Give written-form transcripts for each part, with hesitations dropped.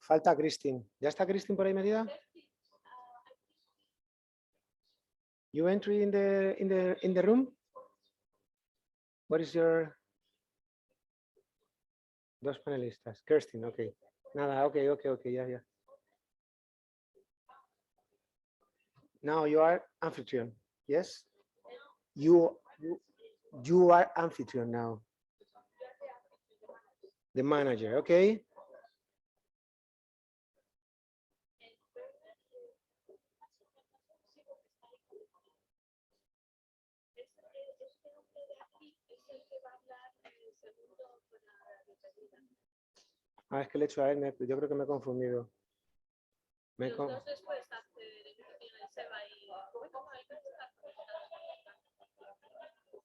Falta Christine. ¿Ya está Christine por ahí metida? You entry in the room? What is your... Dos panelistas. Kirsten, ok. Nada, ok, ya. Now you are anfitrión. Yes? You are anfitrión now. The manager, okay? Ah, es que le he hecho a él, yo creo que me he confundido.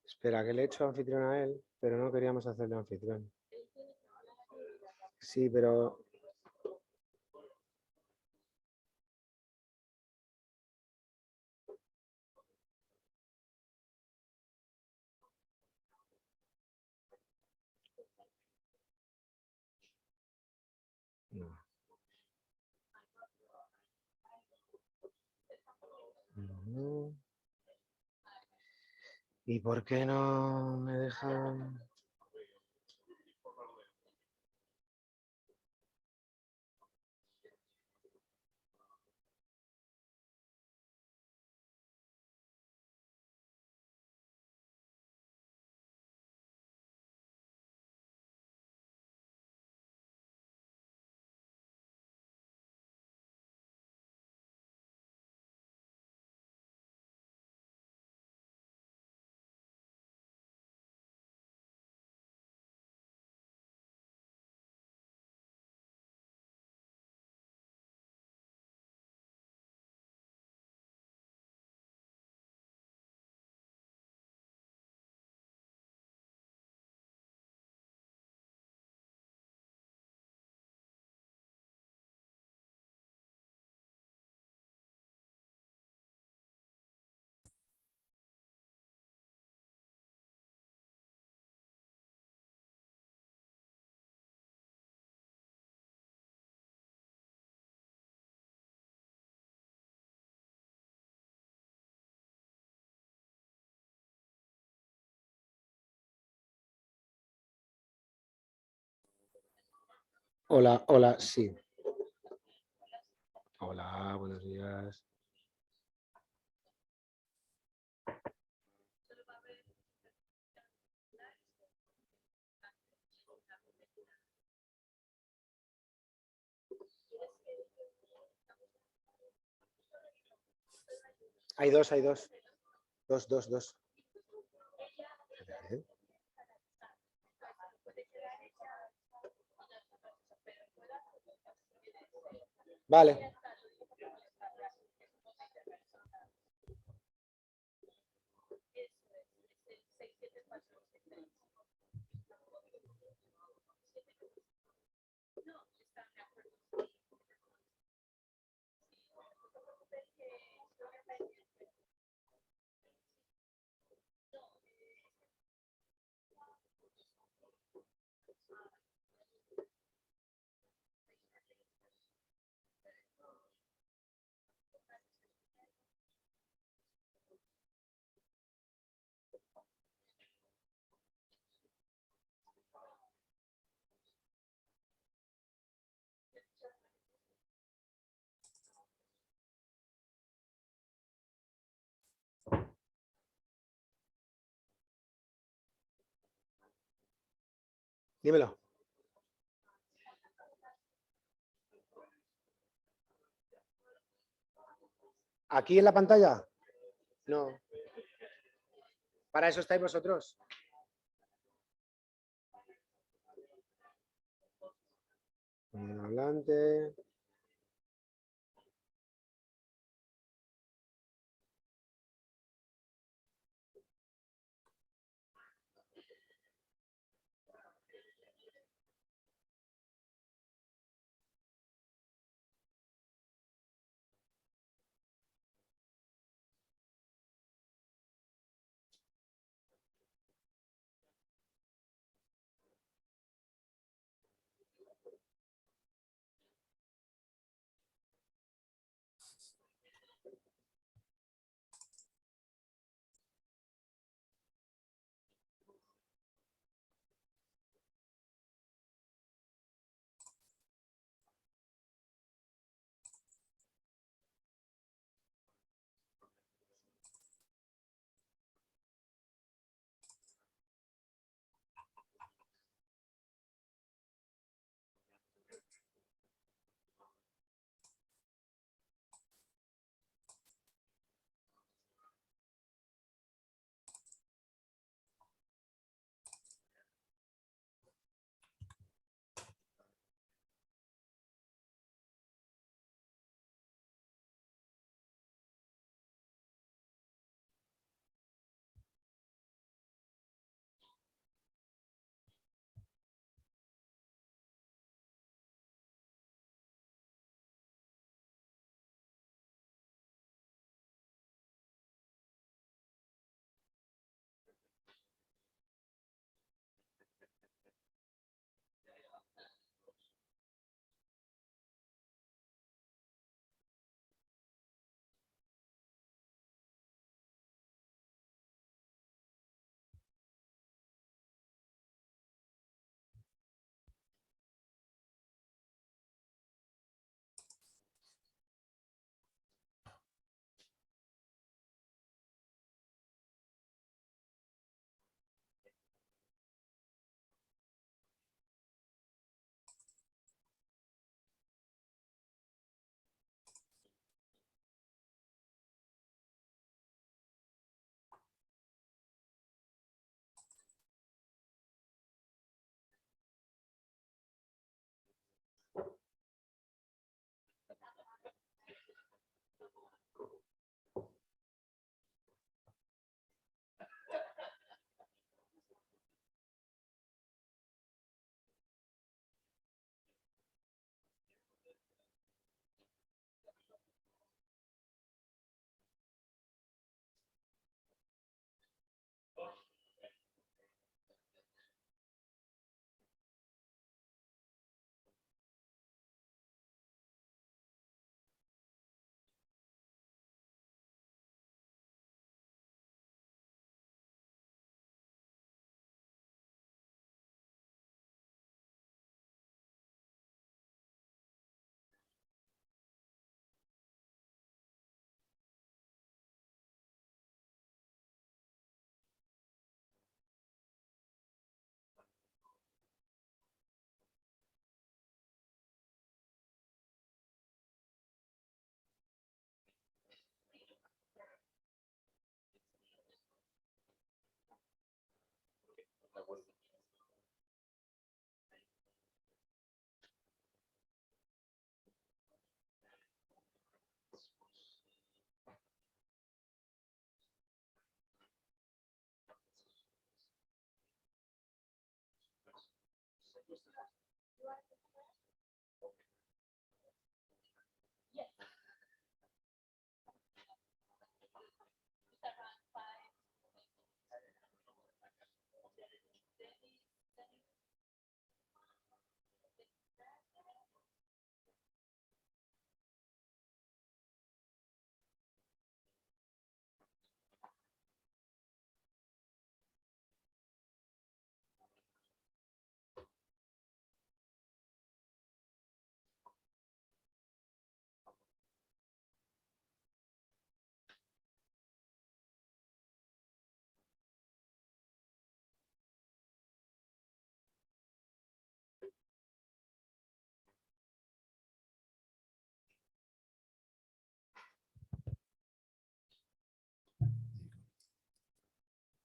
Espera, que le he hecho anfitrión a él, pero no queríamos hacerle anfitrión. Sí, pero... No. ¿Y por qué no me dejan? Hola, sí. Hola, buenos días. Hay dos. Dos. Vale. Dímelo. ¿Aquí en la pantalla? No. ¿Para eso estáis vosotros? Adelante.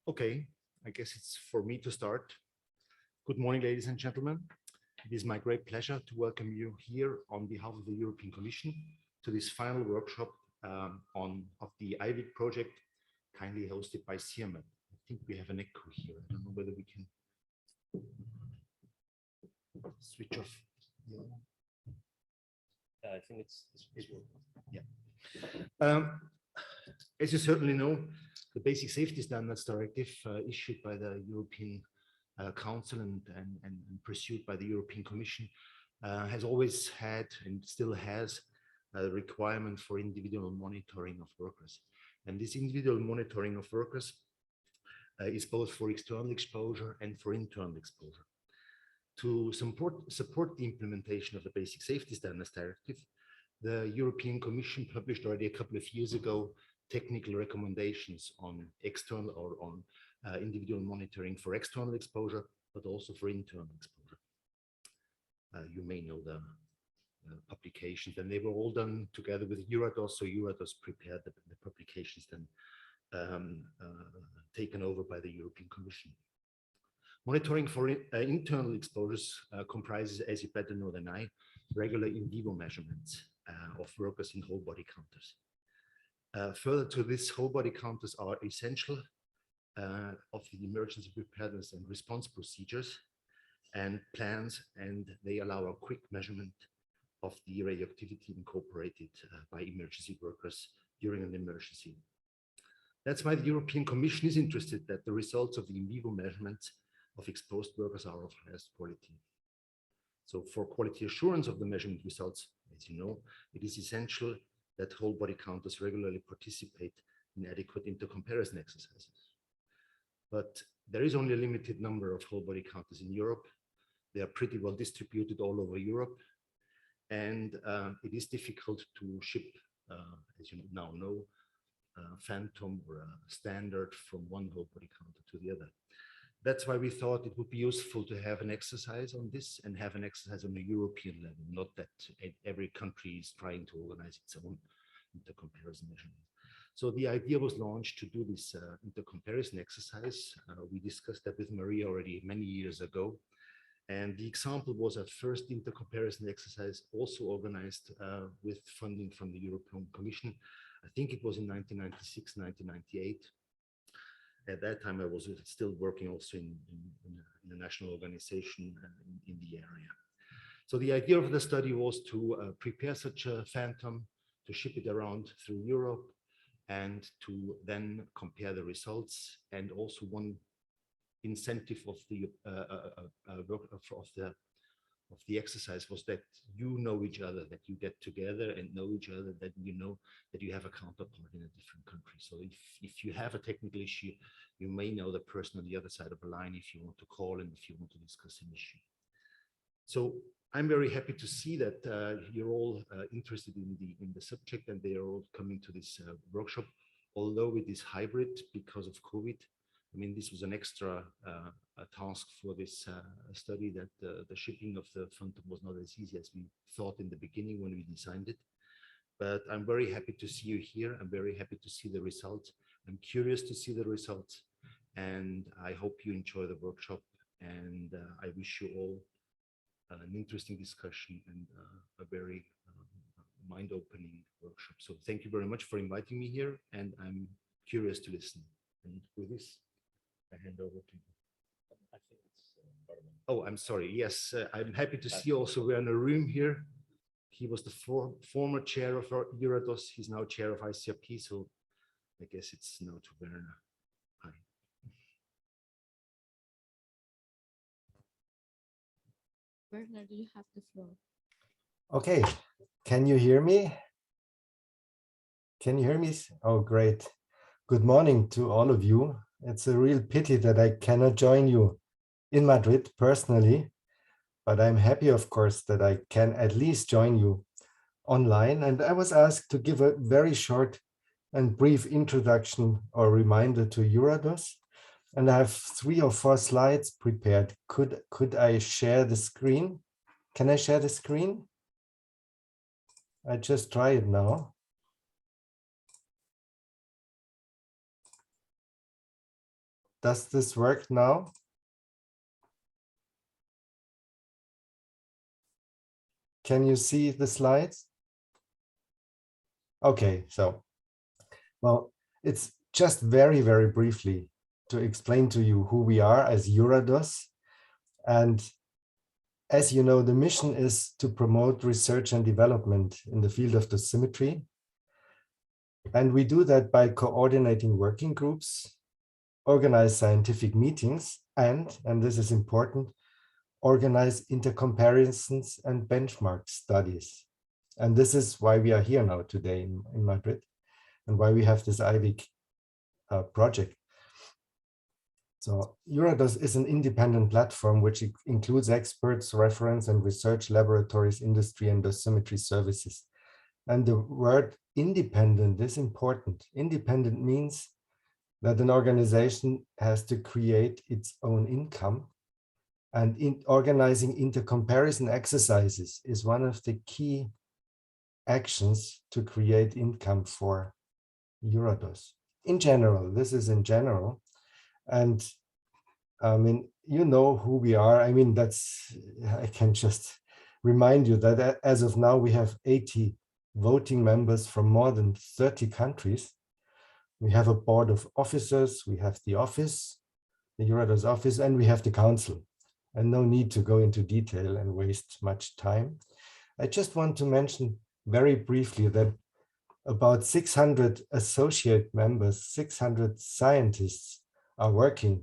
Okay, I guess it's for me to start. Good morning, ladies and gentlemen. It is my great pleasure to welcome you here on behalf of the European Commission to this final workshop of the EIVIC project, kindly hosted by Cesium. I think we have an echo here. I don't know whether we can switch off. Yeah, I think it's yeah. As you certainly know, the Basic Safety Standards Directive issued by the European Council and pursued by the European Commission has always had and still has a requirement for individual monitoring of workers. And this individual monitoring of workers is both for external exposure and for internal exposure. To support the implementation of the Basic Safety Standards Directive, the European Commission published already a couple of years ago technical recommendations on external or on individual monitoring for external exposure, but also for internal exposure. You may know the publications, and they were all done together with EURADOS. So EURADOS prepared the publications then taken over by the European Commission. Monitoring for internal exposures comprises, as you better know than I, regular in vivo measurements of workers in whole body counters. Further to this, whole body counters are essential of the emergency preparedness and response procedures and plans, and they allow a quick measurement of the radioactivity incorporated by emergency workers during an emergency. That's why the European Commission is interested that the results of the in vivo measurements of exposed workers are of highest quality. So for quality assurance of the measurement results, as you know, it is essential that whole body counters regularly participate in adequate intercomparison exercises. But there is only a limited number of whole body counters in Europe. They are pretty well distributed all over Europe. And it is difficult to ship, as you now know, a phantom or a standard from one whole body counter to the other. That's why we thought it would be useful to have an exercise on this and have an exercise on a European level, not that every country is trying to organize its own intercomparison measurement. So the idea was launched to do this intercomparison exercise. We discussed that with Maria already many years ago. And the example was a first intercomparison exercise also organized with funding from the European Commission. I think it was in 1996, 1998. At that time, I was still working also in a national organization in the area. So the idea of the study was to prepare such a phantom, to ship it around through Europe, and to then compare the results. And also one incentive of the exercise was that you know each other, that you get together and know each other, that you know that you have a counterpart in a different country. So if you have a technical issue, you may know the person on the other side of the line if you want to call and if you want to discuss an issue. So I'm very happy to see that you're all interested in the subject and they are all coming to this workshop, although it is hybrid because of COVID. I mean, this was an extra task for this study, that the shipping of the phantom was not as easy as we thought in the beginning when we designed it. But I'm very happy to see you here. I'm very happy to see the results. I'm curious to see the results. and I hope you enjoy the workshop, and I wish you all an interesting discussion and a very mind-opening workshop. So thank you very much for inviting me here, and I'm curious to listen. And with this, I hand over to you. I think it's oh, I'm sorry. Yes, I'm happy to see also we're in a room here. He was the former chair of EURADOS. He's now chair of ICRP, so I guess it's now to Werner. Hi. Werner, do you have the floor? Okay, can you hear me? Can you hear me? Oh, great. Good morning to all of you. It's a real pity that I cannot join you in Madrid personally, but I'm happy, of course, that I can at least join you online. And I was asked to give a very short and brief introduction or reminder to EURADOS. And I have 3 or 4 slides prepared. Could I share the screen? Can I share the screen? I just try it now. Does this work now? Can you see the slides? Okay, so, well, it's just very, very briefly to explain to you who we are as EURADOS. And as you know, the mission is to promote research and development in the field of dosimetry. And we do that by coordinating working groups, organize scientific meetings, and this is important, organize intercomparisons and benchmark studies. And this is why we are here now today in Madrid, and why we have this EIVIC project. So EURADOS is an independent platform which includes experts, reference and research laboratories, industry and dosimetry services. And the word independent is important. Independent means that an organization has to create its own income, and in organizing intercomparison exercises is one of the key actions to create income for EURADOS. In general, this is in general. And I mean, you know who we are. I mean, I can just remind you that as of now, we have 80 voting members from more than 30 countries. We have a board of officers, we have the office, the EURADOS office, and we have the council. And no need to go into detail and waste much time. I just want to mention very briefly that about 600 associate members, 600 scientists are working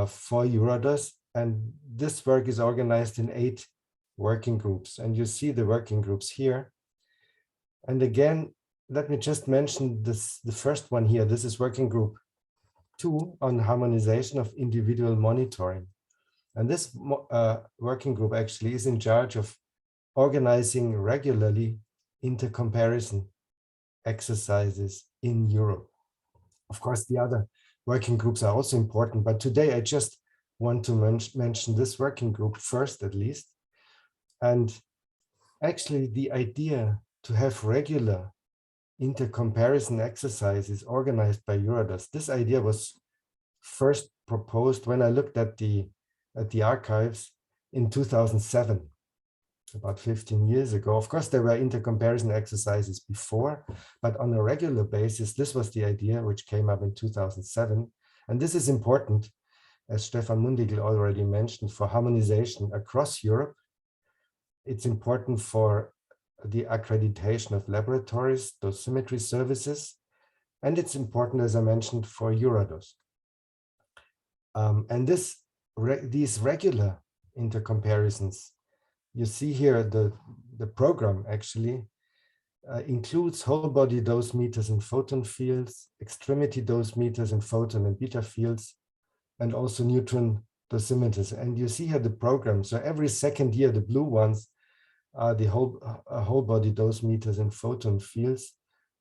for EURADOS, and this work is organized in 8 working groups, and you see the working groups here. And again, let me just mention this, the first one here. This is working group 2 on harmonization of individual monitoring. And this working group actually is in charge of organizing regularly intercomparison exercises in Europe. Of course, the other working groups are also important, but today I just want to mention this working group first, at least. And actually, the idea to have regular intercomparison exercises organized by EURADOS, this idea was first proposed when I looked at the archives in 2007, about 15 years ago. Of course, there were intercomparison exercises before, but on a regular basis, this was the idea which came up in 2007. And this is important, as Stefan Mundigl already mentioned, for harmonization across Europe. It's important for the accreditation of laboratories, dosimetry services, and it's important, as I mentioned, for EURADOS. And these regular intercomparisons, you see here the program actually includes whole body dose meters and photon fields, extremity dose meters and photon and beta fields, and also neutron dosimeters. And you see here the program. So every second year, the blue ones are the whole body dose meters and photon fields.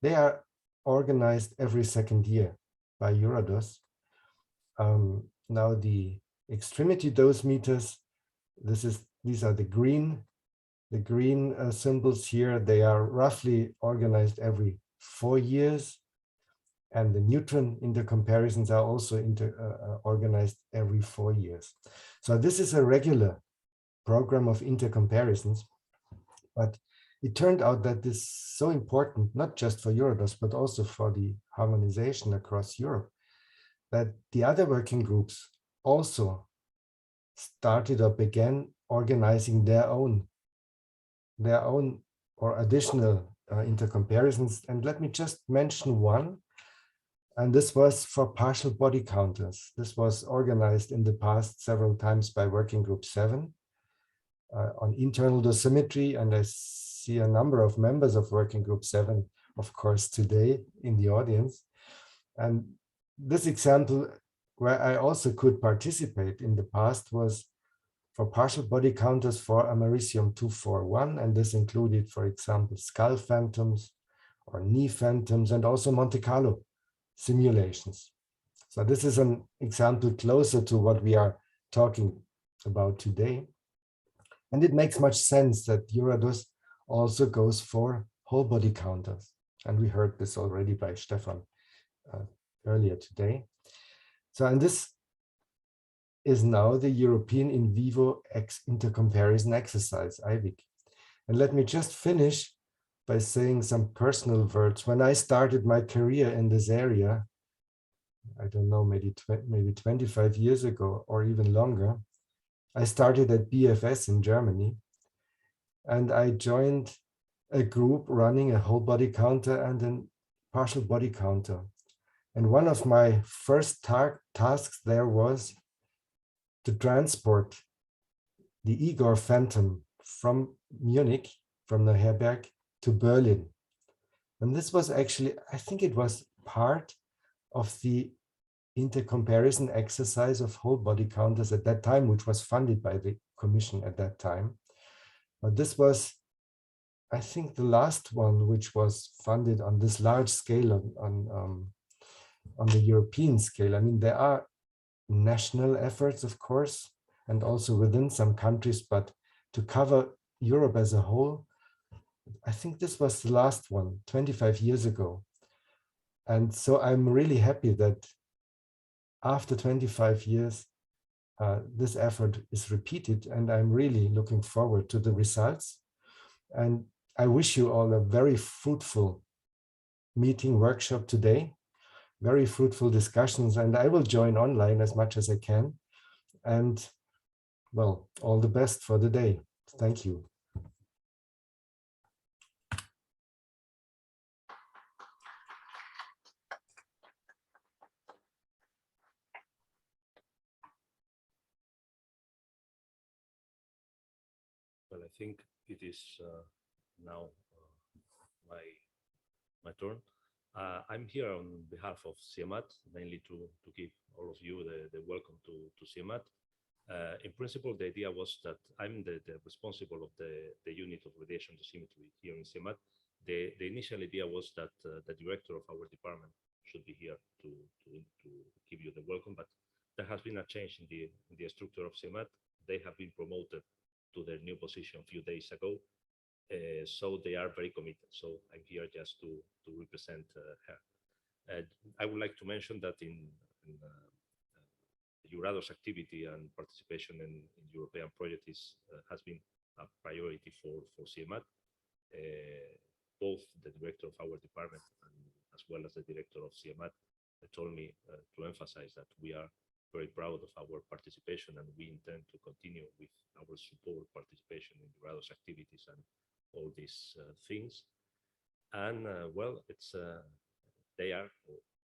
They are organized every second year by EURADOS. Now the extremity dose meters, these are the green symbols here. They are roughly organized every 4 years. And the neutron intercomparisons are also organized every 4 years. So this is a regular program of intercomparisons, but it turned out that this is so important, not just for EURADOS, but also for the harmonization across Europe, that the other working groups also started or began organizing their own or additional intercomparisons. And let me just mention one. And this was for partial body counters. This was organized in the past several times by Working Group 7 on internal dosimetry. And I see a number of members of Working Group 7, of course, today in the audience. And this example where I also could participate in the past was for partial body counters for americium-241. And this included, for example, skull phantoms or knee phantoms, and also Monte Carlo simulations. So this is an example closer to what we are talking about today. And it makes much sense that EURADOS also goes for whole body counters. And we heard this already by Stefan earlier today. So, and this is now the European in vivo intercomparison exercise, EIVIC. And let me just finish by saying some personal words. When I started my career in this area, I don't know, maybe 25 years ago or even longer, I started at BFS in Germany, and I joined a group running a whole body counter and a partial body counter. And one of my first tasks there was to transport the Igor Phantom from Munich, from the Herberg, to Berlin. And this was actually, I think it was part of the intercomparison exercise of whole body counters at that time, which was funded by the Commission at that time. But this was, I think, the last one which was funded on this large scale on the European scale. I mean, there are national efforts, of course, and also within some countries, but to cover Europe as a whole, I think this was the last one 25 years ago. And so I'm really happy that after 25 years, this effort is repeated, and I'm really looking forward to the results. And I wish you all a very fruitful meeting workshop today, very fruitful discussions, and I will join online as much as I can. And well, all the best for the day. Thank you. Well, I think it is now my turn. I'm here on behalf of CIEMAT, mainly to give all of you the welcome to CIEMAT. In principle, the idea was that I'm the responsible of the unit of radiation dosimetry here in CIEMAT. The initial idea was that the director of our department should be here to give you the welcome, but there has been a change in the structure of CIEMAT. They have been promoted to their new position a few days ago. So they are very committed. So I'm here just to represent her. I would like to mention that in EURADOS activity and participation in European projects has been a priority for CIEMAT. Both the director of our department and as well as the director of CIEMAT told me to emphasize that we are very proud of our participation, and we intend to continue with our support participation in EURADOS activities and all these things. And well, it's they are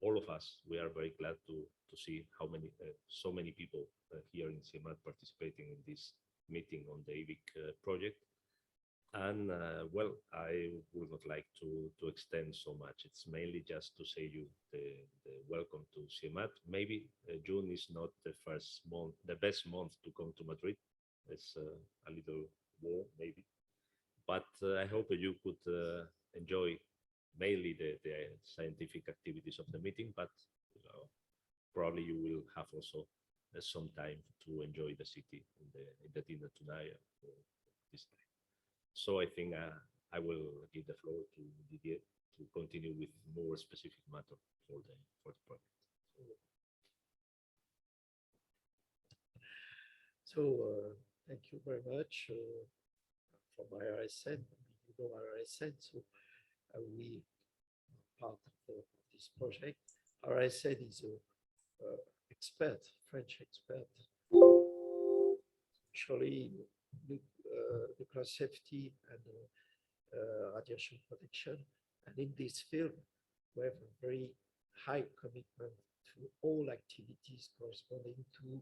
all of us. We are very glad to see how many so many people here in CIEMAT participating in this meeting on the EIVIC project. And well, I would not like to extend so much. It's mainly just to say you the welcome to CIEMAT. Maybe June is not the first month, the best month to come to Madrid. It's a little warm, maybe. But I hope you could enjoy mainly the scientific activities of the meeting, but you know, probably you will have also some time to enjoy the city in the dinner tonight or this time. So I think I will give the floor to Didier continue with more specific matter for the project. So thank you very much from IRSN. You know IRSN, so we are part of this project. IRSN is a expert, French expert, especially nuclear safety and radiation protection. And in this field, we have a very high commitment to all activities corresponding to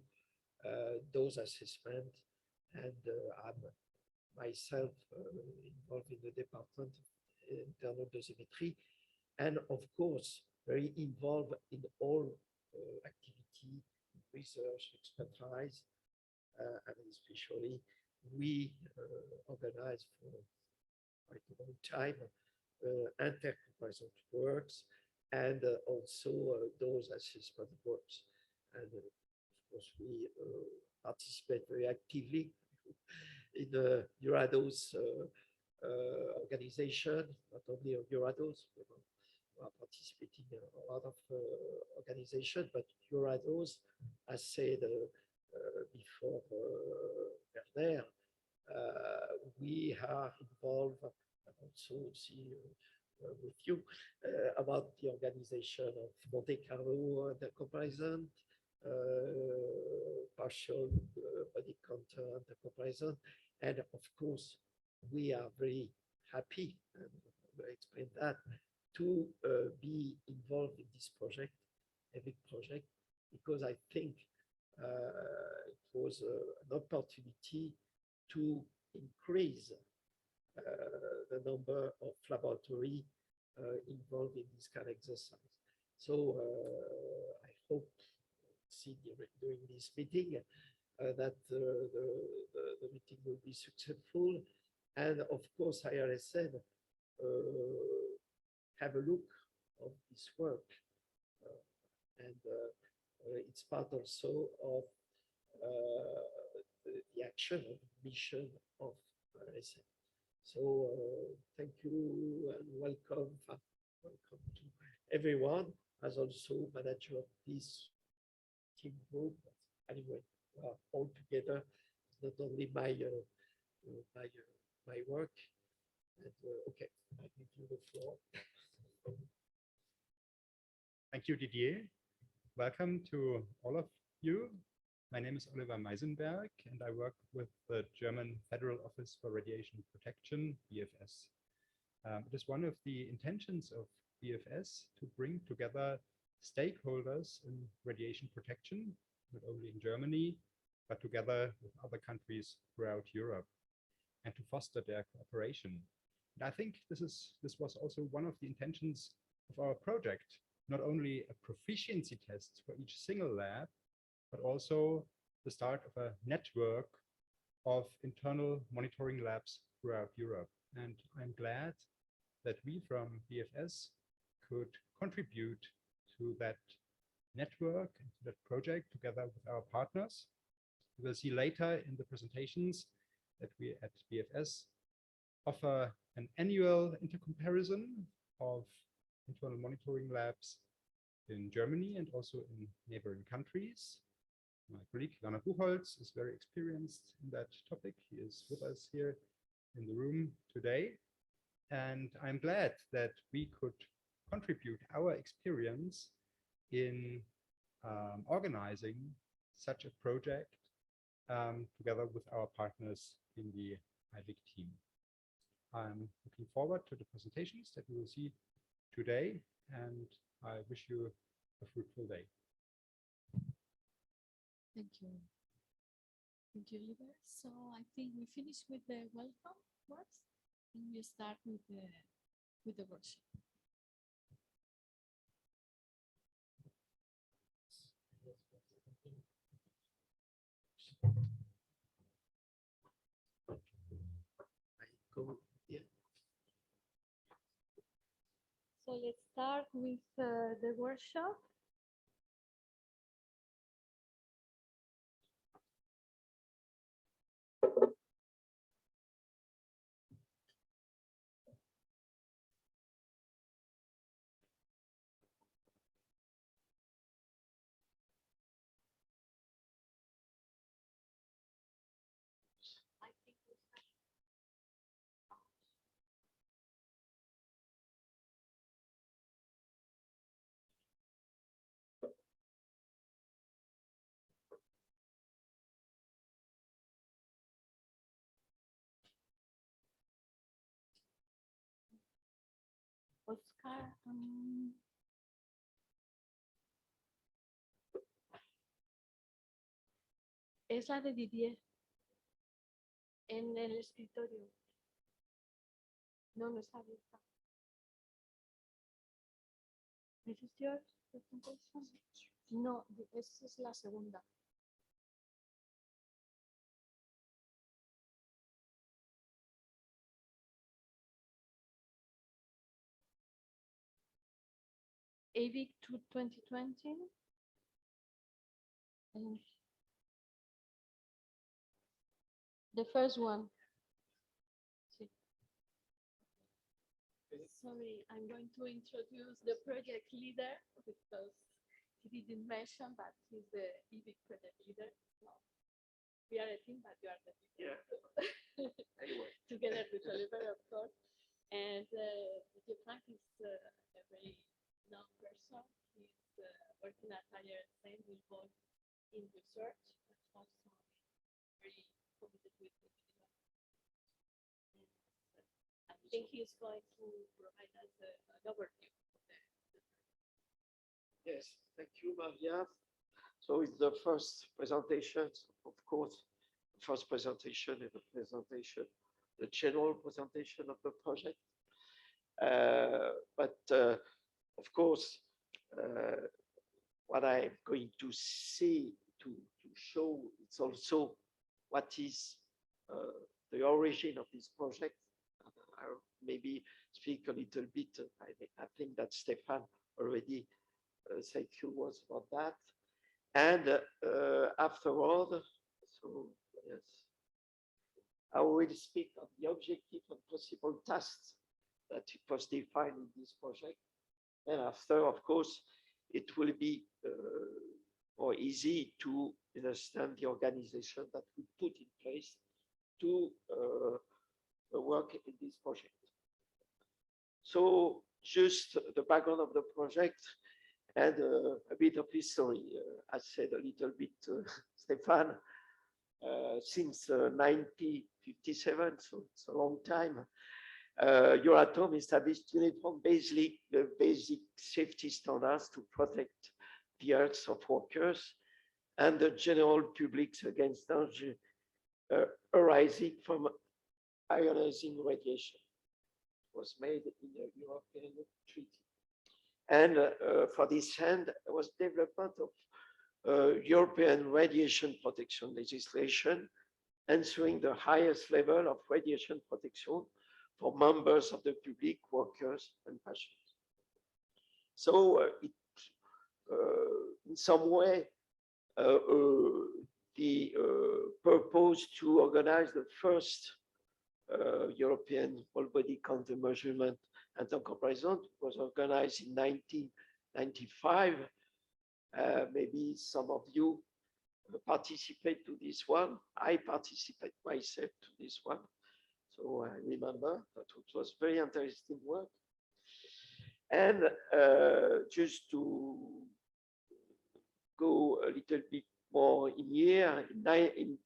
those assessment, and I'm myself involved in the department of internal dosimetry, and of course very involved in all activity, research, expertise, and especially we organize for quite a long time intercomparison works and also those assessment works, and of course we participate very actively in the EURADOS organization, not only of EURADOS, we are participating in a lot of organizations, but EURADOS, as said before Werner, we are involved and also see with you about the organization of Monte Carlo Intercomparison, partial body counter Intercomparison, and of course we are very happy, and I will explain that, to be involved in this project, EIVIC project, because I think it was an opportunity to increase the number of laboratories involved in this kind of exercise. So I hope, see during this meeting, that the meeting will be successful, and of course IRSN have a look of this work, and it's part also of the action of mission of IRSN. So thank you and welcome to everyone, as also manager of this team group. Anyway, we are all together. It's not only my work. And, okay, I give you the floor. Thank you, Didier. Welcome to all of you. My name is Oliver Meisenberg, and I work with the German Federal Office for Radiation Protection, BFS. It is one of the intentions of BFS to bring together stakeholders in radiation protection, not only in Germany, but together with other countries throughout Europe, and to foster their cooperation. And I think this was also one of the intentions of our project, not only a proficiency test for each single lab, but also the start of a network of internal monitoring labs throughout Europe. And I'm glad that we from BFS could contribute to that network, to that project together with our partners. We will see later in the presentations that we at BFS offer an annual intercomparison of internal monitoring labs in Germany and also in neighboring countries. My colleague Werner Buchholz is very experienced in that topic. He is with us here in the room today. And I'm glad that we could contribute our experience in organizing such a project together with our partners in the EIVIC team. I'm looking forward to the presentations that we will see today, and I wish you a fruitful day. Thank you. Thank you, Oliver. So I think we finish with the welcome words, and we start with the workshop. So let's start with the workshop. Oscar. Es la de Didier. En el escritorio. No, no está abierta. ¿This is yours? No, esa es la segunda. EIVIC2020. And the first one. Sí. Sorry, I'm going to introduce the project leader because he didn't mention that he's the EIVIC project leader. No. We are a team, but you are the leader. Yeah. Anyway. Together with Oliver, of course. And Frank is a very known person. He's working at higher same involved in research, but also very committed with the I think he's going to provide us an overview of the Yes, thank you, Maria. So it's the first presentation, of course, first presentation and the presentation, the general presentation of the project. But of course, what I'm going to see, to show, it's also what is the origin of this project. I'll maybe speak a little bit. I think that Stefan already said a few words about that. And afterward, so yes, I will speak of the objective and possible tasks that was defined in this project. And after, of course, it will be more easy to understand the organization that we put in place to work in this project. So just the background of the project and a bit of history. I said a little bit, Stefan, since 1957, so it's a long time. Euratom established uniform basic safety standards to protect the health of workers and the general public against danger arising from ionizing radiation. It was made in the European Treaty. And for this end was development of European radiation protection legislation, ensuring the highest level of radiation protection for members of the public, workers, and patients. So in some way, the purpose to organize the first European whole body counter measurement Intercomparison was organized in 1995. Maybe some of you participate to this one. I participate myself to this one. So I remember that it was very interesting work. And just to go a little bit more in year, in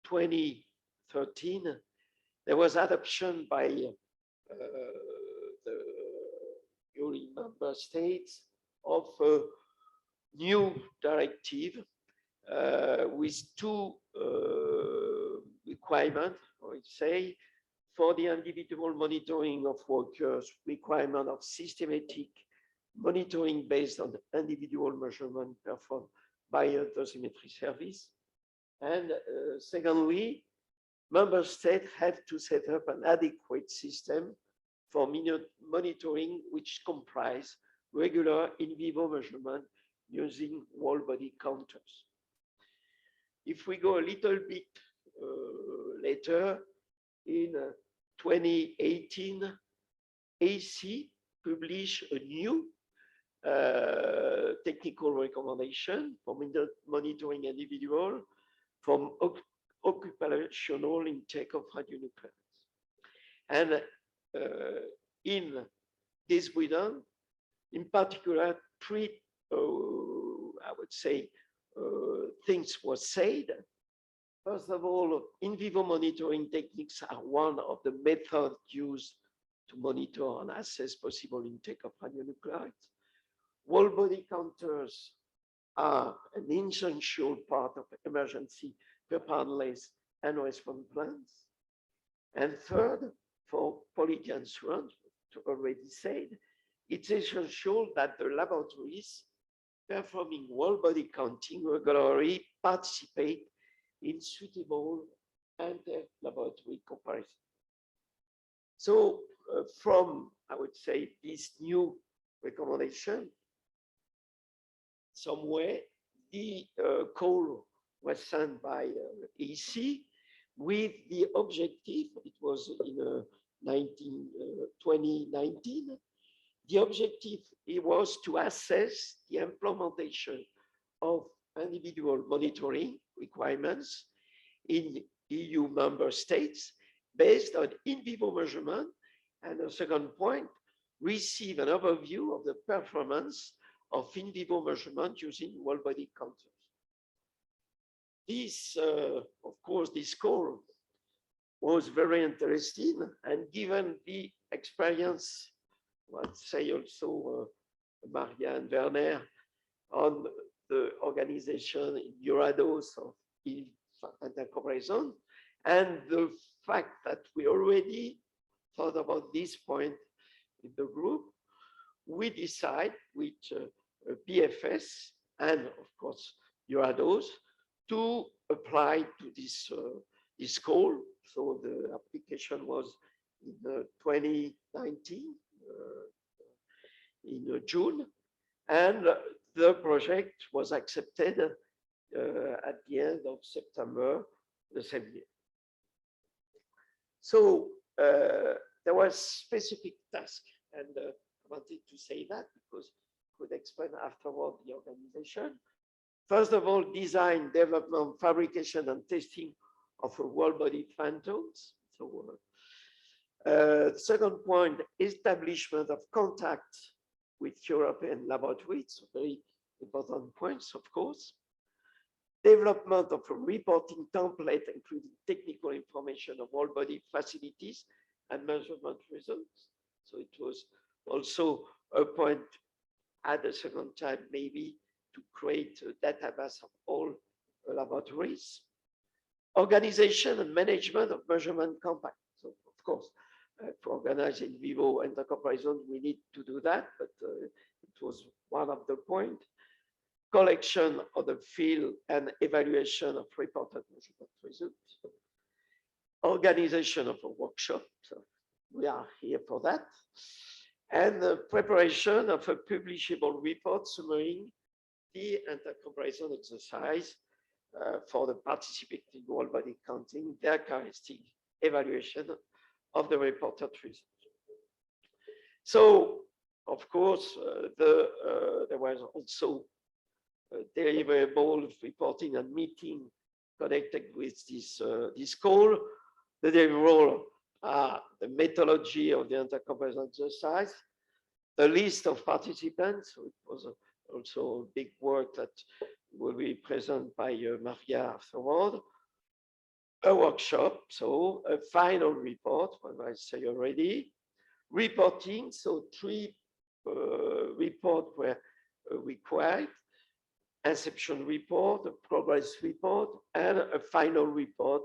2013, there was adoption by the EU member states of a new directive with two requirements, I would say, for the individual monitoring of workers, requirement of systematic monitoring based on the individual measurement performed by a dosimetry service. And secondly, member states have to set up an adequate system for monitoring, which comprise regular in vivo measurement using whole body counters. If we go a little bit later, in 2018, AC published a new technical recommendation for monitoring individual from occupational intake of radionuclides. And in this guidance, in particular, three, I would say, things were said. First of all, in vivo monitoring techniques are one of the methods used to monitor and assess possible intake of radionuclides. Whole body counters are an essential part of emergency preparedness and response plans. And third, for quality assurance, to already said, it's essential that the laboratories performing whole body counting regularly participate in suitable inter-laboratory comparison. So from, I would say, this new recommendation, somewhere the call was sent by EC with the objective, it was in 2019, the objective it was to assess the implementation of individual monitoring requirements in EU member states based on in vivo measurement, and a second point, receive an overview of the performance of in vivo measurement using whole body counters. This, of course, this call was very interesting, and given the experience, let's say also Maria and Werner, on the organization in EURADOS of Intercomparison, and the fact that we already thought about this point in the group, we decide with BFS and of course EURADOS to apply to this call. So the application was in 2019 in June, and the project was accepted at the end of September the same year. So there was specific task, and I wanted to say that because I could explain afterward the organization. First of all, design, development, fabrication, and testing of a whole body phantoms. So second point, establishment of contact with European laboratories, very important points, of course. Development of a reporting template, including technical information of all body facilities and measurement results. So it was also a point at the second time, maybe, to create a database of all laboratories. Organization and management of measurement campaigns. So of course, to organize in vivo intercomparison, we need to do that, but it was one of the points. Collection of the field and evaluation of reported measurement results. Organization of a workshop, so we are here for that. And the preparation of a publishable report summarizing the intercomparison exercise for the participating whole body counting, their characteristic evaluation of the reported results. So, of course, there was also deliverable reporting and meeting connected with this call. The deliverable are the methodology of the intercomparison exercise, the list of participants. So it was also a big work that will be present by Maria afterward. A workshop, so a final report, what I say already. Reporting, so 3 reports were required. Inception report, a progress report, and a final report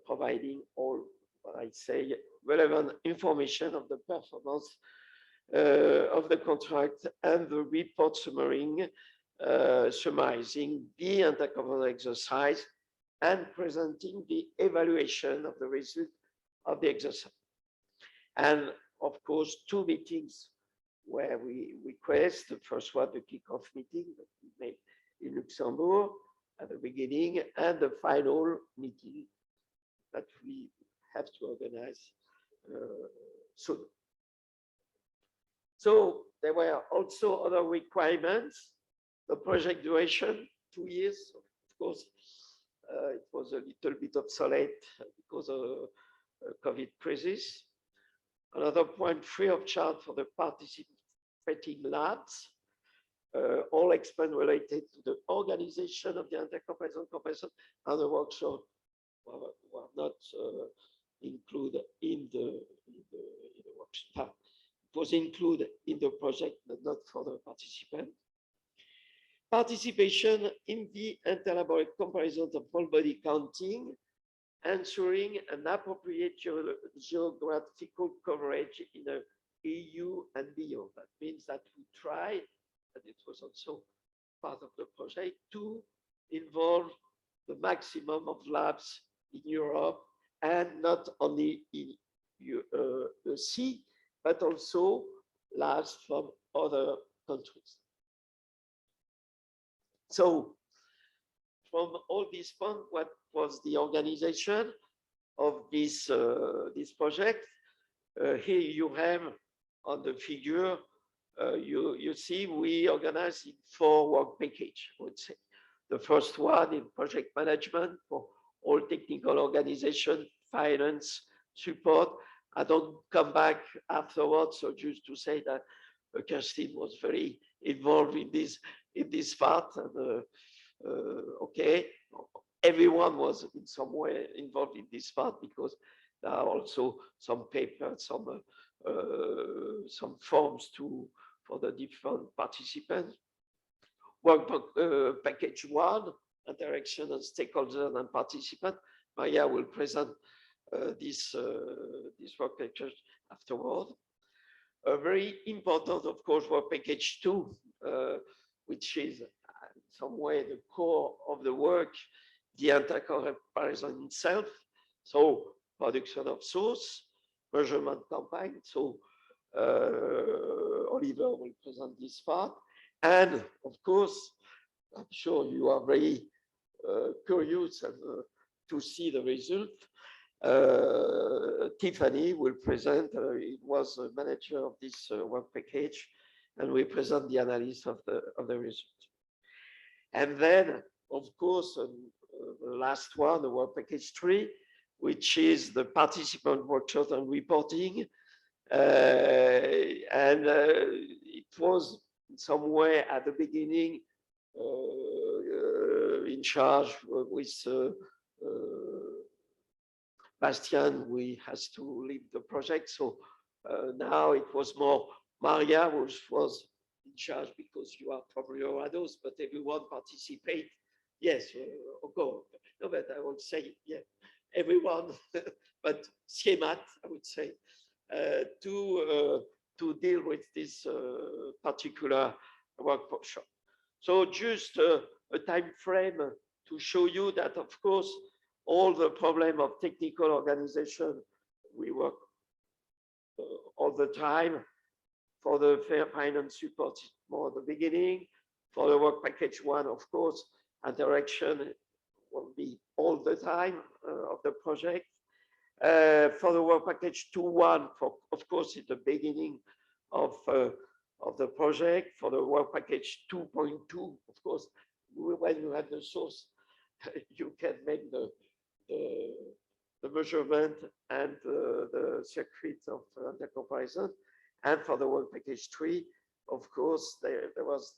providing all, what I say, relevant information of the performance of the contract and the report summarizing the intercomparison exercise and presenting the evaluation of the result of the exercise. And of course, 2 meetings where we request, the first one, the kickoff meeting that we made in Luxembourg at the beginning, and the final meeting that we have to organize soon. So there were also other requirements. The project duration, 2 years, of course, it was a little bit obsolete because of COVID crisis. Another point, free of charge for the participating labs. All expense related to the organization of the intercomparison comparison and the workshop were not included in the workshop. It was included in the project, but not for the participant. Participation in the interlaboratory comparison of whole body counting, ensuring an appropriate geographical coverage in the EU and beyond. That means that we tried, and it was also part of the project, to involve the maximum of labs in Europe, and not only in the sea, but also labs from other countries. So from all these points, what was the organization of this, this project? Here you have on the figure, you see we organized in 4 work packages, I would say. The first one in project management for all technical organization, finance, support. I don't come back afterwards, so just to say that Kerstin was very involved in this part. And, okay, everyone was in some way involved in this part because there are also some papers, some forms for the different participants. Work package 1, interaction and stakeholders and participants. Maya will present this work package afterward. Very important, of course, work package 2, which is in some way the core of the work, the intercomparison itself. So production of source, measurement campaign. So Oliver will present this part. And of course, I'm sure you are very curious and, to see the result. Tiffany will present, it was a manager of this work package, and we present the analysis of the result. And then, of course, the last one, the work package 3, which is the participant workshop and reporting. It was in some way at the beginning in charge with Bastian, we has to leave the project. So now it was more Maria, which was in charge because you are from EURADOS, but everyone participate. Yes, go. No, but I would say, yeah, everyone, but CIEMAT, I would say, to deal with this particular workshop. So just a time frame to show you that, of course, all the problem of technical organization, we work all the time. For the fair finance support, more at the beginning. For the work package 1, of course, interaction will be all the time of the project. For the work package 2.1, of course, at the beginning of the project. For the work package 2.2, of course, when you have the source, you can make the measurement and the circuit of intercomparison. And for the work package 3, of course, there was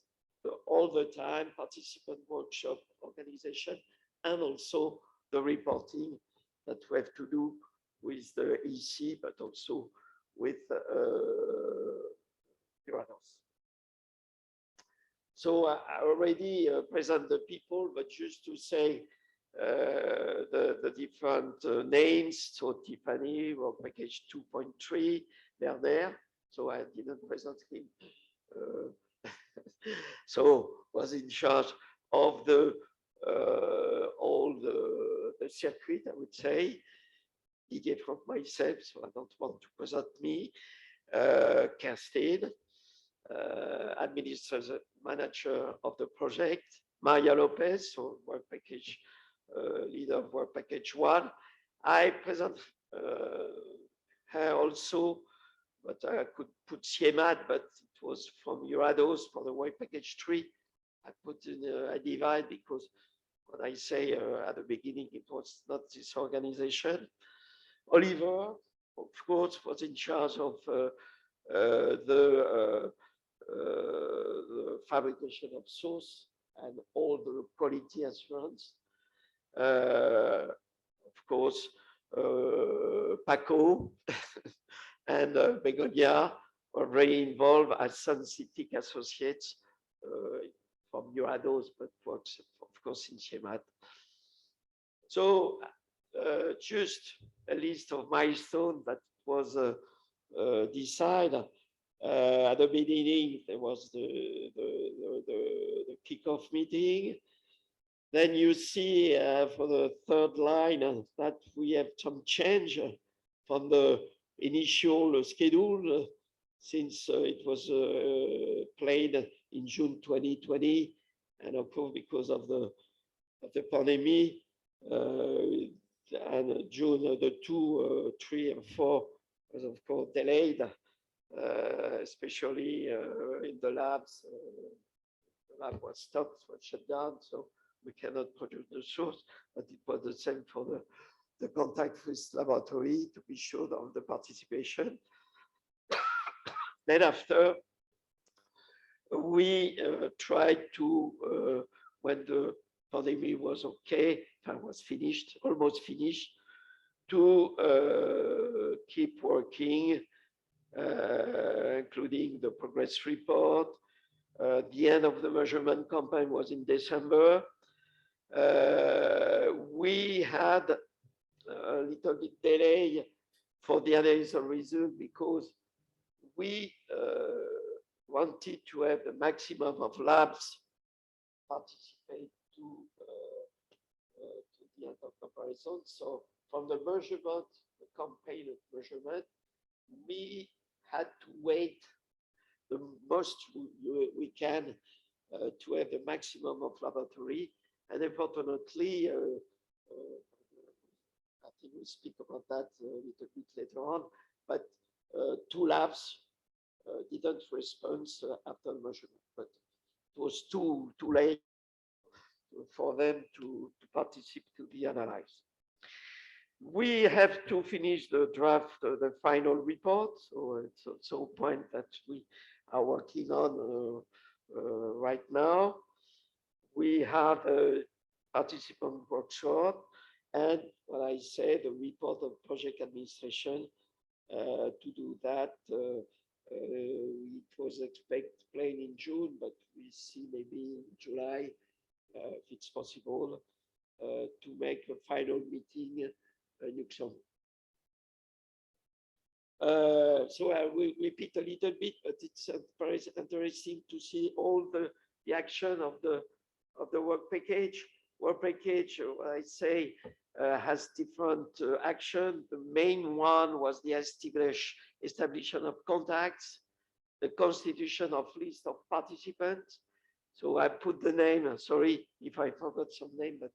all the time participant workshop organization and also the reporting that we have to do with the EC, but also with EURADOS. So I already present the people, but just to say the different names. So Tiffany, work package 2.3, they're there. So I didn't present him. So was in charge of the all the circuit, I would say. Didier from myself, so I don't want to present me. Kerstin, administrative manager of the project. Maria Lopez, so work package leader of work package 1. I present her also, but I could put CIEMAT, but it was from EURADOS for the work package 3. I put in I divide because when I say at the beginning, it was not this organization. Oliver, of course, was in charge of the fabrication of source and all the quality assurance. Of course, Paco and Begonia were very involved as synthetic associates from EURADOS, but works, of course, in CIEMAT. So just a list of milestones that was decided. At the beginning, there was the kickoff meeting. Then you see for the third line that we have some change from the initial schedule since it was planned in June 2020, and of course because of the pandemic, and June the 2, 3, and 4 was of course delayed, especially in the labs. The lab was stopped, was shut down, so we cannot produce the source, but it was the same for the contact with laboratory to be sure of the participation. Then after, we tried to, when the pandemic was okay, was finished, almost finished, to keep working, including the progress report. The end of the measurement campaign was in December. We had a little bit delay for the analysis result because we wanted to have the maximum of labs participate to the intercomparison. So from the measurement, the campaign of measurement, we had to wait the most we can to have the maximum of laboratory. And unfortunately, I think we'll speak about that a little bit later on, but 2 labs didn't respond after the measurement, but it was too late for them to participate to be analyzed. We have to finish the draft, the final report, so it's also a point that we are working on right now. We have a participant workshop, and what I said, the report of project administration. To do that, it was expected planned in June, but we see maybe in July, if it's possible, to make a final meeting in Luxembourg. So I will repeat a little bit, but it's very interesting to see all the action of the work package. Work package, I say, has different action. The main one was the establishment of contacts, the constitution of list of participants. So I put the name, sorry if I forgot some name, but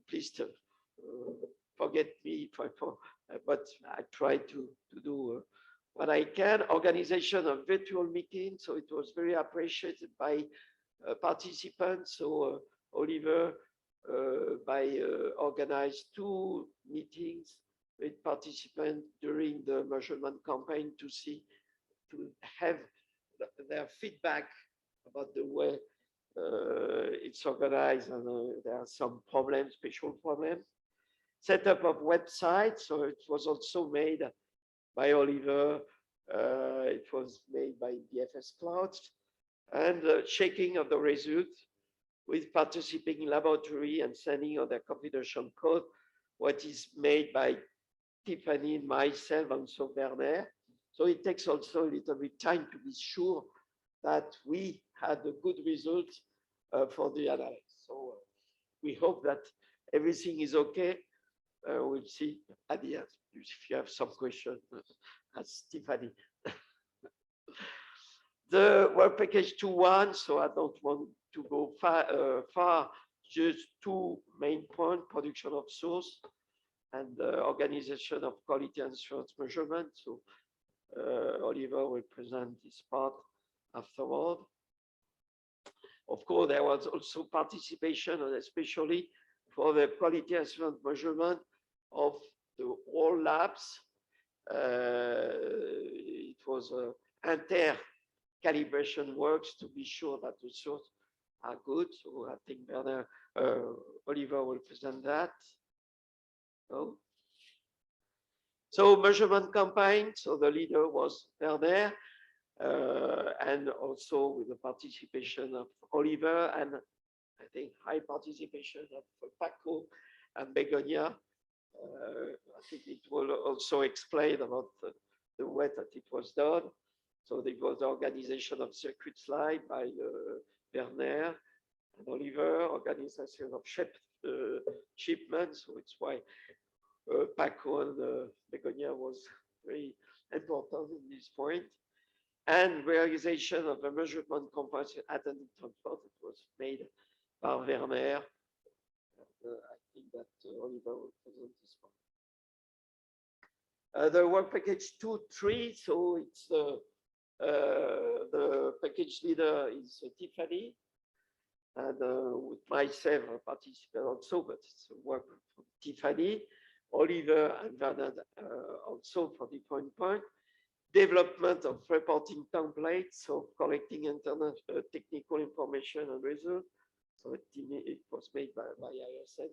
please forget me if I forget, but I try to do what I can. Organization of virtual meetings, so it was very appreciated by participants. So Oliver organized 2 meetings with participants during the measurement campaign to have their feedback about the way it's organized, and there are some problems, special problems. Setup of websites, so it was also made by Oliver. It was made by BFS Clouds, and checking of the results with participating laboratory and sending of their confidential code, what is made by Tiffany and myself and so Werner. So it takes also a little bit time to be sure that we had a good result for the analysis. So we hope that everything is okay. We'll see at the end if you have some questions. Ask Tiffany. The work package 2.1, so I don't want to go far, just 2 main points: production of source and organization of quality assurance measurement. So Oliver will present this part afterward. Of course, there was also participation, and especially for the quality assurance measurement of the all labs. It was calibration works to be sure that the source are good. So I think Oliver will present that. Oh, So measurement campaign, so the leader was Werner, and also with the participation of Oliver, and I think high participation of Paco and Begonia. I think it will also explain about the way that it was done. So there was the organization of circuit slide by Werner and Oliver, organization of shipments. So it's why Paco and Begonia was very important in this point. And realization of the measurement comparison attendant transport, it was made by Werner. I think that Oliver will present this one. The work package 2.3, so it's the package leader is Tiffany, and with myself I participate also, but it's work from Tiffany, Oliver and Werner also for different point. Development of reporting templates, so collecting internal technical information and results. So it was made by ISN,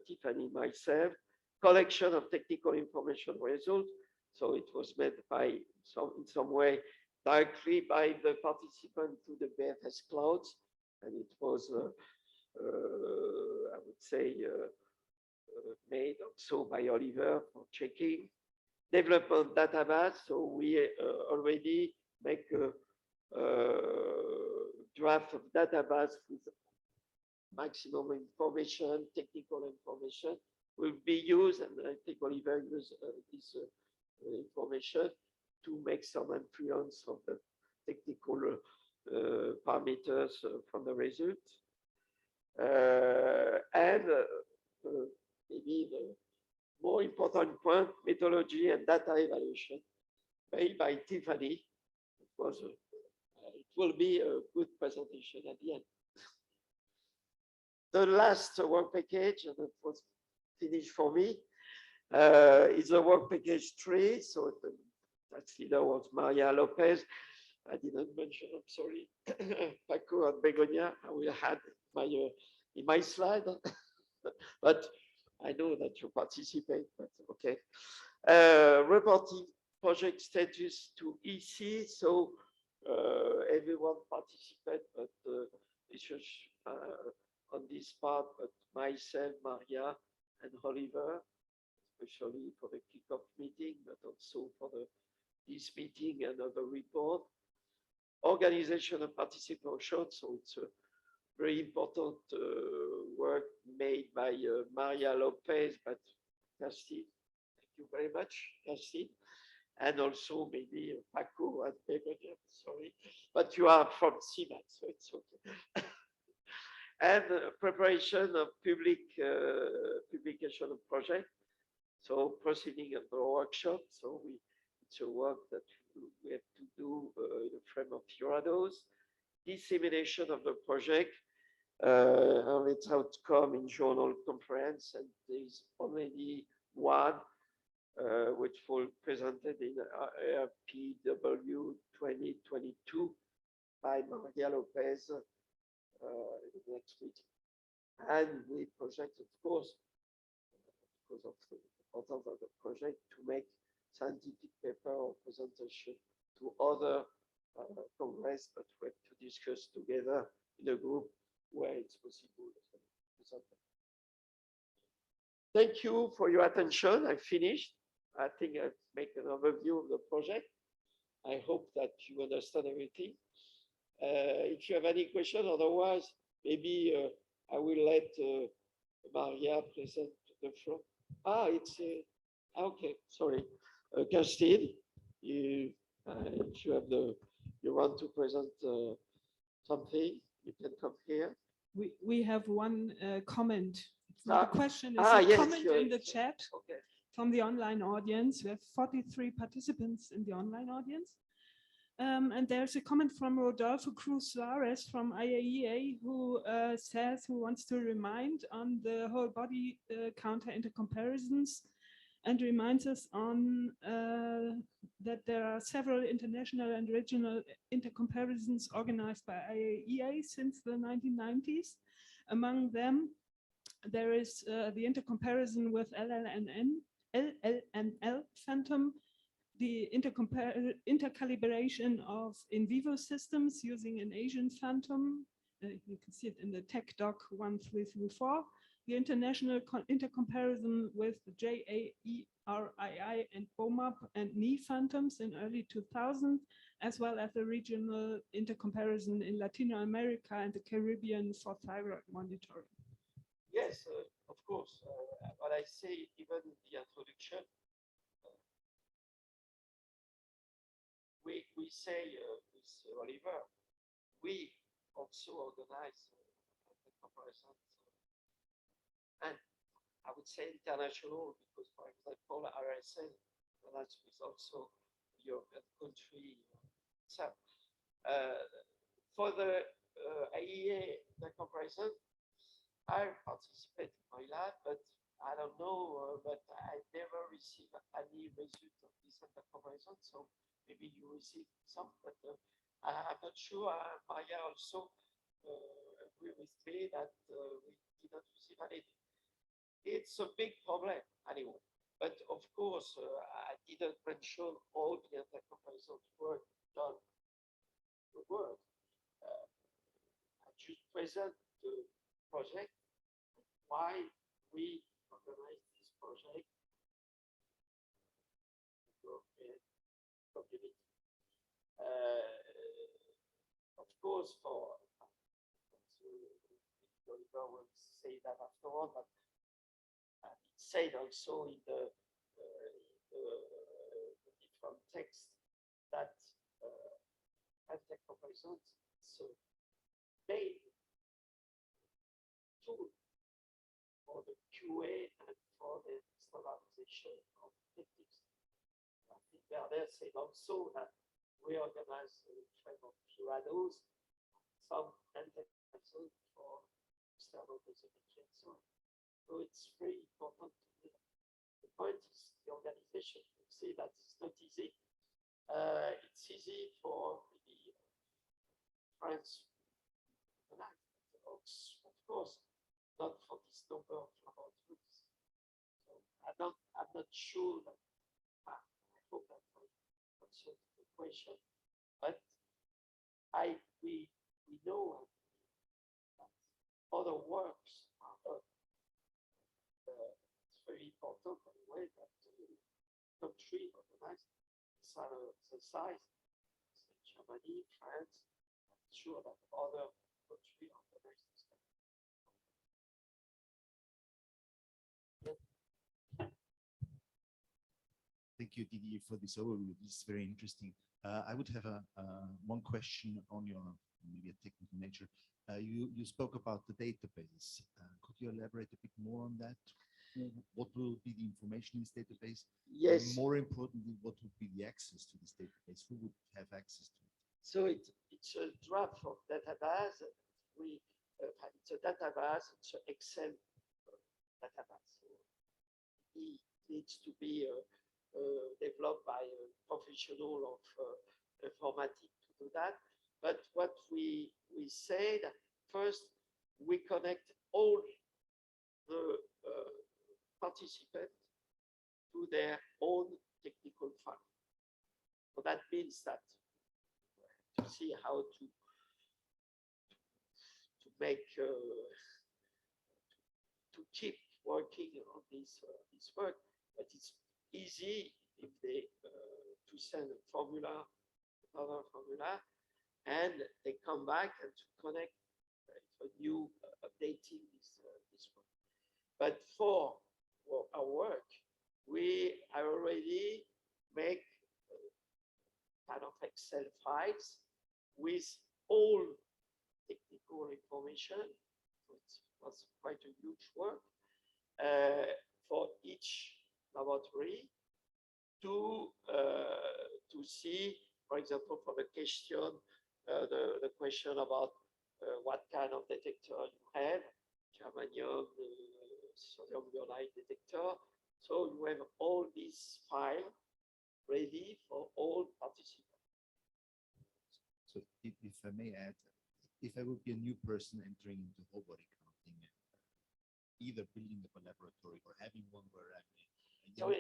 Tiffany, myself. Collection of technical information results. So it was made by in some way directly by the participant to the BFS clouds, and it was I would say made also by Oliver for checking. Development database, so we already make a draft of database with maximum information, technical information will be used, and I think Oliver used this information to make some influence of the technical parameters from the results. And maybe the more important point, methodology and data evaluation made by Tiffany. It will be a good presentation at the end. The last work package, and it was finished for me, is the work package 3. So that leader was Maria Lopez. I didn't mention, I'm sorry, Paco and Begonia. I will have in my slide, but I know that you participate, but okay. Reporting project status to EC. So everyone participate, but research on this part, but myself, Maria, and Oliver, especially for the kickoff meeting, but also for this meeting and other report. Organization and participation. So it's a very important work made by Maria Lopez, but Castine, thank you very much, Castine. And also maybe Paco and Begonia, sorry, but you are from CIMAT, so it's okay. And preparation of public publication of project. So proceeding of the workshop. So it's a work that we have to do in the frame of EURADOS. Dissemination of the project and its outcome in journal conference, and there is already one which will be presented in EIVIC2020 by Maria Lopez next week. And we project, of course, because of the importance of the project, to make scientific paper or presentation to other congress, but we have to discuss together in a group where it's possible. Thank you for your attention. I finished. I think I've made an overview of the project. I hope that you understand everything. If you have any question, otherwise, maybe I will let Maria present the floor. It's okay. Sorry, Castine, if you have you want to present something, you can come here. We have one comment. It's not a question, it's a comment in the chat from the online audience. We have 43 participants in the online audience. And there's a comment from Rodolfo Cruz Suarez from IAEA who says, who wants to remind on the whole body counter intercomparisons, and reminds us on that there are several international and regional intercomparisons organized by IAEA since the 1990s. Among them, there is the intercomparison with LLNN LLNL phantom, the intercalibration of in vivo systems using an Asian phantom. You can see it in the tech doc 1334. The international intercomparison with JAERII and BOMAP and NI phantoms in early 2000, as well as the regional intercomparison in Latin America and the Caribbean for thyroid monitoring. Yes, of course. What I say even in the introduction, we say with Oliver, we also organize the comparison, and I would say international, because for example, RSN, that is also European country. So for the IEA, the comparison, I participate in my lab, but I don't know, but I never received any result of this comparison. So maybe you received some, but I'm not sure. Maya also agree with me that we didn't receive anything. It's a big problem anyway. But of course, I didn't mention all the intercomparison work done in the world. I just present the project, why we organize this project in the European community. Of course, for Oliver will say that after all, but it said also in the different text that intercomparison is a main tool for the QA and for the standardization of techniques. I think Werner said also that we organize a trend of EURADOS, some intercomparison for external visibility and so on. So it's very important to do that. The point is the organization. You see that it's not easy. It's easy for the France, of course, not for this number of laboratories. So I'm not sure that I hope that I answered the question, but we know that other works are done. It's very important anyway that the country organized exercise, Germany, France. I'm sure that other countries organize this. Thank you, Didier, for this overview. This is very interesting. I would have one question on your maybe a technical nature. You spoke about the database. Could you elaborate a bit more on that? What will be the information in this database? Yes. And more importantly, what would be the access to this database? Who would have access to it? So it's a draft of database. It's a database. It's an Excel database. So it needs to be developed by a professional of informatics to do that. But what we said first, we connect all the participants to their own technical file. So that means that to see how to make to keep working on this work, but it's easy if they to send a formula, another formula, and they come back and to connect a new updating this work. But for our work, we already make kind of Excel files with all technical information. So it was quite a huge work for each laboratory to see, for example, for the question, the question about what kind of detector you have, germanium, sodium iodide detector. So you have all these files ready for all participants. So if I may add, if I would be a new person entering into whole body counting, either building up a laboratory or having one where I'm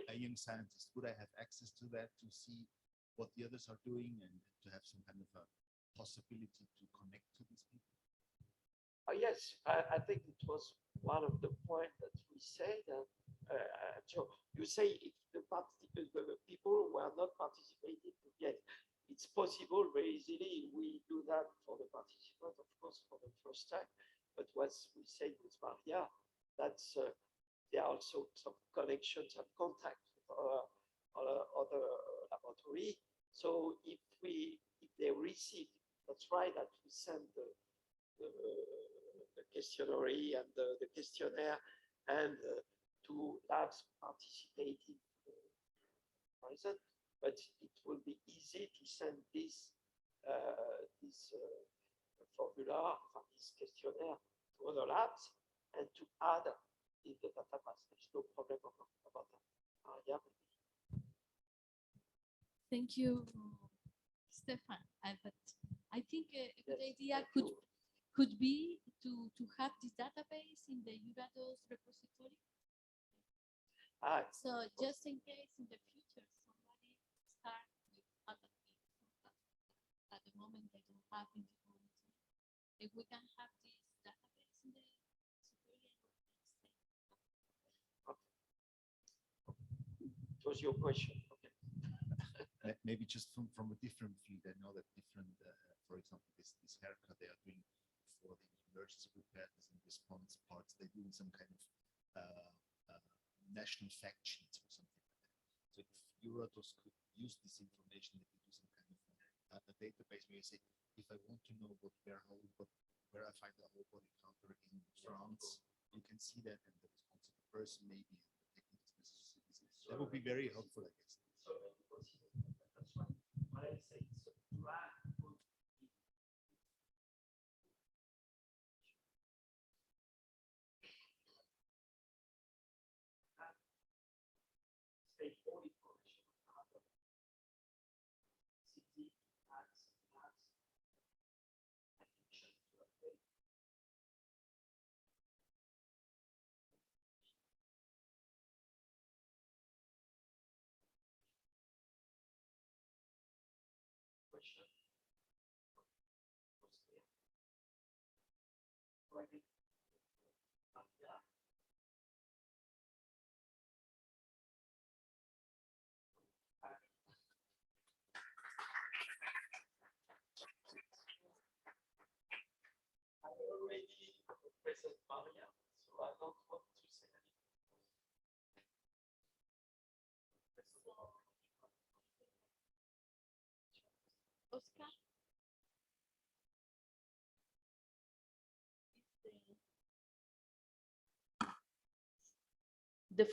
a young scientist, would I have access to that to see what the others are doing and to have some kind of a possibility to connect to these people? Yes, I think it was one of the points that we said. So you say if the people who are not participating yet, it's possible very easily. We do that for the participants, of course, for the first time. But what we said with Maria, that's there are also some connections and contacts with other laboratory. So if they receive, that's right, that we send the questionnaire and the questionnaire and to labs participating present, but it will be easy to send this formula, this questionnaire to other labs and to add in the database. There's no problem about that. Yeah. Thank you, Stefan. But I think a good idea could be to have this database in the EURADOS repository. So just in case in the future somebody starts with other things, at the moment they don't have in the community, if we can have this database in the It was your question. Okay. Maybe just from a different field. I know that different, for example, this haircut they are doing for the emergency preparedness and response parts, they're doing some kind of national fact sheets or something like that. So if EURADOS could use this information, they could do some kind of a database where you say, if I want to know where I find the whole body counter in France, you can see that, and the responsible person maybe the technical specificity. That would be very helpful, I guess. So that's right. What I say is stage 4 information CD adds attention to update. Question. I already present Maria, so I don't want to say anything. Oscar? The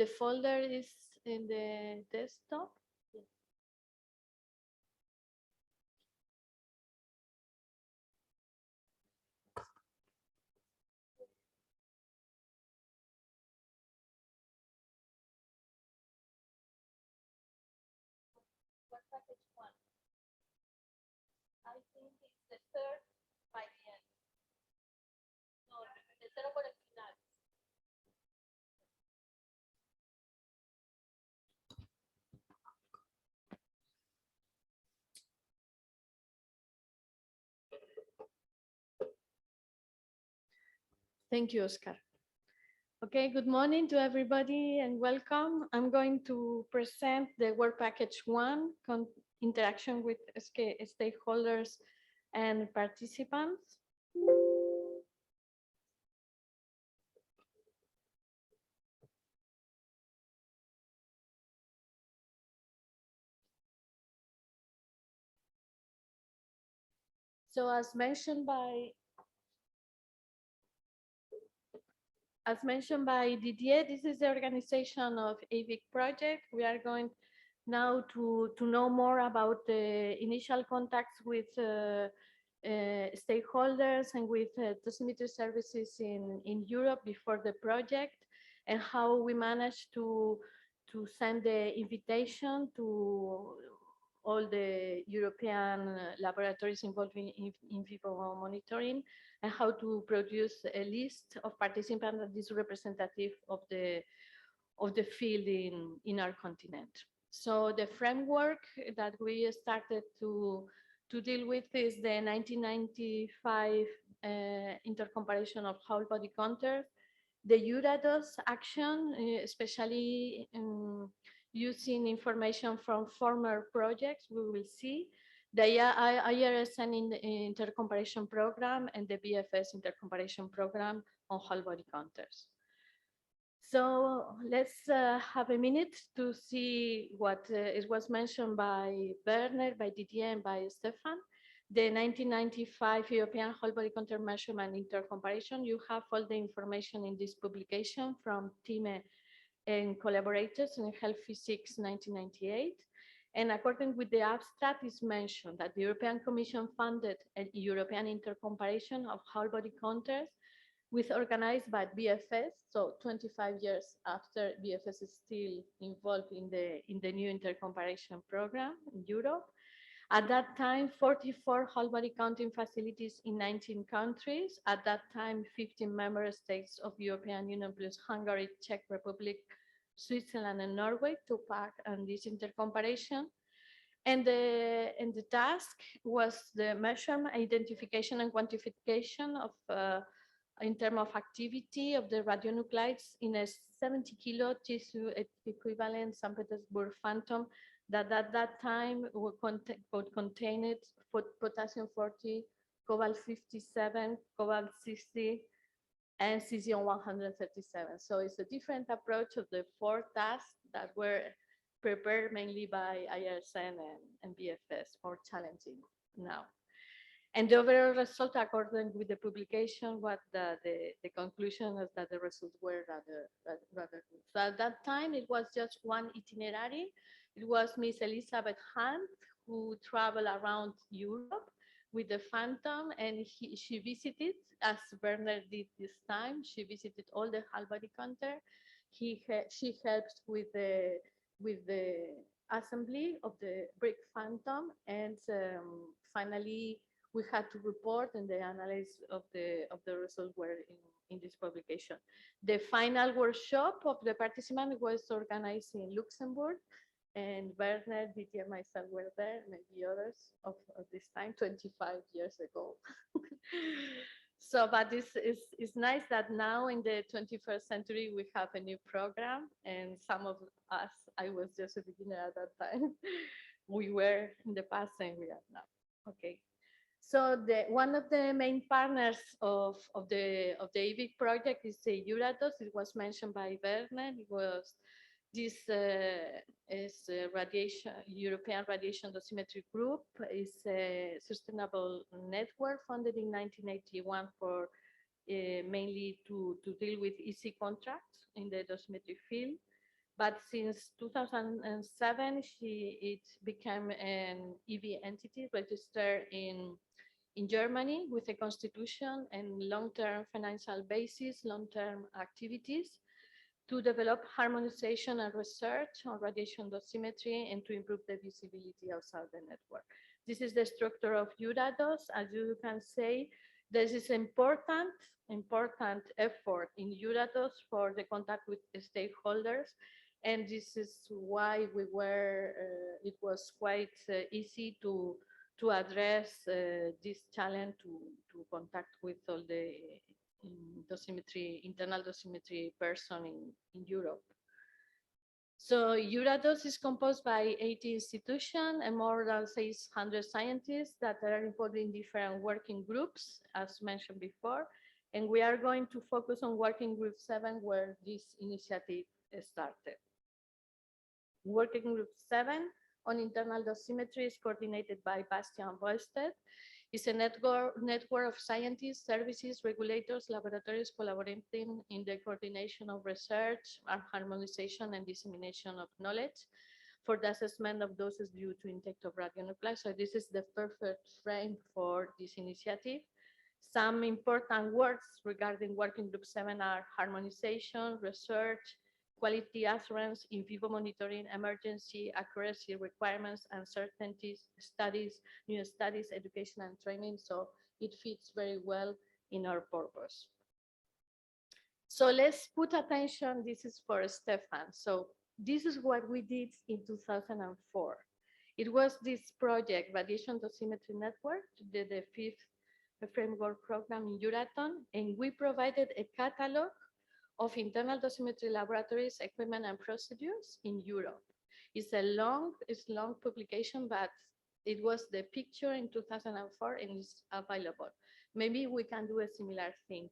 folder is in the desktop. Yes. What package one? I think it's the third by the end. No, the tercero por el final. Thank you, Oscar. Okay, good morning to everybody and welcome. I'm going to present the work package 1, interaction with stakeholders and participants. So as mentioned by Didier, this is the organization of EIVIC project. We are going now to know more about the initial contacts with stakeholders and with dosimetry services in Europe before the project, and how we managed to send the invitation to all the European laboratories involved in vivo monitoring, and how to produce a list of participants that is representative of the field in our continent. So the framework that we started to deal with is the 1995 intercomparison of whole body counters, the EURADOS action, especially using information from former projects, we will see, the IRSN intercomparison program and the BFS intercomparison program on whole body counters. So let's have a minute to see what it was mentioned by Werner, by Didier, and by Stefan. The 1995 European whole body counter measurement intercomparison. You have all the information in this publication from Time and collaborators in Health Physics 1998. And according with the abstract, is mentioned that the European Commission funded a European intercomparison of whole body counters with organized by BFS. So 25 years after, BFS is still involved in the new intercomparison program in Europe. At that time, 44 whole body counting facilities in 19 countries. At that time, 15 member states of the European Union plus Hungary, Czech Republic, Switzerland, and Norway took part in this intercomparison. And the task was the measurement, identification, and quantification of in terms of activity of the radionuclides in a 70 kilo tissue equivalent St. Petersburg phantom that at that time contained potassium 40, cobalt 57, cobalt 60, and Cesium 137. So it's a different approach of the 4 tasks that were prepared mainly by IRSN and BFS, more challenging now. And the overall result, according with the publication, what the conclusion is that the results were rather good. So at that time, it was just one itinerary. It was Miss Elizabeth Hunt who traveled around Europe with the Phantom, and she visited, as Werner did this time, she visited all the whole body counter. She helped with the assembly of the brick Phantom, and finally, we had to report, and the analysis of the results were in this publication. The final workshop of the participants was organized in Luxembourg, and Werner, Didier, and myself were there, maybe others of this time, 25 years ago. So, but it's nice that now in the 21st century, we have a new program, and some of us, I was just a beginner at that time. We were in the past and we are now. Okay. So one of the main partners of the EIVIC project is the EURADOS. It was mentioned by Werner. It was this European Radiation Dosimetry Group. Is a sustainable network founded in 1981 for mainly to deal with easy contracts in the dosimetry field. But since 2007, it became an EV entity registered in Germany with a constitution and long-term financial basis, long-term activities to develop harmonization and research on radiation dosimetry and to improve the visibility outside the network. This is the structure of EURADOS. As you can say, this is important effort in EURADOS for the contact with stakeholders. And this is why it was quite easy to address this challenge to contact with all the internal dosimetry person in Europe. So EURADOS is composed by 80 institutions and more than 600 scientists that are involved in different working groups, as mentioned before. And we are going to focus on working group 7, where this initiative started. Working group 7 on internal dosimetry is coordinated by Bastian Boested. It's a network of scientists, services, regulators, laboratories collaborating in the coordination of research, harmonization, and dissemination of knowledge for the assessment of doses due to intake of radionuclides. So this is the perfect frame for this initiative. Some important words regarding working group 7 are harmonization, research, quality assurance, in vivo monitoring, emergency accuracy requirements, uncertainties, studies, new studies, education and training. So it fits very well in our purpose. So let's put attention, this is for Stefan. So this is what we did in 2004. It was this project, Radiation Dosimetry Network, the fifth framework program in EURADOS, and we provided a catalog of internal dosimetry laboratories, equipment, and procedures in Europe. It's a long publication, but it was the picture in 2004 and it's available. Maybe we can do a similar thing.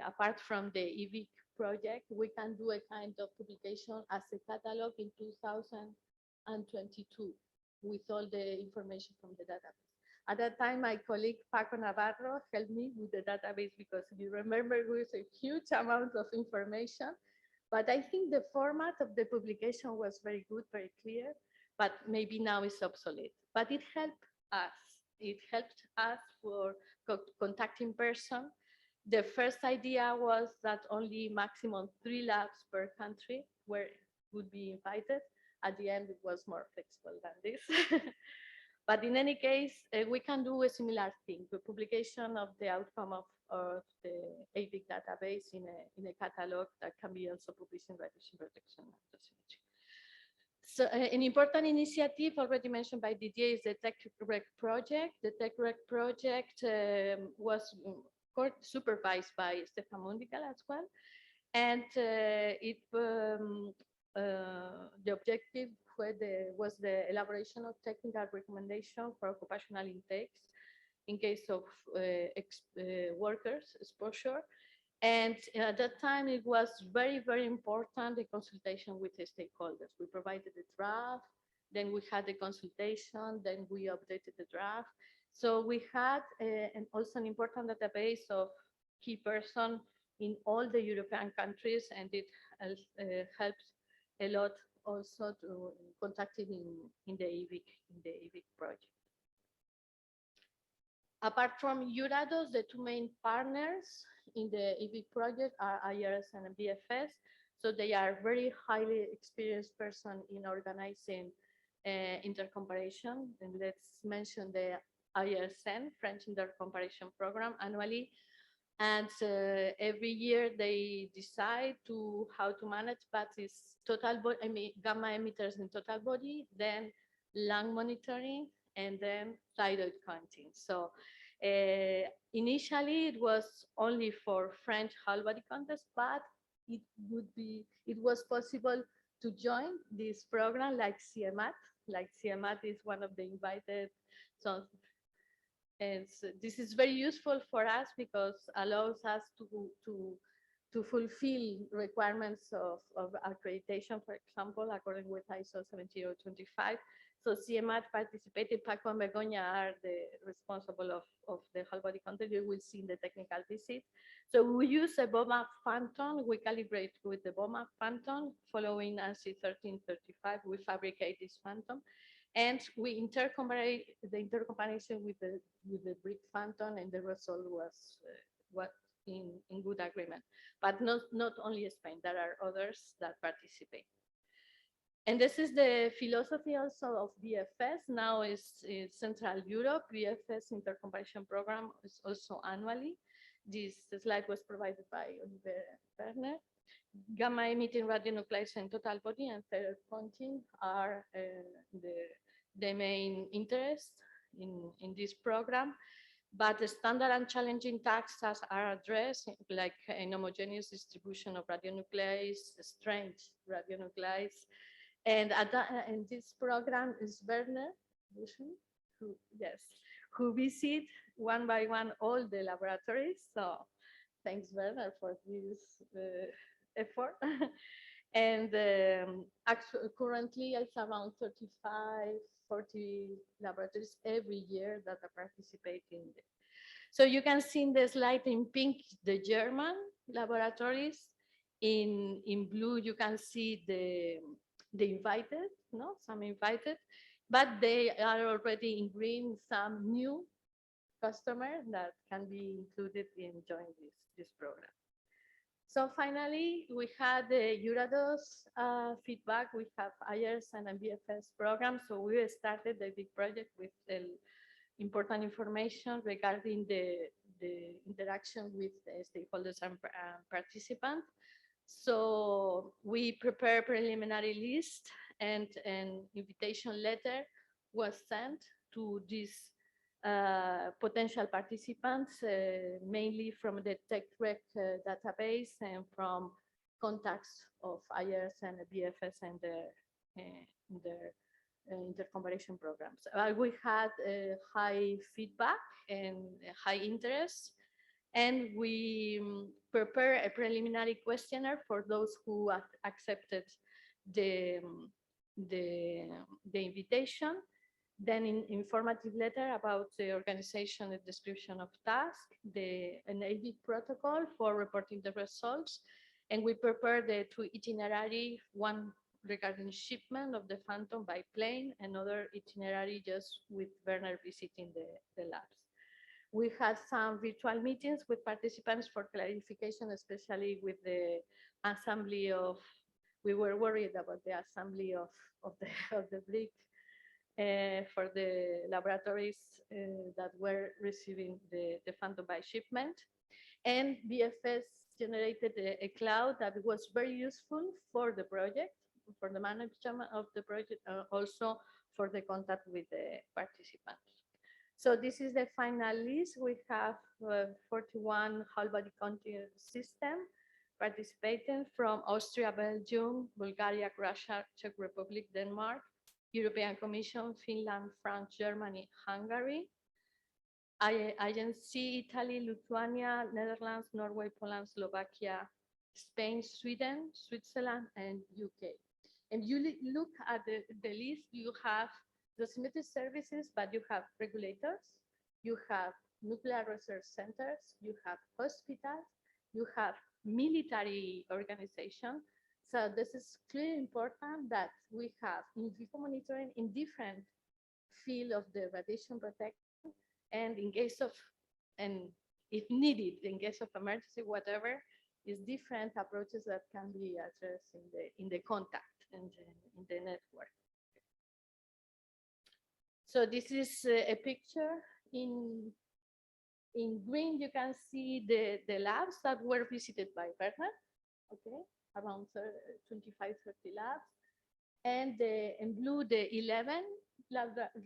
Apart from the EIVIC project, we can do a kind of publication as a catalog in 2022 with all the information from the database. At that time, my colleague Paco Navarro helped me with the database because you remember it was a huge amount of information, but I think the format of the publication was very good, very clear, but maybe now it's obsolete. But it helped us. It helped us for contacting person. The first idea was that only maximum 3 labs per country would be invited. At the end, it was more flexible than this. But in any case, we can do a similar thing, the publication of the outcome of the EIVIC database in a catalog that can be also published in radiation protection and dosimetry. So an important initiative already mentioned by Didier is the TechRec project. The TechRec project was supervised by Stefan Mundigal as well. And the objective was the elaboration of technical recommendation for occupational intakes in case of workers exposure. And at that time, it was very, very important, the consultation with the stakeholders. We provided the draft, then we had the consultation, then we updated the draft. So we had also an important database of key persons in all the European countries, and it helped a lot also to contacting in the EIVIC project. Apart from EURADOS, the 2 main partners in the EIVIC project are IRS and BFS. So they are very highly experienced person in organizing intercomparison. And let's mention the IRSN, French Intercomparison Program, annually. And every year they decide how to manage, but it's total body, gamma emitters in total body, then lung monitoring, and then thyroid counting. So initially it was only for French whole body contest, but it was possible to join this program like CMAT. Like CMAT is one of the invited. So, and so this is very useful for us because allows us to fulfill requirements of accreditation, for example, according with ISO 17025. So CMAT participated, Paco and Begoña are the responsible of the whole body content. You will see in the technical visit. So we use a BOMAP phantom. We calibrate with the BOMAP phantom following ANSI 1335. We fabricate this phantom. And we intercompare the intercomparison with the brick phantom, and the result was in good agreement. But not only Spain, there are others that participate. And this is the philosophy also of BFS. Now is Central Europe. BFS intercomparison program is also annually. This slide was provided by Oliver Werner. Gamma emitting radionuclides and total body and thyroid counting are the main interest in this program. But the standard and challenging tasks are addressed, like an homogeneous distribution of radionuclides, strange radionuclides. And this program is Werner, who visit one by one all the laboratories. So thanks, Werner, for this effort. And actually, currently, it's around 35, 40 laboratories every year that are participating. So you can see in the slide in pink, the German laboratories. In blue, you can see the invited, some invited, but they are already in green, some new customers that can be included in joining this program. So finally, we had the EURADOS feedback. We have IRS and BFS programs. So we started the big project with the important information regarding the interaction with the stakeholders and participants. So we prepare preliminary list, and an invitation letter was sent to these potential participants, mainly from the TechRec database and from contacts of IRS and BFS and their intercomparison programs. We had high feedback and high interest, and we prepare a preliminary questionnaire for those who accepted the invitation. Then an informative letter about the organization and description of task, an EIVIC protocol for reporting the results, and we prepare the two itinerary, one regarding shipment of the Phantom by plane, another itinerary just with Werner visiting the labs. We had some virtual meetings with participants for clarification, especially with the assembly of, we were worried about the assembly of the brick for the laboratories that were receiving the Phantom by shipment. And BFS generated a cloud that was very useful for the project, for the management of the project, also for the contact with the participants. So this is the final list. We have 41 whole body content system participating from Austria, Belgium, Bulgaria, Russia, Czech Republic, Denmark, European Commission, Finland, France, Germany, Hungary, INC, Italy, Lithuania, Netherlands, Norway, Poland, Slovakia, Spain, Sweden, Switzerland, and UK. And you look at the list, you have dosimetry services, but you have regulators, you have nuclear research centers, you have hospitals, you have military organizations. So this is clearly important that we have in vivo monitoring in different field of the radiation protection, and in case of, and if needed, in case of emergency, whatever, is different approaches that can be addressed in the contact and in the network. So this is a picture. In green, you can see the labs that were visited by Werner, okay, around 25, 30 labs. And in blue, the 11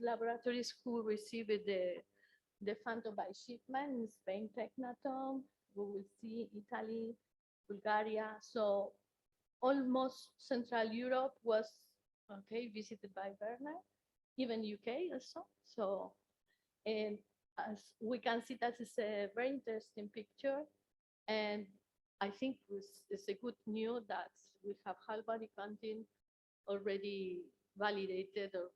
laboratories who received the Phantom by shipment in Spain, Technatom, we will see Italy, Bulgaria. So almost Central Europe was, okay, visited by Werner, even UK also. So, and as we can see, that is a very interesting picture. And I think it's a good news that we have whole body content already validated or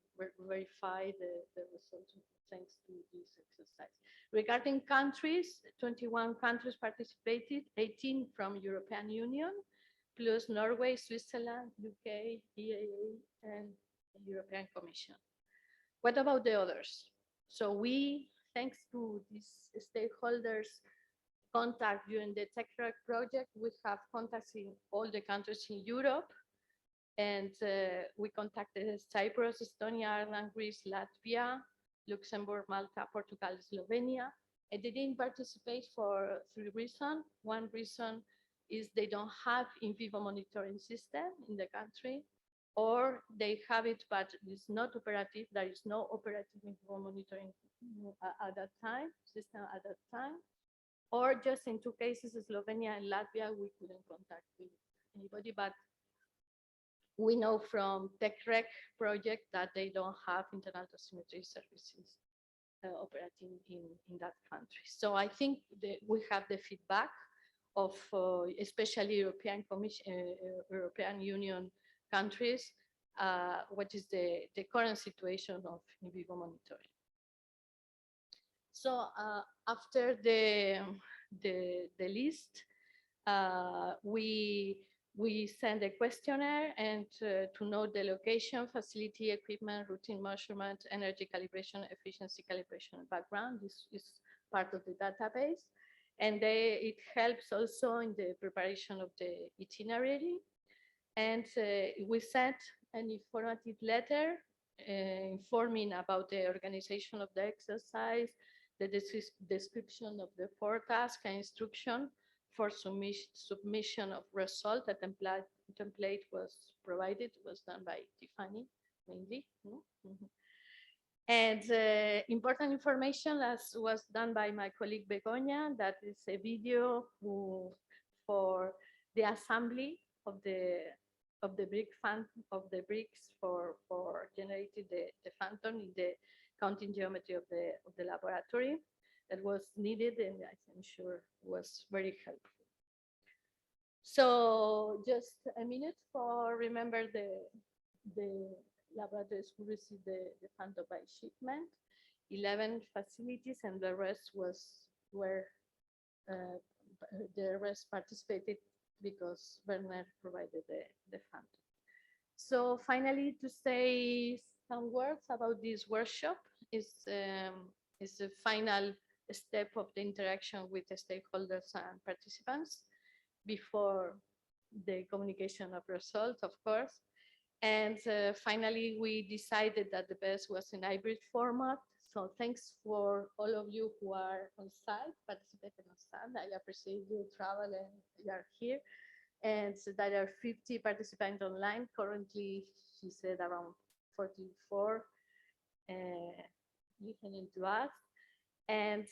verified the results thanks to this exercise. Regarding countries, 21 countries participated, 18 from European Union, plus Norway, Switzerland, UK, EAA, and the European Commission. What about the others? So we, thanks to these stakeholders contact during the TechRec project, we have contacts in all the countries in Europe. And we contacted Cyprus, Estonia, Ireland, Greece, Latvia, Luxembourg, Malta, Portugal, Slovenia. And they didn't participate for 3 reasons. One reason is they don't have in vivo monitoring system in the country, or they have it, but it's not operative. There is no operative in vivo monitoring at that time, system at that time. Or just in 2 cases, Slovenia and Latvia, we couldn't contact with anybody, but we know from TechRec project that they don't have internal dosimetry services operating in that country. So I think that we have the feedback of especially European Commission, European Union countries, what is the current situation of in vivo monitoring. So after the list, we send a questionnaire and to know the location, facility, equipment, routine measurement, energy calibration, efficiency calibration, and background. This is part of the database. And it helps also in the preparation of the itinerary. And we sent an informative letter informing about the organization of the exercise, the description of the forecast and instruction for submission of result. The template was provided, was done by Tiffany mainly. And important information as was done by my colleague Begoña, that is a video for the assembly of the bricks for generating the phantom in the counting geometry of the laboratory that was needed, and I'm sure was very helpful. So just a minute for remember the laboratories who received the phantom by shipment, 11 facilities, and the rest participated because Werner provided the fund. So finally, to say some words about this workshop is the final step of the interaction with the stakeholders and participants before the communication of results, of course. And finally, we decided that the best was in hybrid format. So thanks for all of you who are on site, participating on site. I appreciate your travel and you are here. And so there are 50 participants online. Currently, she said around 44 listening to us. And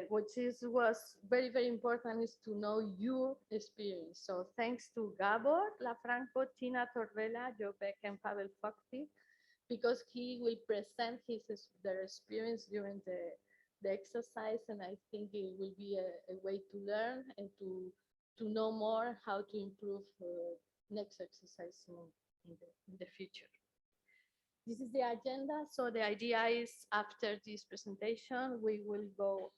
what was very, very important is to know your experience. So thanks to Gabor Lafranco, Tina Torvela, Joe Beck, and Pavel Fakti, because he will present their experience during the exercise. And I think it will be a way to learn and to know more how to improve next exercise in the future. This is the agenda. So the idea is after this presentation, we will go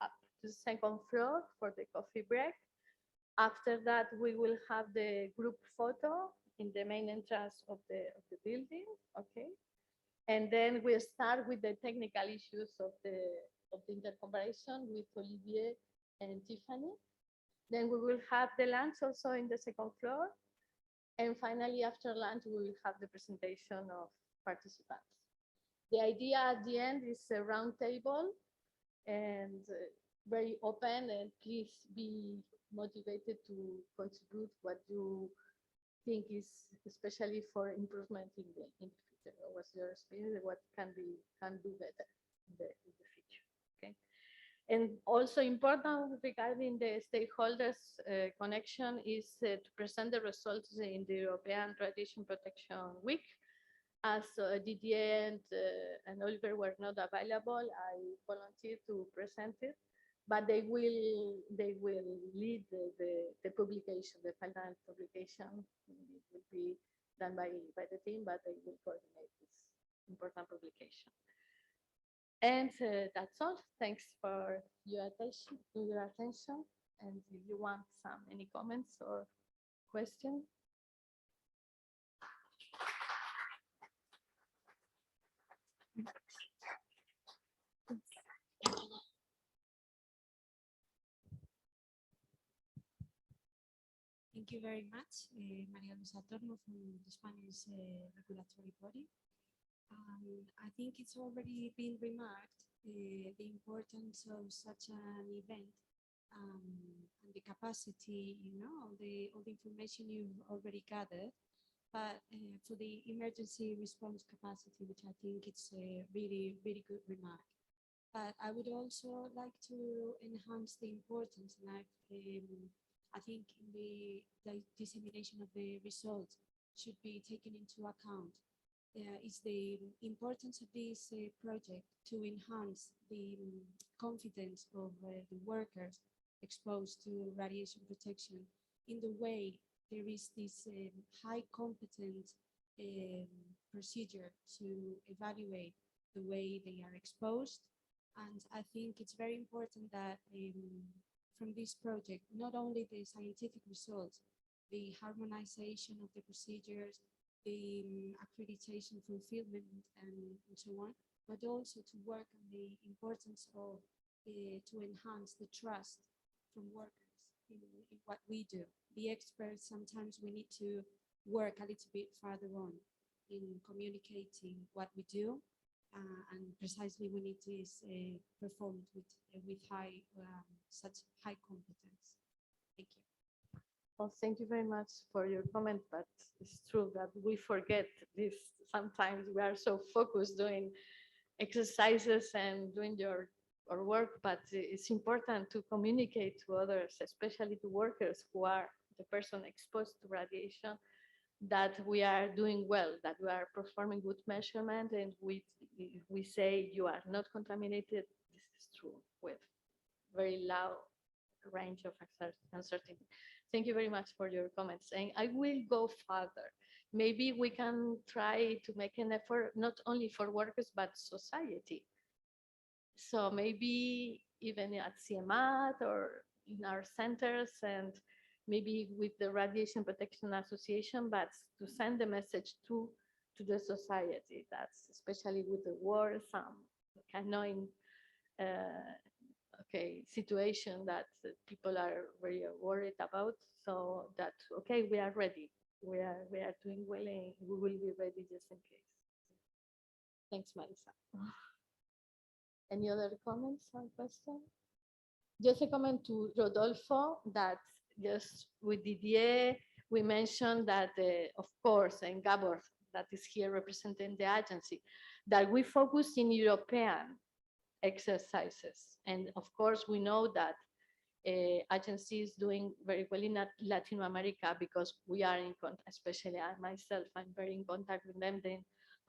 up to the second floor for the coffee break. After that, we will have the group photo in the main entrance of the building, okay? And then we'll start with the technical issues of the intercomparison with Olivier and Tiffany. Then we will have the lunch also in the second floor. And finally, after lunch, we will have the presentation of participants. The idea at the end is a round table and very open, and please be motivated to contribute what you think is especially for improvement in the future. What's your experience? What can do better in the future? Okay. And also important regarding the stakeholders connection is to present the results in the European Radiation Protection Week. As Didier and Oliver were not available, I volunteered to present it, but they will lead the publication, the final publication. It will be done by the team, but they will coordinate this important publication. And that's all. Thanks for your attention. And if you want any comments or questions. Thank you very much, Maria Luisa Torno from the Spanish regulatory body. I think it's already been remarked the importance of such an event and the capacity, all the information you've already gathered, but for the emergency response capacity, which I think it's a really, really good remark. But I would also like to enhance the importance, and I think the dissemination of the results should be taken into account. Is the importance of this project to enhance the confidence of the workers exposed to radiation protection in the way there is this high competent procedure to evaluate the way they are exposed. And I think it's very important that from this project, not only the scientific results, the harmonization of the procedures, the accreditation fulfillment and so on, but also to work on the importance of to enhance the trust from workers in what we do. The experts, sometimes we need to work a little bit farther on in communicating what we do, and precisely we need this performed with such high competence. Thank you. Well, thank you very much for your comment, but it's true that we forget this. Sometimes we are so focused doing exercises and doing our work, but it's important to communicate to others, especially to workers who are the person exposed to radiation, that we are doing well, that we are performing good measurement, and we say you are not contaminated. This is true with very low range of uncertainty. Thank you very much for your comments. And I will go further. Maybe we can try to make an effort, not only for workers, but society. So maybe even at CMAT or in our centers, and maybe with the Radiation Protection Association, but to send the message to the society. That's especially with the war, some annoying situation that people are very worried about. So that, okay, we are ready. We are doing well, and we will be ready just in case. Thanks, Marisa. Any other comments or questions? Just a comment to Rodolfo that just with Didier, we mentioned that, of course, and Gabor, that is here representing the agency, that we focus in European exercises. And of course, we know that agencies doing very well in Latin America, because we are in contact, especially I myself, I'm very in contact with them. They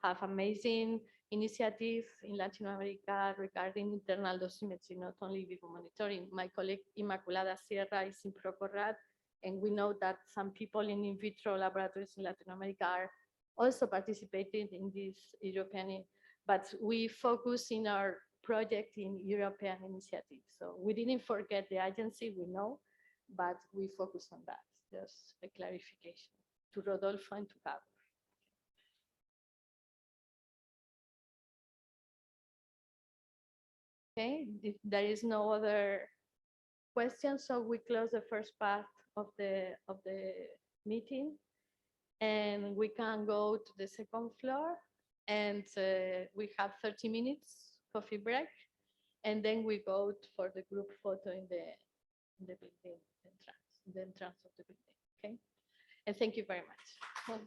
have amazing initiatives in Latin America regarding internal dosimetry, not only vivo monitoring. My colleague Immaculada Sierra is in Procorad, and we know that some people in vitro laboratories in Latin America are also participating in this European, but we focus in our project in European initiatives. So we didn't forget the agency, we know, but we focus on that. Just a clarification to Rodolfo and to Gabor. Okay, if there is no other questions, so we close the first part of the meeting, and we can go to the second floor, and we have 30 minutes coffee break, and then we go for the group photo in the building entrance of the building. Okay, and thank you very much.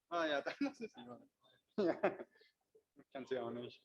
Ah ja, dann muss es jemand. Ja, kann sie auch nicht.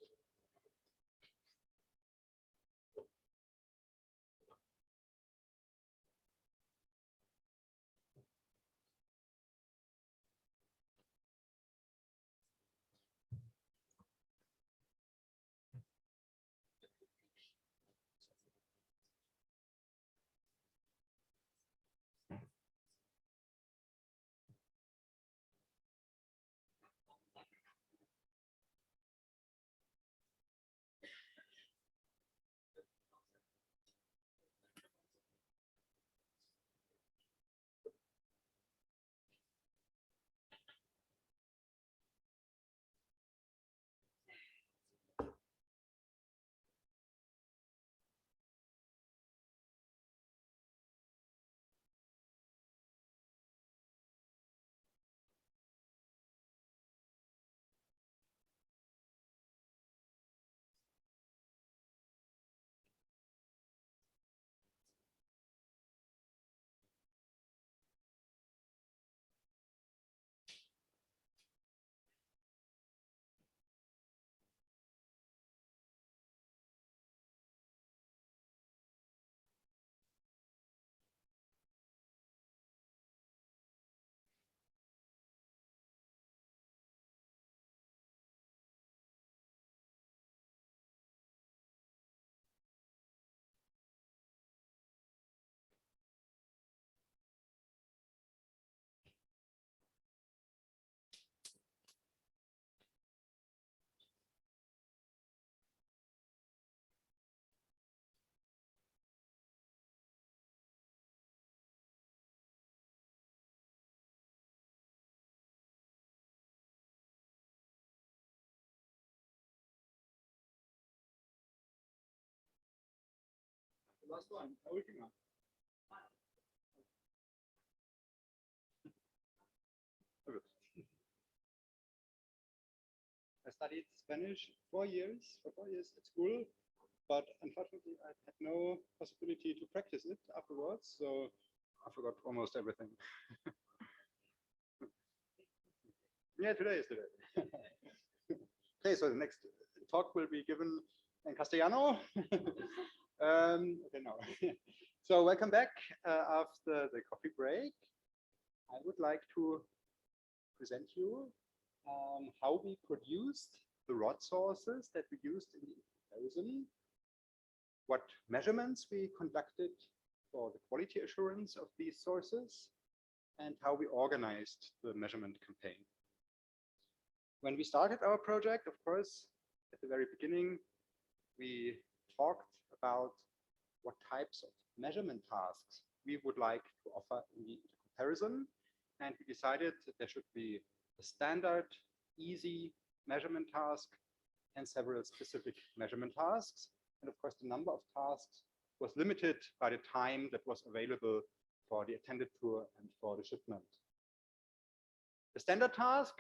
Last one, la última. I studied Spanish 4 years, for 4 years at school, but unfortunately I had no possibility to practice it afterwards, so I forgot almost everything. Yeah, today is today. Okay, so the next talk will be given in Castellano. Okay, no. So welcome back after the coffee break. I would like to present you how we produced the rod sources that we used in the comparison, what measurements we conducted for the quality assurance of these sources, and how we organized the measurement campaign. When we started our project, of course, at the very beginning, we talked about what types of measurement tasks we would like to offer in the comparison. And we decided that there should be a standard, easy measurement task and several specific measurement tasks. And of course, the number of tasks was limited by the time that was available for the attended tour and for the shipment. The standard task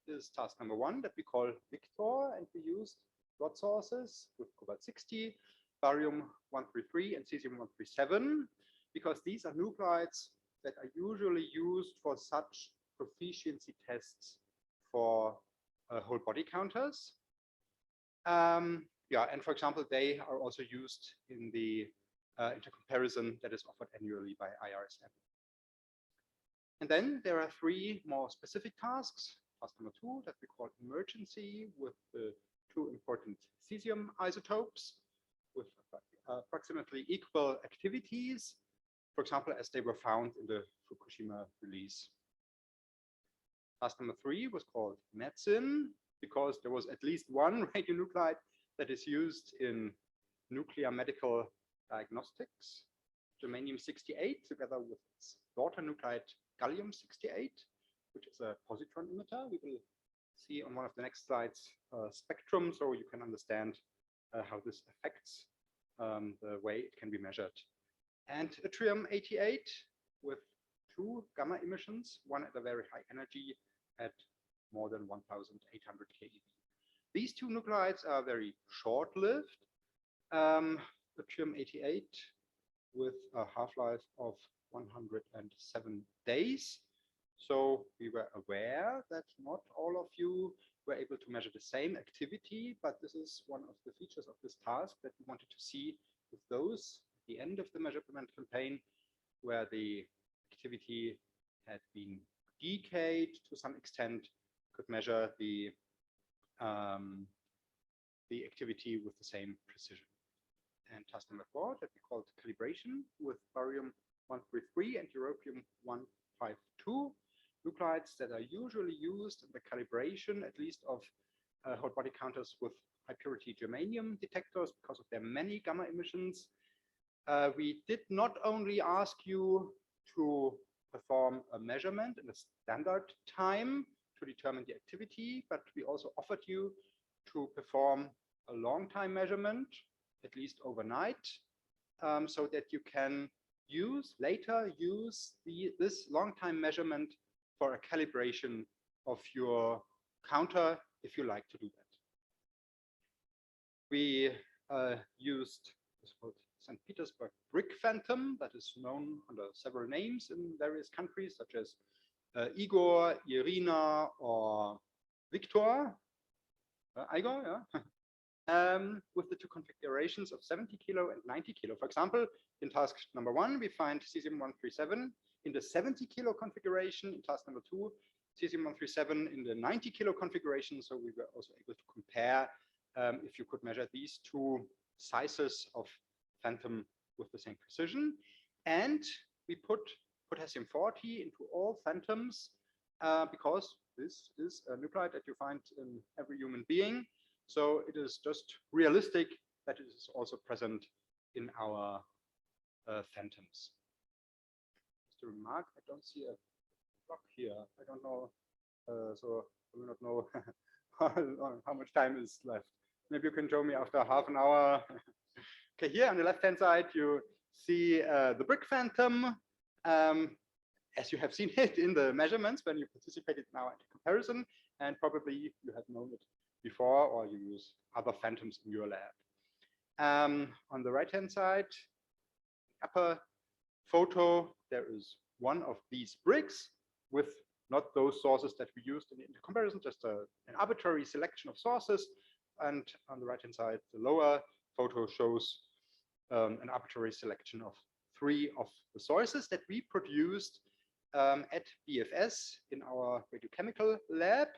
is task number 1 that we call Victor, and we used rod sources with cobalt-60, barium-133, and cesium-137, because these are nuclides that are usually used for such proficiency tests for whole body counters. Yeah, and for example, they are also used in the intercomparison that is offered annually by IRSM. And then there are 3 more specific tasks. Task number 2 that we call emergency, with the 2 important cesium isotopes with approximately equal activities, for example, as they were found in the Fukushima release. Task number 3 was called medicine, because there was at least one radionuclide that is used in nuclear medical diagnostics, germanium-68, together with its daughter nuclide gallium-68, which is a positron emitter. We will see on one of the next slides spectrum, so you can understand how this affects the way it can be measured. And yttrium-88 with 2 gamma emissions, one at a very high energy at more than 1,800 keV. These 2 nuclides are very short-lived. Yttrium-88 with a half-life of 107 days, So we were aware that not all of you were able to measure the same activity, but this is one of the features of this task that we wanted to see with those at the end of the measurement campaign, where the activity had been decayed to some extent, could measure the activity with the same precision. And task number 4 that we called calibration with barium-133 and europium-152, nuclides that are usually used in the calibration, at least of whole body counters with high purity germanium detectors because of their many gamma emissions. We did not only ask you to perform a measurement in a standard time to determine the activity, but we also offered you to perform a long time measurement, at least overnight, so that you can later use this long time measurement for a calibration of your counter if you like to do that. We used what's called St. Petersburg brick phantom that is known under several names in various countries such as Igor, Irina, or Victor, Igor, yeah. With the two configurations of 70 kilo and 90 kilo. For example, in task number 1, we find Cesium-137 in the 70 kilo configuration. In task number 2, Cesium-137 in the 90 kilo configuration. So we were also able to compare if you could measure these two sizes of phantom with the same precision. And we put potassium-40 into all phantoms because this is a nuclide that you find in every human being. So it is just realistic that it is also present in our phantoms. Just a remark, I don't see a clock here. I don't know, so I will not know how much time is left. Maybe you can show me after half an hour. Okay, here on the left-hand side, you see the brick phantom, as you have seen it in the measurements when you participated in our comparison, and probably you have known it before, or you use other phantoms in your lab. On the right-hand side, upper photo, there is one of these bricks with not those sources that we used in the intercomparison, just an arbitrary selection of sources. And on the right-hand side, the lower photo shows an arbitrary selection of 3 of the sources that we produced at BFS in our radiochemical lab,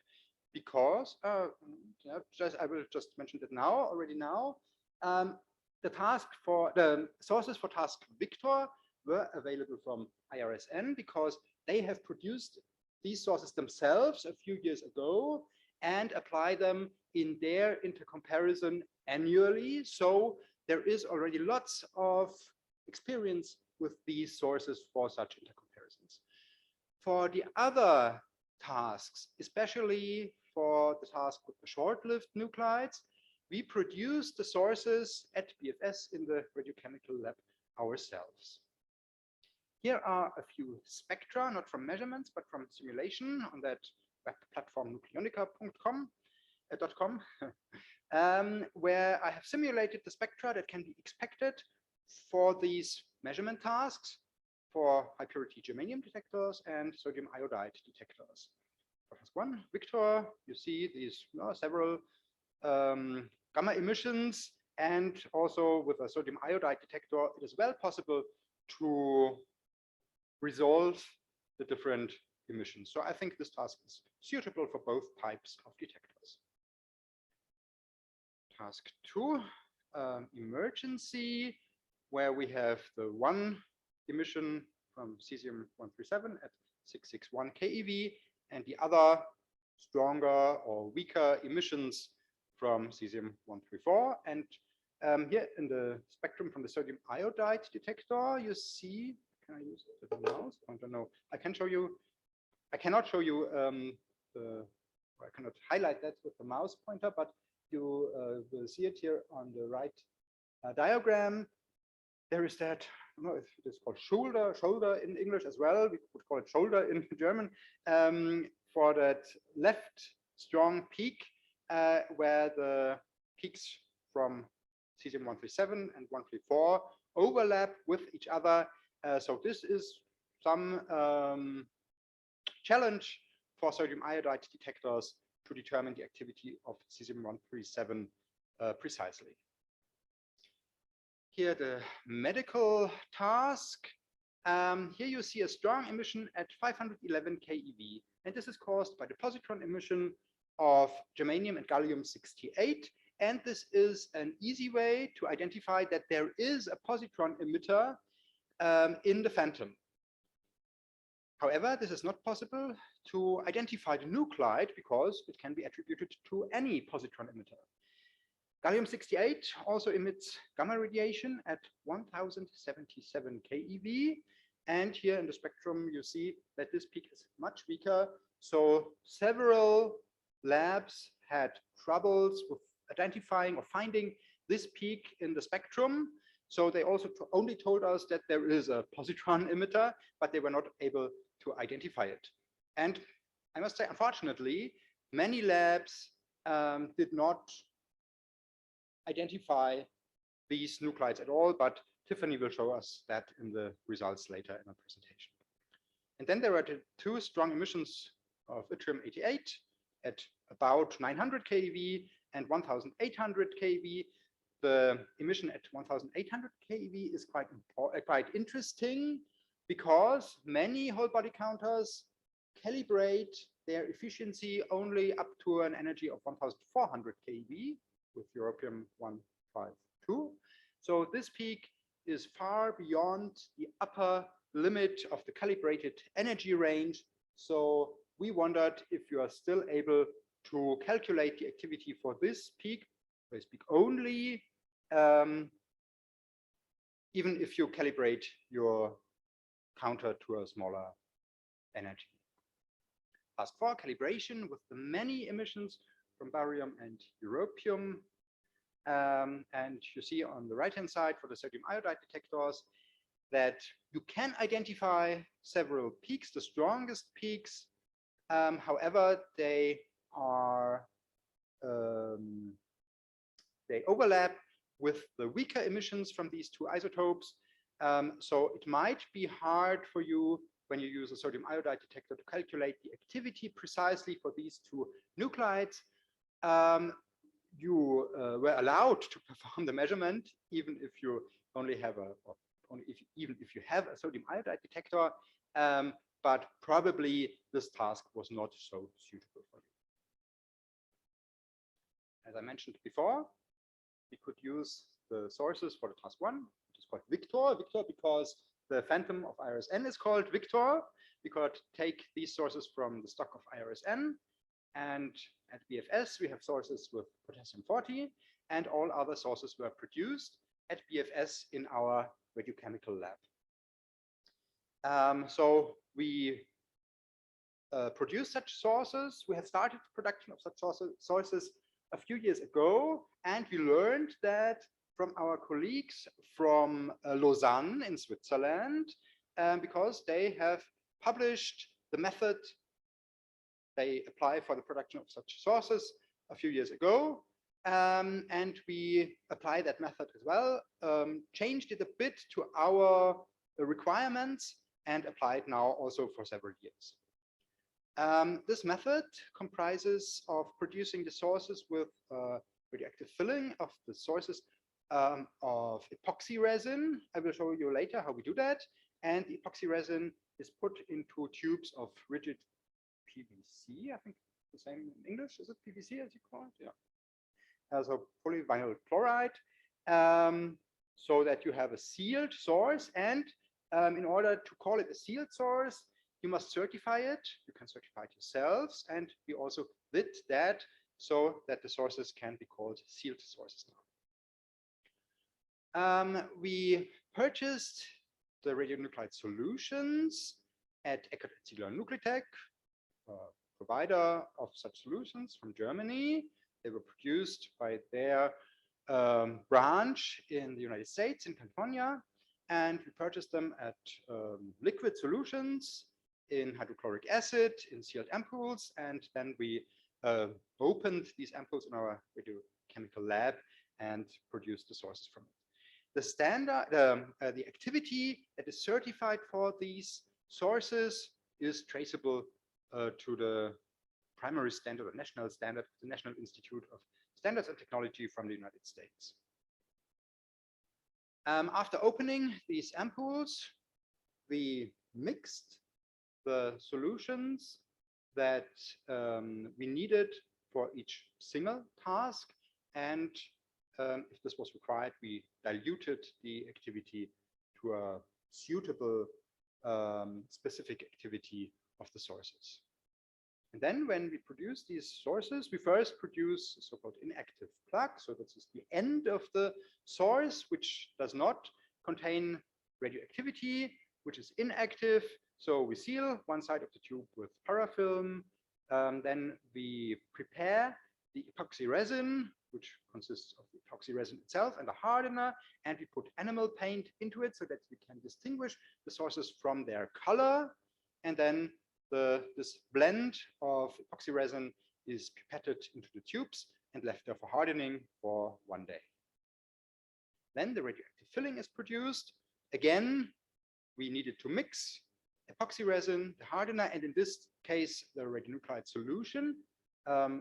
because I will just mention that already now. The sources for task Victor were available from IRSN because they have produced these sources themselves a few years ago and apply them in their intercomparison annually. So there is already lots of experience with these sources for such intercomparisons. For the other tasks, especially for the task with the short-lived nuclides, we produce the sources at BFS in the radiochemical lab ourselves. Here are a few spectra, not from measurements, but from simulation on that web platform nucleonica.com, where I have simulated the spectra that can be expected for these measurement tasks for high purity germanium detectors and sodium iodide detectors. For task 1, Victor, you see these several gamma emissions, and also with a sodium iodide detector, it is well possible to resolve the different emissions. So I think this task is suitable for both types of detectors. Task 2, emergency, where we have the one emission from Cesium-137 at 661 keV and the other stronger or weaker emissions from Cesium-134. And here in the spectrum from the sodium iodide detector, you see, can I use the mouse? I don't know. I can show you, I cannot show you I cannot highlight that with the mouse pointer, but you will see it here on the right diagram. There is that, I don't know if it is called shoulder in English as well. We would call it shoulder in German, for that left strong peak where the peaks from Cesium-137 and 134 overlap with each other. So this is some challenge for sodium iodide detectors to determine the activity of cesium-137 precisely. Here the medical task. Here you see a strong emission at 511 keV, and this is caused by the positron emission of germanium and gallium-68. And this is an easy way to identify that there is a positron emitter in the phantom. However, this is not possible to identify the nuclide because it can be attributed to any positron emitter. Gallium-68 also emits gamma radiation at 1077 keV. And here in the spectrum, you see that this peak is much weaker. So several labs had troubles with identifying or finding this peak in the spectrum. So they also only told us that there is a positron emitter, but they were not able to identify it. And I must say, unfortunately, many labs did not identify these nuclides at all, but Tiffany will show us that in the results later in our presentation. And then there are the two strong emissions of yttrium-88 at about 900 keV and 1800 keV. The emission at 1800 keV is quite interesting because many whole body counters calibrate their efficiency only up to an energy of 1400 keV with europium-152. So this peak is far beyond the upper limit of the calibrated energy range. So we wondered if you are still able to calculate the activity for this peak only, even if you calibrate your counter to a smaller energy. Task 4, calibration with the many emissions from barium and europium. And you see on the right-hand side for the sodium iodide detectors that you can identify several peaks, the strongest peaks. However, they overlap with the weaker emissions from these two isotopes. So it might be hard for you when you use a sodium iodide detector to calculate the activity precisely for these two nuclides. You were allowed to perform the measurement even if you only have even if you have a sodium iodide detector, but probably this task was not so suitable for you. As I mentioned before, we could use the sources for the task 1, which is called Victor because the phantom of IRSN is called Victor. We could take these sources from the stock of IRSN. And at BFS, we have sources with potassium-40, and all other sources were produced at BFS in our radiochemical lab. So we produce such sources. We had started production of such sources a few years ago, and we learned that from our colleagues from Lausanne in Switzerland, because they have published the method they apply for the production of such sources a few years ago. And we apply that method as well, changed it a bit to our requirements and applied now also for several years. This method comprises of producing the sources with radioactive filling of the sources of epoxy resin. I will show you later how we do that. And the epoxy resin is put into tubes of rigid PVC, I think the same in English. Is it PVC as you call it? Yeah. So polyvinyl chloride, so that you have a sealed source. And in order to call it a sealed source, you must certify it. You can certify it yourselves. And we also did that so that the sources can be called sealed sources now. We purchased the radionuclide solutions at Eckert & Ziegler Nuclitech, provider of such solutions from Germany. They were produced by their branch in the United States in California, and we purchased them at liquid solutions in hydrochloric acid in sealed ampoules, and then we opened these ampoules in our radiochemical lab and produced the sources from it. The standard, the activity that is certified for these sources is traceable to the primary standard or national standard, the National Institute of Standards and Technology from the United States. After opening these ampoules, we mixed the solutions that we needed for each single task, and if this was required, we diluted the activity to a suitable specific activity of the sources. And then when we produce these sources, we first produce so-called inactive plug. So this is the end of the source, which does not contain radioactivity, which is inactive. So we seal one side of the tube with parafilm. Then we prepare the epoxy resin, which consists of the epoxy resin itself and a hardener, and we put animal paint into it so that we can distinguish the sources from their color. And then this blend of epoxy resin is pipetted into the tubes and left there for hardening for 1 day. Then the radioactive filling is produced. Again, we needed to mix epoxy resin, the hardener, and in this case, the radionuclide solution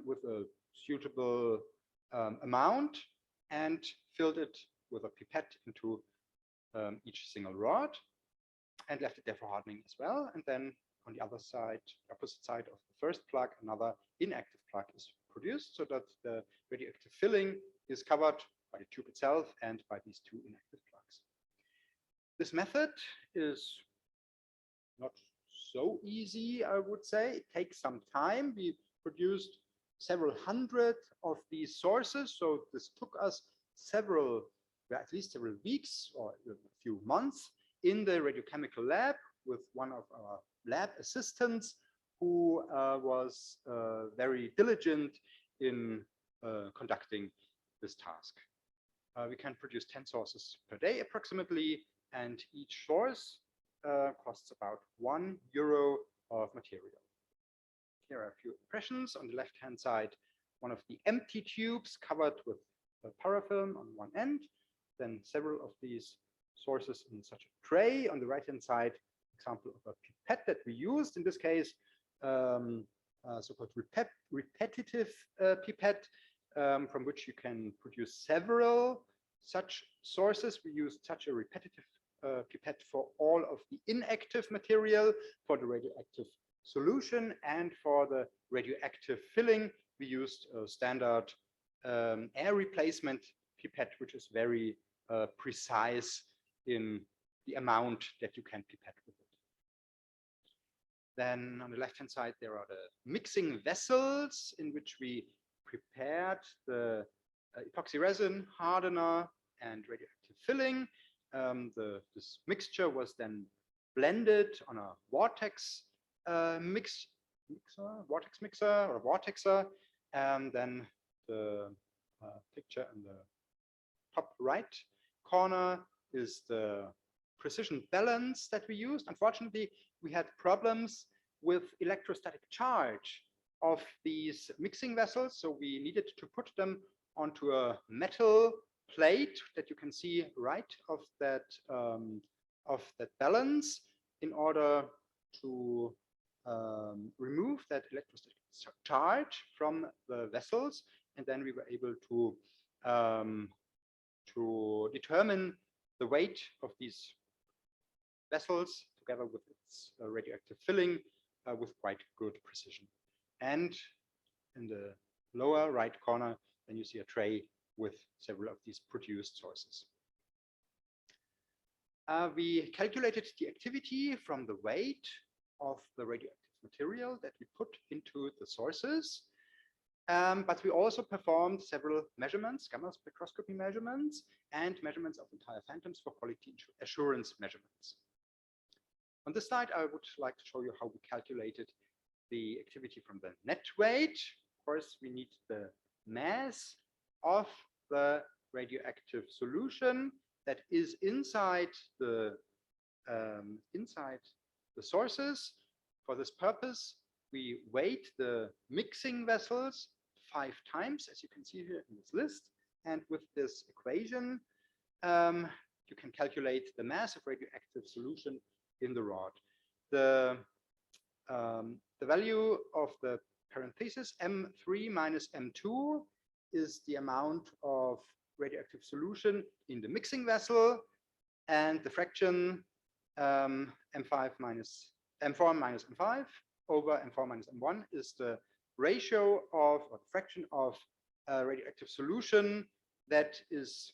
with a suitable amount, and filled it with a pipette into each single rod and left it there for hardening as well. And then on the other side, opposite side of the first plug, another inactive plug is produced so that the radioactive filling is covered by the tube itself and by these two inactive plugs. This method is not so easy, I would say. It takes some time. We produced several hundred of these sources, so this took us at least several weeks or a few months in the radiochemical lab with one of our lab assistants who was very diligent in conducting this task. We can produce 10 sources per day approximately, and each source costs about €1 of material. Here are a few impressions. On the left-hand side, one of the empty tubes covered with parafilm on one end, then several of these sources in such a tray. On the right-hand side, example of a pipette that we used, in this case, so-called repetitive pipette, from which you can produce several such sources. We used such a repetitive pipette for all of the inactive material, for the radioactive solution, and for the radioactive filling, we used a standard air replacement pipette, which is very precise in the amount that you can pipette with it. Then on the left-hand side, there are the mixing vessels in which we prepared the epoxy resin, hardener, and radioactive filling. This mixture was then blended on a vortex mixer or vortexer, and then the picture in the top right corner is the precision balance that we used. Unfortunately, we had problems with electrostatic charge of these mixing vessels, so we needed to put them onto a metal plate that you can see right of that balance in order to remove that electrostatic charge from the vessels, and then we were able to determine the weight of these vessels together with its radioactive filling with quite good precision. And in the lower right corner, then you see a tray with several of these produced sources. We calculated the activity from the weight of the radioactive material that we put into the sources, but we also performed several measurements, gamma spectroscopy measurements, and measurements of entire phantoms for quality assurance measurements. On this slide, I would like to show you how we calculated the activity from the net weight. Of course, we need the mass of the radioactive solution that is inside the sources. For this purpose, we weight the mixing vessels 5 times, as you can see here in this list. And with this equation, you can calculate the mass of radioactive solution in the rod. The the value of the parenthesis M3 minus M2 is the amount of radioactive solution in the mixing vessel, and the fraction M4 minus M5 over M4 minus M1 is the ratio of, or the fraction of radioactive solution that is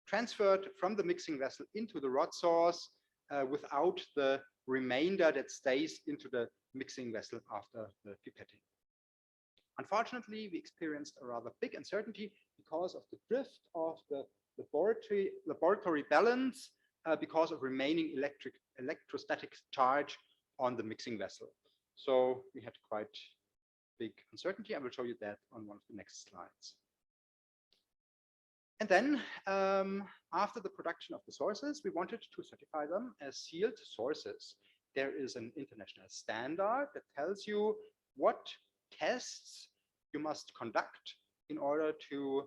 transferred from the mixing vessel into the rod source without the remainder that stays into the mixing vessel after the pipetting. Unfortunately, we experienced a rather big uncertainty because of the drift of the laboratory balance because of remaining electrostatic charge on the mixing vessel. So we had quite big uncertainty. I will show you that on one of the next slides. And then after the production of the sources, we wanted to certify them as sealed sources. There is an international standard that tells you what tests you must conduct in order to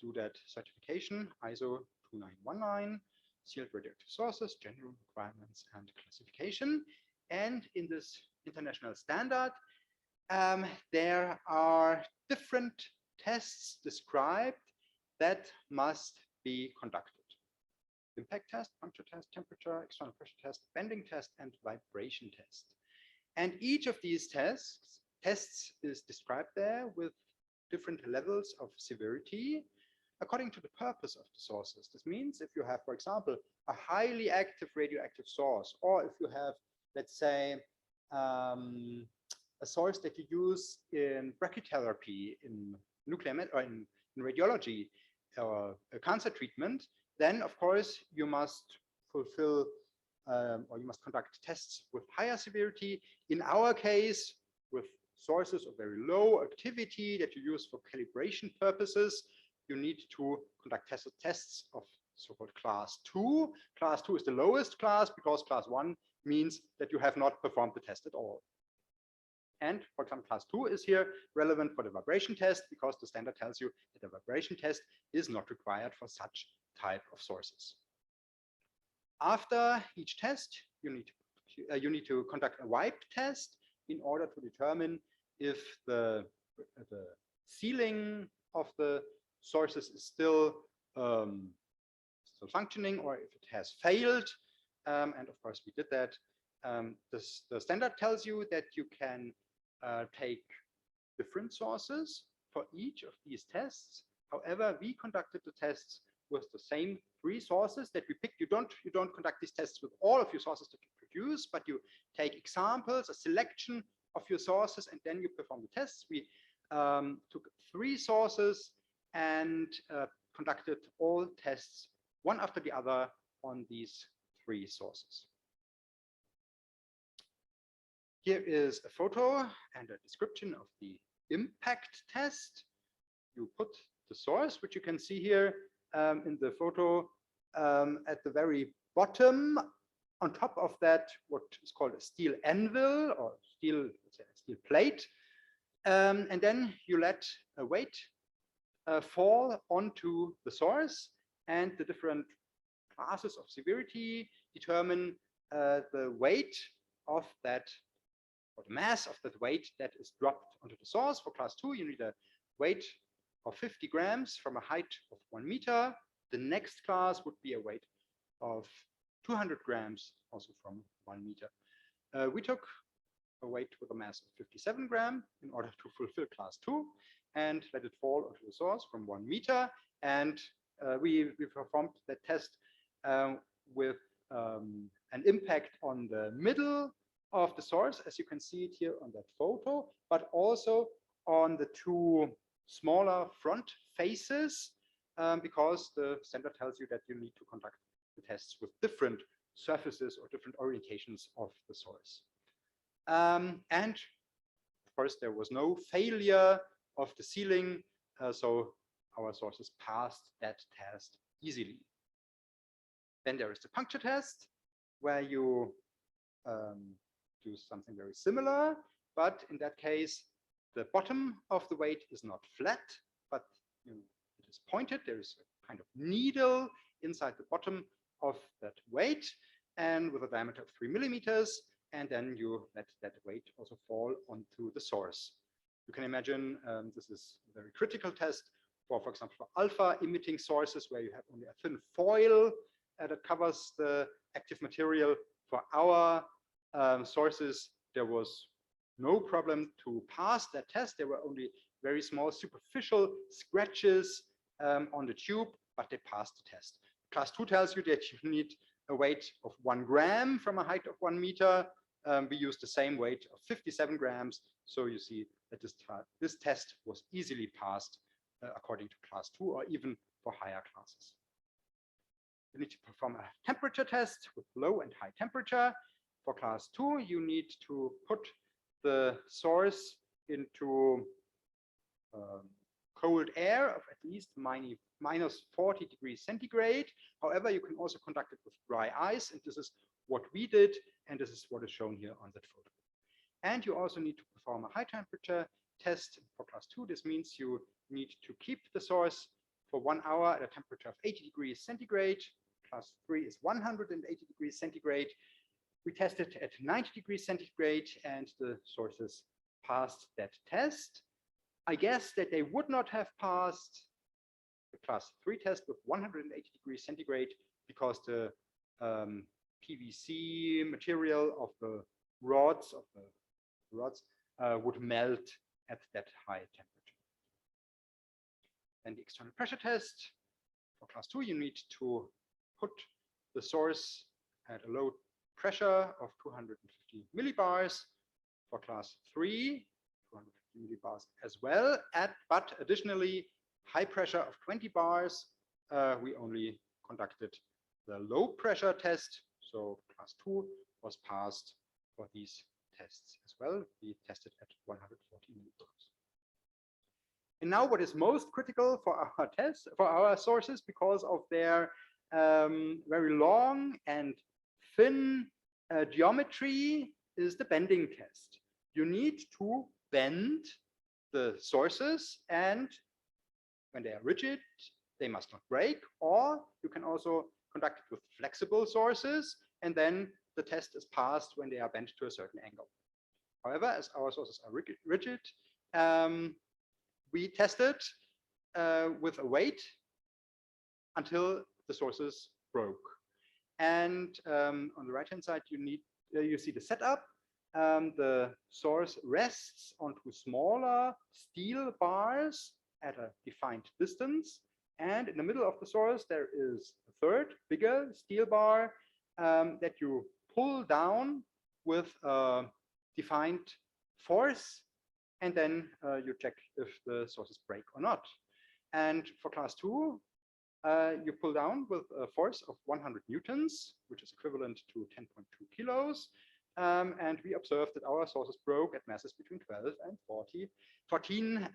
do that certification, ISO 2919, sealed radioactive sources, general requirements and classification. And in this international standard, there are different tests described that must be conducted. Impact test, puncture test, temperature, external pressure test, bending test, and vibration test. And each of these tests is described there with different levels of severity according to the purpose of the sources. This means if you have, for example, a highly active radioactive source, or if you have, let's say, a source that you use in brachytherapy, in nuclear med or in radiology or cancer treatment, then of course you must fulfill or you must conduct tests with higher severity. In our case, with sources of very low activity that you use for calibration purposes, you need to conduct tests of so-called class 2. Class 2 is the lowest class because class 1 means that you have not performed the test at all. And for example, class 2 is here relevant for the vibration test because the standard tells you that a vibration test is not required for such type of sources. After each test, you need to conduct a wipe test in order to determine if the sealing of the sources is still functioning or if it has failed. And of course, we did that. The standard tells you that you can take different sources for each of these tests. However, we conducted the tests with the same 3 sources that we picked. You don't conduct these tests with all of your sources that you produce, but you take examples, a selection of your sources, and then you perform the tests. We took 3 sources and conducted all tests one after the other on these 3 sources. Here is a photo and a description of the impact test. You put the source, which you can see here in the photo at the very bottom. On top of that, what is called a steel anvil or steel plate. And then you let a weight fall onto the source, and the different classes of severity determine the weight of that, or the mass of that weight that is dropped onto the source. For class 2, you need a weight of 50 grams from a height of 1 meter. The next class would be a weight of 200 grams, also from 1 meter. We took a weight with a mass of 57 grams in order to fulfill class 2 and let it fall onto the source from 1 meter. And we performed that test with an impact on the middle of the source, as you can see it here on that photo, but also on the 2 smaller front faces, because the standard tells you that you need to conduct the tests with different surfaces or different orientations of the source. And of course, there was no failure of the sealing, so our sources passed that test easily. Then there is the puncture test, where you do something very similar, but in that case, the bottom of the weight is not flat, but it is pointed. There is a kind of needle inside the bottom of that weight, and with a diameter of 3 millimeters. and then you let that weight also fall onto the source. You can imagine this is a very critical test for example, for alpha emitting sources where you have only a thin foil that covers the active material. For our sources, there was no problem to pass that test. There were only very small superficial scratches on the tube, but they passed the test. Class 2 tells you that you need a weight of 1 gram from a height of 1 meter. We used the same weight of 57 grams. So you see that this test was easily passed according to class 2 or even for higher classes. You need to perform a temperature test with low and high temperature. For class 2, you need to put the source into cold air of at least minus 40 degrees centigrade. However, you can also conduct it with dry ice, and this is what we did, and this is what is shown here on that photo. And you also need to perform a high temperature test for class 2. This means you need to keep the source for 1 hour at a temperature of 80 degrees centigrade. Class 3 is 180 degrees centigrade. We tested at 90 degrees centigrade, and the sources passed that test. I guess that they would not have passed the class 3 test with 180 degrees centigrade because the PVC material of the rods would melt at that high temperature. And the external pressure test for class 2, you need to put the source at a low pressure of 250 millibars. For class 3, 250 millibars as well, but additionally high pressure of 20 bars. We only conducted the low pressure test, so class 2 was passed for these tests as well. We tested at 140 millibars. And now what is most critical for our tests, for our sources, because of their very long and thin geometry, is the bending test. You need to bend the sources, and when they are rigid, they must not break, or you can also conduct it with flexible sources, and then the test is passed when they are bent to a certain angle. However, as our sources are rigid, we tested with a weight until the sources broke. And on the right-hand side, you see the setup. The source rests onto smaller steel bars at a defined distance. And in the middle of the source, there is a third, bigger steel bar that you pull down with a defined force. And then you check if the sources break or not. And for class 2, you pull down with a force of 100 newtons, which is equivalent to 10.2 kilos. And we observed that our sources broke at masses between 12 and 14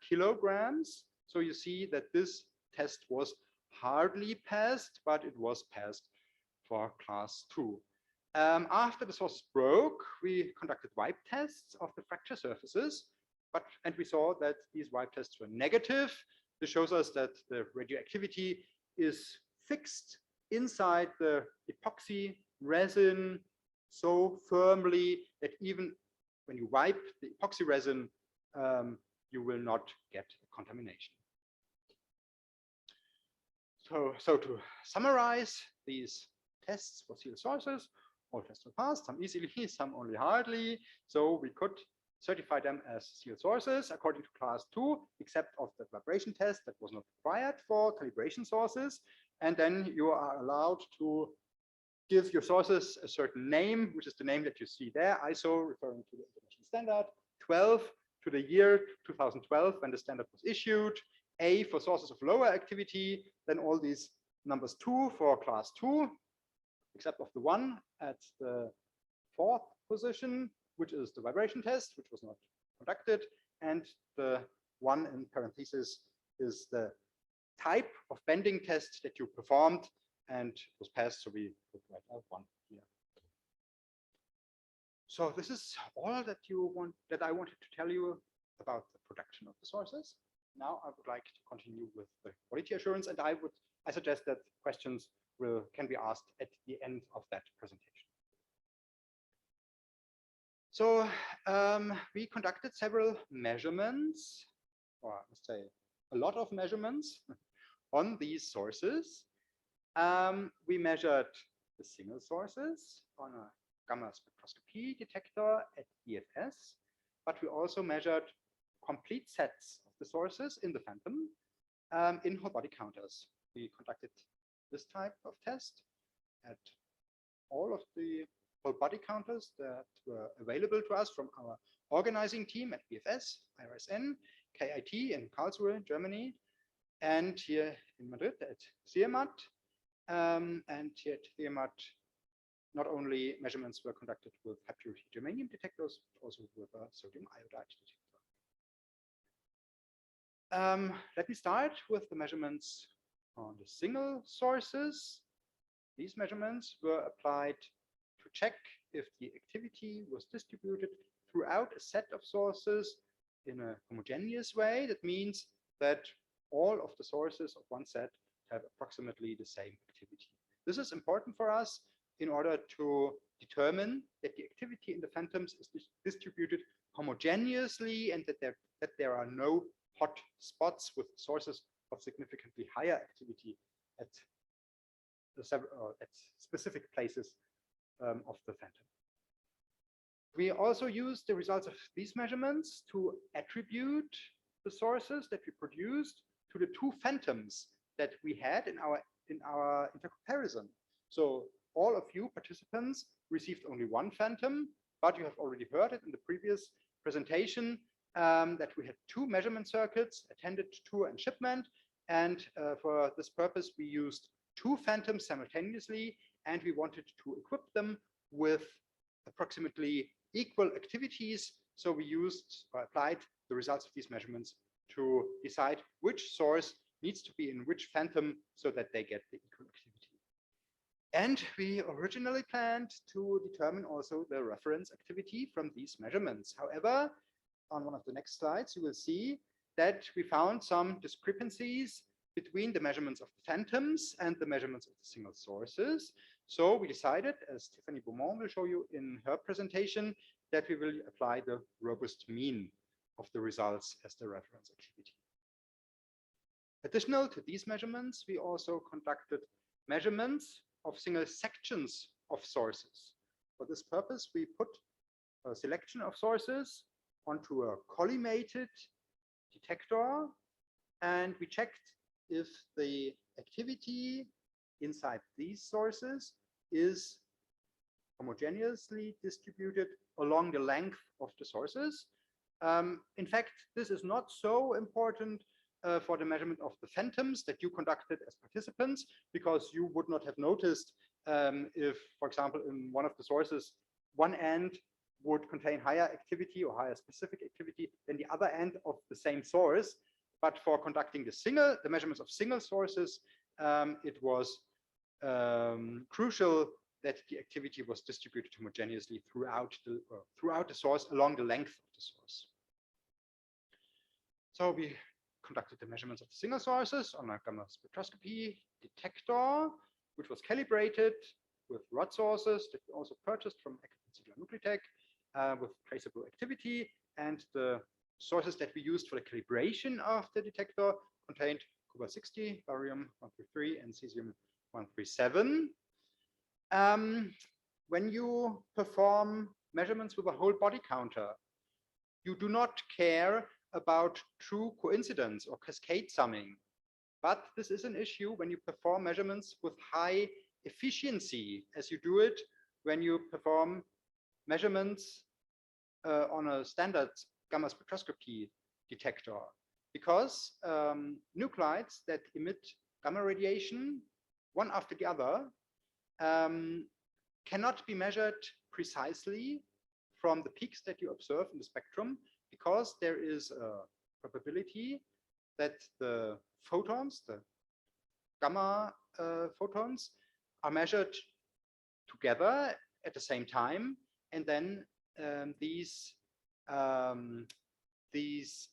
kilograms. So you see that this test was hardly passed, but it was passed for class 2. After the sources broke, we conducted wipe tests of the fracture surfaces, and we saw that these wipe tests were negative. This shows us that the radioactivity is fixed inside the epoxy resin so firmly that even when you wipe the epoxy resin, you will not get contamination. So to summarize these tests for sealed sources, all tests were passed, some easily, some only hardly. So we could certify them as sealed sources according to class 2, except of the vibration test that was not required for calibration sources. And then you are allowed to give your sources a certain name, which is the name that you see there, ISO, referring to the international standard, 12 to the year 2012 when the standard was issued, A for sources of lower activity, then all these numbers 2 for class 2, except of the 1 at the 4th position, which is the vibration test, which was not conducted, and the 1 in parentheses is the type of bending test that you performed and was passed, so we could write out 1 here. So this is all that I wanted to tell you about the production of the sources. Now I would like to continue with the quality assurance, and I suggest that questions can be asked at the end of that presentation. So we conducted several measurements, or I must say a lot of measurements on these sources. We measured the single sources on a gamma spectroscopy detector at EFS, but we also measured complete sets of the sources in the phantom in whole body counters. We conducted this type of test at all of the whole body counters that were available to us from our organizing team at BFS, IRSN, KIT in Karlsruhe, Germany, and here in Madrid at CIEMAT. And here at CIEMAT, not only measurements were conducted with high purity germanium detectors, but also with a sodium iodide detector. Let me start with the measurements on the single sources. These measurements were applied to check if the activity was distributed throughout a set of sources in a homogeneous way. That means that all of the sources of one set have approximately the same activity. This is important for us in order to determine that the activity in the phantoms is distributed homogeneously and that there are no hot spots with sources of significantly higher activity at specific places of the phantom. We also use the results of these measurements to attribute the sources that we produced to the two phantoms that we had in our intercomparison. So all of you participants received only one phantom, but you have already heard it in the previous presentation that we had two measurement circuits attended to and shipment. And for this purpose, we used two phantoms simultaneously, and we wanted to equip them with approximately equal activities. So we used or applied the results of these measurements to decide which source needs to be in which phantom so that they get the equal activity. And we originally planned to determine also the reference activity from these measurements. However, on one of the next slides, you will see that we found some discrepancies between the measurements of the phantoms and the measurements of the single sources. So we decided, as Stéphanie Beaumont will show you in her presentation, that we will apply the robust mean of the results as the reference activity. Additional to these measurements, we also conducted measurements of single sections of sources. For this purpose, we put a selection of sources onto a collimated detector, and we checked if the activity inside these sources is homogeneously distributed along the length of the sources. In fact, this is not so important for the measurement of the phantoms that you conducted as participants, because you would not have noticed if, for example, in one of the sources, one end would contain higher activity or higher specific activity than the other end of the same source. But for conducting the measurements of single sources, it was crucial that the activity was distributed homogeneously throughout the source along the length of the source. So we conducted the measurements of the single sources on a gamma spectroscopy detector, which was calibrated with rod sources that we also purchased from Nucleotech with traceable activity, and the sources that we used for the calibration of the detector contained cobalt-60, barium-133, and cesium-137. When you perform measurements with a whole body counter, you do not care about true coincidence or cascade summing. But this is an issue when you perform measurements with high efficiency, as you do it when you perform measurements on a standard gamma spectroscopy detector, because nuclides that emit gamma radiation one after the other cannot be measured precisely from the peaks that you observe in the spectrum, because there is a probability that the photons, the gamma photons, are measured together at the same time, and then these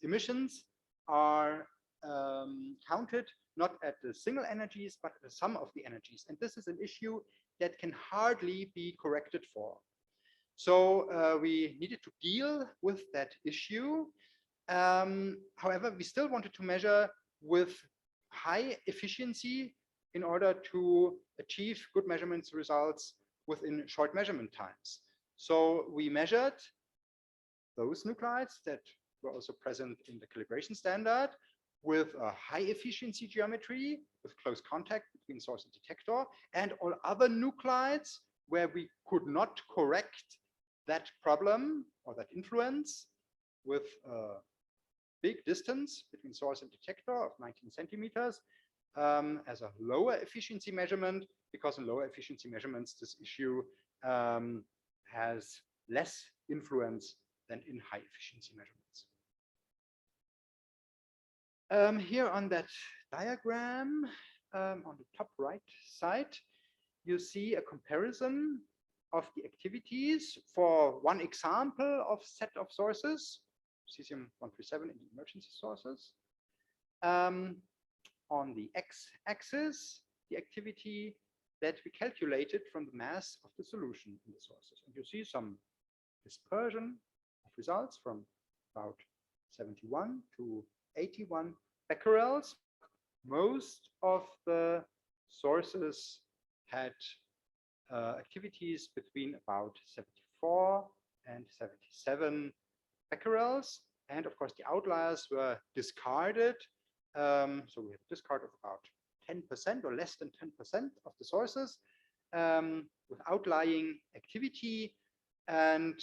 emissions are counted not at the single energies, but at the sum of the energies. And this is an issue that can hardly be corrected for. So we needed to deal with that issue. However, we still wanted to measure with high efficiency in order to achieve good measurements results within short measurement times. So we measured those nuclides that were also present in the calibration standard with a high efficiency geometry with close contact between source and detector, and all other nuclides where we could not correct that problem or that influence with a big distance between source and detector of 19 centimeters as a lower efficiency measurement, because in lower efficiency measurements, this issue has less influence than in high efficiency measurements. Here on that diagram, on the top right side, you see a comparison of the activities for one example of set of sources, Cesium-137 in the emergency sources. On the x-axis, the activity that we calculated from the mass of the solution in the sources. And you see some dispersion of results from about 71 to 81 becquerels. Most of the sources had activities between about 74 and 77 becquerels. And of course, the outliers were discarded. So we have a discard of about 10% or less than 10% of the sources with outlying activity. And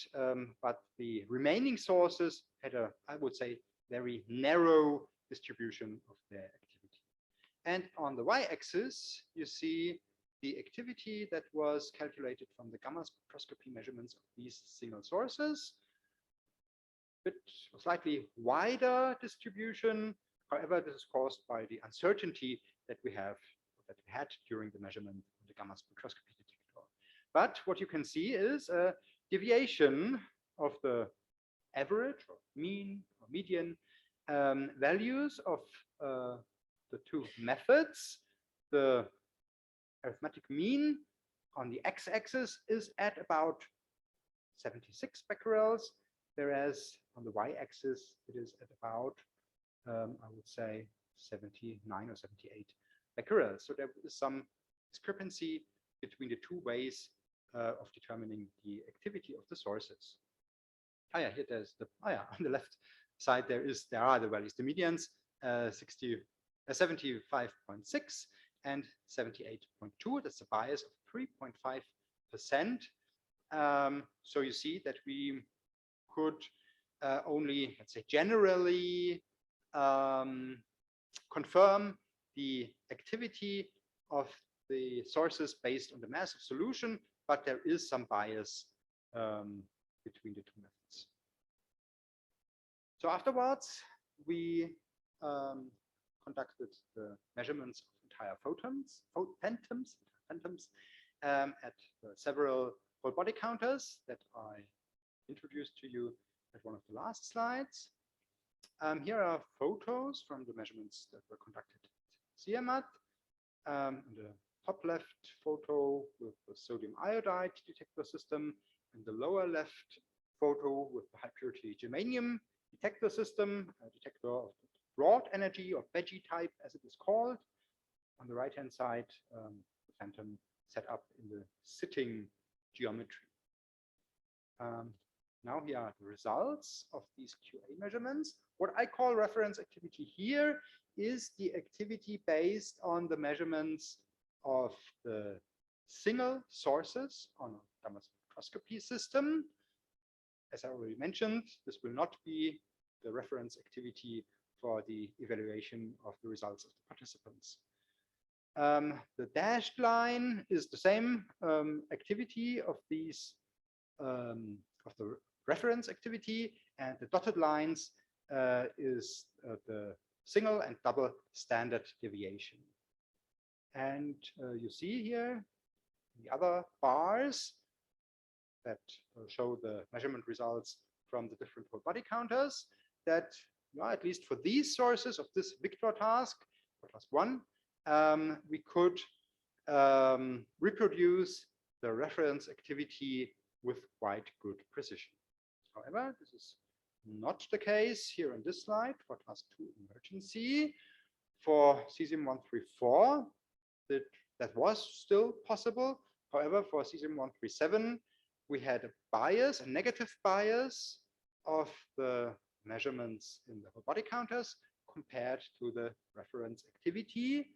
but the remaining sources had a, I would say, very narrow distribution of their activity. And on the y-axis, you see the activity that was calculated from the gamma spectroscopy measurements of these single sources. But a slightly wider distribution. However, this is caused by the uncertainty that we had during the measurement of the gamma spectroscopy detector. But what you can see is a deviation of the average or mean or median values of the two methods. The arithmetic mean on the x-axis is at about 76 becquerels, whereas on the y-axis it is at about I would say 79 or 78 becquerels. So there is some discrepancy between the two ways of determining the activity of the sources. Here there's the on the left side there are the values, the medians 75.6 and 78.2. That's a bias of 3.5%. So you see that we could only, let's say, generally confirm the activity of the sources based on the mass of solution, but there is some bias between the two methods. So afterwards, we conducted the measurements of entire phantoms at several whole body counters that I introduced to you at one of the last slides. Here are photos from the measurements that were conducted at CIEMAT. In the top left photo with the sodium iodide detector system, and the lower left photo with the high purity germanium detector system, a detector of broad energy or veggie type as it is called. On the right hand side, the phantom set up in the sitting geometry. Now here are the results of these QA measurements. What I call reference activity here is the activity based on the measurements of the single sources on a gamma spectroscopy system. As I already mentioned, this will not be the reference activity for the evaluation of the results of the participants. The dashed line is the same activity of these of the reference activity, and the dotted lines is the single and double standard deviation. And you see here the other bars that show the measurement results from the different whole body counters that, at least for these sources of this Victor task, +1, we could reproduce the reference activity with quite good precision. However, this is not the case here in this slide for task 2 emergency. For Cesium-134, that was still possible. However, for Cesium-137, we had a bias, a negative bias of the measurements in the whole body counters compared to the reference activity.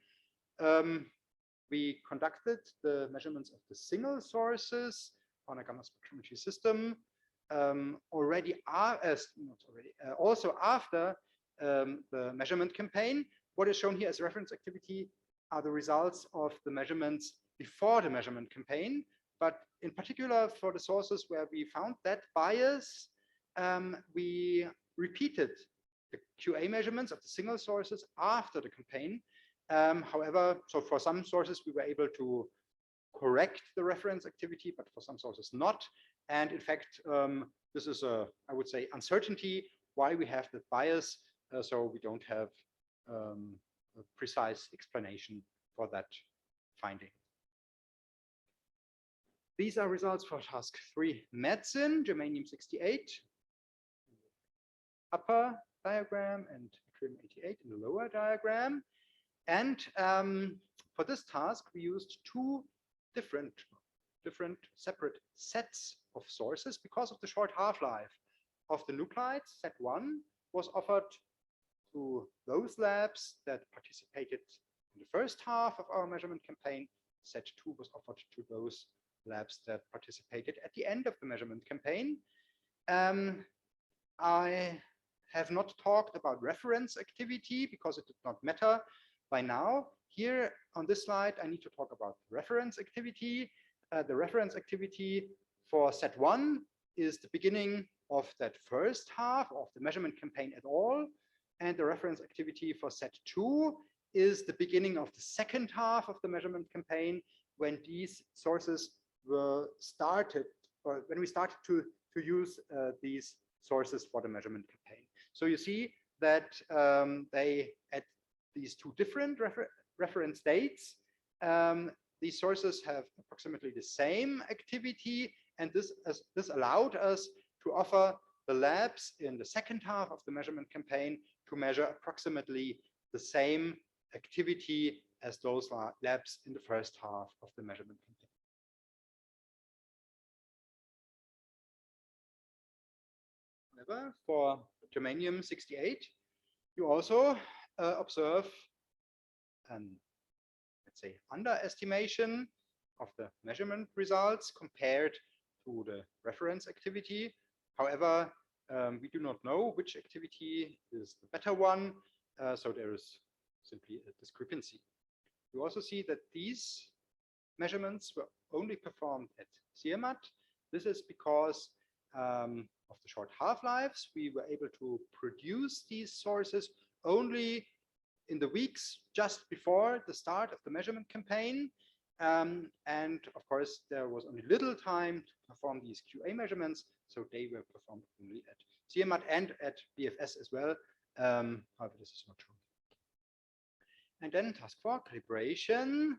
We conducted the measurements of the single sources on a gamma spectrometry system also after the measurement campaign. What is shown here as reference activity are the results of the measurements before the measurement campaign, but in particular for the sources where we found that bias, we repeated the QA measurements of the single sources after the campaign. However, so for some sources we were able to correct the reference activity, but for some sources not. And in fact, this is I would say, uncertainty why we have the bias. So we don't have a precise explanation for that finding. These are results for task 3 medicine, germanium-68, upper diagram, and yttrium-88 in the lower diagram. And for this task, we used 2 different separate sets of sources because of the short half-life of the nuclides. Set 1 was offered to those labs that participated in the first half of our measurement campaign. Set 2 was offered to those labs that participated at the end of the measurement campaign. I have not talked about reference activity because it did not matter by now. Here on this slide, I need to talk about reference activity. The reference activity for set 1 is the beginning of that first half of the measurement campaign at all. And the reference activity for set 2 is the beginning of the second half of the measurement campaign, when these sources were started, or when we started to use these sources for the measurement campaign. So you see that they, at these 2 different reference dates, these sources have approximately the same activity, and this allowed us to offer the labs in the second half of the measurement campaign to measure approximately the same activity as those labs in the first half of the measurement campaign. However, for germanium-68, you also observe let's say, underestimation of the measurement results compared to the reference activity. However, we do not know which activity is the better one, so there is simply a discrepancy. You also see that these measurements were only performed at CIEMAT. This is because of the short half-lives. We were able to produce these sources only in the weeks just before the start of the measurement campaign. And of course, there was only little time to perform these QA measurements, so they were performed only at CIEMAT and at BFS as well. However, this is not true. And then task 4, calibration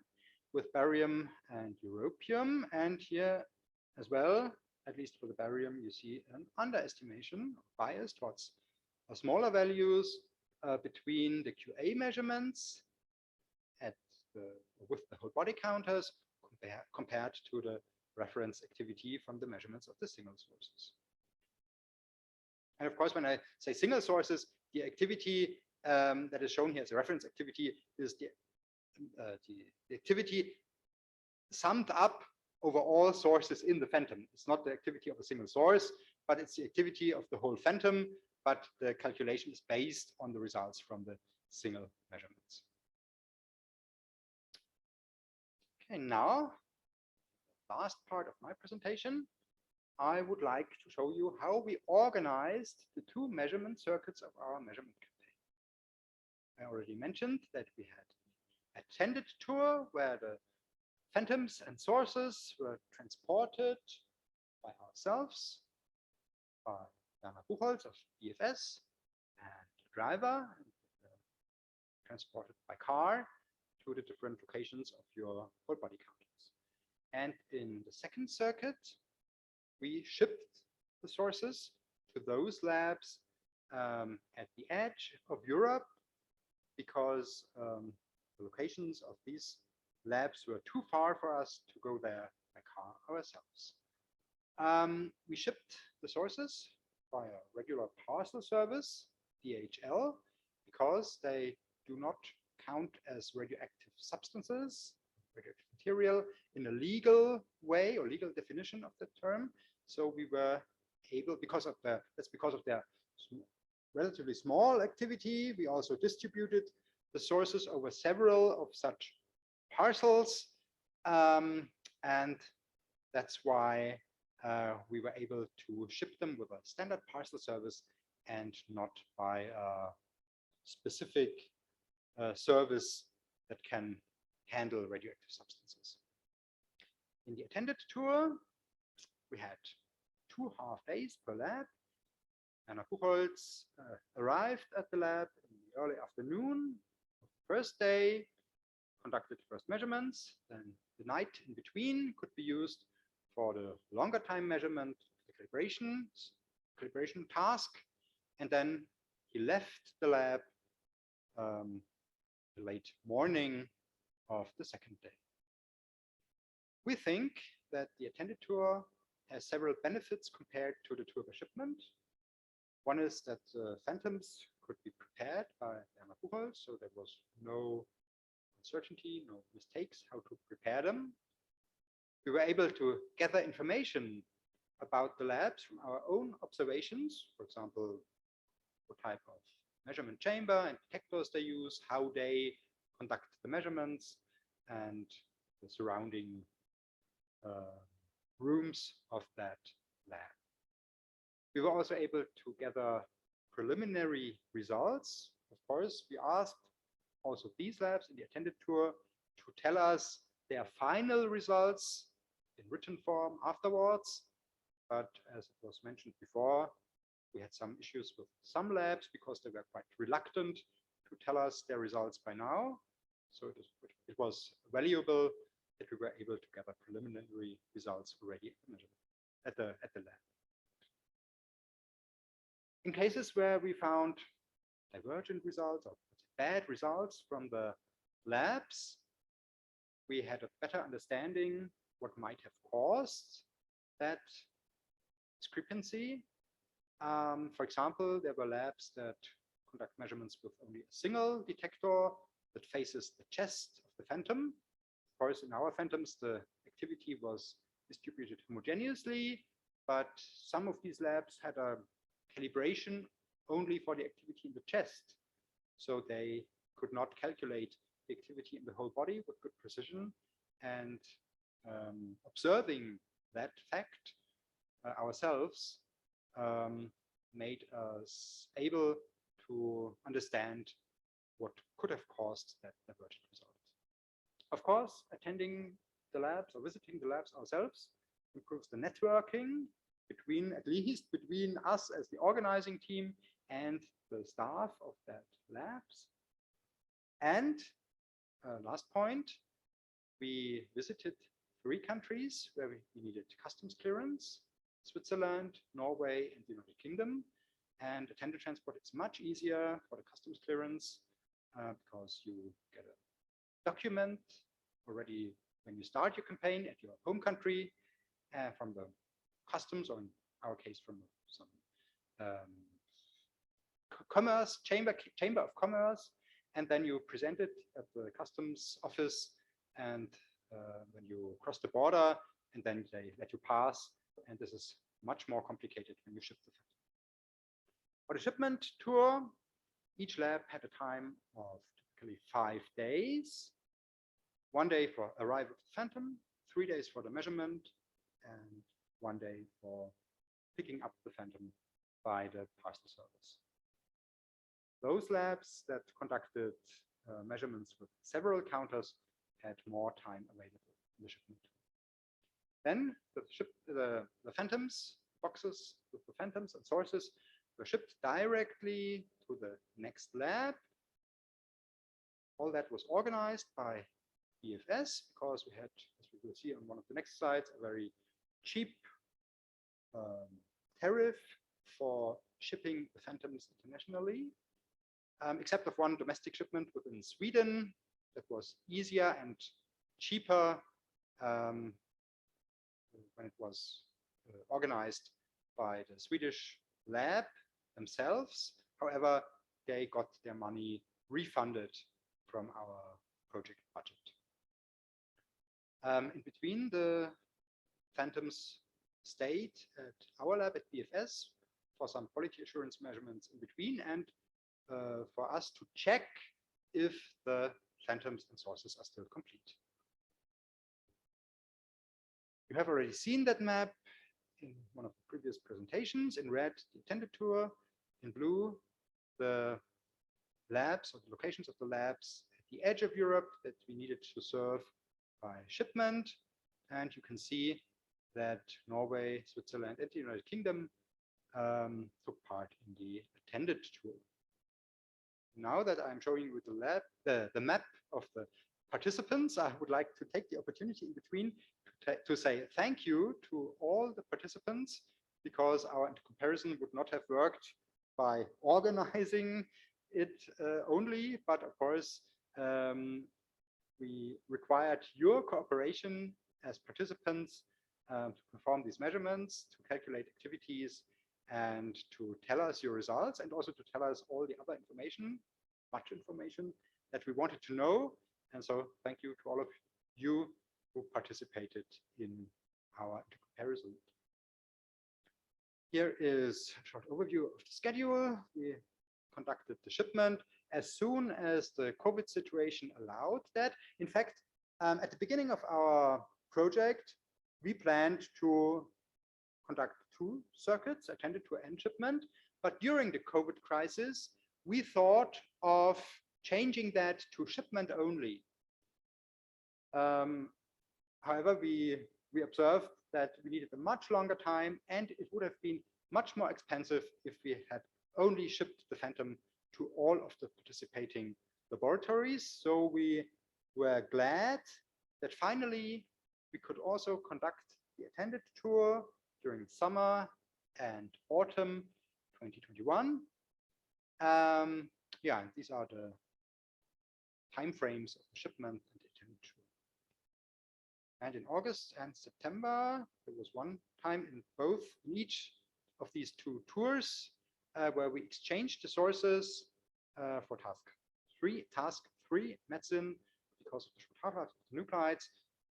with barium and europium. And here as well, at least for the barium, you see an underestimation, bias towards smaller values between the QA measurements with the whole body counters compared to the reference activity from the measurements of the single sources. And of course, when I say single sources, the activity that is shown here as a reference activity is the activity summed up over all sources in the phantom. It's not the activity of a single source, but it's the activity of the whole phantom, but the calculation is based on the results from the single measurements. Okay, now, last part of my presentation, I would like to show you how we organized the 2 measurement circuits of our measurement campaign. I already mentioned that we had a tended tour where the phantoms and sources were transported by ourselves, by Jana Buchholz of BFS, and the driver, transported by car to the different locations of your whole body counters. And in the second circuit, we shipped the sources to those labs at the edge of Europe, because the locations of these labs were too far for us to go there by car ourselves. We shipped the sources by a regular parcel service, DHL, because they do not count as radioactive substances, radioactive material, in a legal way or legal definition of the term. So we were able, because of their relatively small activity, we also distributed the sources over several of such parcels, and that's why we were able to ship them with a standard parcel service and not by a specific service that can handle radioactive substances. In the attended tour, we had 2.5 days per lab. Anna Buchholz arrived at the lab in the early afternoon of the first day, conducted first measurements. Then the night in between could be used for the longer time measurement of the calibration task. And then he left the lab the late morning of the second day. We think that the attended tour has several benefits compared to the tour by shipment. One is that the phantoms could be prepared by Anna Buchholz, so there was no uncertainty, no mistakes how to prepare them. We were able to gather information about the labs from our own observations, for example, what type of measurement chamber and detectors they use, how they conduct the measurements, and the surrounding rooms of that lab. We were also able to gather preliminary results. Of course, we asked also these labs in the attended tour to tell us their final results in written form afterwards. But as it was mentioned before, we had some issues with some labs because they were quite reluctant to tell us their results by now. So it was valuable that we were able to gather preliminary results already at the lab. In cases where we found divergent results or bad results from the labs, we had a better understanding what might have caused that discrepancy. For example, there were labs that conduct measurements with only a single detector that faces the chest of the phantom. Of course, in our phantoms, the activity was distributed homogeneously, but some of these labs had a calibration only for the activity in the chest. So they could not calculate the activity in the whole body with good precision. And observing that fact ourselves made us able to understand what could have caused that divergent result. Of course, attending the labs or visiting the labs ourselves improves the networking between, at least between us as the organizing team and the staff of that labs. And last point, we visited 3 countries where we needed customs clearance: Switzerland, Norway, and the United Kingdom. And attended transport is much easier for the customs clearance because you get a document already when you start your campaign at your home country from the customs, or in our case from some commerce chamber of commerce, and then you present it at the customs office, and when you cross the border, and then they let you pass. And this is much more complicated when you ship the phantom. For the shipment tour, each lab had a time of typically 5 days. 1 day for arrival of the phantom, 3 days for the measurement, and 1 day for picking up the phantom by the parcel service. Those labs that conducted measurements with several counters had more time available in the shipment tour. Then the phantoms, boxes with the phantoms and sources were shipped directly to the next lab. All that was organized by BFS because we had, as we will see on one of the next slides, a very cheap tariff for shipping the Phantoms internationally, except of one domestic shipment within Sweden that was easier and cheaper when it was organized by the Swedish lab themselves. However, they got their money refunded from our project budget. In between, the Phantoms stayed at our lab at BFS for some quality assurance measurements in between, and for us to check if the Phantoms and sources are still complete. You have already seen that map in one of the previous presentations. In red, the intended tour. In blue, the labs or the locations of the labs at the edge of Europe that we needed to serve by shipment. And you can see that Norway, Switzerland, and the United Kingdom took part in the attended tour. Now that I'm showing you the map of the participants, I would like to take the opportunity in between to say thank you to all the participants, because our comparison would not have worked by organizing it only, but of course we required your cooperation as participants to perform these measurements, to calculate activities, and to tell us your results, and also to tell us all the other information, much information that we wanted to know. And so thank you to all of you who participated in our comparison. Here is a short overview of the schedule. We conducted the shipment as soon as the COVID situation allowed that. In fact, at the beginning of our project, we planned to conduct 2 circuits, attended to end shipment. But during the COVID crisis, we thought of changing that to shipment only. However, we observed that we needed a much longer time, and it would have been much more expensive if we had only shipped the Phantom to all of the participating laboratories. So we were glad that finally we could also conduct the attended tour during summer and autumn 2021. Yeah, these are the timeframes of the shipment and the attended tour. And in August and September, there was one time in each of these 2 tours where we exchanged the sources for task 3 medicine, because of the short half-life of the nuclides.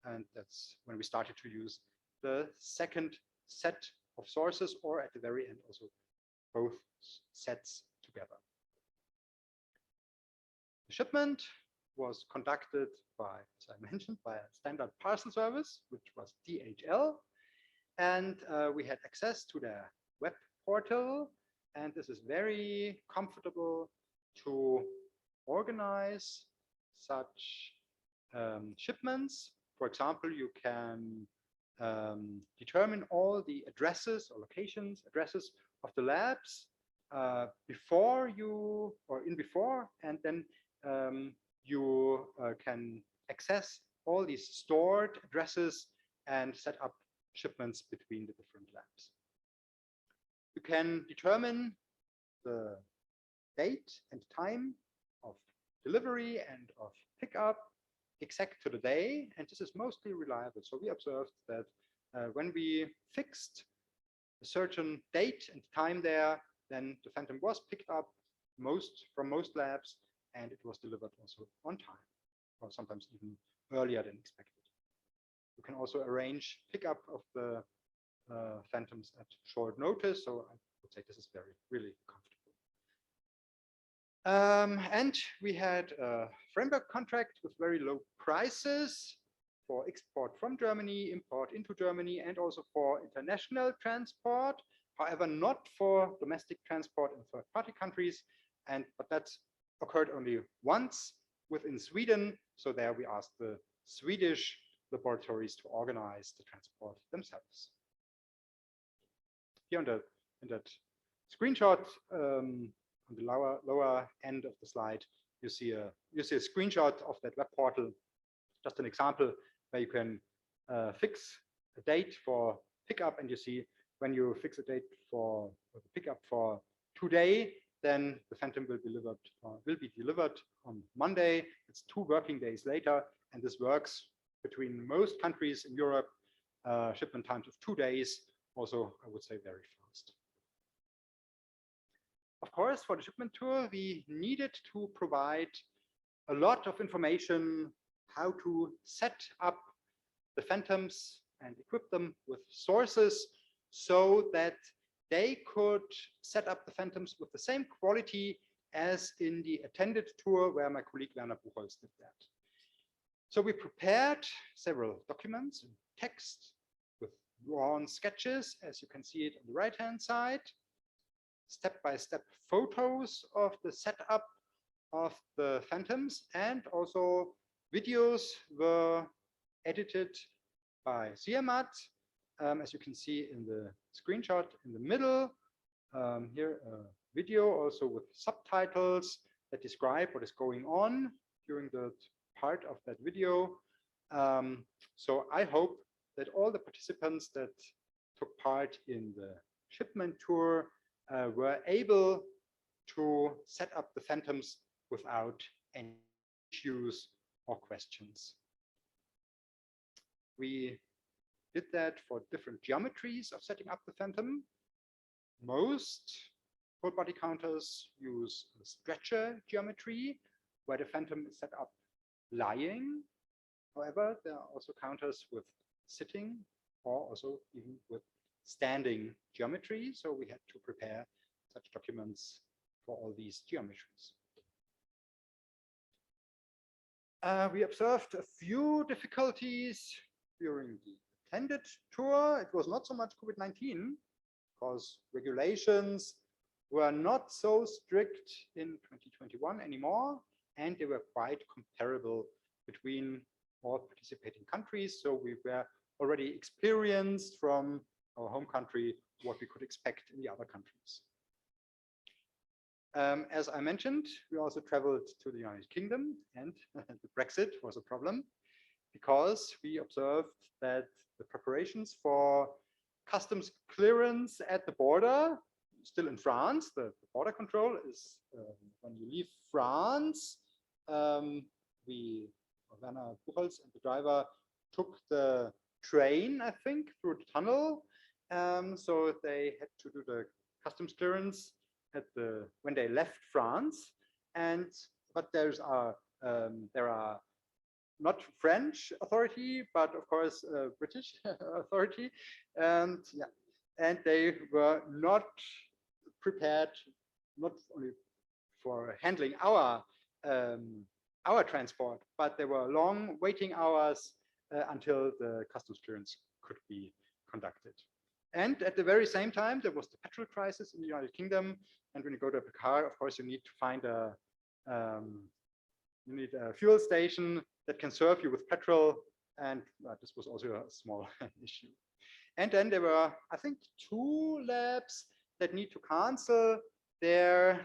And that's when we started to use the second set of sources, or at the very end also both sets together. The shipment was conducted by, as I mentioned, by a standard parcel service, which was DHL. And we had access to their web portal. And this is very comfortable to organize such shipments. For example, you can determine all the addresses or addresses of the labs before, and then you can access all these stored addresses and set up shipments between the different labs. You can determine the date and time of delivery and of pickup exact to the day, and this is mostly reliable. So we observed that when we fixed a certain date and time there, then the Phantom was picked up from most labs, and it was delivered also on time, or sometimes even earlier than expected. You can also arrange pickup of the Phantoms at short notice, so I would say this is really comfortable. And we had a framework contract with very low prices for export from Germany, import into Germany, and also for international transport. However, not for domestic transport in third-party countries, but that occurred only once within Sweden. So there we asked the Swedish laboratories to organize the transport themselves. Here in that screenshot, on the lower end of the slide, you see a screenshot of that web portal. Just an example where you can fix a date for pickup, and you see when you fix a date for the pickup for today, then the Phantom will be delivered on Monday. It's 2 working days later, and this works between most countries in Europe. Shipment times of 2 days, also I would say very fast. Of course, for the shipment tour, we needed to provide a lot of information how to set up the Phantoms and equip them with sources so that they could set up the Phantoms with the same quality as in the attended tour where my colleague Werner Buchholz did that. So we prepared several documents in text with drawn sketches, as you can see it on the right-hand side, step-by-step photos of the setup of the Phantoms, and also videos were edited by Siamat, as you can see in the screenshot in the middle. Here a video also with subtitles that describe what is going on during the part of that video. So I hope that all the participants that took part in the shipment tour were able to set up the Phantoms without any issues or questions. We did that for different geometries of setting up the Phantom. Most whole body counters use a stretcher geometry where the Phantom is set up lying. However, there are also counters with sitting or also even with standing geometry. So we had to prepare such documents for all these geometries. We observed a few difficulties during the attended tour. It was not so much COVID-19 because regulations were not so strict in 2021 anymore, and they were quite comparable between all participating countries. So we were already experienced from our home country what we could expect in the other countries. As I mentioned, we also traveled to the United Kingdom, and the Brexit was a problem because we observed that the preparations for customs clearance at the border, still in France, the border control is when you leave France, Werner Buchholz and the driver took the train, I think, through the tunnel. So they had to do the customs clearance when they left France, but there are not French authority, but of course British authority, and they were not prepared not only for handling our transport, but there were long waiting hours until the customs clearance could be conducted. And at the very same time, there was the petrol crisis in the United Kingdom. And when you go to a car, of course, you need to find a fuel station that can serve you with petrol. And this was also a small issue. And then there were, I think, 2 labs that need to cancel their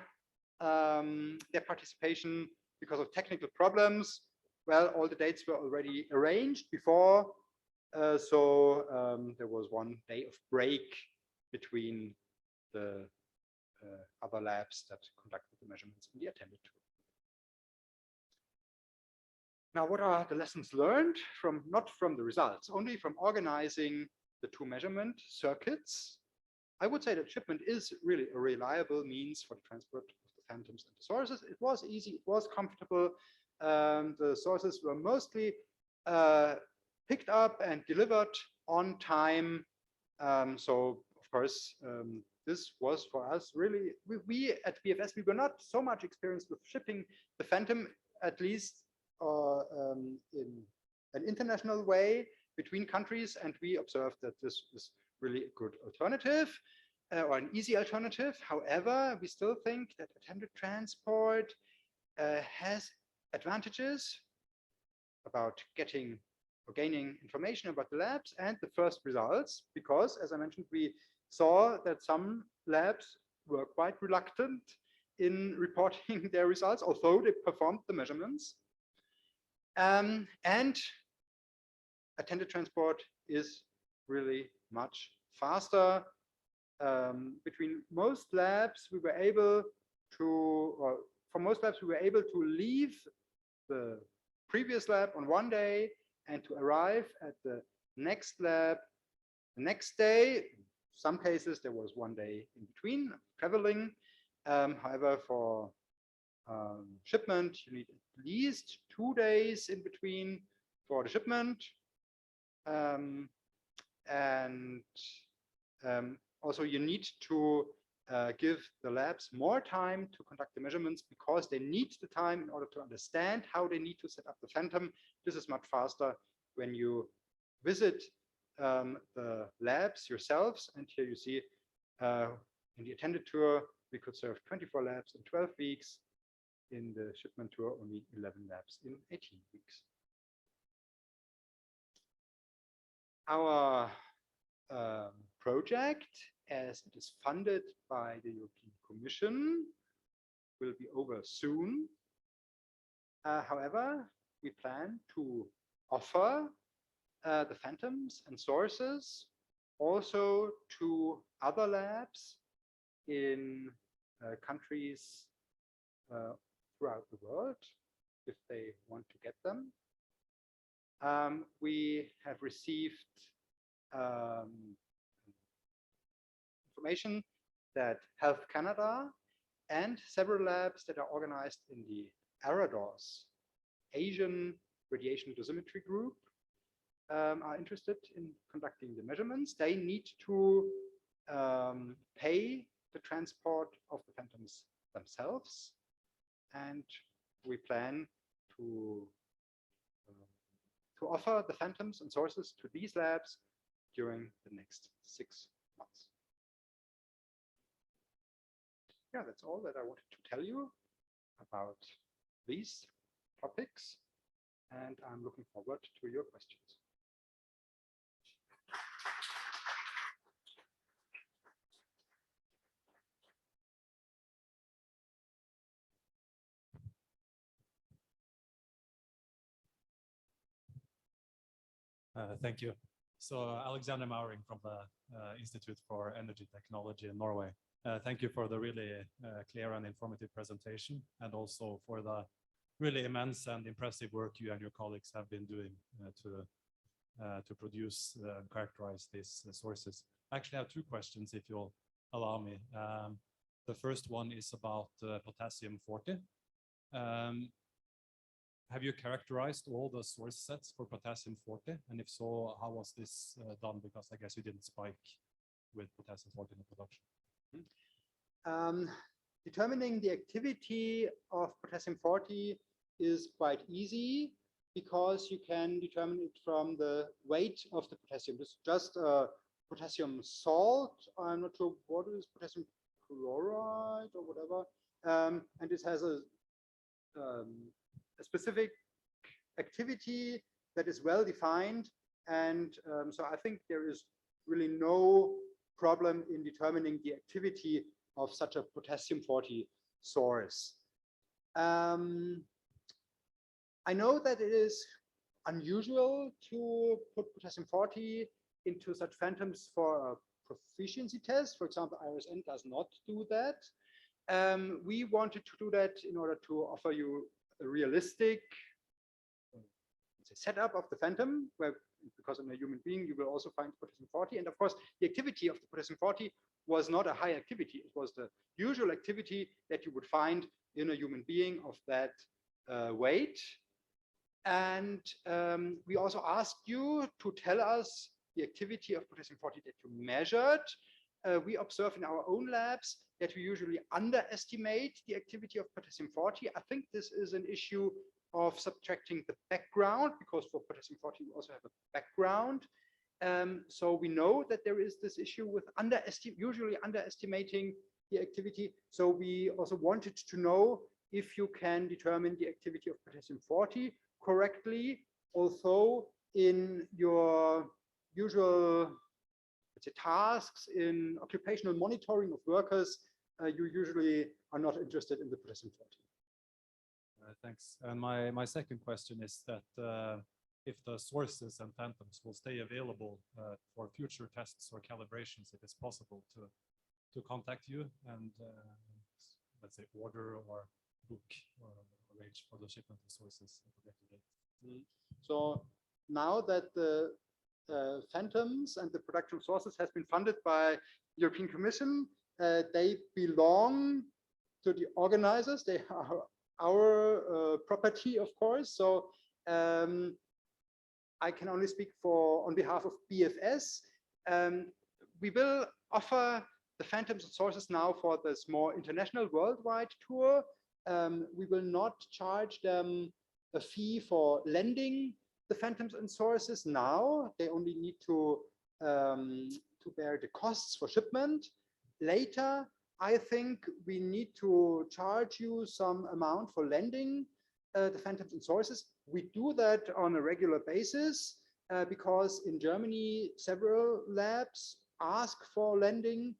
participation because of technical problems. Well, all the dates were already arranged before. So there was 1 day of break between the other labs that conducted the measurements in the attended tour. Now, what are the lessons learned from, not from the results, only from organizing the 2 measurement circuits? I would say that shipment is really a reliable means for the transport of the Phantoms and the sources. It was easy, it was comfortable. The sources were mostly picked up and delivered on time. So of course, this was for us really, we at BFS, we were not so much experienced with shipping the Phantom, at least in an international way between countries. And we observed that this is really a good alternative or an easy alternative. However, we still think that attended transport has advantages about getting or gaining information about the labs and the first results, because as I mentioned, we saw that some labs were quite reluctant in reporting their results, although they performed the measurements. And attended transport is really much faster between most labs, we were able to, or for most labs, we were able to leave the previous lab on one day and to arrive at the next lab the next day. In some cases, there was one day in between traveling. However, for shipment, you need at least 2 days in between for the shipment. Also, you need to give the labs more time to conduct the measurements because they need the time in order to understand how they need to set up the phantom. This is much faster when you visit the labs yourselves. And here you see in the attended tour, we could serve 24 labs in 12 weeks. In the shipment tour, only 11 labs in 18 weeks. Our project, as it is funded by the European Commission, will be over soon. However, we plan to offer the phantoms and sources also to other labs in countries throughout the world if they want to get them. We have received information that Health Canada and several labs that are organized in the EURADOS, Asian Radiation Dosimetry Group, are interested in conducting the measurements. They need to pay the transport of the phantoms themselves. And we plan to offer the phantoms and sources to these labs during the next 6 months. Yeah, that's all that I wanted to tell you about these topics, and I'm looking forward to your questions. Thank you. So Alexander Mauring from the Institute for Energy Technology in Norway. Thank you for the really clear and informative presentation, and also for the really immense and impressive work you and your colleagues have been doing to produce and characterize these sources. I actually have 2 questions, if you'll allow me. The first one is about potassium-40. Have you characterized all the source sets for potassium-40? And if so, how was this done? Because I guess you didn't spike with potassium-40 in the production. Determining the activity of potassium-40 is quite easy because you can determine it from the weight of the potassium. It's just potassium salt. I'm not sure what is potassium chloride or whatever. And it has a specific activity that is well defined. And so I think there is really no problem in determining the activity of such a potassium-40 source. I know that it is unusual to put potassium-40 into such phantoms for a proficiency test. For example, IRSN does not do that. We wanted to do that in order to offer you a realistic setup of the phantom, where, because in a human being you will also find potassium-40, and of course the activity of the potassium-40 was not a high activity. It was the usual activity that you would find in a human being of that weight. And we also asked you to tell us the activity of potassium-40 that you measured. We observe in our own labs that we usually underestimate the activity of potassium-40. I think this is an issue of subtracting the background, because for potassium-40 we also have a background. So we know that there is this issue with usually underestimating the activity. So we also wanted to know if you can determine the activity of potassium-40 correctly, although in your usual, let's say, tasks in occupational monitoring of workers, you usually are not interested in the potassium-40. Thanks. And my second question is that if the sources and phantoms will stay available for future tests or calibrations, if it's possible to to contact you and let's say order or book or arrange for the shipment of sources at a later date. So now that the phantoms and the production sources has been funded by European Commission, they belong to the organizers. They are our property, of course. So I can only speak on behalf of BFS. We will offer the phantoms and sources now for this more international worldwide tour. We will not charge them a fee for lending the phantoms and sources now. They only need to bear the costs for shipment. Later, I think we need to charge you some amount for lending the phantoms and sources. We do that on a regular basis because in Germany, several labs ask for lending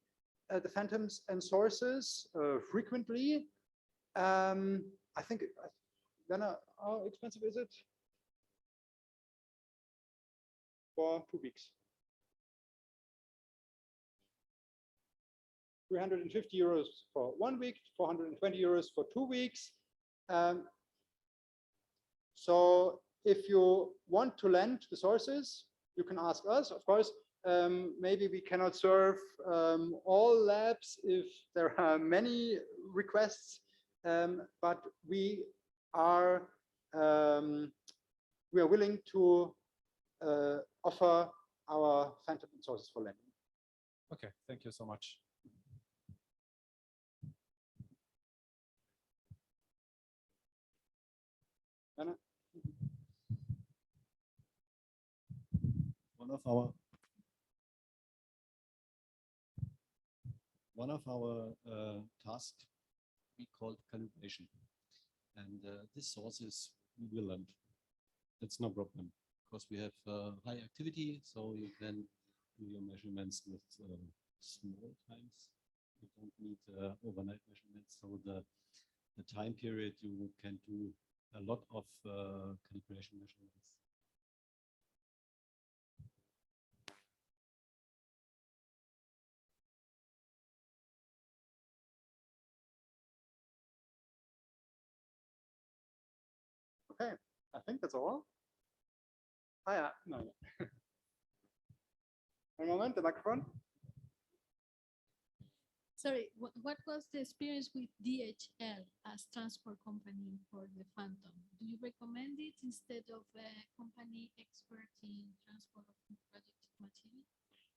the phantoms and sources frequently. I think, Werner, how expensive is it? For 2 weeks. 350 euros for 1 week, 420 euros for 2 weeks. So if you want to lend the sources, you can ask us. Of course, maybe we cannot serve all labs if there are many requests, but we are willing to offer our phantom sources for lending. Okay, thank you so much. Anna? One of our tasks we called calibration, and this sources we will lend. That's no problem because we have high activity, so you can do your measurements with small times. You don't need overnight measurements, so the time period you can do a lot of calibration measurements. Okay, I think that's all. Ah, yeah, no. One moment, the microphone. Sorry, what was the experience with DHL as transport company for the Phantom? Do you recommend it instead of a company expert in transport of radioactive material?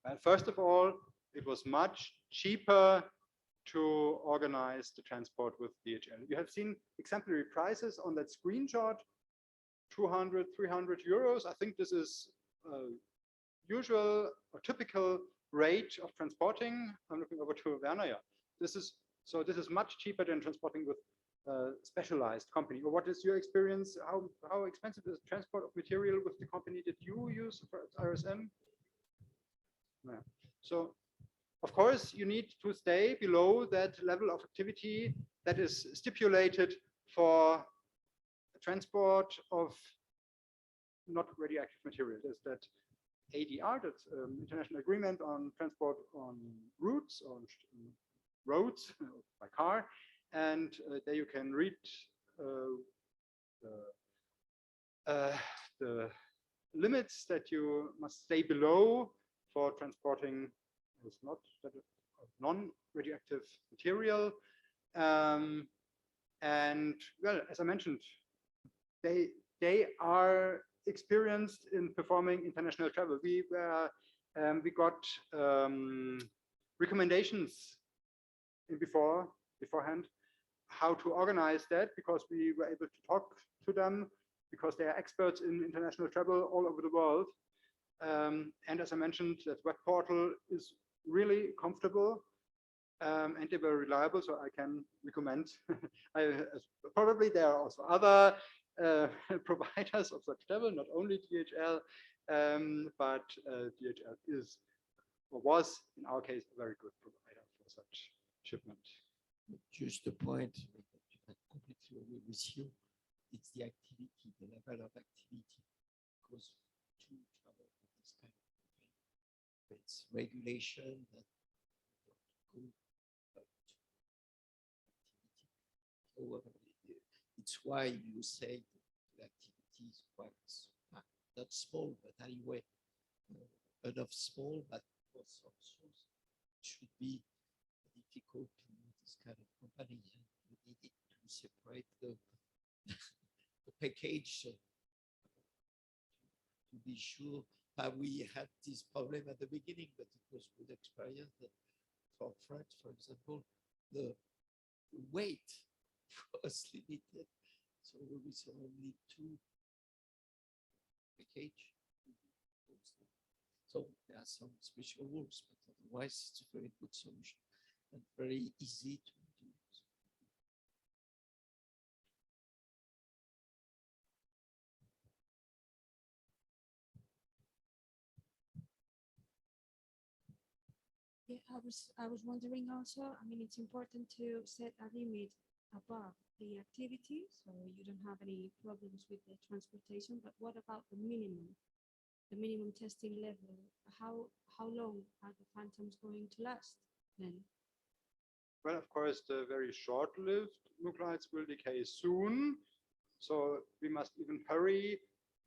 Well, first of all, it was much cheaper to organize the transport with DHL. You have seen exemplary prices on that screenshot, 200, 300 euros. I think this is usual or typical rate of transporting. I'm looking over to Werner. Yeah, this is much cheaper than transporting with a specialized company. Or what is your experience? How expensive is transport of material with the company that you use for RSM? Yeah. So, of course, you need to stay below that level of activity that is stipulated for transport of not radioactive material. There's that ADR, that's International Agreement on Transport on Routes, on roads by car, and there you can read the limits that you must stay below for transporting not non-radioactive material. And well, as I mentioned, they are experienced in performing international travel. We got recommendations beforehand how to organize that, because we were able to talk to them, because they are experts in international travel all over the world. And as I mentioned, that web portal is really comfortable, and they were reliable, so I can recommend. Probably there are also other providers of such travel, not only DHL, but DHL is or was, in our case, a very good provider for such shipment. Just a point, I completely agree with you. It's the activity, the level of activity, because to travel with this kind of thing, it's regulation that go that's why you say the activity is quite not small, but anyway, enough small, but for some source it should be difficult to use this kind of company. You needed to separate the, the package to be sure. We had this problem at the beginning, but it was good experience that for France, for example, the weight was limited. So we saw only 2 package. So there are some special rules, but otherwise it's a very good solution and very easy to use. Yeah, I was wondering also, I mean, it's important to set a limit above the activity, so you don't have any problems with the transportation, but what about the minimum testing level? How long are the phantoms going to last then? Well, of course, the very short-lived nuclides will decay soon. So we must even hurry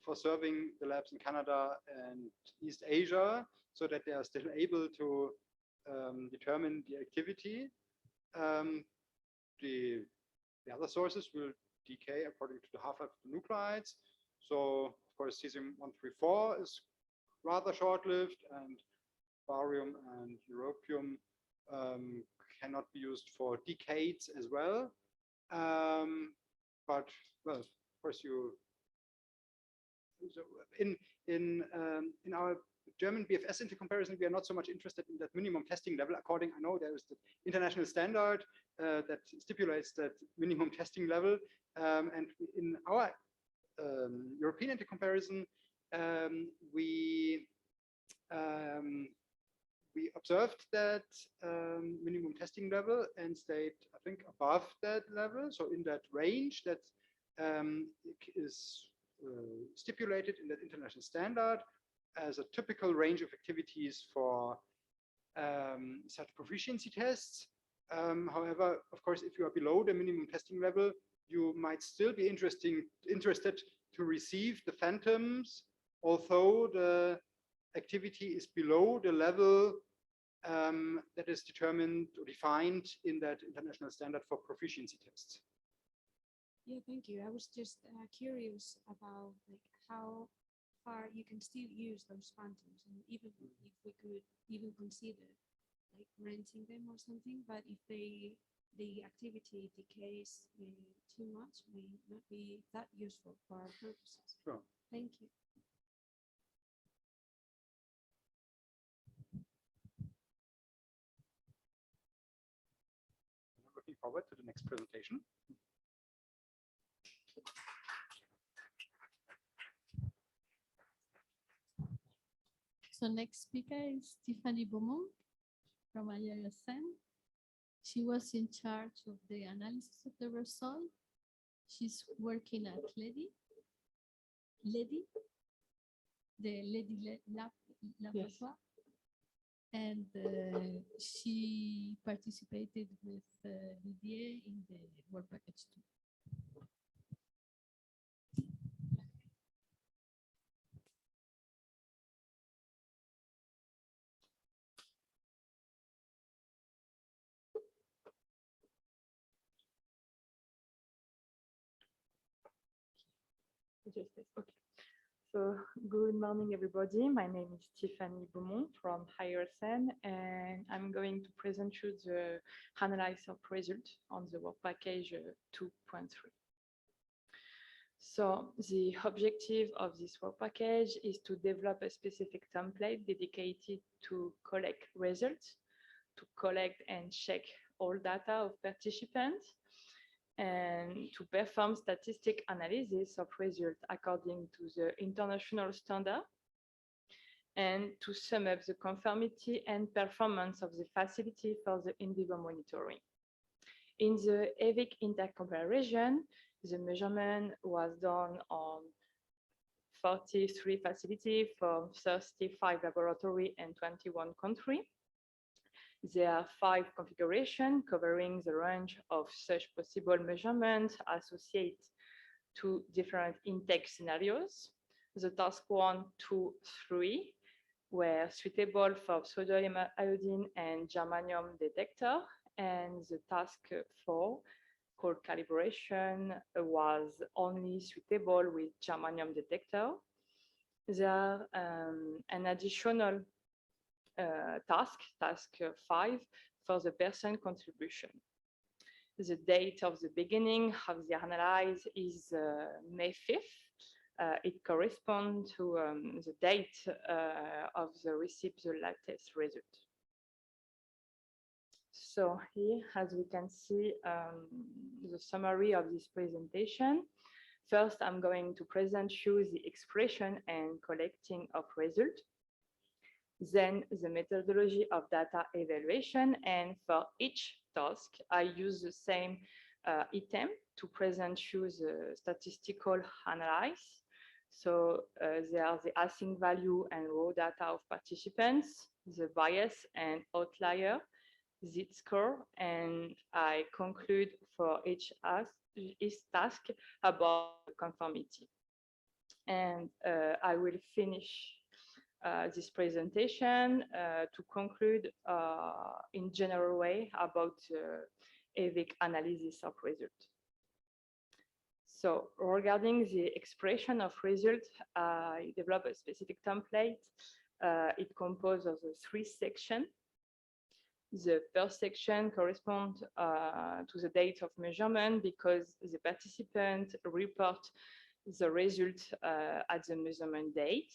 for serving the labs in Canada and East Asia so that they are still able to determine the activity. The other sources will decay according to the half-life of the nuclides. So, of course, Cesium-134 is rather short-lived, and barium and europium cannot be used for decades as well. But, well, of course, in our German BFS Intercomparison, we are not so much interested in that minimum testing level. I know there is the international standard that stipulates that minimum testing level. And in our European Intercomparison, we observed that minimum testing level and stayed, I think, above that level. So in that range that is stipulated in that international standard as a typical range of activities for such proficiency tests. However, of course, if you are below the minimum testing level, you might still be interested to receive the phantoms, although the activity is below the level that is determined or defined in that international standard for proficiency tests. Yeah, thank you. I was just curious about like how far you can still use those phantoms, and even if we could even consider like renting them or something, but if the activity decays too much, may not be that useful for our purposes. Sure. Thank you. I'm looking forward to the next presentation. So next speaker is Tiffany Beaumont from IRSN. She was in charge of the analysis of the result. She's working at LEDI, the LEDI laboratoire. And she participated with Didier in the work package 2. Okay. So good morning, everybody. My name is Tiffany Beaumont from IRSN, and I'm going to present you the analysis of results on the work package 2.3. So the objective of this work package is to develop a specific template dedicated to collect results, to collect and check all data of participants, and to perform statistic analysis of results according to the international standard, and to sum up the conformity and performance of the facility for the in vivo monitoring. In the EIVIC intercomparison, the measurement was done on 43 facilities from 35 laboratories and 21 countries. There are 5 configurations covering the range of such possible measurements associated two different intake scenarios. The task 1, 2, 3 were suitable for sodium iodine and germanium detector, and the task 4, called calibration, was only suitable with germanium detector. There are an additional task 5, for the person contribution. The date of the beginning of the analysis is May 5th. It corresponds to the date of the receipt the latest result. So here, as we can see, the summary of this presentation. First, I'm going to present you the expression and collecting of result. Then the methodology of data evaluation, and for each task, I use the same item to present you the statistical analysis. So there are the async value and raw data of participants, the bias and outlier, z-score, and I conclude for each task about conformity. And I will finish this presentation to conclude in general way about EIVIC analysis of results. So regarding the expression of results, I developed a specific template. It composes of the 3 sections. The first section corresponds to the date of measurement because the participant report the result at the measurement date.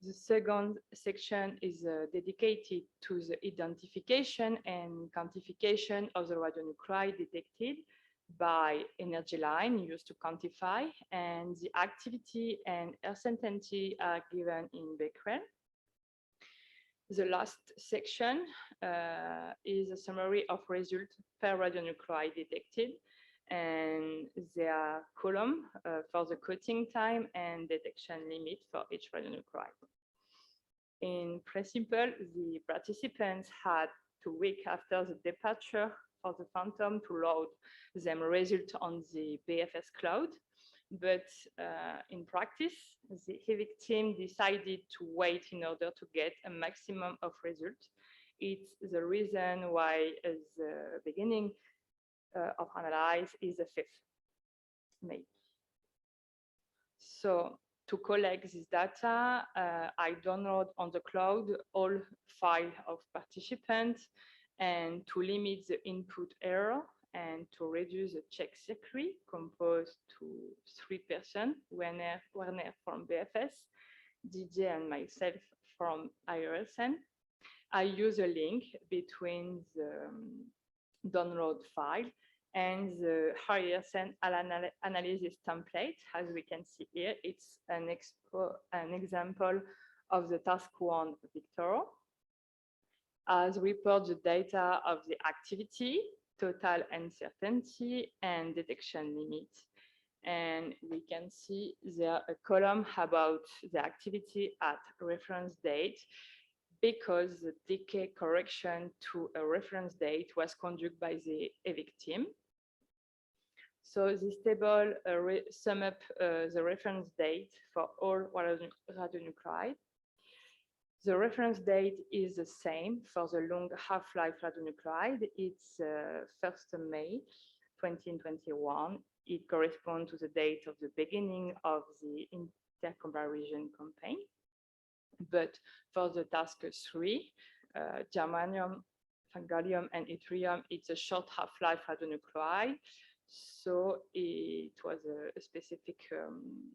The second section is dedicated to the identification and quantification of the radionuclide detected by energy line used to quantify, and the activity and uncertainty are given in becquerel. The last section is a summary of results per radionuclide detected, and there are columns for the coating time and detection limit for each radionuclide. In principle, the participants had 2 weeks after the departure for the phantom to load them result on the BFS cloud. But in practice, the EIVIC team decided to wait in order to get a maximum of results. It's the reason why the beginning of analysis is the 5th May. So to collect this data, I download on the cloud all files of participants, and to limit the input error and to reduce the check circuit composed to 3 persons, Werner from BFS, DJ and myself from IRSN. I use a link between the download file and the IRSN analysis template. As we can see here, it's an example of the task 1 Victor. As report the data of the activity, total uncertainty, and detection limit. And we can see there a column about the activity at reference date, because the decay correction to a reference date was conducted by the EIVIC team. So this table sums up the reference date for all radionuclides. The reference date is the same for the long half-life radionuclide. It's 1st May 2021. It corresponds to the date of the beginning of the intercomparison campaign. But for the task 3, germanium, gallium, and yttrium, it's a short half-life radionuclide. So it was a specific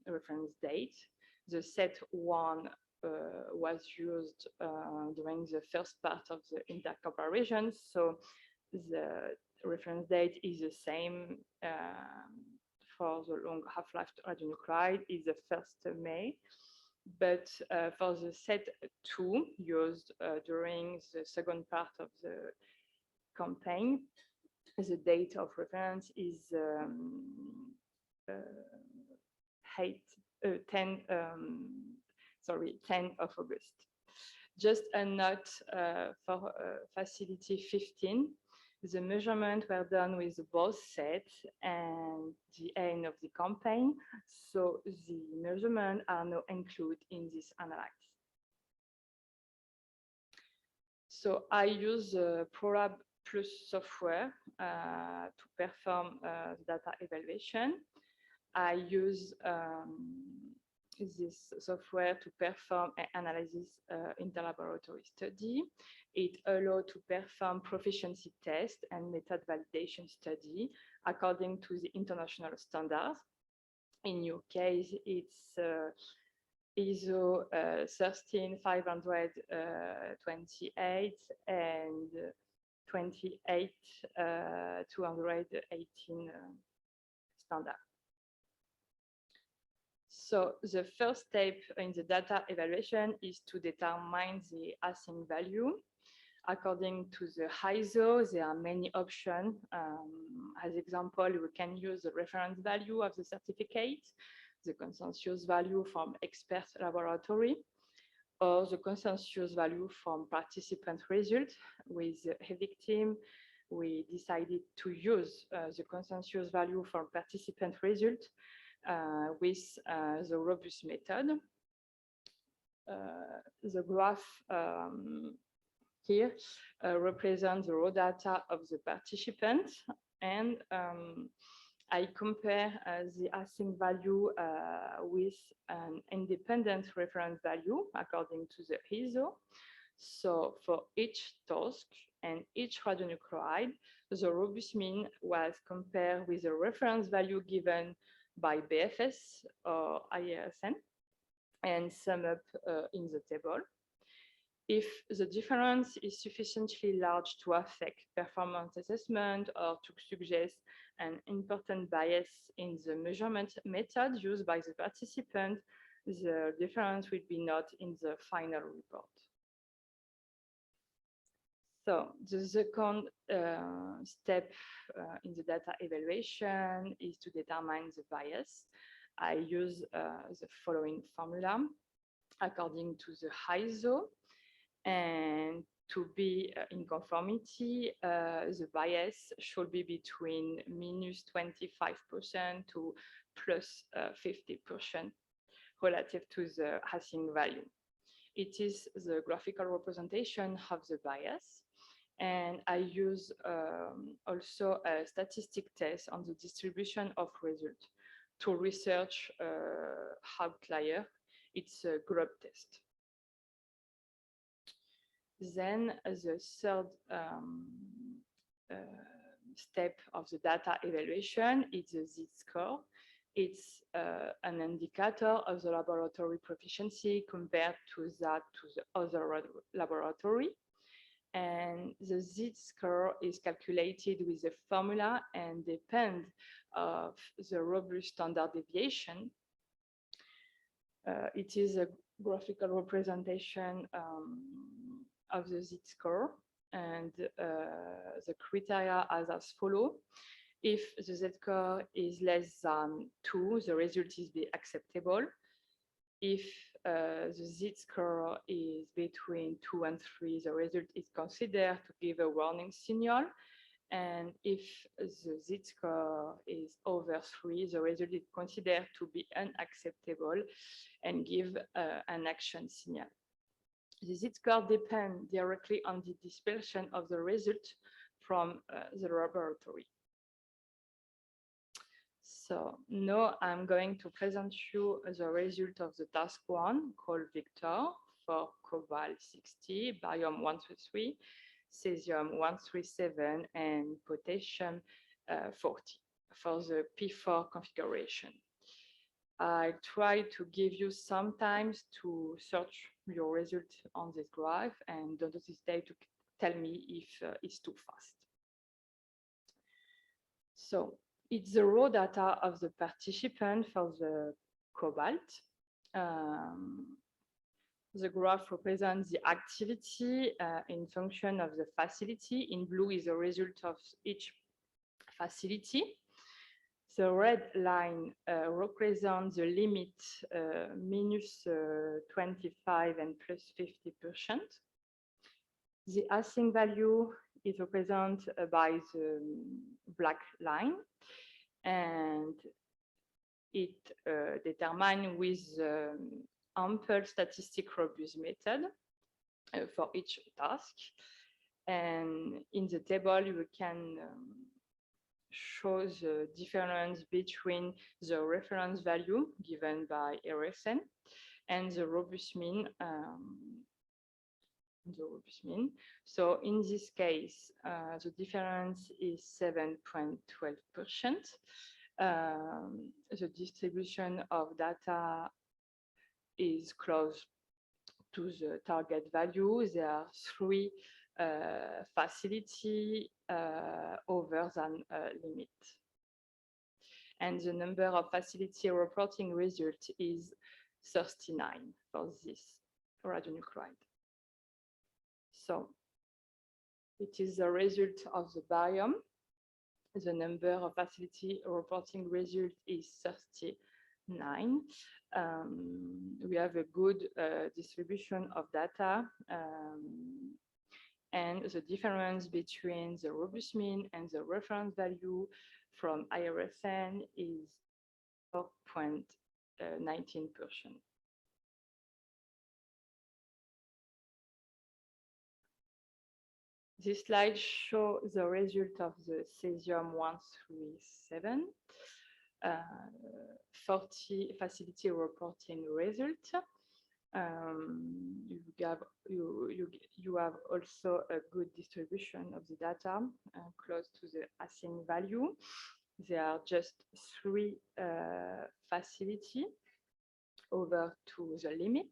reference date. The set 1 was used during the first part of the intercomparison. So the reference date is the same for the long half-life radionuclide, is the 1st May. But for the set 2 used during the second part of the campaign, the date of reference is 10 of August. Just a note for facility 15, The measurements were done with both sets and the end of the campaign, so the measurements are now included in this analysis. So I use ProLab Plus software to perform data evaluation. I use this software to perform an analysis interlaboratory study. It allows to perform proficiency test and method validation study according to the international standards. In your case, it's ISO 13528 and 28218 standard. So the first step in the data evaluation is to determine the async value. According to the ISO, there are many options. As example, we can use the reference value of the certificate, the consensus value from expert laboratory, or the consensus value from participant result. With the EIVIC team, we decided to use the consensus value from participant result with the robust method. The graph here represents the raw data of the participants, and I compare the async value with an independent reference value according to the ISO. So for each task and each radionuclide, the robust mean was compared with the reference value given by BFS or IRSN and sum up in the table. If the difference is sufficiently large to affect performance assessment or to suggest an important bias in the measurement method used by the participant, the difference will be noted in the final report. So the second step in the data evaluation is to determine the bias. I use the following formula according to the ISO. And to be in conformity, the bias should be between -25% to +50% relative to the async value. It is the graphical representation of the bias. And I use also a statistic test on the distribution of results to research outlier. It's a group test. Then the third step of the data evaluation is the Z-score. It's an indicator of the laboratory proficiency compared to that to the other laboratory. And the Z-score is calculated with a formula and depends on the robust standard deviation. It is a graphical representation of the Z-score, and the criteria are as follows. If the Z-score is less than 2, the result is acceptable. If the Z-score is between 2 and 3, the result is considered to give a warning signal. And if the Z-score is over 3, the result is considered to be unacceptable and give an action signal. The Z-score depends directly on the dispersion of the result from the laboratory. So now I'm going to present you the result of the task 1 called Victor for cobalt-60, barium-133, cesium-137, and potassium-40 for the P4 configuration. I try to give you some time to search your result on this graph, and don't hesitate to tell me if it's too fast. So it's the raw data of the participant for the cobalt. The graph represents the activity in function of the facility. In blue is the result of each facility. The red line represents the limit -25 and +50%. The async value is represented by the black line, and it determined with ample statistic robust method for each task. And in the table, you can show the difference between the reference value given by RSN and the robust mean. So in this case, the difference is 7.12%. The distribution of data is close to the target value. There are 3 facility over than limit. And the number of facility reporting results is 39 for this radionuclide. So it is the result of the biome. The number of facility reporting result is 39. We have a good distribution of data, and the difference between the robust mean and the reference value from IRSN is 4.19%. This slide shows the result of the Cesium 137, 40 facility reporting result. You have also a good distribution of the data close to the Async value. There are just 3 facility over to the limit.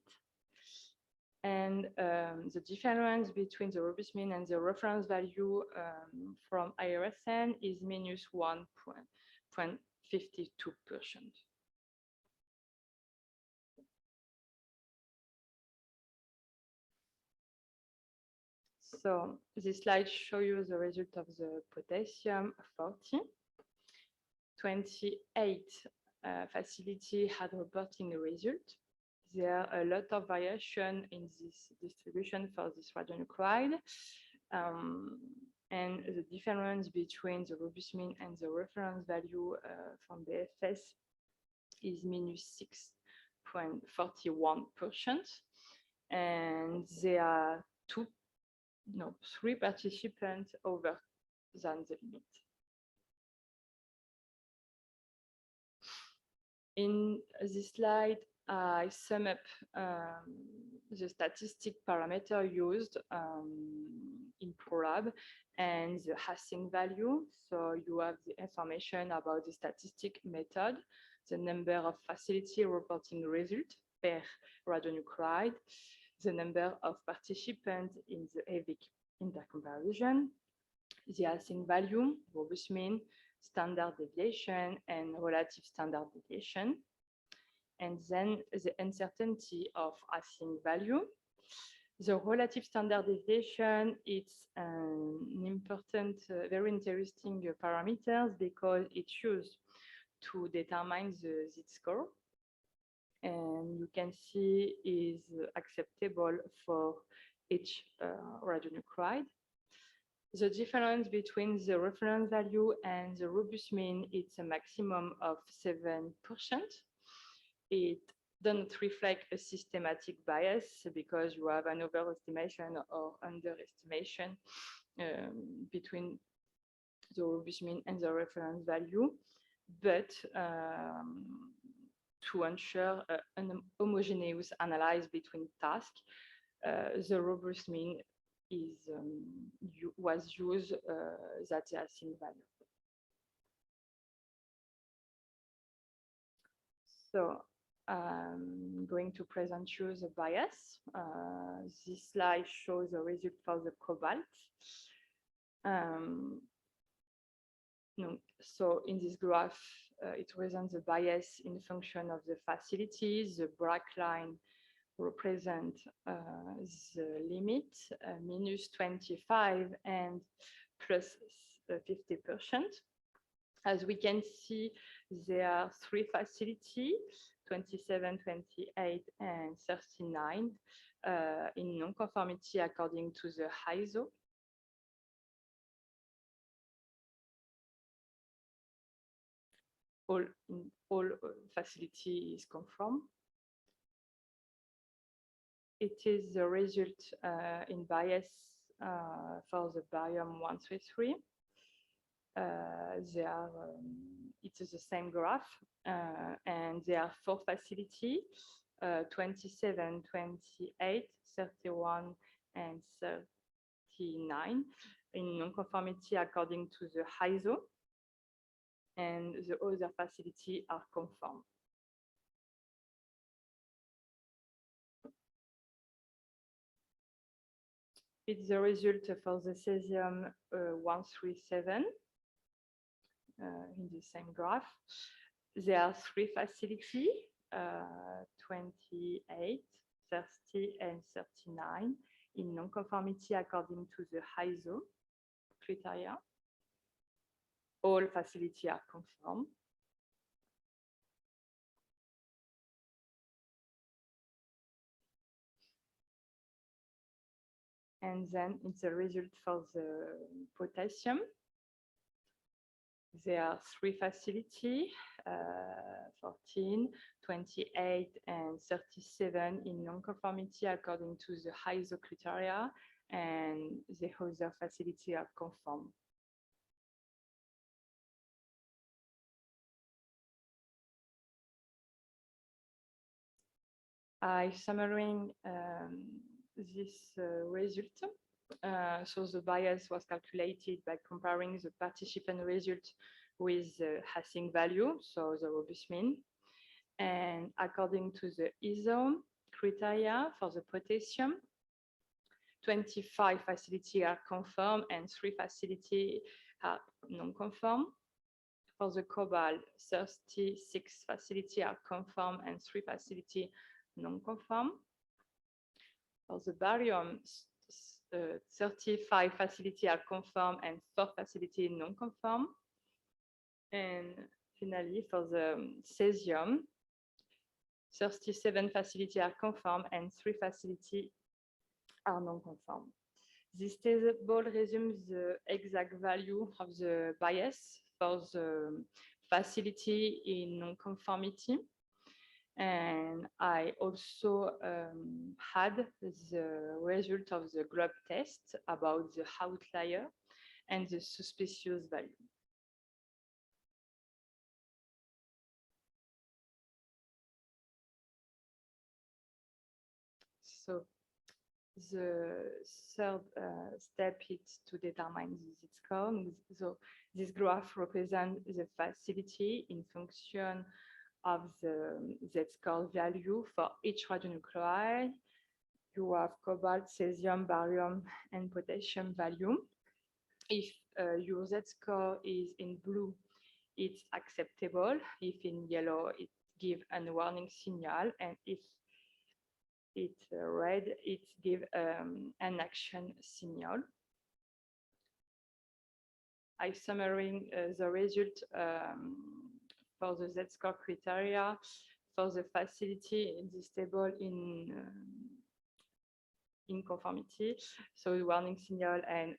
And the difference between the robust mean and the reference value from IRSN is minus 1.52%. So this slide shows you the result of the potassium 40. 28 facility had reporting a result. There are a lot of variation in this distribution for this radionuclide. And the difference between the robust mean and the reference value from the FS is minus 6.41%. And there are 3 participants over than the limit. In this slide, I sum up the statistic parameter used in ProLab and the Async value. So you have the information about the statistic method, the number of facility reporting result per radionuclide, the number of participants in the EIVIC intercomparison, the Async value, robust mean, standard deviation, and relative standard deviation. And then the uncertainty of Async value. The relative standard deviation is an important, very interesting parameter because it's used to determine the z-score. And you can see is acceptable for each radionuclide. The difference between the reference value and the robust mean is a maximum of 7%. It doesn't reflect a systematic bias because you have an overestimation or underestimation between the robust mean and the reference value. But to ensure an homogeneous analysis between tasks, the robust mean was used that the Async value. So I'm going to present you the bias. This slide shows the result for the cobalt. So in this graph, it represents the bias in function of the facilities. The black line represents the limit, minus 25 and plus 50%. As we can see, there are 3 facilities, 27, 28, and 39 in non-conformity according to the ISO. all facility is conform. It is the result in bias for the barium 133. It is the same graph, and there are 4 facilities, 27, 28, 31, and 39 in non-conformity according to the ISO, and the other facilities are conform. It's the result for the cesium 137 in the same graph. There are 3 facilities, 28, 30, and 39 in non-conformity according to the ISO criteria. All facilities are conform. And then it's a result for the potassium. There are 3 facilities, 14, 28, and 37 in non-conformity according to the ISO criteria, and the other facilities are conform. I summarizing this result. So the bias was calculated by comparing the participant result with the Async value, so the robust mean. And according to the ISO criteria for the potassium, 25 facilities are conform and 3 facilities are non-conform. For the cobalt, 36 facilities are conform and 3 facilities non-conform. For the barium, 35 facilities are conform and 4 facilities non-conform. And finally, for the cesium, 37 facilities are conform and 3 facilities are non-conform. This table resumes the exact value of the bias for the facility in non-conformity. And I also had the result of the globe test about the outlier and the suspicious value. So the third step is to determine the z-score. So this graph represents the facility in function of the z-score value for each radionuclide. You have cobalt, cesium, barium, and potassium value. If your z-score is in blue, it's acceptable. If in yellow, it gives a warning signal, and if it's red, it gives an action signal. I summarize the result for the z-score criteria for the facility in this table in conformity, so warning signal and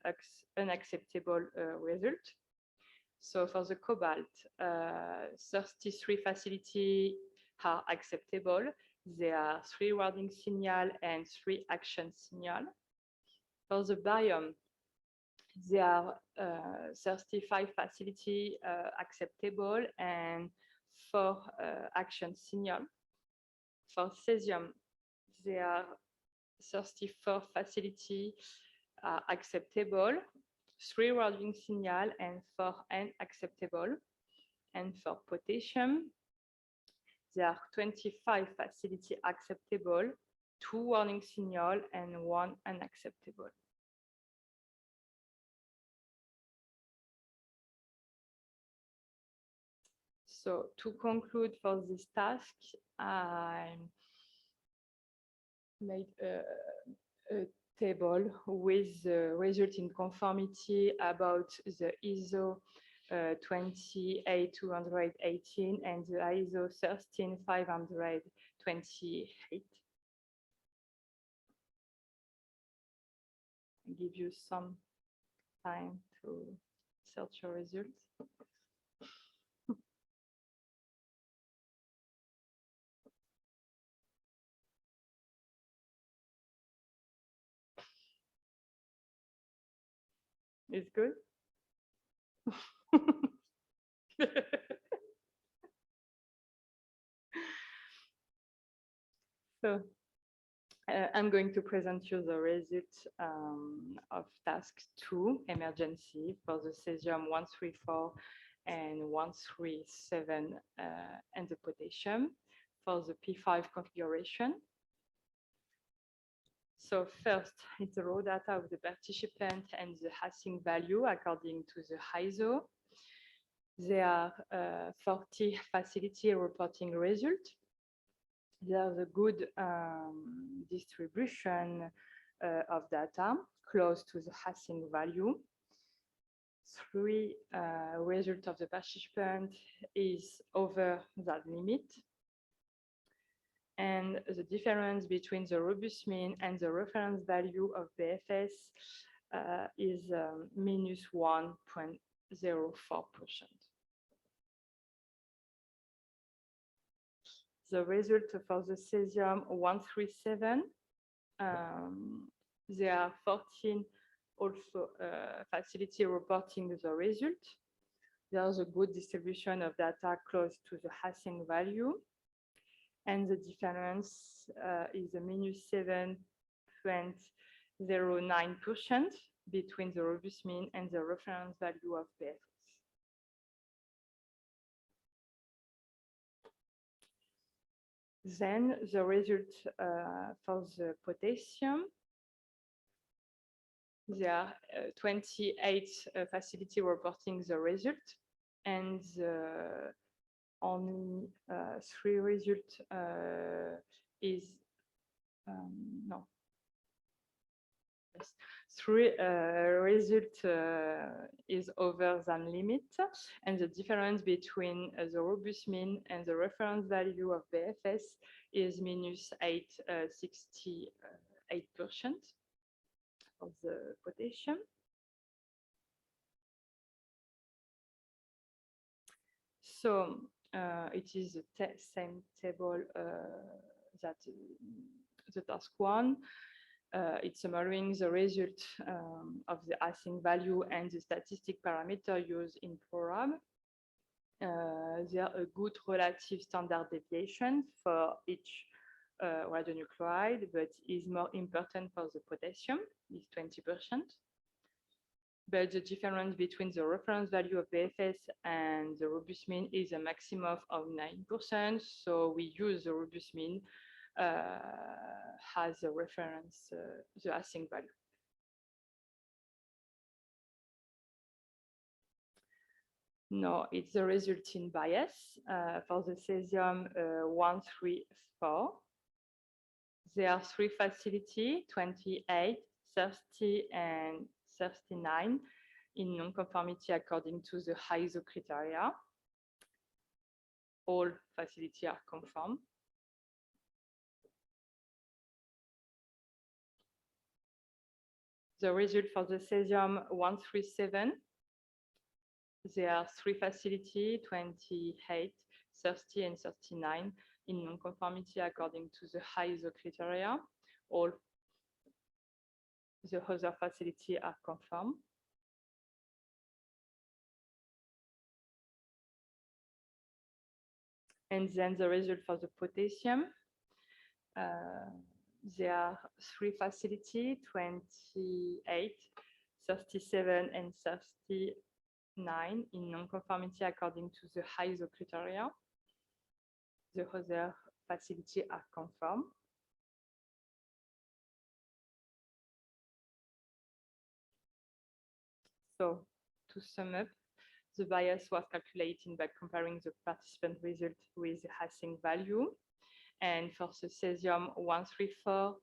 unacceptable result. So for the cobalt, 33 facilities are acceptable. There are 3 warning signal and 3 action signal. For the barium, there are 35 facilities acceptable and 4 action signal. For cesium, there are 34 facilities acceptable, 3 warning signal and 4 unacceptable. And for potassium, there are 25 facilities acceptable, 2 warning signal and 1 unacceptable. So to conclude for this task, I made a table with the result in conformity about the ISO 28218 and the ISO 13528. I'll give you some time to search your results. It's good. So I'm going to present you the result of task 2, emergency, for the cesium 134 and 137 and the potassium for the P5 configuration. So first, it's the raw data of the participant and the Async value according to the ISO. There are 40 facility reporting results. There's a good distribution of data close to the Async value. 3 result of the participant is over that limit. And the difference between the robust mean and the reference value of BFS is minus 1.04%. The result for the cesium 137, there are 14 also facility reporting the result. There's a good distribution of data close to the Async value. And the difference is a minus 7.09% between the robust mean and the reference value of BFS. Then the result for the potassium, there are 28 facility reporting the result, and only 3 results is no. Yes. 3 result is over than limit, and the difference between the robust mean and the reference value of BFS is minus 8.68% of the potassium. So it is the same table that the task 1. It's summarizing the result of the Async value and the statistic parameter used in ProRab. There are a good relative standard deviation for each radionuclide, but is more important for the potassium, is 20%. But the difference between the reference value of BFS and the robust mean is a maximum of 9%. So we use the robust mean as a reference, the Async value. No, it's the resulting bias for the cesium 134. There are 3 facilities, 28, 30, and 39 in non-conformity according to the ISO criteria. All facilities are conform. The result for the cesium 137, there are 3 facilities, 28, 30, and 39 in non-conformity according to the ISO criteria. All the other facilities are conform. And then the result for the potassium, there are 3 facilities, 28, 37, and 39 in non-conformity according to the ISO criteria. The other facilities are conform. So to sum up, the bias was calculated by comparing the participant result with the Async value. And for the cesium 134,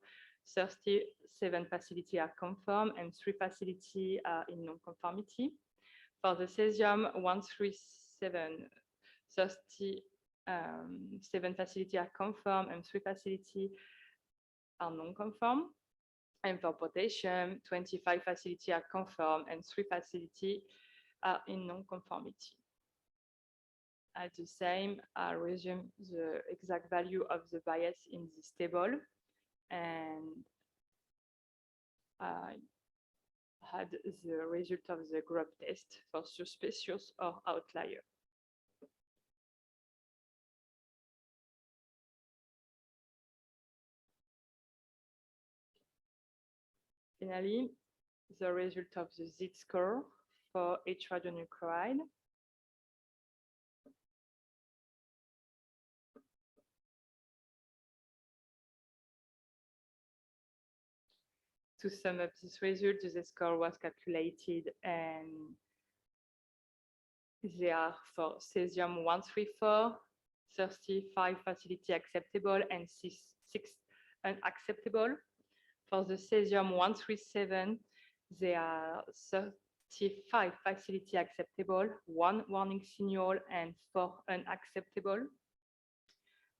37 facilities are conform and 3 facilities are in non-conformity. For the cesium 137, 37 facilities are conform and 3 facilities are non-conform. And for potassium, 25 facilities are conform and 3 facilities are in non-conformity. At the same, I resume the exact value of the bias in this table, and I had the result of the group test for suspicious or outlier. Finally, the result of the z-score for each radionuclide. To sum up this result, the score was calculated, and they are for Cesium 134, 35 facility acceptable and 6 unacceptable. For the Cesium 137, they are 35 facility acceptable, 1 warning signal, and 4 unacceptable.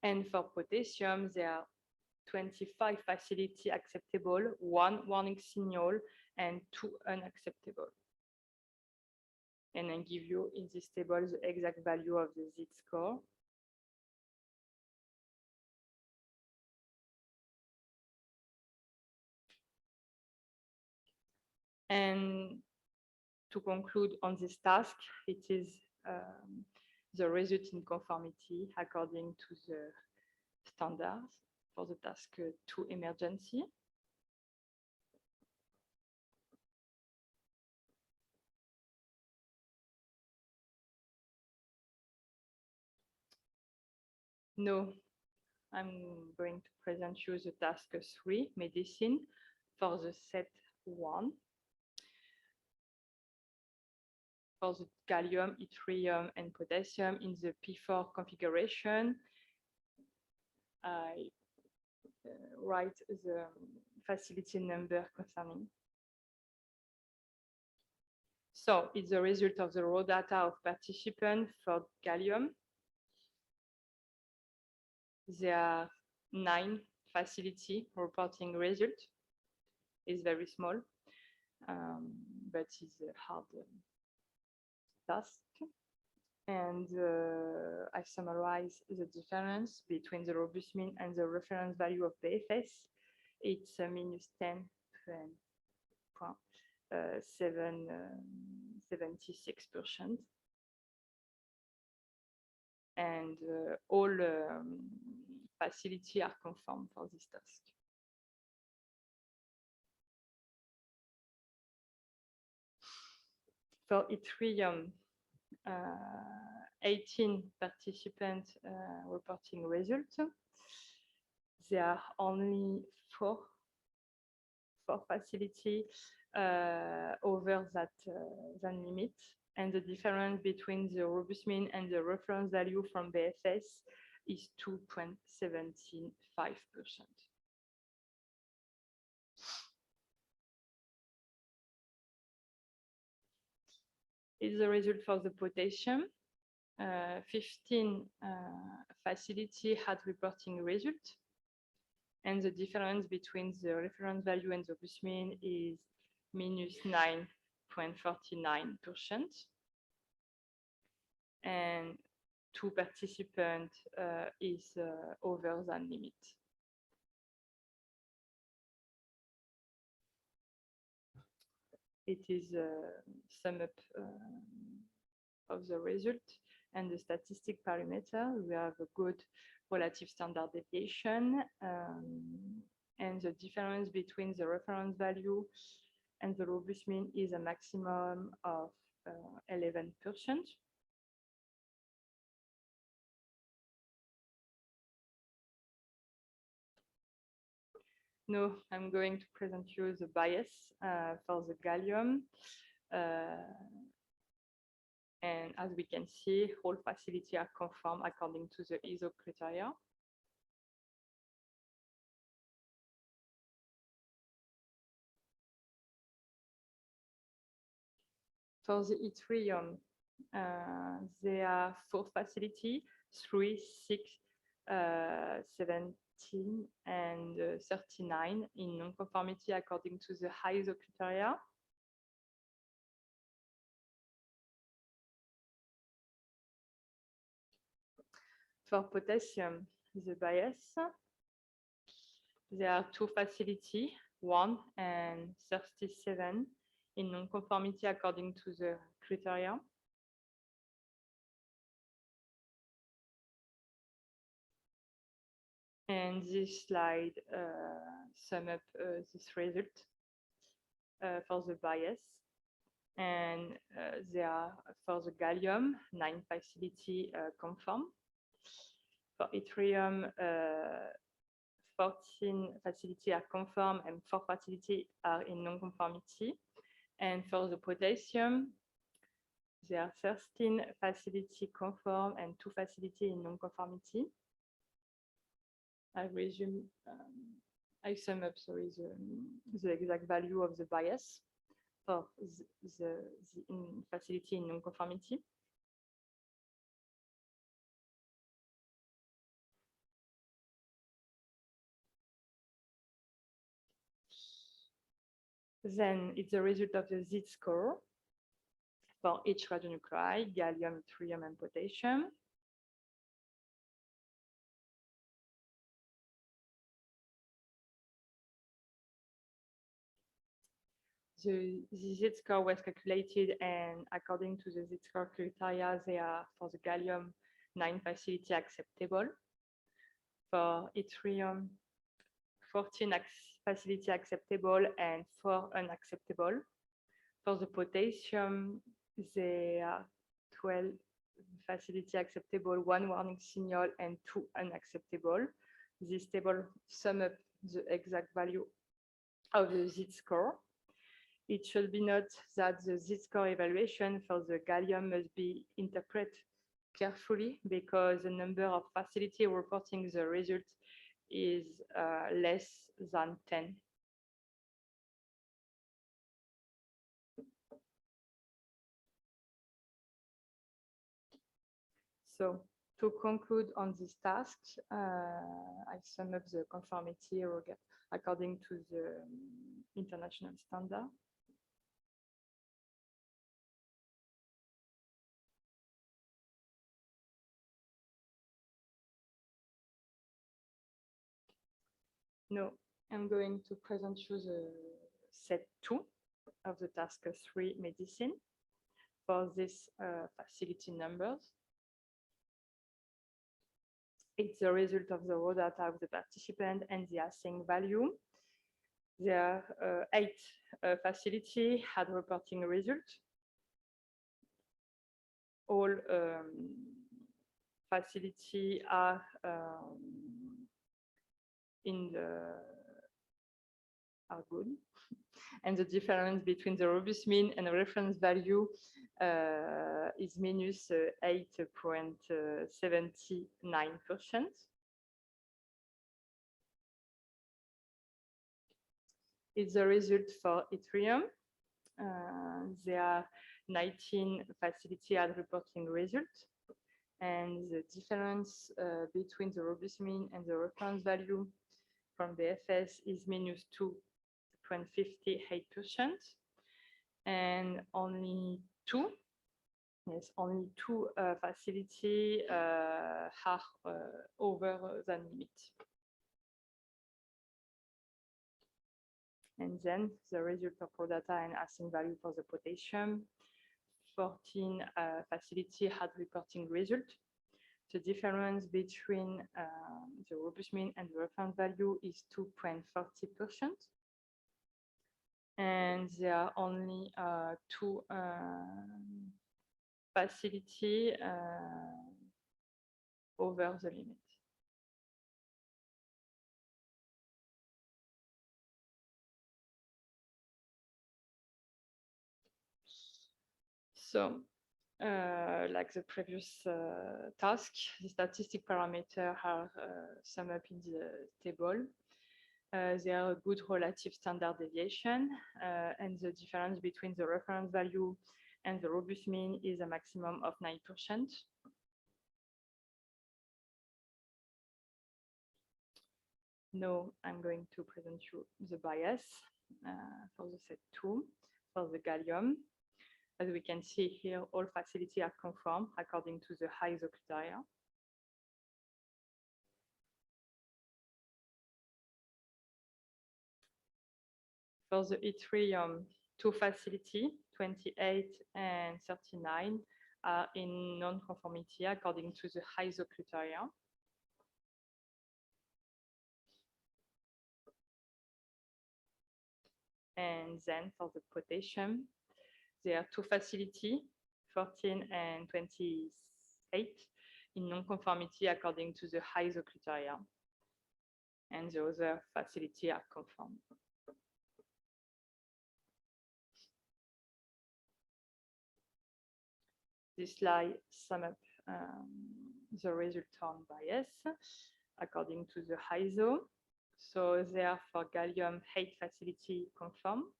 And for potassium, they are 25 facility acceptable, 1 warning signal, and 2 unacceptable. And I give you in this table the exact value of the z-score. And to conclude on this task, it is the result in conformity according to the standards for the task 2 emergency. Now, I'm going to present you the task 3, medicine, for the set 1. For the gallium, yttrium, and potassium in the P4 configuration, I write the facility number concerning. So it's the result of the raw data of participants for gallium. There are 9 facility reporting result. It's very small, but it's a hard task. And I summarize the difference between the robust mean and the reference value of BFS. It's minus 10.76%. And all facility are conform for this task. For yttrium, 18 participants reporting results. There are only four facilities over that limit, and the difference between the robust mean and the reference value from BFS is 2.75%. Is the result for the potassium. 15 facility had reporting result, and the difference between the reference value and the robust mean is minus 9.49%. And 2 participants is over the limit. It is a sum up of the result and the statistic parameter. We have a good relative standard deviation, and the difference between the reference value and the robust mean is a maximum of 11%. Now I'm going to present you the bias for the gallium. And as we can see, all facilities are conform according to the EIVIC criteria. For the yttrium, there are 4 facilities, 3, 6, 17, and 39 in non-conformity according to the EIVIC criteria. For potassium, the bias, there are 2 facilities, 1 and 37 in non-conformity according to the criteria. And this slide sum up this result for the bias. And they are for the gallium, 9 facility conform. For yttrium, 14 facility are conform and 4 facility are in non-conformity. And for the potassium, there are 13 facility conform and 2 facility in non-conformity. I resume, I sum up, sorry, the exact value of the bias for the facility in non-conformity. Then it's the result of the z-score for each radionuclide, gallium, yttrium, and potassium. The z-score was calculated, and according to the z-score criteria, they are for the gallium 9 facility acceptable, for yttrium 14 facility acceptable and 4 unacceptable. For the potassium, they are 12 facility acceptable, 1 warning signal, and 2 unacceptable. This table sum up the exact value of the z-score. It should be noted that the z-score evaluation for the gallium must be interpreted carefully because the number of facility reporting the result is less than 10. So to conclude on this task, I sum up the conformity according to the international standard. Now, I'm going to present you the set 2 of the task 3 medicine for this facility numbers. It's the result of the raw data of the participant and the async value. There are 8 facilities had reporting result. All facilities are are good, and the difference between the robust mean and the reference value is minus 8.79%. It's the result for yttrium. There are 19 facilities had reporting result, and the difference between the robust mean and the reference value from the FS is minus 2.58%, and only two facilities are over the limit. And then the result of raw data and async value for the potassium. 14 facilities had reporting result. The difference between the robust mean and the reference value is 2.40%. And there are only 2 facilities over the limit. So, like the previous task, the statistic parameters are summed up in the table. There are a good relative standard deviation, and the difference between the reference value and the robust mean is a maximum of 9%. Now I'm going to present you the bias for the set 2 for the gallium. As we can see here, all facilities are conform according to the EIVIC criteria. For the yttrium, two facilities, 28 and 39, are in non-conformity according to the ISO criteria. And then for the potassium, there are two facilities, 14 and 28, in non-conformity according to the ISO criteria. And the other facility are conform. This slide sums up the resultant bias according to the ISO. So there for gallium 8 facility conform.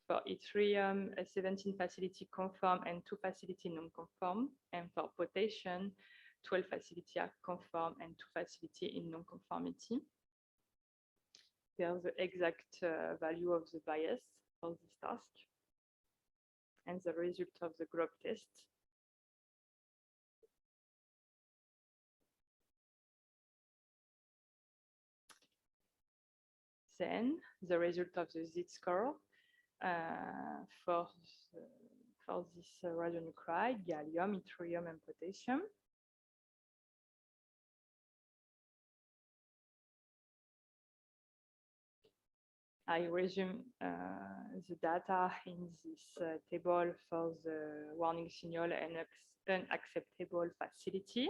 For yttrium, 17 facility conform and 2 facility non-conform. And for potassium, 12 facility are conform and 2 facility in non-conformity. There's the exact value of the bias for this task and the result of the group test. Then the result of the z-score for this radionuclide, gallium, yttrium, and potassium. I resume the data in this table for the warning signal and unacceptable facility.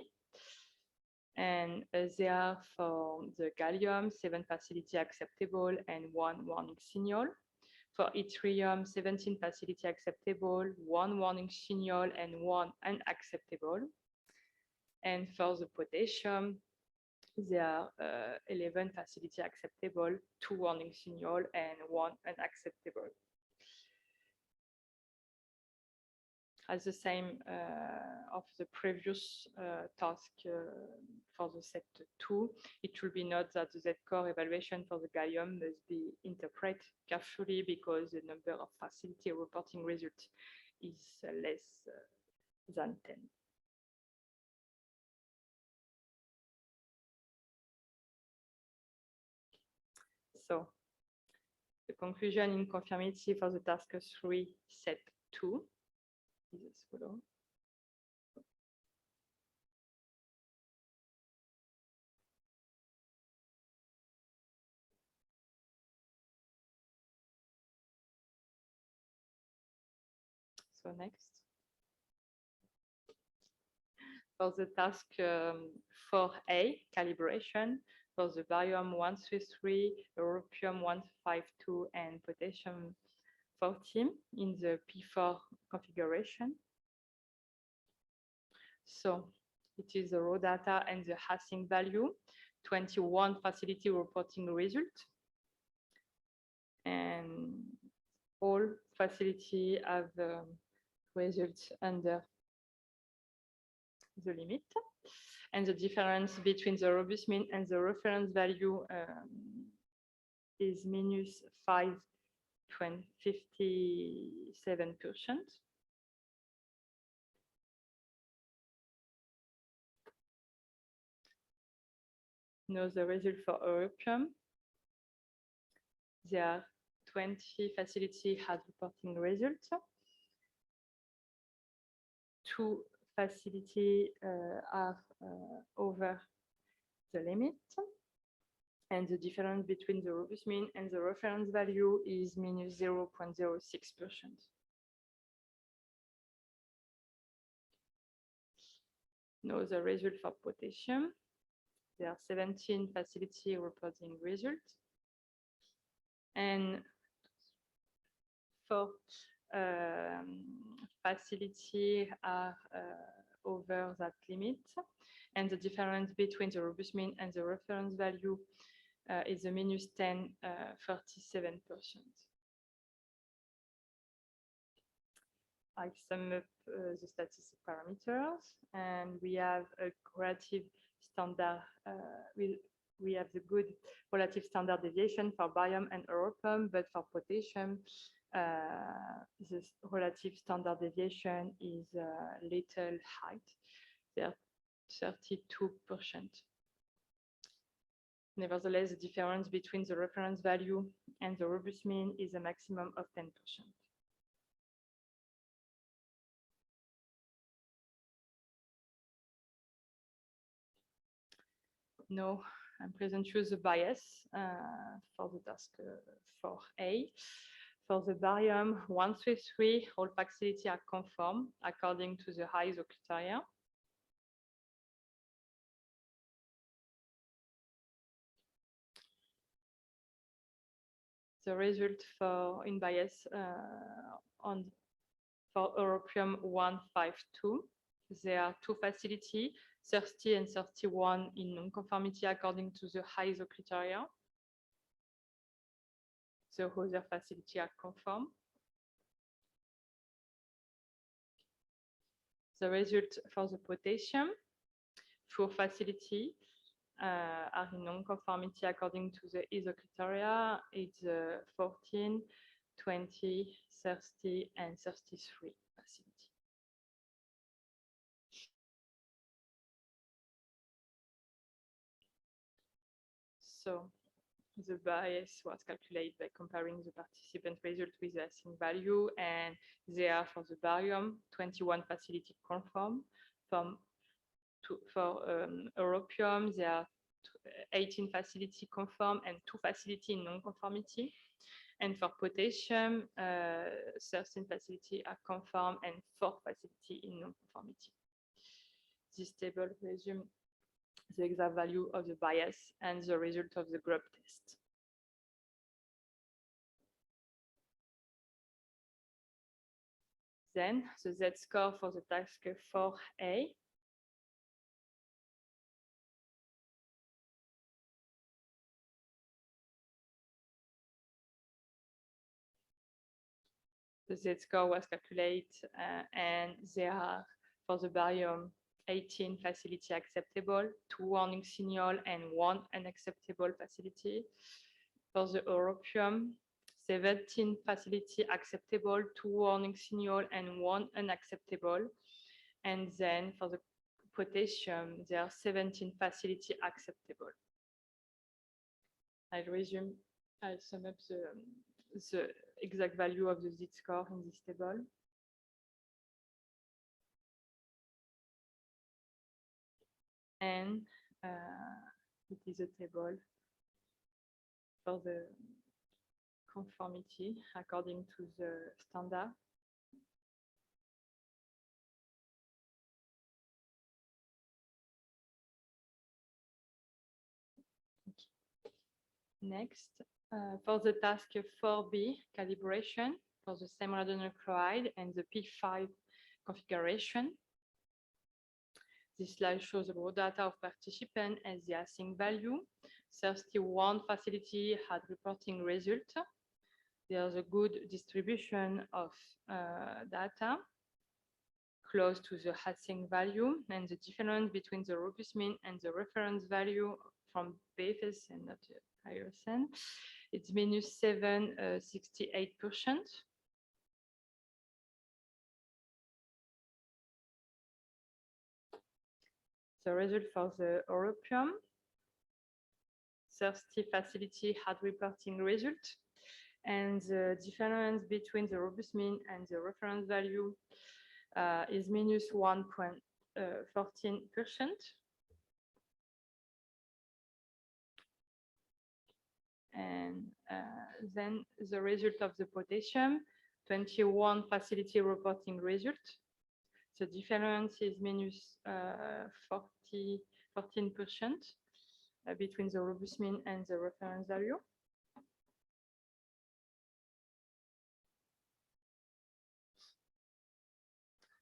And they are for the gallium, 7 facility acceptable and 1 warning signal. For yttrium, 17 facility acceptable, 1 warning signal and 1 unacceptable. And for the potassium, there are 11 facility acceptable, 2 warning signal and 1 unacceptable. As the same of the previous task for the set 2, it should be noted that the Z-core evaluation for the gallium must be interpreted carefully because the number of facility reporting results is less than 10. So the conclusion in conformity for the task 3 set 2 is as follows. So next. For the task 4A, calibration, for the barium 133, europium 152, and potassium 14 in the P4 configuration. So it is the raw data and the Async value, 21 facility reporting result. And all facility have results under the limit. And the difference between the robust mean and the reference value is minus 5.57%. Now the result for europium. There are 20 facility had reporting results. 2 facility are over the limit. And the difference between the robust mean and the reference value is minus 0.06%. Now the result for potassium. There are 17 facility reporting results. And for facility are over that limit. And the difference between the robust mean and the reference value is a minus 10.37%. I sum up the statistic parameters, and we have a relative standard. We have the good relative standard deviation for barium and europium, but for potassium, the relative standard deviation is little high. They are 32%. Nevertheless, the difference between the reference value and the robust mean is a maximum of 10%. Now, I'm present you the bias for the task 4A. For the barium 133, all facilities are conform according to the ISO criteria. The result for in bias for europium 152, there are two facilities, 30 and 31 in non-conformity according to the ISO criteria. The other facilities are conform. The result for the potassium, 4 facilities are in non-conformity according to the ISO criteria. It's 14, 20, 30, and 33 facilities. So the bias was calculated by comparing the participant result with the async value, and they are for the barium 21 facility conform. For europium, there are 18 facility conform and 2 facility in non-conformity. And for potassium, 13 facility are conform and 4 facility in non-conformity. This table resumes the exact value of the bias and the result of the group test. Then the Z-score for the task 4A. The Z-score was calculated and there are for the barium 18 facility acceptable, 2 warning signal and 1 unacceptable facility. For the europium, 17 facility acceptable, 2 warning signal and 1 unacceptable. And then for the potassium, there are 17 facility acceptable. I'll sum up the exact value of the Z-score in this table. And it is a table for the conformity according to the standard. Next, for the task 4B, calibration for the same radonyl chloride and the P5 configuration. This slide shows the raw data of participants and the async value. 31 facility had reporting result. There's a good distribution of data close to the async value, and the difference between the robust mean and the reference value from BFS and not IRSN, it's minus 768%. The result for the europium, 30 facility had reporting result, and the difference between the robust mean and the reference value is minus 1.14%. And then the result of the potassium, 21 facility reporting result. The difference is minus 14% between the robust mean and the reference value.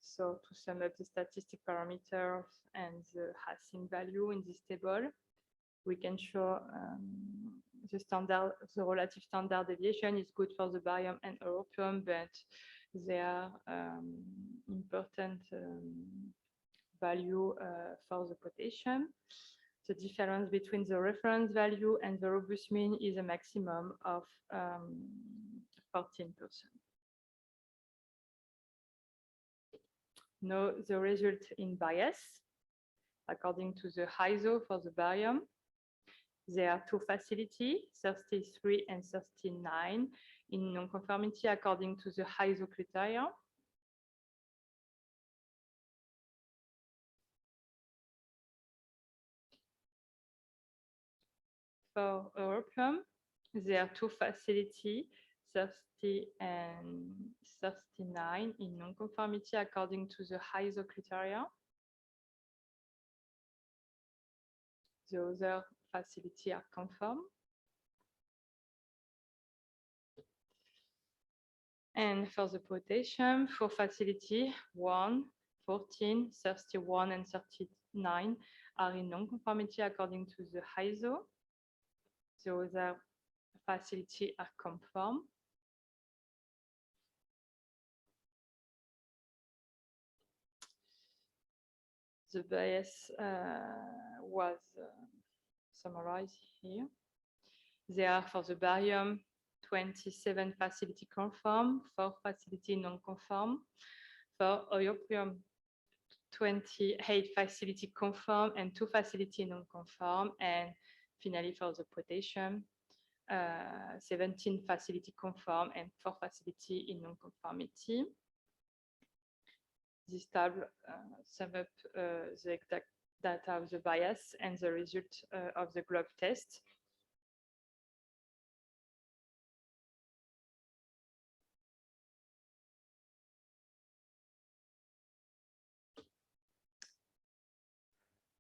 So to sum up the statistic parameters and the async value in this table, we can show the relative standard deviation is good for the barium and europium, but there are important value for the potassium. The difference between the reference value and the robust mean is a maximum of 14%. Now the result in bias, according to the ISO for the barium, There are two facilities, 33 and 39, in non-conformity according to the ISO criteria. For European, there are two facilities, 30 and 39, in non-conformity according to the ISO criteria. The other facilities are conform. And for the potassium, for facility 1, 14, 31, and 39 are in non-conformity according to the ISO. The other facilities are conform. The bias was summarized here. They are for the barium 27 facility conform, 4 facility non-conform. For europium 28 facility conform and 2 facility non-conform. And finally for the potassium 17 facility conform and 4 facility in non-conformity. This table sum up the exact data of the bias and the result of the globe test.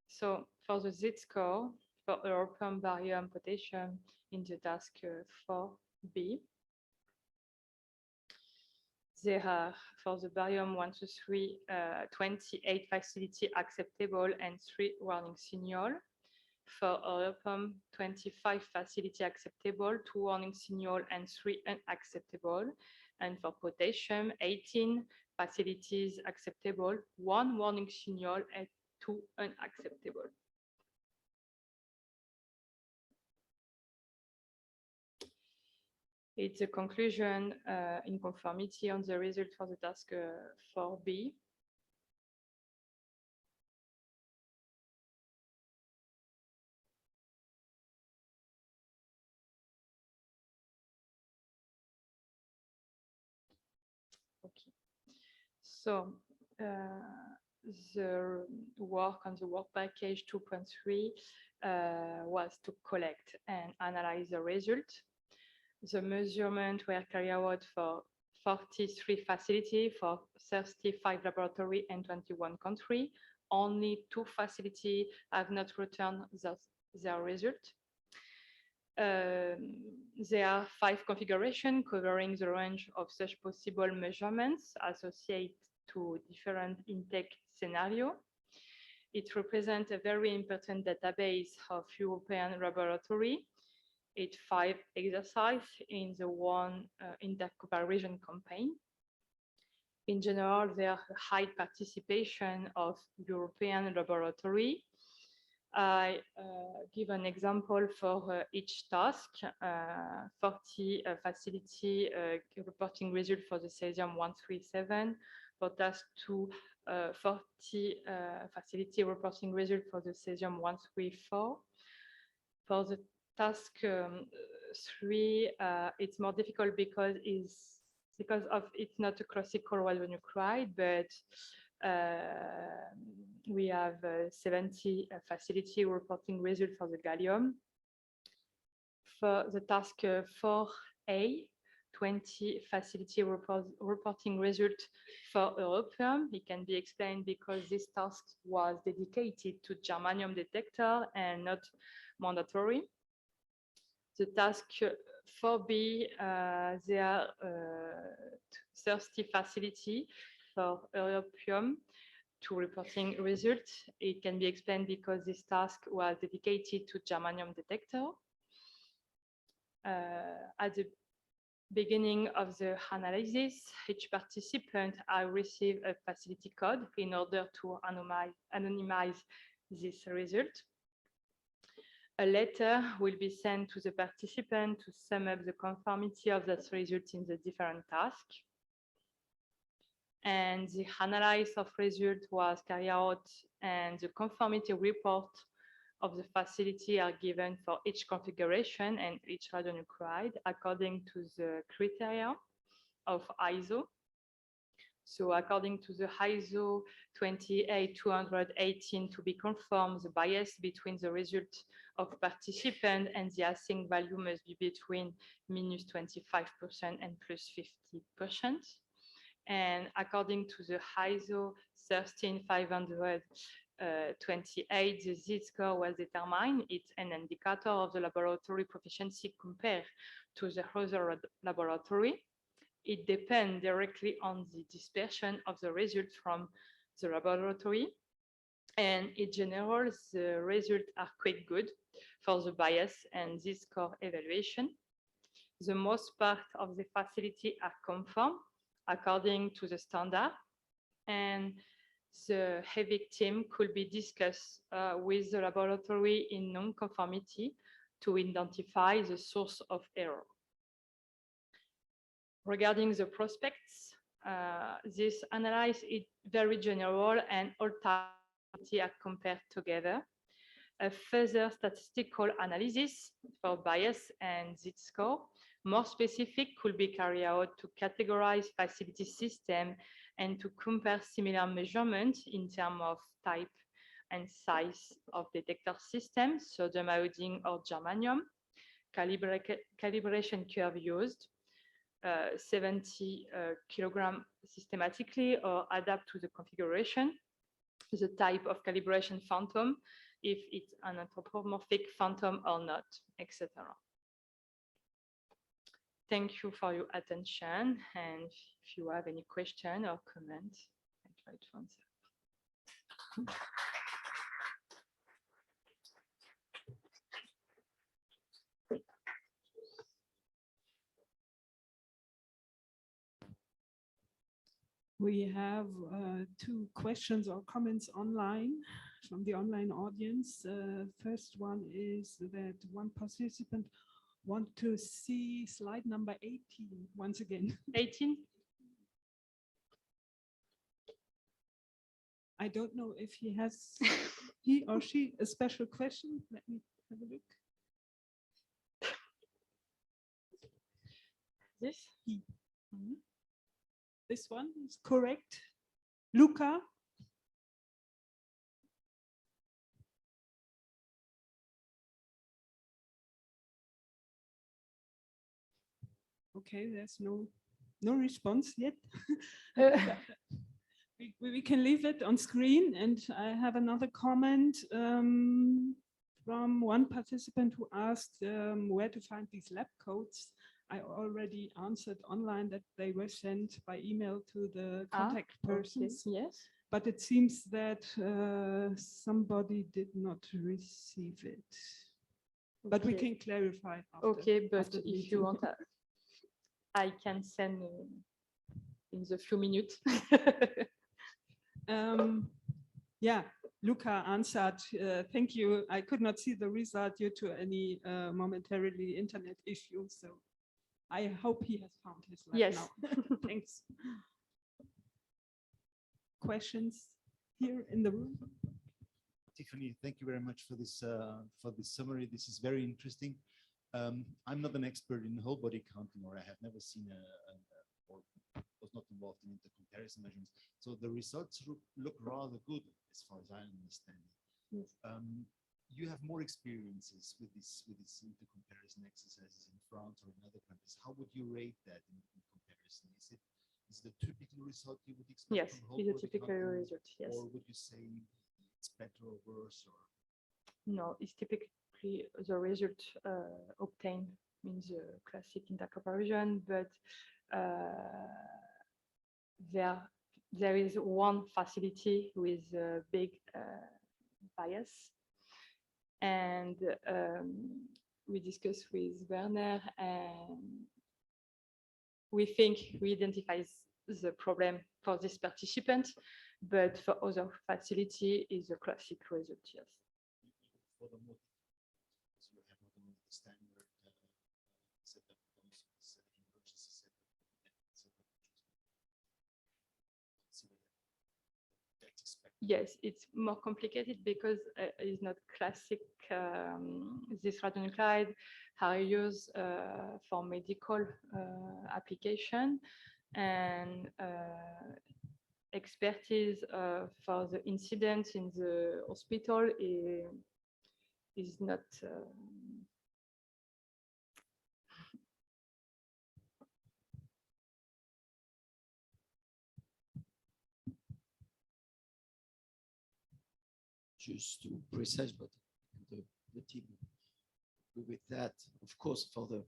So for the Z-score for europium, barium, potassium in the task 4B, there are for the barium 1 to 3, 28 facility acceptable and 3 warning signal. For europium, 25 facility acceptable, 2 warning signal and 3 unacceptable. And for potassium, 18 facilities acceptable, 1 warning signal and 2 unacceptable. It's a conclusion in conformity on the result for the task 4B. Okay. So the work on the work package 2.3 was to collect and analyze the result. The measurements were carried out for 43 facilities for 35 laboratories and 21 countries. Only 2 facilities have not returned their result. There are 5 configurations covering the range of such possible measurements associated to different intake scenarios. It represents a very important database of European laboratory. It's 5 exercises in the one intercomparison campaign. In general, there are high participation of European laboratory. I give an example for each task. 40 facility reporting result for the Cesium 137. For task 2, 40 facility reporting result for the Cesium 134. For the task 3, it's more difficult because it's not a classical radionuclide, but we have 70 facility reporting result for the gallium. For the task 4A, 20 facility reporting result for europium. It can be explained because this task was dedicated to germanium detector and not mandatory. The task 4B, there are 30 facility for europium to reporting results. It can be explained because this task was dedicated to germanium detector. At the beginning of the analysis, each participant will receive a facility code in order to anonymize this result. A letter will be sent to the participant to sum up the conformity of that result in the different tasks. And the analysis of result was carried out and the conformity report of the facility are given for each configuration and each radionuclide according to the criteria of ISO. So according to the ISO 28218 to be confirmed, the bias between the result of participant and the async value must be between -25% and +50%. And according to the ISO 13528, the z-score was determined. It's an indicator of the laboratory proficiency compared to the other laboratory. It depends directly on the dispersion of the results from the laboratory. And in general, the results are quite good for the bias and z-score evaluation. The most part of the facility are conform according to the standard, and the EIVIC team could be discussed with the laboratory in non-conformity to identify the source of error. Regarding the prospects, this analysis is very general and all types are compared together. A further statistical analysis for bias and z-score, more specific, could be carried out to categorize facility system and to compare similar measurements in terms of type and size of detector systems, sodium iodine or germanium, calibration curve used, 70 kilogram systematically or adapt to the configuration, the type of calibration phantom, if it's an anthropomorphic phantom or not, etc. Thank you for your attention, and if you have any question or comment, I try to answer. We have 2 questions or comments online from the online audience. First one is that one participant want to see slide number 18 once again. 18? I don't know if he has, he or she, a special question. Let me have a look. This? This one is correct. Luca? Okay, there's no response yet. We can leave it on screen, and I have another comment from one participant who asked where to find these lab codes. I already answered online that they were sent by email to the contact persons. Okay. Yes. But it seems that somebody did not receive it. Okay. But we can clarify after. Okay, but if you want, I can send in the few minutes. Yeah, Luca answered. Thank you. I could not see the result due to any momentarily internet issue. So I hope he has found his lab now. Thanks. Questions here in the room? Tiffany, thank you very much for this summary. This is very interesting. I'm not an expert in whole body counting, or I have never seen or was not involved in intercomparison measurements. So the results look rather good as far as I understand. Yes. You have more experiences with this intercomparison exercises in France or in other countries. How would you rate that in comparison? Is it the typical result you would expect? Yes, from whole it's a body typical counting, result. Yes. Or would you say it's better or worse? Or no, it's typically the result obtained in the classic intercomparison, but there is one facility with a big bias, and we discussed with Werner, and we think we identify the problem for this participant, but for other facility is a classic result. Yes. For the multi, so you have not only the standard setup, but also the emergency setup. Yes, it's more complicated because it's not classic. This radionuclide are used for medical application, and expertise for the incident in the hospital is not. Just to precise, but the team with that, of course, for the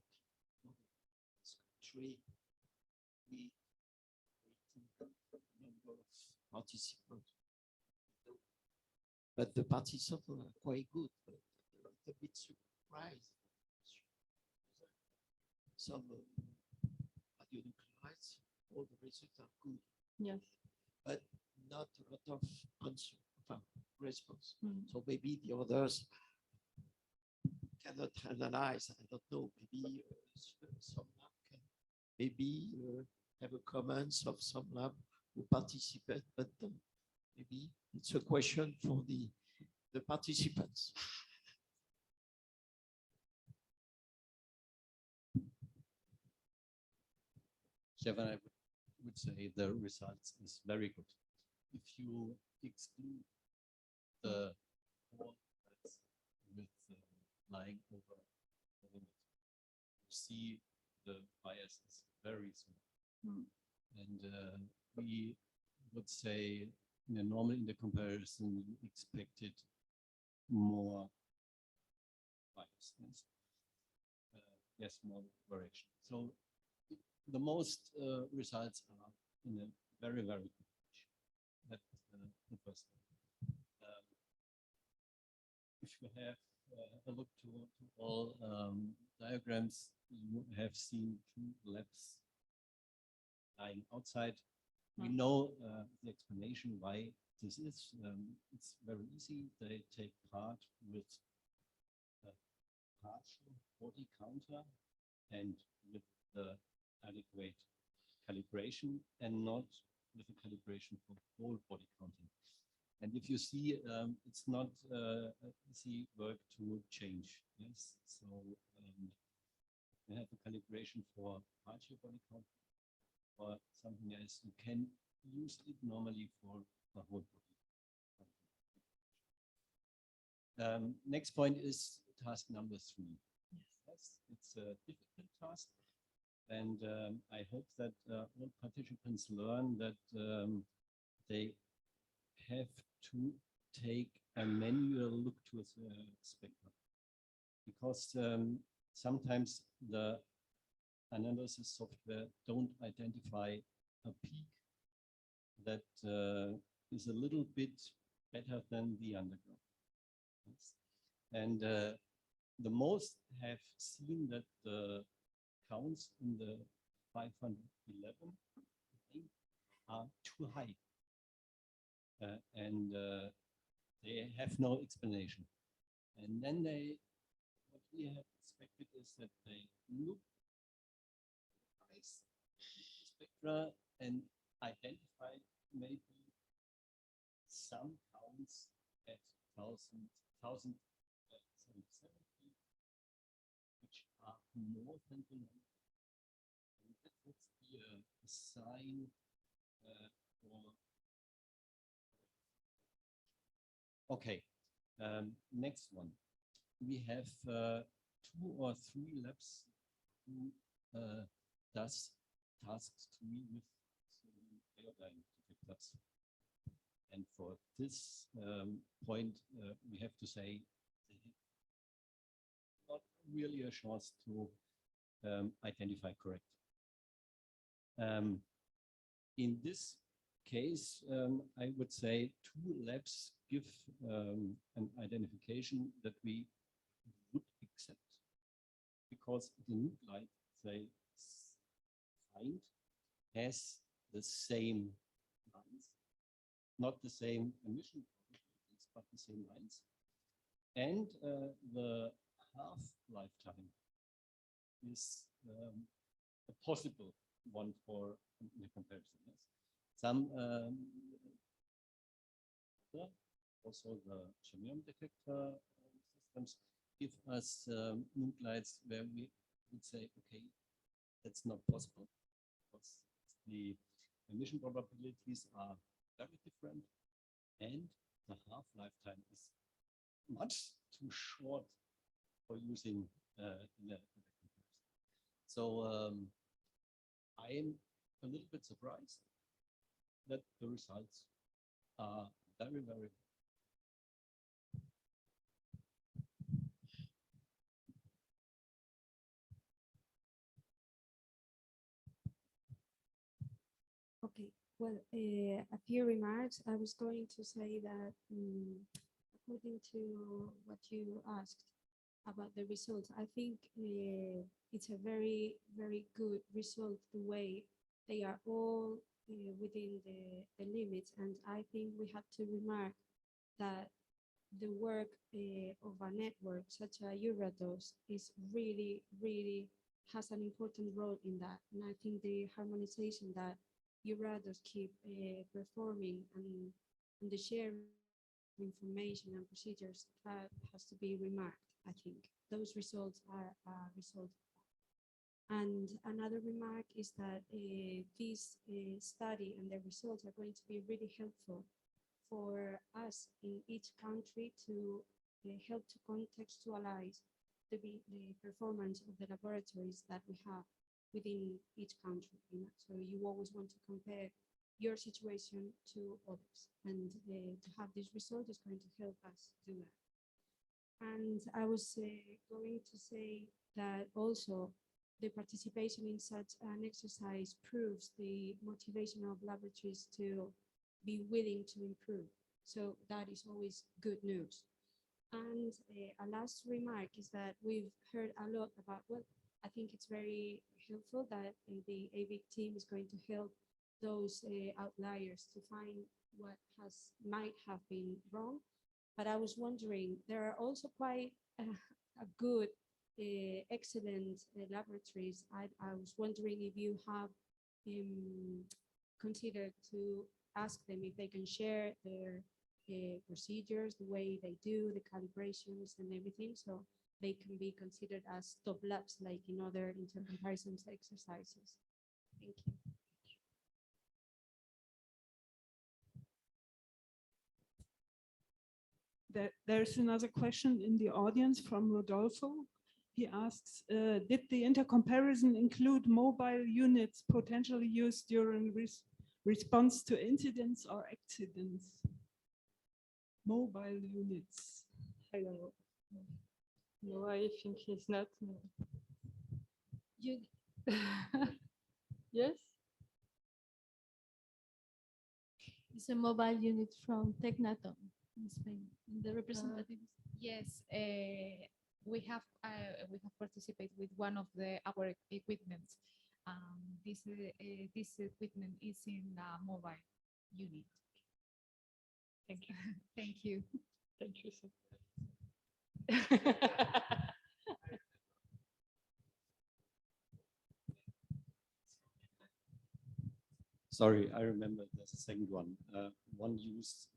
tree, we number of participants, but the participants are quite good, but a bit surprised. Some radionuclides, all the results are good. Yes. But not a lot of answer, response. So maybe the others cannot analyze. I don't know. Maybe some lab can maybe have a comments of some lab who participate, but maybe it's a question for the participants. Stefan, I would say the results is very good. If you exclude the wall that's with lying over the limit, you see the bias is very small. And we would say in a normal intercomparison, we expected more bias. Yes, more variation. So the most results are in a very, very good range. That's the first thing. If you have a look to all diagrams, you have seen two labs lying outside. We know the explanation why this is. It's very easy. They take part with a partial body counter and with the adequate calibration, and not with a calibration for whole body counting. And if you see, it's not easy work to change. Yes, so you have a calibration for partial body count or something else. You can use it normally for the whole body. Next point is task number 3. Yes, it's a difficult task, and I hope that all participants learn that they have to take a manual look to the spectrum, because sometimes the analysis software don't identify a peak that is a little bit better than the underground. Yes. And the most have seen that the counts in the 511 are too high. And they have no explanation. And then what we have expected is that they look at the spectra and identify maybe some counts at 1070, which are more than the number. And that would be a sign for. Okay, next one. We have 2 or 3 labs who does tasks 3 with iodine detectors. And for this point, we have to say not really a chance to identify correct. In this case, I would say 2 labs give an identification that we would accept, because the nuclide they find has the same lines, not the same emission probabilities, but the same lines, and the half-lifetime is a possible one for the comparison. Yes. Some detector, also the germanium detector systems, give us nuclides where we would say, okay, that's not possible because the emission probabilities are very different and the half-life time is much too short for using in the comparison. So I am a little bit surprised that the results are very, very Okay, well, a few remarks. I was going to say that according to what you asked about the results, I think it's a very, very good result the way they are all within the limits. And I think we have to remark that the work of a network such as EURADOS is really, really has an important role in that. And I think the harmonization that EURADOS keep performing and the sharing of information and procedures that has to be remarked. I think those results are a result of that. And another remark is that this study and the results are going to be really helpful for us in each country to help to contextualize the performance of the laboratories that we have within each country. So you always want to compare your situation to others, and to have this result is going to help us do that. And I was going to say that also the participation in such an exercise proves the motivation of laboratories to be willing to improve. So that is always good news. And a last remark is that we've heard a lot about, well, I think it's very helpful that the EIVIC team is going to help those outliers to find what might have been wrong. But I was wondering, there are also quite a good, excellent laboratories. I was wondering if you have considered to ask them if they can share their procedures, the way they do the calibrations and everything, so they can be considered as top labs like in other intercomparison exercises. Thank you. There's another question in the audience from Rodolfo. He asks, did the intercomparison include mobile units potentially used during response to incidents or accidents? Mobile units. I don't know. No, I think it's not. No. You Yes? It's a mobile unit from Tecnaton in Spain. The representative. Yes, we have participated with one of our equipment. This equipment is in a mobile unit. Thank you. Thank you. Thank you. Sorry, I remember there's a second one. One used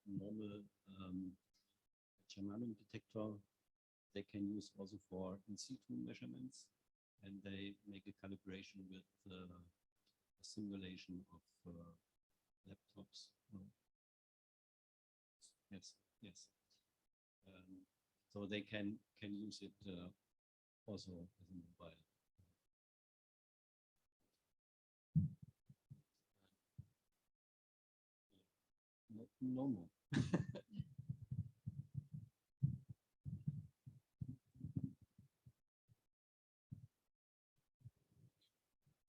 normal germanium detector. They can use also for in situ measurements, and they make a calibration with a simulation of laptops. Yes, yes. So they can use it also as a mobile. No more.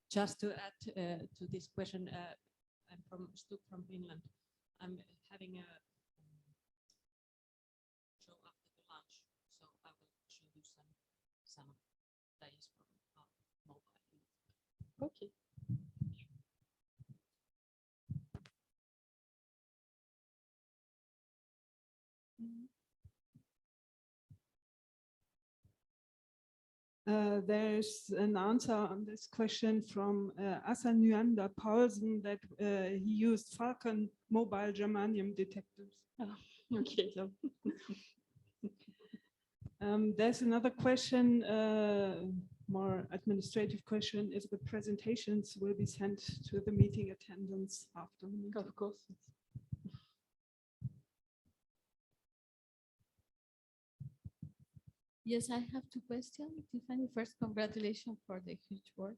Just to add to this question, I'm from Finland. I'm having a show after the lunch, so I will show you some days from mobile. Okay. There's an answer on this question from Asanuanda Paulsen that he used Falcon mobile germanium detectors. Oh, okay. So, there's another question, more administrative question, if the presentations will be sent to the meeting attendants after the meeting. Of course. Yes, I have two questions. Tiffany, first, congratulations for the huge work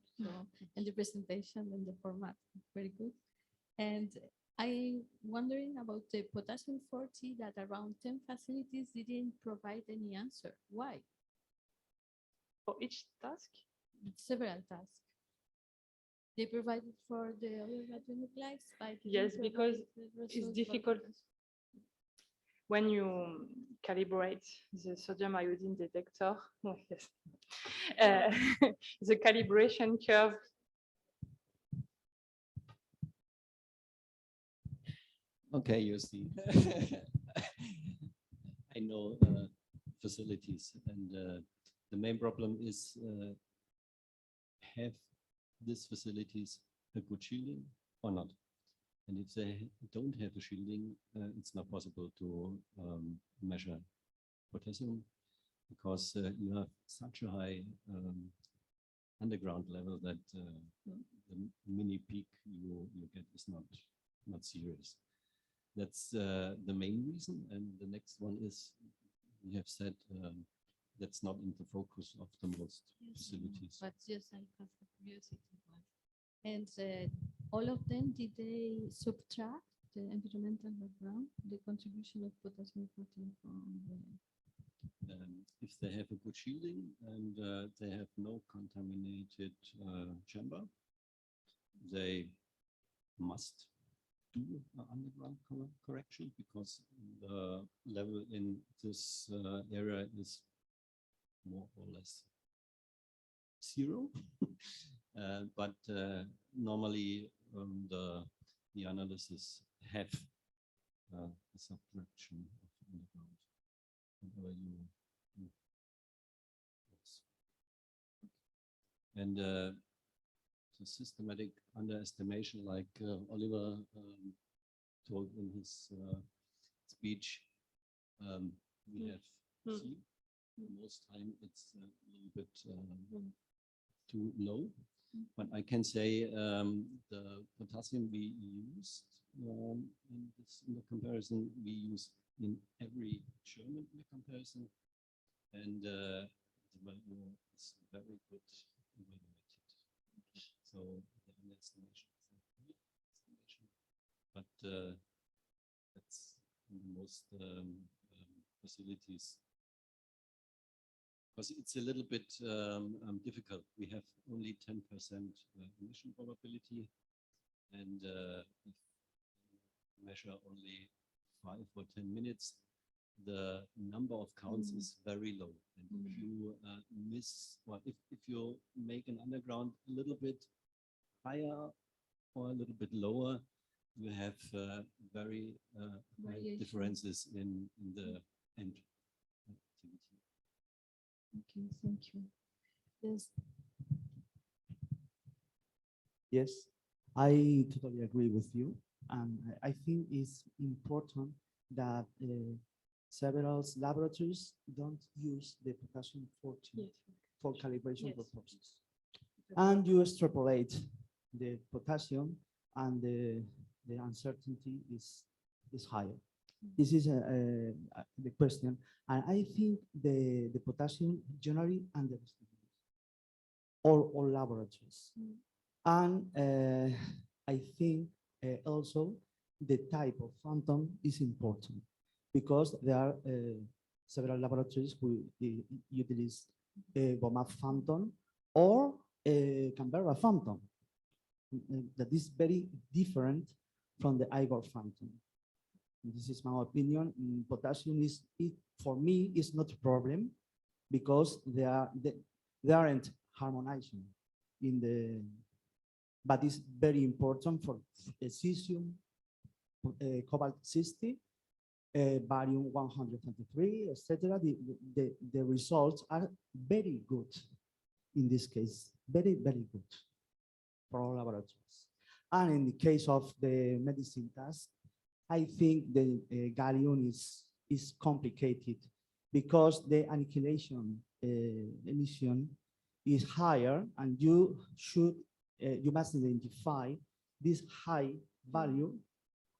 and the presentation and the format. Very good. And I'm wondering about the potassium 40 that around 10 facilities didn't provide any answer. Why? For each task? Several tasks. They provided for the other radionuclides, but yes, because it's difficult when you calibrate the sodium iodine detector. Oh, yes. The calibration curve. Okay, you see. I know facilities, and the main problem is have these facilities a good shielding or not? And if they don't have a shielding, it's not possible to measure potassium, because you have such a high underground level that the mini peak you get is not serious. That's the main reason. And the next one is, we have said that's not in the focus of the most facilities. But just I have a curiosity. And all of them, did they subtract the environmental background, the contribution of potassium 14 from the... If they have a good shielding and they have no contaminated chamber, they must do an underground correction, because the level in this area is more or less zero. But normally the analysis have a subtraction of underground. And the systematic underestimation, like Oliver told in his speech, we have seen most time it's a little bit too low. But I can say the potassium we used in the comparison, we use in every German in the comparison, and the value is very good evaluated. So the underestimation is a good estimation, but that's in the most facilities. Because it's a little bit difficult. We have only 10% emission probability, and if you measure only 5 or 10 minutes, the number of counts is very low. And if you miss, or if you make an underground a little bit higher or a little bit lower, you have very high differences in the end activity. Okay, thank you. Yes. Yes, I totally agree with you. And I think it's important that several laboratories don't use the potassium 14 for calibration purposes. And you extrapolate the potassium, and the uncertainty is higher. This is the question, and I think the potassium generally underestimated all laboratories, and I think also the type of phantom is important, because there are several laboratories who utilize BOMAP phantom or Canberra phantom that is very different from the Igor phantom. This is my opinion. Potassium is, for me, is not a problem, because they aren't harmonizing in the, but it's very important for cesium, cobalt 60, barium 123, etc. The results are very good in this case, very, very good for all laboratories. And in the case of the medicine task, I think the gallium is complicated because the annihilation emission is higher, and you must identify this high value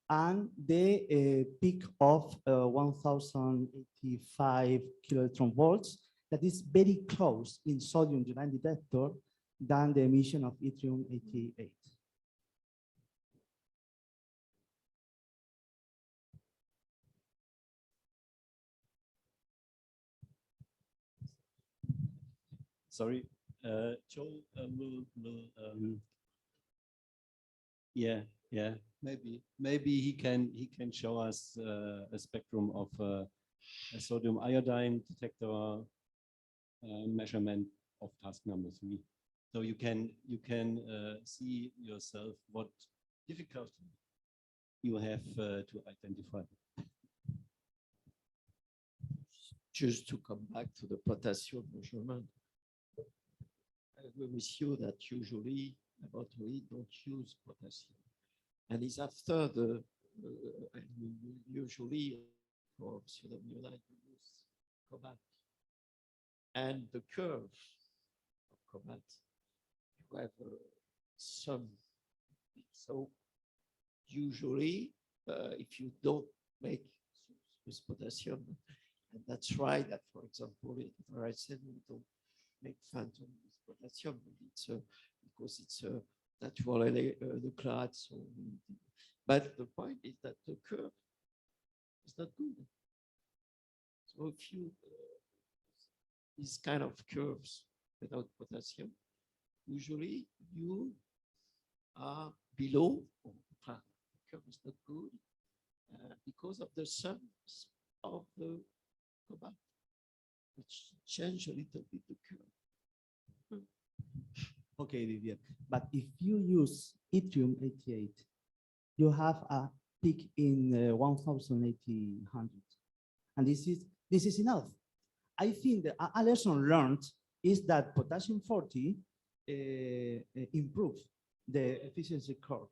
and the peak of 1085 kiloelectron volts that is very close in sodium ion detector than the emission of yttrium-88. Sorry, Joel yeah, maybe he can show us a spectrum of a sodium iodine detector measurement of task number 3. So you can see yourself what difficulty you have to identify. Just to come back to the potassium measurement, I agree with you that usually laboratory don't use potassium, and it's after the usually for sodium iodide we use cobalt, and the curve of cobalt you have some. So usually if you don't make with potassium, and that's right that for example I said we don't make phantom with potassium, it's because it's a natural nuclide. So, but the point is that the curve is not good. So if you these kind of curves without potassium, usually you are below. The curve is not good because of the sums of the cobalt, which change a little bit the curve. Okay, Didier, but if you use yttrium-88, you have a peak in 1800, and this is enough. I think that a lesson learned is that potassium-40 improves the efficiency curve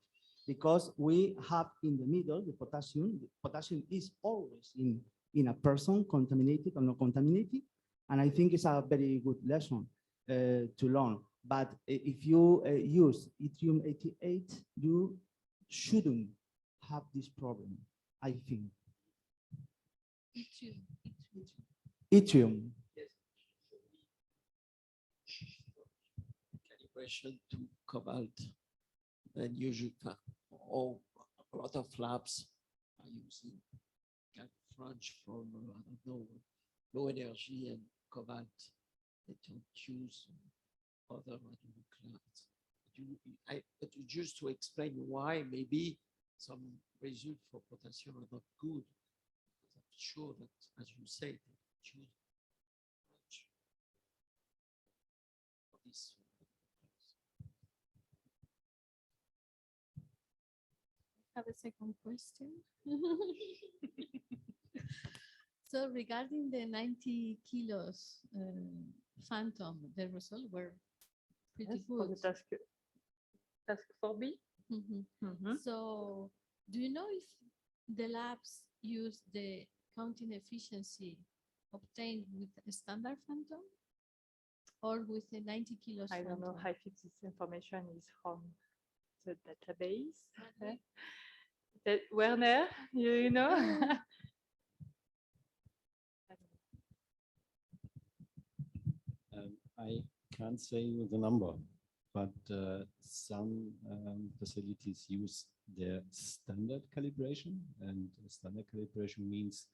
because we have in the middle the potassium. The potassium is always in a person, contaminated or not contaminated, and I think it's a very good lesson to learn. But if you use yttrium-88, you shouldn't have this problem, I think. Yttrium. Yes. Calibration to cobalt, then usually a lot of labs are using French from I don't know, low energy and cobalt. They don't use other radionuclides. But just to explain why maybe some results for potassium are not good. I'm sure that, as you say, they choose much for this. I have a second question. So regarding the 90 kilos phantom, the results were pretty Yes, good. for the task 4B. So do you know if the labs use the counting efficiency obtained with a standard phantom or with the 90 kilos I don't know how this information is from the database. Werner, you know? I can't say you the number, but some facilities use their standard calibration, and standard calibration means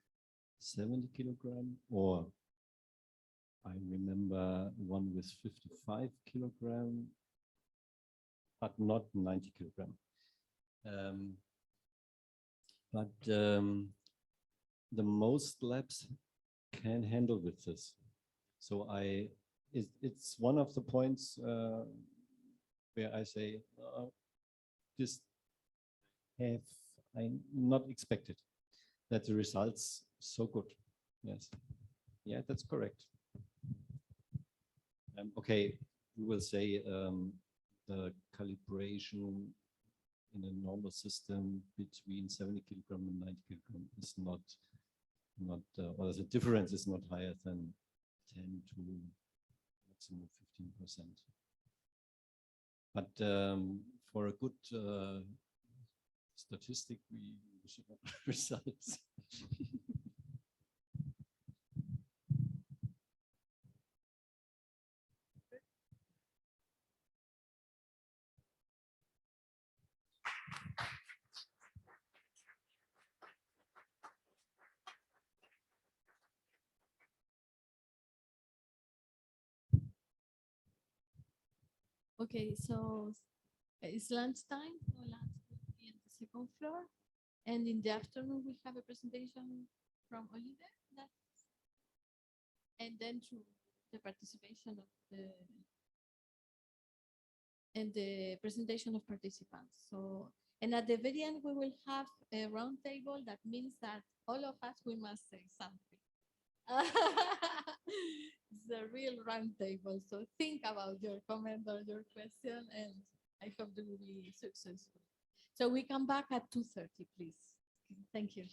70 kilogram, or I remember one with 55 kilogram, but not 90 kilogram. But the most labs can handle with this. So it's one of the points where I say this have I not expected that the results so good. Yes, yeah, that's correct. Okay, we will say the calibration in a normal system between 70 kilogram and 90 kilogram is not, or the difference is not higher than 10 to maximum 15%. But for a good statistic, we should have results. Okay, so it's lunchtime, so lunch will be on the second floor. And in the afternoon, we have a presentation from Oliver. And then through the participation of the presentation of participants. So, and at the very end, we will have a round table. That means that all of us, we must say something. It's a real round table. So think about your comment or your question, and I hope it will be successful. So we come back at 2:30, please. Thank you.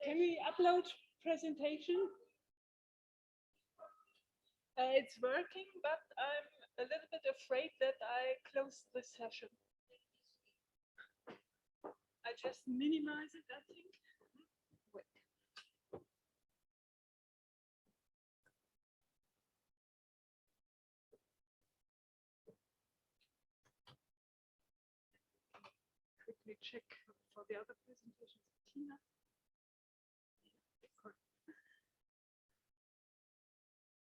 Can we upload presentation? It's working, but I'm a little bit afraid that I closed the session. I just minimize it, I think. Wait. Quickly check for the other presentations. Tina.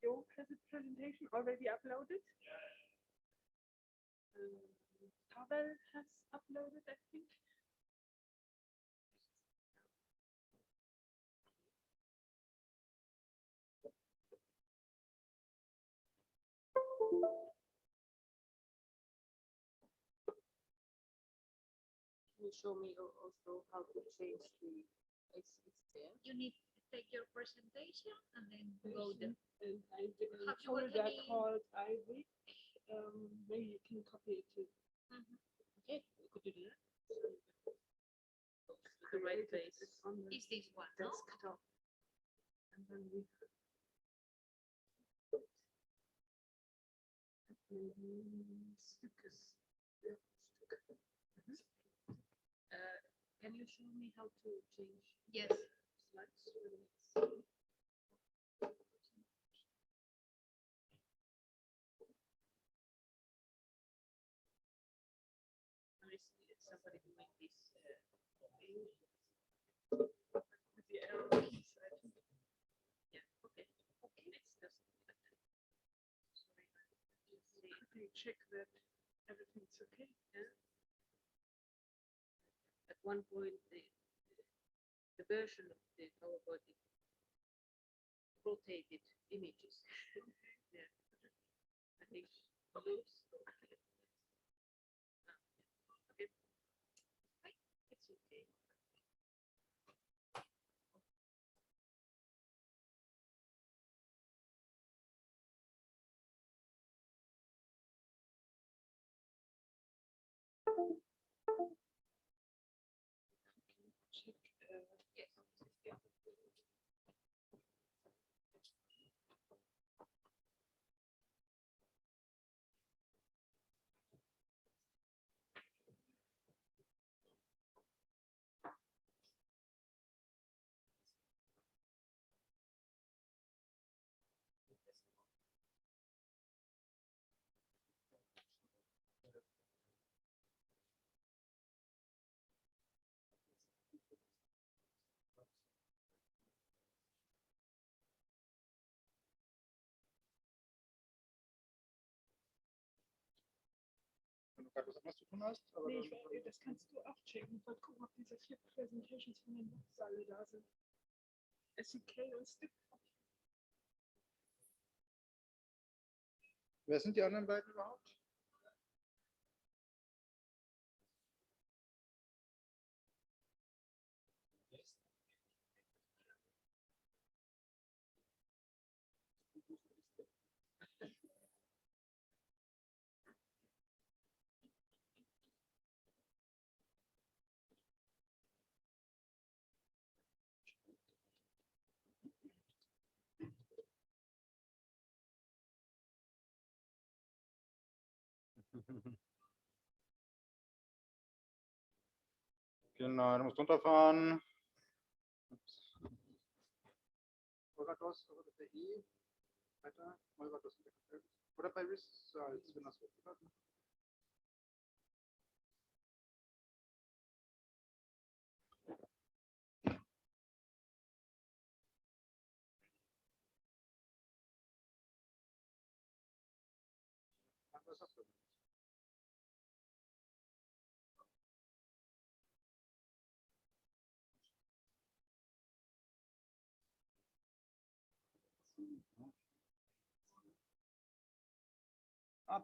Your presentation already uploaded? Pavel has uploaded, I think. Can you show me also how to change the it's there? You need to take your presentation and then go there. And I did a Have you got folder any- called EIVIC. Maybe you can copy it too. Okay, could you do that? The right place. Is this one, no? Desktop. And then we Can you show me how to change? Yes. Slides. Somebody doing this with the arrow keys, I think. yeah, okay. Let's just Quickly check that everything's okay. yeah. At one point the version of the PowerPoint rotated images. Yeah. I think those. Okay. It's okay. Check. Yes. Yeah. Wenn du gerade was anderes zu tun hast. Aber Nee, dann, das kannst du auch checken. Mal gucken, ob diese 4 Presentations von den Books alle da sind. SEK und Stick. wer sind die anderen beiden überhaupt? Genau, du musst runterfahren. EURADOS, oder der E. Weiter. EURADOS. Oder bei Results, wenn das hochgeladen. Was hast du?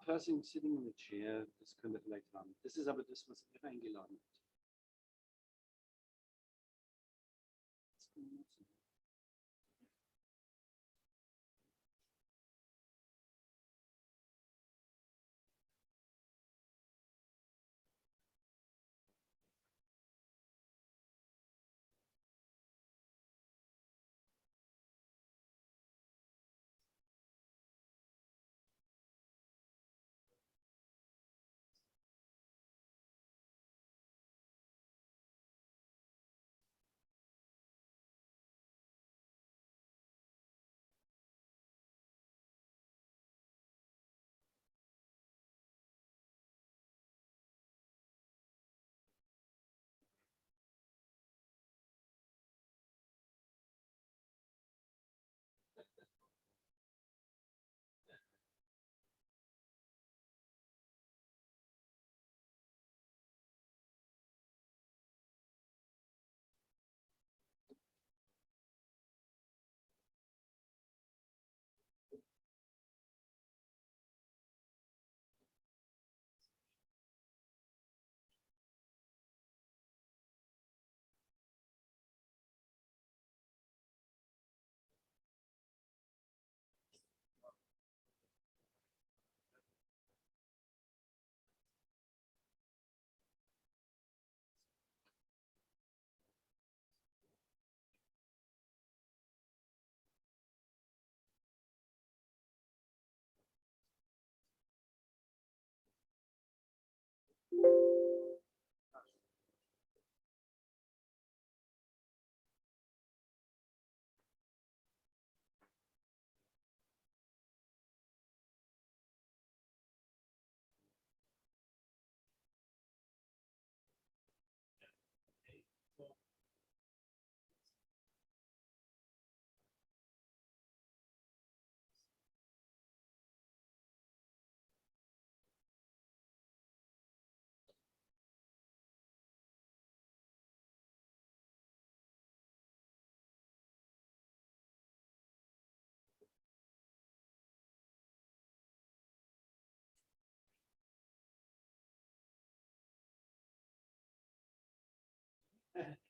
Person sitting in the chair, das könnte vielleicht haben. Das ist aber das, was ihr eingeladen habt.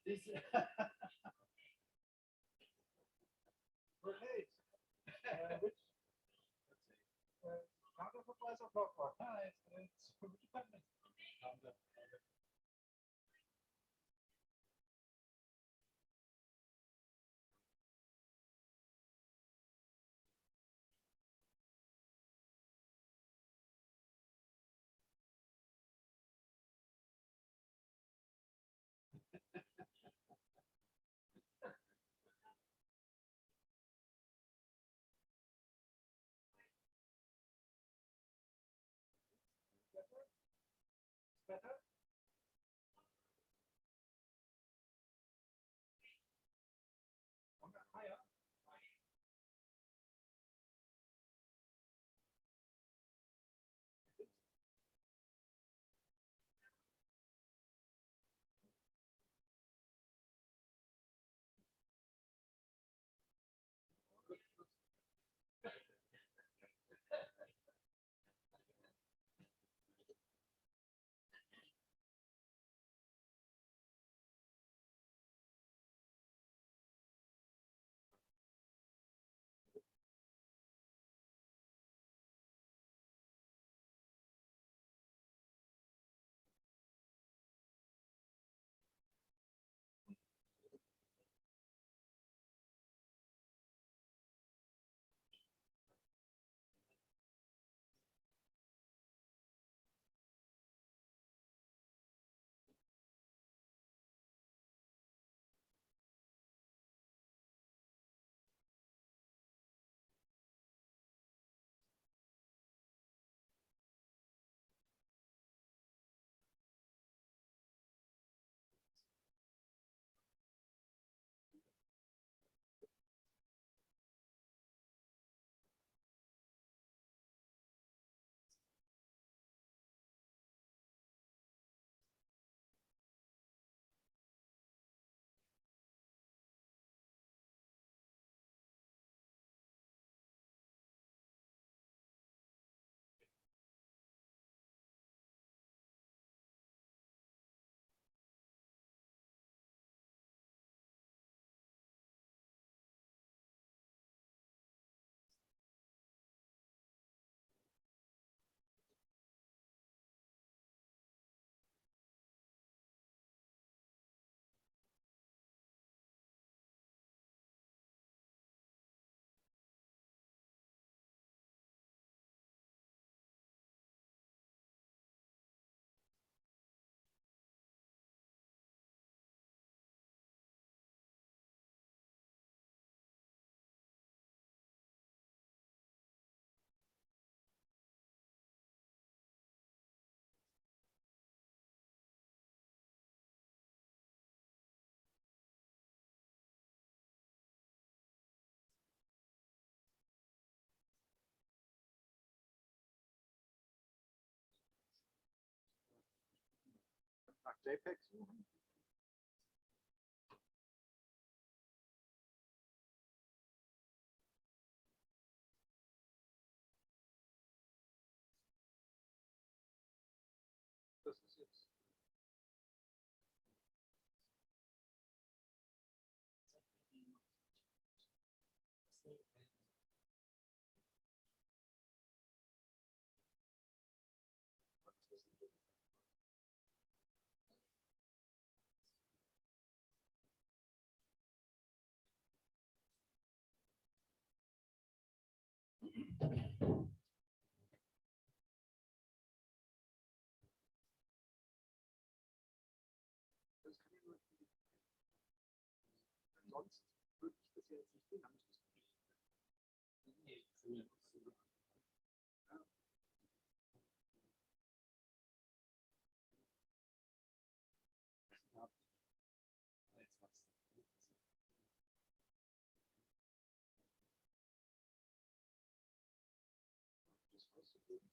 Great. Which, round of applause or popcorn? It's dependent. Better? Higher? Nach JPEG suchen. Das ist jetzt. Das kann ja nur sonst würde ich das ja jetzt nicht sehen, dann müsste es nicht. Das auszugeben.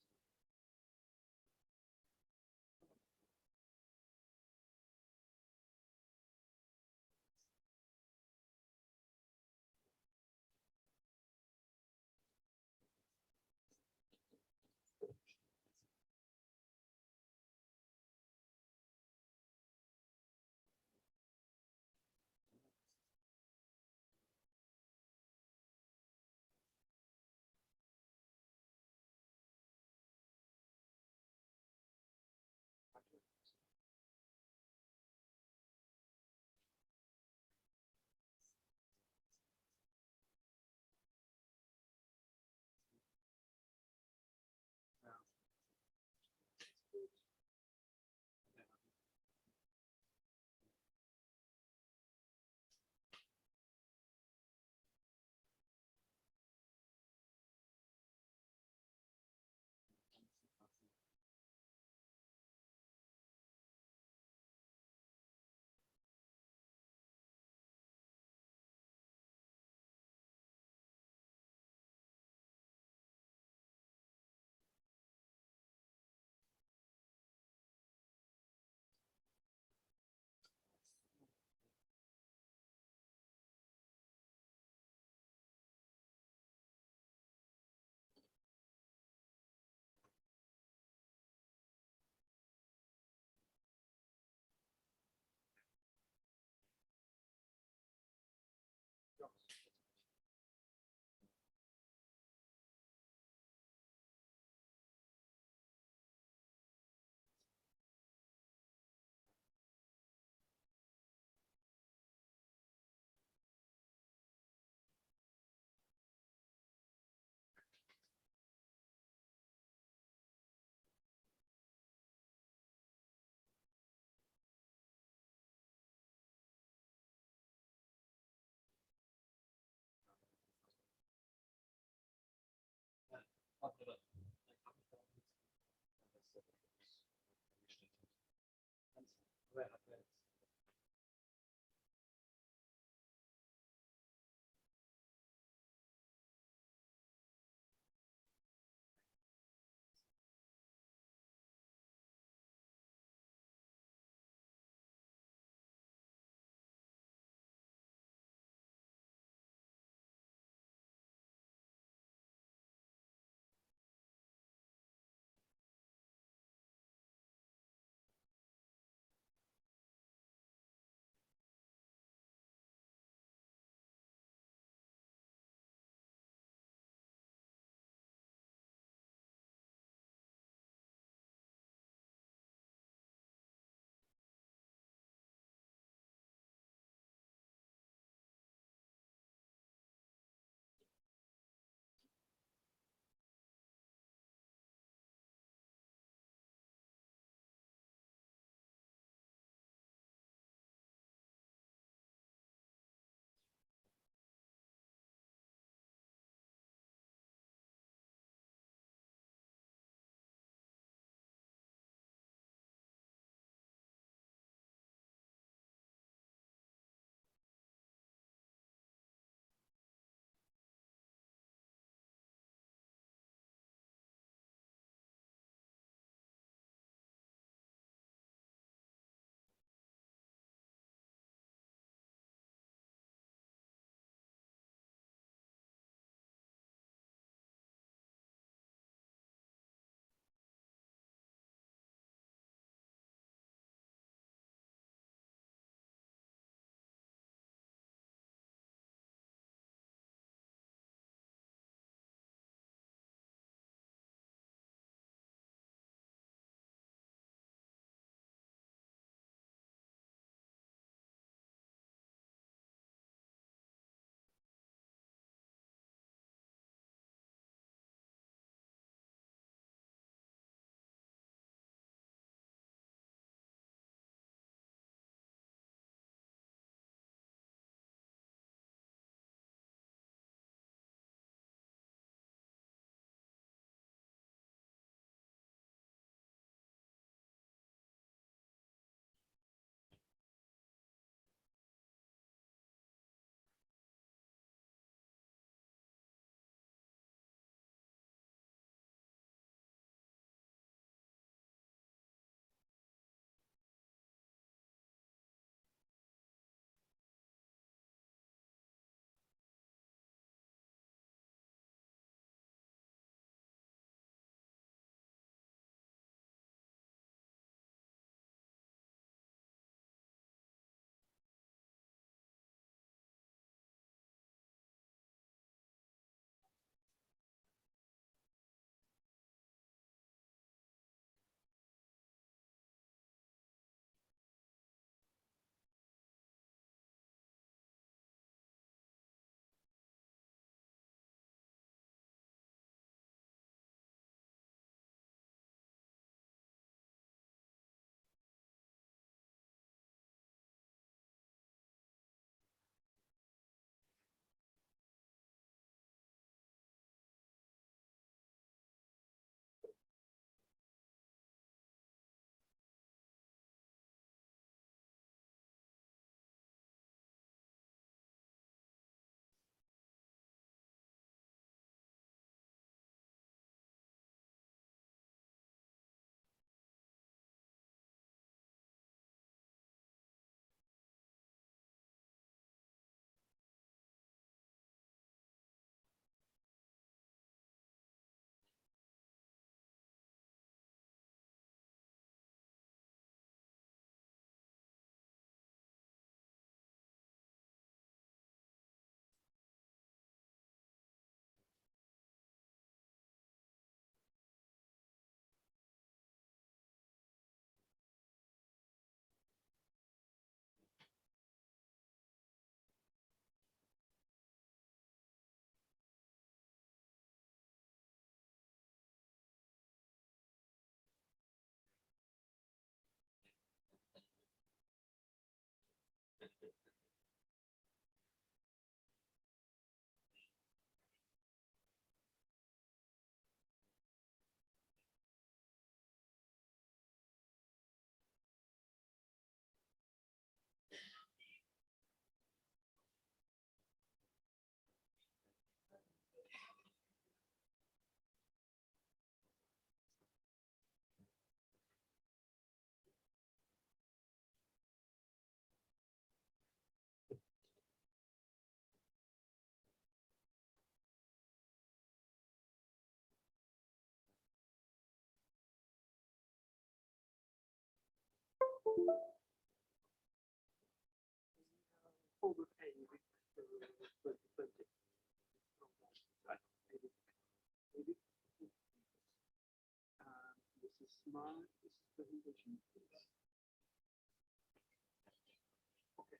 This is my presentation. Okay.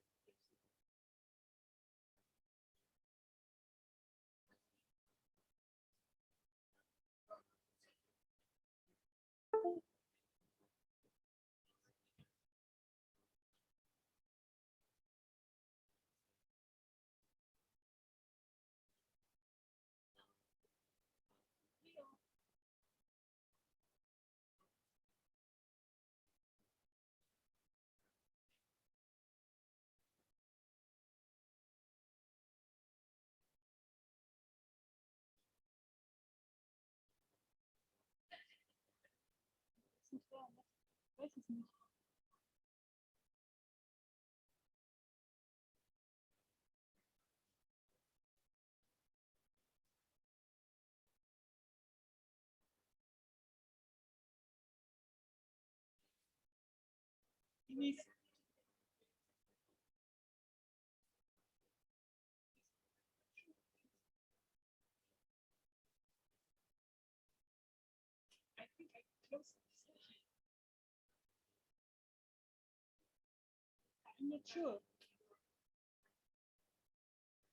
I think I closed this. I'm not sure.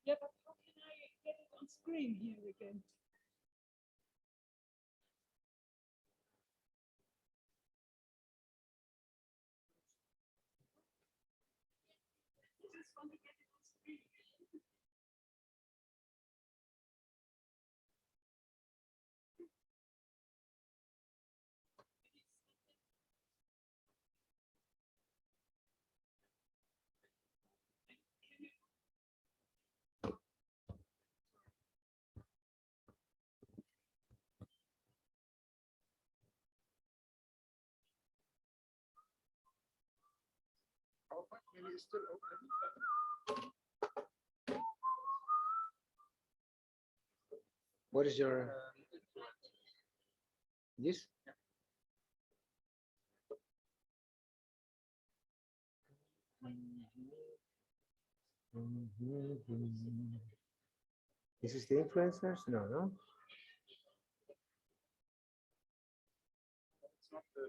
Yeah, but how can I get it on screen here again? This is fun to get it on screen. PowerPoint maybe is still open. What is your this? This is the influencers? No, no. It's not the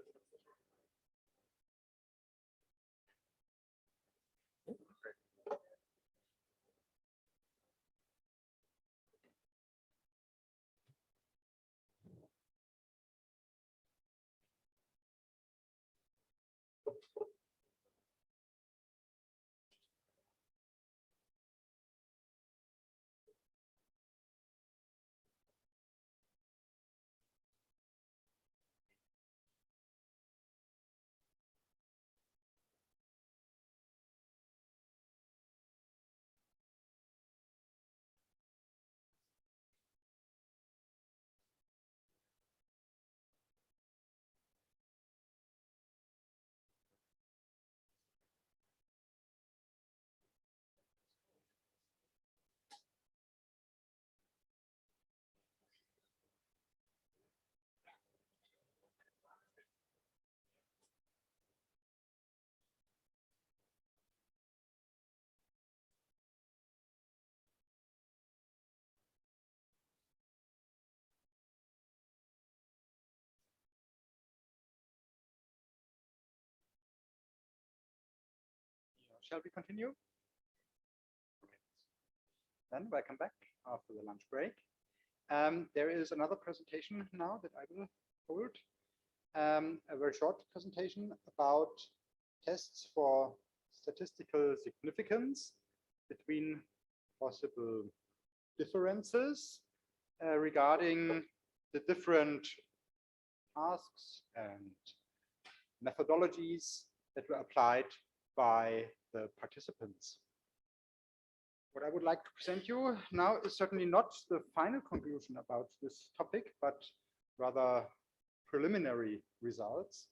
Shall we continue? Then welcome back after the lunch break. There is another presentation now that I will hold. A very short presentation about tests for statistical significance between possible differences regarding the different tasks and methodologies that were applied by the participants. What I would like to present you now is certainly not the final conclusion about this topic, but rather preliminary results.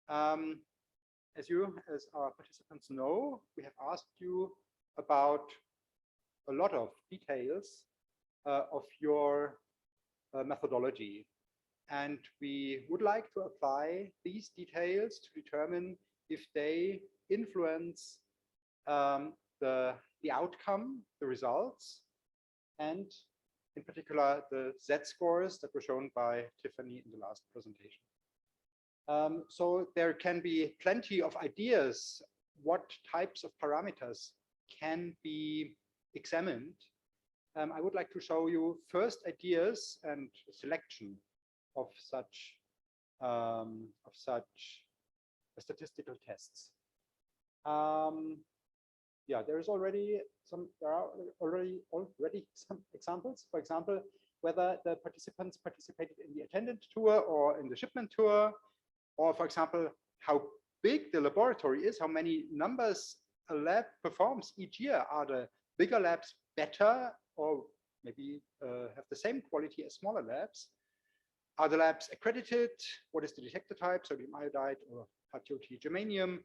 As our participants know, we have asked you about a lot of details of your methodology. And we would like to apply these details to determine if they influence the outcome, the results, and in particular the Z-scores that were shown by Tiffany in the last presentation. So there can be plenty of ideas what types of parameters can be examined. I would like to show you first ideas and selection of such statistical tests. Yeah, there are already some examples. For example, whether the participants participated in the attendant tour or in the shipment tour, or for example, how big the laboratory is, how many numbers a lab performs each year. Are the bigger labs better or maybe have the same quality as smaller labs? Are the labs accredited? What is the detector type, sodium iodide or high-purity germanium?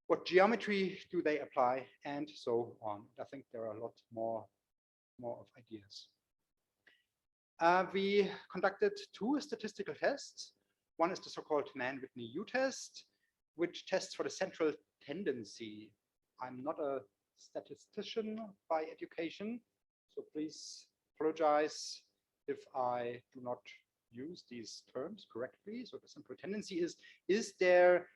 What geometry do they apply, and so on. I think there are a lot more of ideas. We conducted two statistical tests. One is the so-called Mann-Whitney U-test, which tests for the central tendency. I'm not a statistician by education, so please apologize if I do not use these terms correctly. So the central tendency is there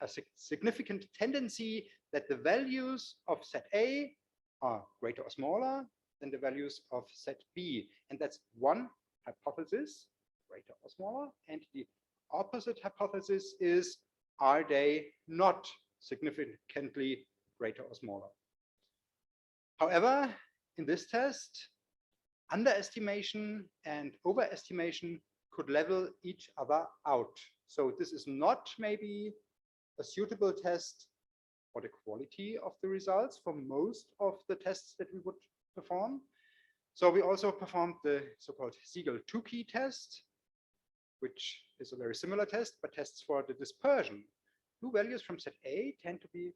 a significant tendency that the values of set A are greater or smaller than the values of set B? And that's one hypothesis, greater or smaller. And the opposite hypothesis is, are they not significantly greater or smaller? However, in this test, underestimation and overestimation could level each other out. So this is not maybe a suitable test for the quality of the results for most of the tests that we would perform. So we also performed the so-called Siegel-Tukey test, which is a very similar test, but tests for the dispersion. Two values from set A tend to be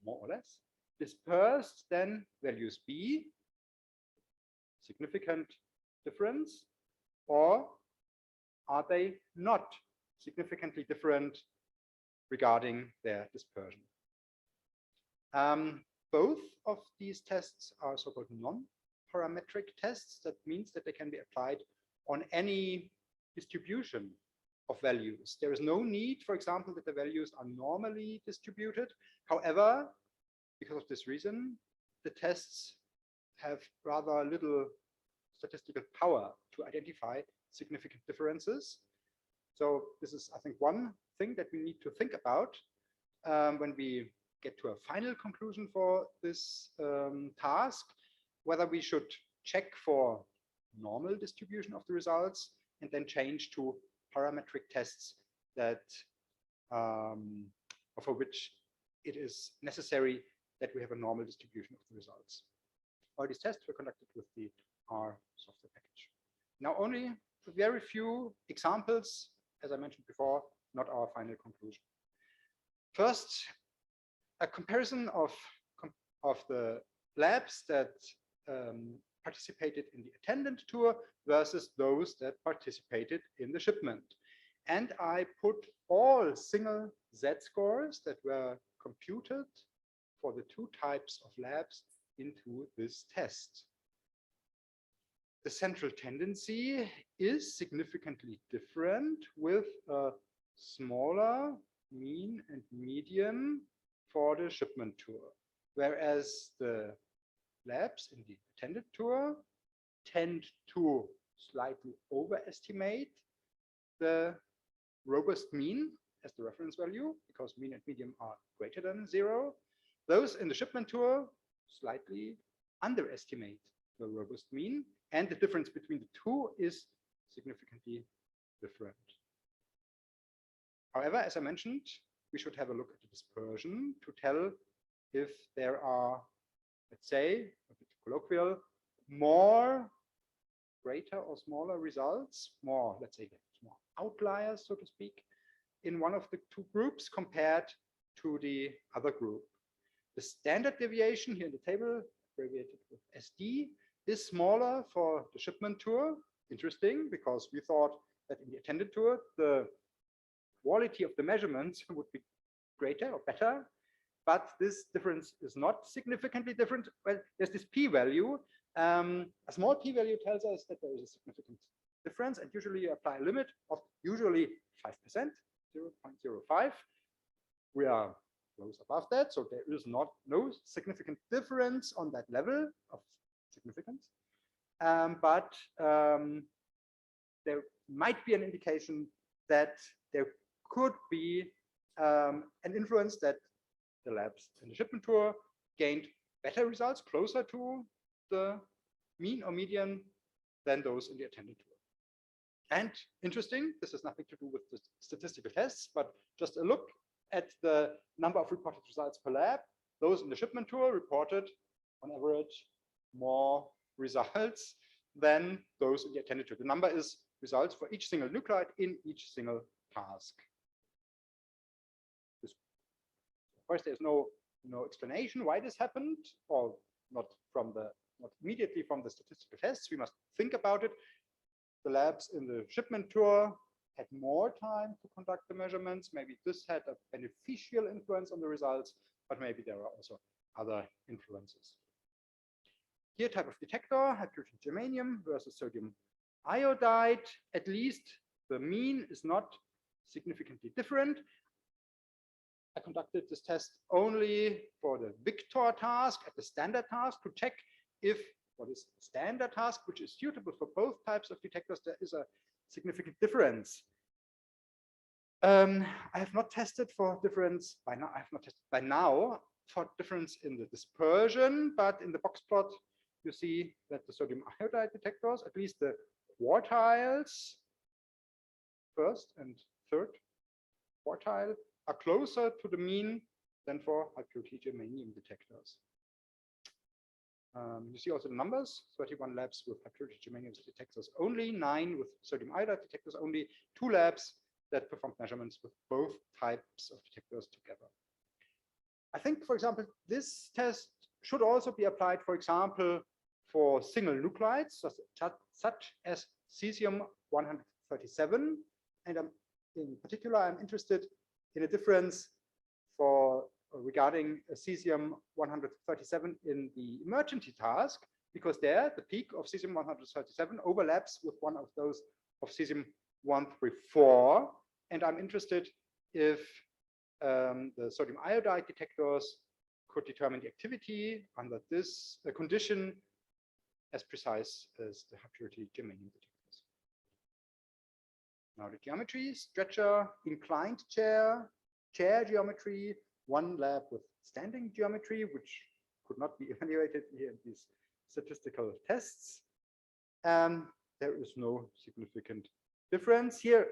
more or less dispersed than values B, significant difference, or are they not significantly different regarding their dispersion? Both of these tests are so-called non-parametric tests. That means that they can be applied on any distribution of values. There is no need, for example, that the values are normally distributed. However, because of this reason, the tests have rather little statistical power to identify significant differences. So this is, I think, one thing that we need to think about when we get to a final conclusion for this task, whether we should check for normal distribution of the results and then change to parametric tests that for which it is necessary that we have a normal distribution of the results. All these tests were conducted with the R software package. Now, only a very few examples, as I mentioned before, not our final conclusion. First, a comparison of the labs that participated in the attendant tour versus those that participated in the shipment. And I put all single Z-scores that were computed for the two types of labs into this test. The central tendency is significantly different with a smaller mean and median for the shipment tour, whereas the labs in the attended tour tend to slightly overestimate the robust mean as the reference value, because mean and median are greater than 0. Those in the shipment tour slightly underestimate the robust mean, and the difference between the two is significantly different. However, as I mentioned, we should have a look at the dispersion to tell if there are, let's say, a bit colloquial, more greater or smaller results, more, let's say, more outliers, so to speak, in one of the two groups compared to the other group. The standard deviation here in the table, abbreviated with SD, is smaller for the shipment tour. Interesting, because we thought that in the attended tour, the quality of the measurements would be greater or better, but this difference is not significantly different. Well, there's this p-value. A small p-value tells us that there is a significant difference, and usually you apply a limit of usually 5%, 0.05. We are close above that, so there is no significant difference on that level of significance. But there might be an indication that there could be an influence that the labs in the shipment tour gained better results closer to the mean or median than those in the attended tour. And interesting, this has nothing to do with the statistical tests, but just a look at the number of reported results per lab. Those in the shipment tour reported on average more results than those in the attended tour. The number is results for each single nuclide in each single task. Of course, there's no explanation why this happened, or not immediately from the statistical tests. We must think about it. The labs in the shipment tour had more time to conduct the measurements. Maybe this had a beneficial influence on the results, but maybe there are also other influences. Here, type of detector, hydrogen germanium versus sodium iodide. At least the mean is not significantly different. I conducted this test only for the Victor task at the standard task to check if what is the standard task, which is suitable for both types of detectors, there is a significant difference. I have not tested for difference by now. I have not tested by now for difference in the dispersion, but in the box plot, you see that the sodium iodide detectors, at least the quartiles, first and third quartile, are closer to the mean than for high-purity germanium detectors. You see also the numbers, 31 labs with high-purity germanium detectors only, 9 with sodium iodide detectors only, 2 labs that performed measurements with both types of detectors together. I think, for example, this test should also be applied, for example, for single nuclides, such as Cesium-137. And in particular, I'm interested in a difference regarding Cesium-137 in the emergency task, because there the peak of Cesium-137 overlaps with one of those of Cesium-134. And I'm interested if the sodium iodide detectors could determine the activity under this condition as precise as the high-purity germanium detectors. Now the geometry, stretcher, inclined chair, chair geometry, one lab with standing geometry, which could not be evaluated here in these statistical tests. There is no significant difference here.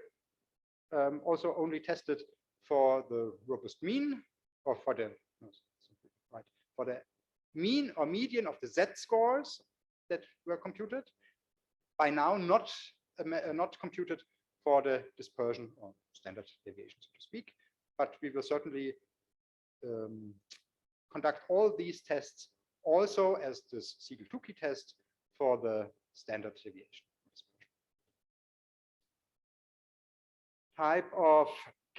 Also only tested for the robust mean, or for the mean or median of the z-scores that were computed. By now, not computed for the dispersion or standard deviation, so to speak. But we will certainly conduct all these tests also as this Siegel-Tukey test for the standard deviation. Type of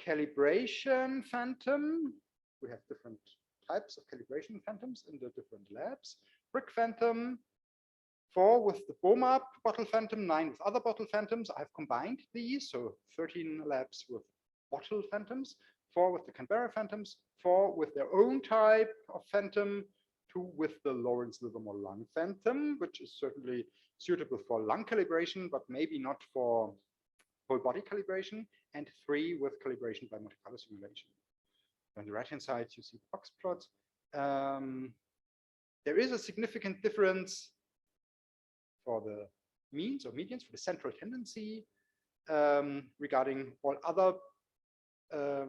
calibration phantom. We have different types of calibration phantoms in the different labs. Brick phantom, 4 with the BOMAP bottle phantom, 9 with other bottle phantoms. I've combined these, so 13 labs with bottle phantoms, 4 with the Canberra phantoms, 4 with their own type of phantom, 2 with the Lawrence Livermore lung phantom, which is certainly suitable for lung calibration, but maybe not for whole body calibration, and 3 with calibration by Monte Carlo simulation. On the right-hand side, you see the box plot. There is a significant difference for the means or medians for the central tendency regarding all other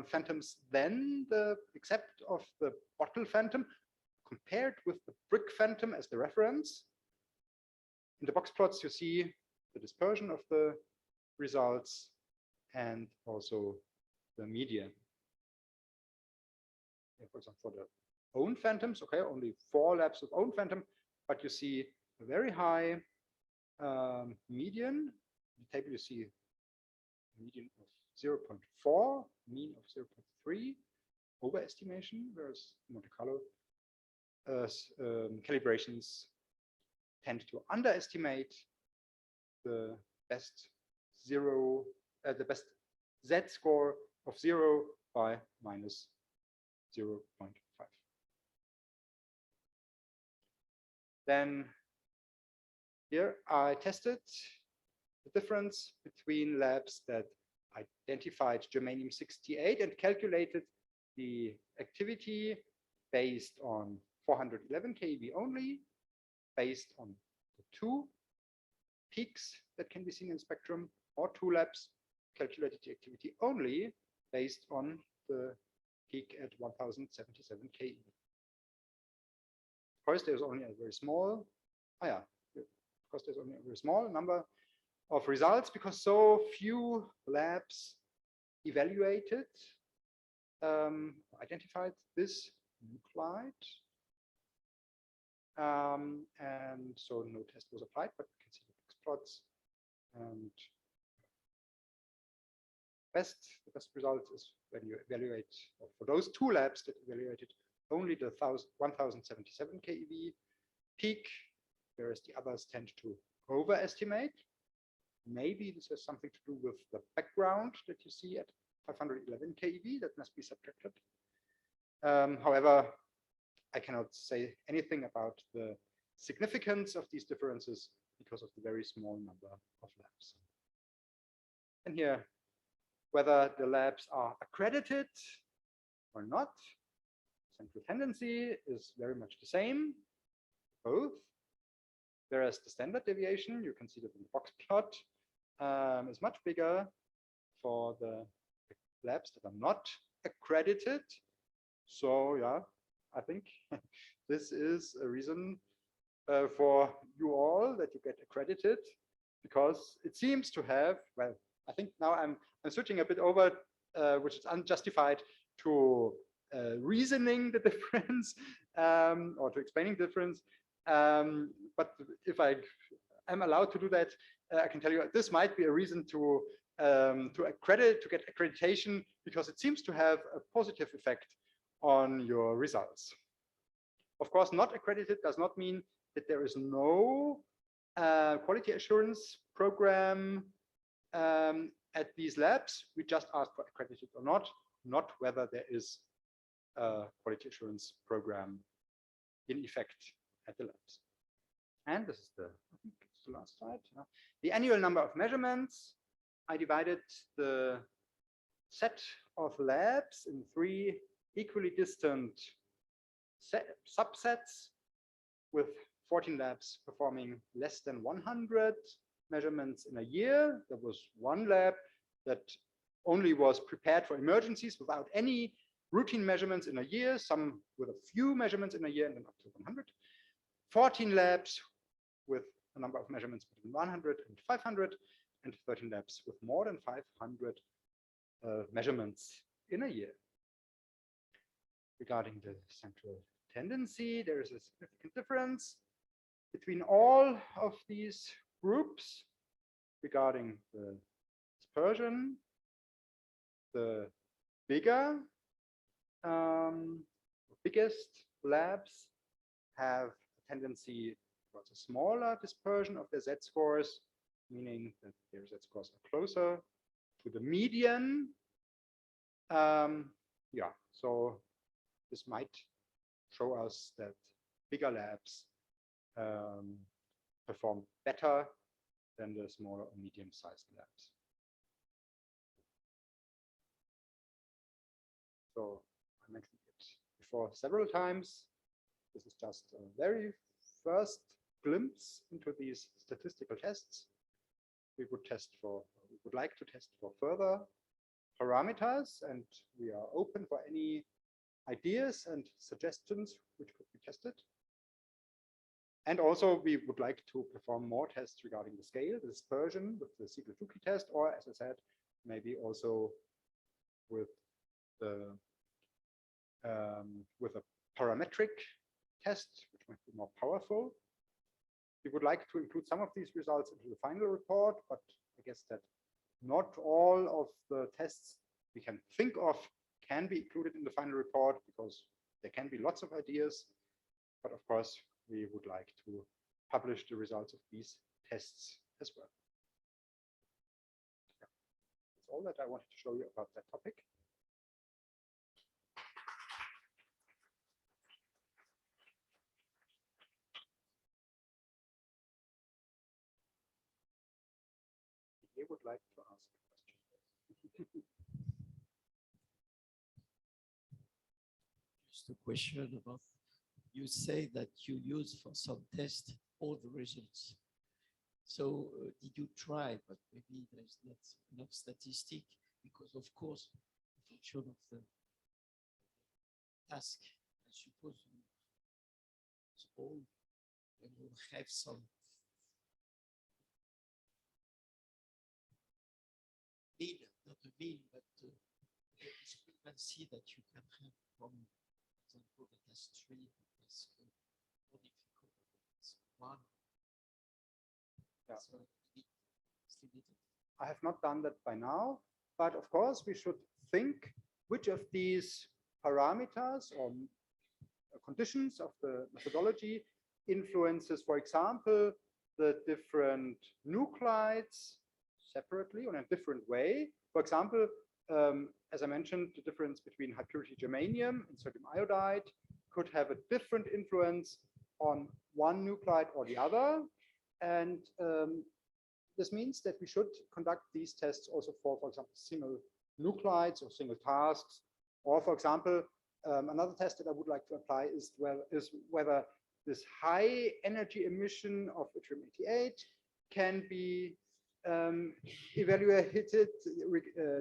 phantoms than except of the bottle phantom, compared with the brick phantom as the reference. In the box plots, you see the dispersion of the results and also the median. For example, for the own phantoms, okay, only 4 labs with own phantom, but you see a very high median. In the table, you see a median of 0.4, mean of 0.3, overestimation, whereas Monte Carlo calibrations tend to underestimate the best the best Z score of 0 by minus 0.5. Then here I tested the difference between labs that identified germanium-68 and calculated the activity based on 411 keV only, based on the 2 peaks that can be seen in the spectrum, or 2 labs calculated the activity only based on the peak at 1077 keV. Of course, there's only a very small, number of results because so few labs evaluated, identified this nuclide. And so no test was applied, but we can see the X plots. And the best result is when you evaluate, or for those 2 labs that evaluated only the 1077 keV peak, whereas the others tend to overestimate. Maybe this has something to do with the background that you see at 511 keV that must be subtracted. However, I cannot say anything about the significance of these differences because of the very small number of labs. And here, whether the labs are accredited or not, central tendency is very much the same, both. Whereas the standard deviation, you can see that in the box plot, is much bigger for the labs that are not accredited. So yeah, I think this is a reason for you all that you get accredited, because it seems to have, well, I think now I'm switching a bit over, which is unjustified, to reasoning the difference or to explaining the difference. But if I am allowed to do that, I can tell you this might be a reason to get accreditation, because it seems to have a positive effect on your results. Of course, not accredited does not mean that there is no quality assurance program at these labs. We just ask for accredited or not whether there is a quality assurance program in effect at the labs. And this is I think it's the last slide. The annual number of measurements. I divided the set of labs in 3 equally distant subsets, with 14 labs performing less than 100 measurements in a year. There was 1 lab that only was prepared for emergencies without any routine measurements in a year, some with a few measurements in a year, and then up to 100. 14 labs with a number of measurements between 100 and 500, and 13 labs with more than 500 measurements in a year. Regarding the central tendency, there is a significant difference between all of these groups regarding the dispersion. The biggest labs have a tendency towards a smaller dispersion of their Z-scores, meaning that their Z-scores are closer to the median. Yeah, so this might show us that bigger labs perform better than the smaller or medium-sized labs. So I mentioned it before several times. This is just a very first glimpse into these statistical tests. We would like to test for further parameters, and we are open for any ideas and suggestions which could be tested. And also we would like to perform more tests regarding the scale, the dispersion with the Siegel-Tukey test, or as I said, maybe also with the with a parametric test, which might be more powerful. We would like to include some of these results into the final report, but I guess that not all of the tests we can think of can be included in the final report because there can be lots of ideas. But of course, we would like to publish the results of these tests as well. That's all that I wanted to show you about that topic. I would like to ask a question. Just a question about, you say that you use for some tests all the results. So did you try, but maybe there's not enough statistic, because of course, the function of the task, I suppose, all when you have some mean, not a mean, but the discrepancy that you can have from, for example, the task 3, the task more difficult, task 1. Yeah. So it's limited. I have not done that by now, but of course we should think which of these parameters or conditions of the methodology influences, for example, the different nuclides separately or in a different way. For example, as I mentioned, the difference between high purity germanium and sodium iodide could have a different influence on one nuclide or the other. And this means that we should conduct these tests also for example, single nuclides or single tasks. Or for example, another test that I would like to apply is whether this high energy emission of yttrium-88 can be evaluated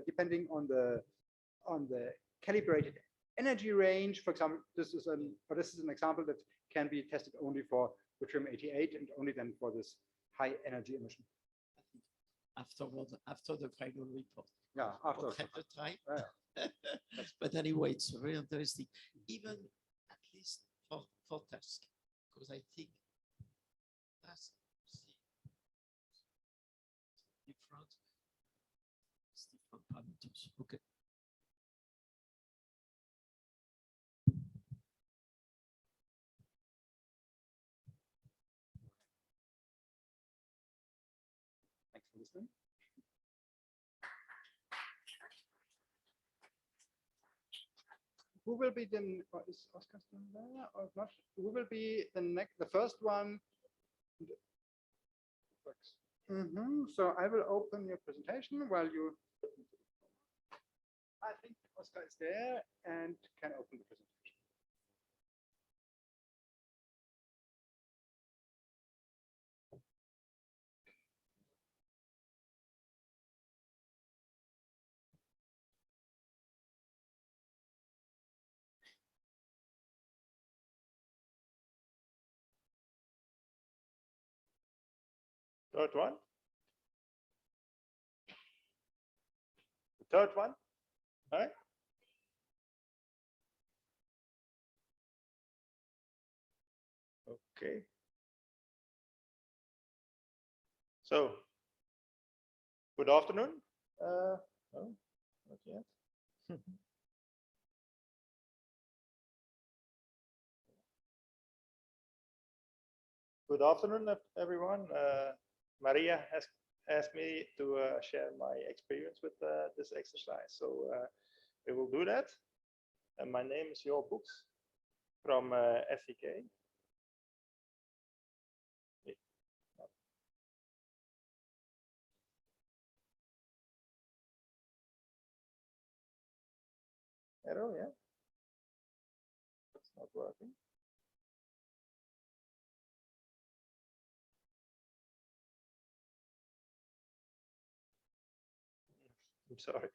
depending on the calibrated energy range. For example, this is an example that can be tested only for yttrium-88 and only then for this high energy emission. Afterwards, after the final report. Yeah, after the time. Yeah. But anyway, it's very interesting, even at least for task, because I think task different parameters. Okay. Thanks for listening. Who will be the, is Oscar still there or not? Who will be the first one? So I will open your presentation while you, I think Oscar is there and can open the presentation. Third one. The third one. All right. Okay. So, good afternoon. No, not yet. Good afternoon, everyone. Maria has asked me to share my experience with this exercise, so we will do that. And my name is Jo Boeks from EIVIC. Arrow, yeah. It's not working. I'm sorry.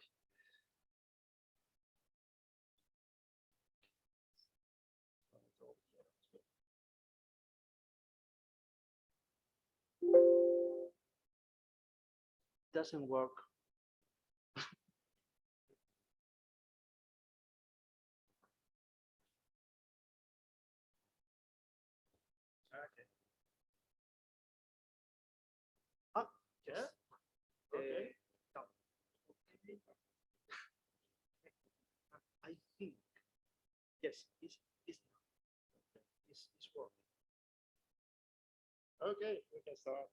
Doesn't work. Okay. Ah, yeah. Okay. I Yes, it's working. Okay, we can start.